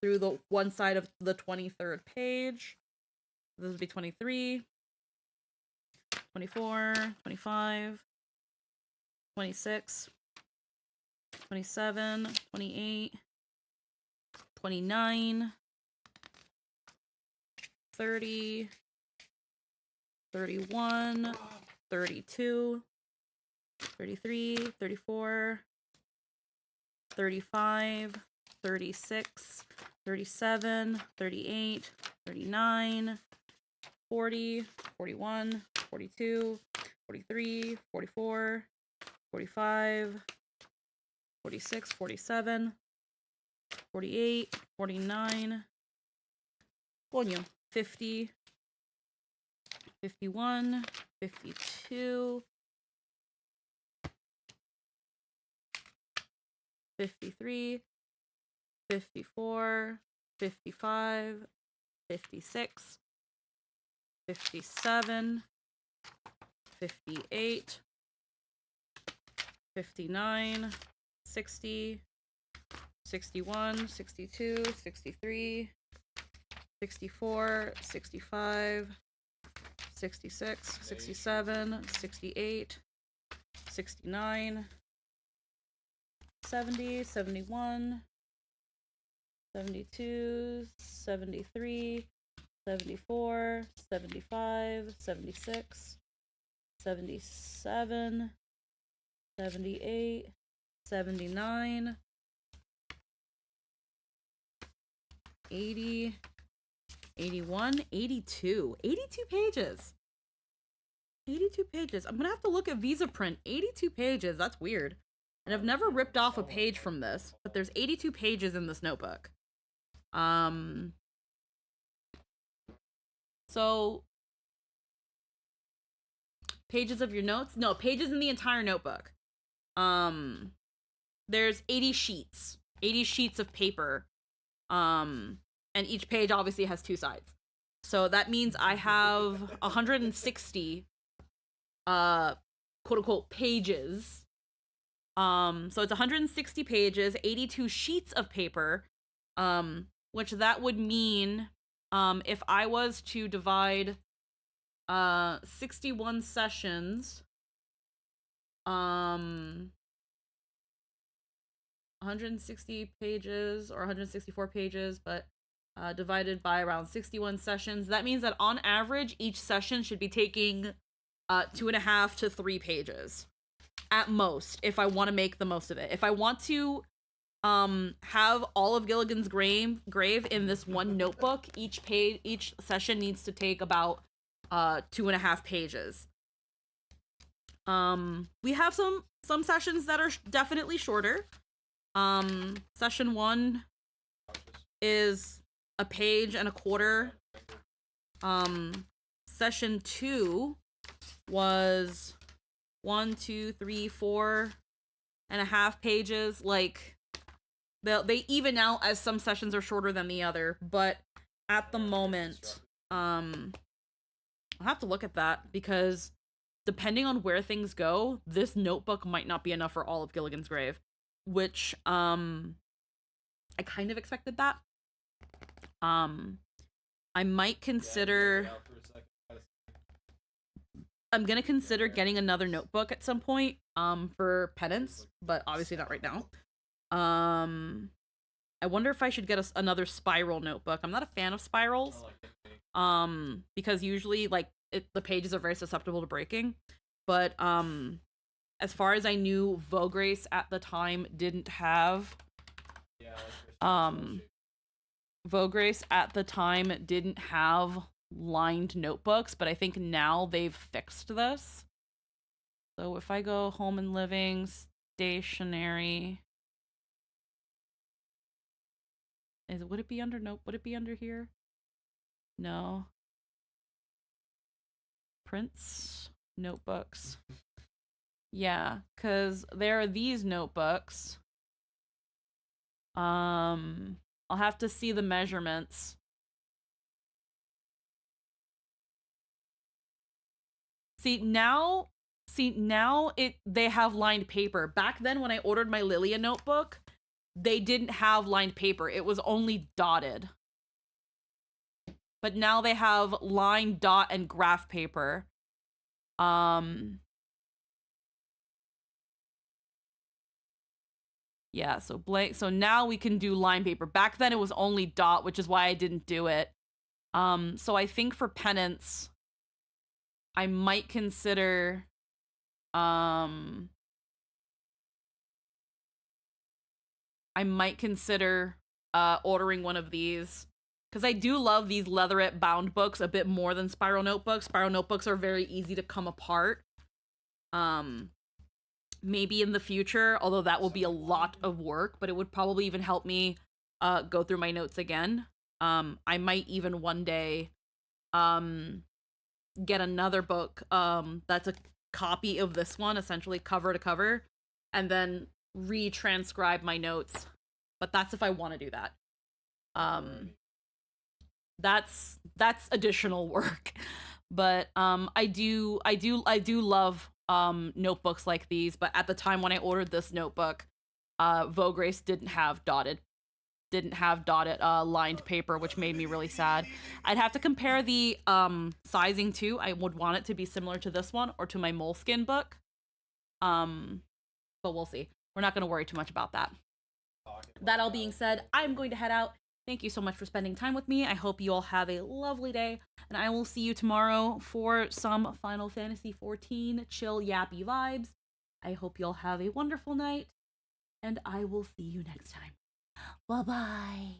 through the one side of the 23rd page. This would be 23. 24, 25, 26, 27, 28, 29, 30, 31, 32, 33, 34, 35, 36, 37, 38, 39, 40, 41, 42, 43, 44, 45, 46, 47, 48, 49, coño, 50, 51, 52, 53, 54, 55, 56, 57, 58, 59, 60, 61, 62, 63, 64, 65, 66, 67, 68, 69, 70, 71, 72, 73, 74, 75, 76, 77, 78, 79, 80, 81, 82. 82 pages. 82 pages. I'm gonna have to look at Visa print. 82 pages. That's weird. And I've never ripped off a page from this, but there's 82 pages in this notebook. So pages of your notes? No, pages in the entire notebook. There's 80 sheets. 80 sheets of paper. And each page obviously has two sides. So that means I have 160 quote unquote pages. So it's 160 pages, 82 sheets of paper, which that would mean if I was to divide 61 sessions, 160 pages or 164 pages, but divided by around 61 sessions, that means that on average each session should be taking 2.5 to 3 pages at most, if I want to make the most of it. If I want to have all of Gilligan's grave in this one notebook, each session needs to take about 2.5 pages. We have some sessions that are definitely shorter. Session 1 is a page and a quarter. Session 2 was 1, 2, 3, 4.5 pages. Like, they even out as some sessions are shorter than the other, but at the moment, I'll have to look at that, because depending on where things go, this notebook might not be enough for all of Gilligan's Grave, which I kind of expected that. I might consider I'm gonna consider getting another notebook at some point for penance, but obviously not right now. I wonder if I should get another spiral notebook. I'm not a fan of spirals, because usually like the pages are very susceptible to breaking. But as far as I knew, Vaugrace at the time didn't have Vaugrace at the time didn't have lined notebooks, but I think now they've fixed this. So if I go home and living, stationery, would it be under here? No. Prints, notebooks. Yeah, because there are these notebooks. I'll have to see the measurements. See now they have lined paper. Back then when I ordered my Lilia notebook, they didn't have lined paper. It was only dotted. But now they have lined, dot, and graph paper. Yeah, so blank. So now we can do line paper. Back then it was only dot, which is why I didn't do it. So I think for penance, I might consider, I might consider ordering one of these, because I do love these leatherette bound books a bit more than spiral notebooks. Spiral notebooks are very easy to come apart. Maybe in the future, although that will be a lot of work, but it would probably even help me go through my notes again. I might even one day get another book that's a copy of this one, essentially cover to cover, and then retranscribe my notes. But that's if I want to do that. That's additional work. But I do love notebooks like these, but at the time when I ordered this notebook, Vograce didn't have dotted lined paper, which made me really sad. I'd have to compare the sizing too. I would want it to be similar to this one or to my Moleskin book. But we'll see. We're not going to worry too much about that. That all being said, I'm going to head out. Thank you so much for spending time with me. I hope you all have a lovely day, and I will see you tomorrow for some Final Fantasy XIV chill yappy vibes. I hope you all have a wonderful night, and I will see you next time. Bye-bye.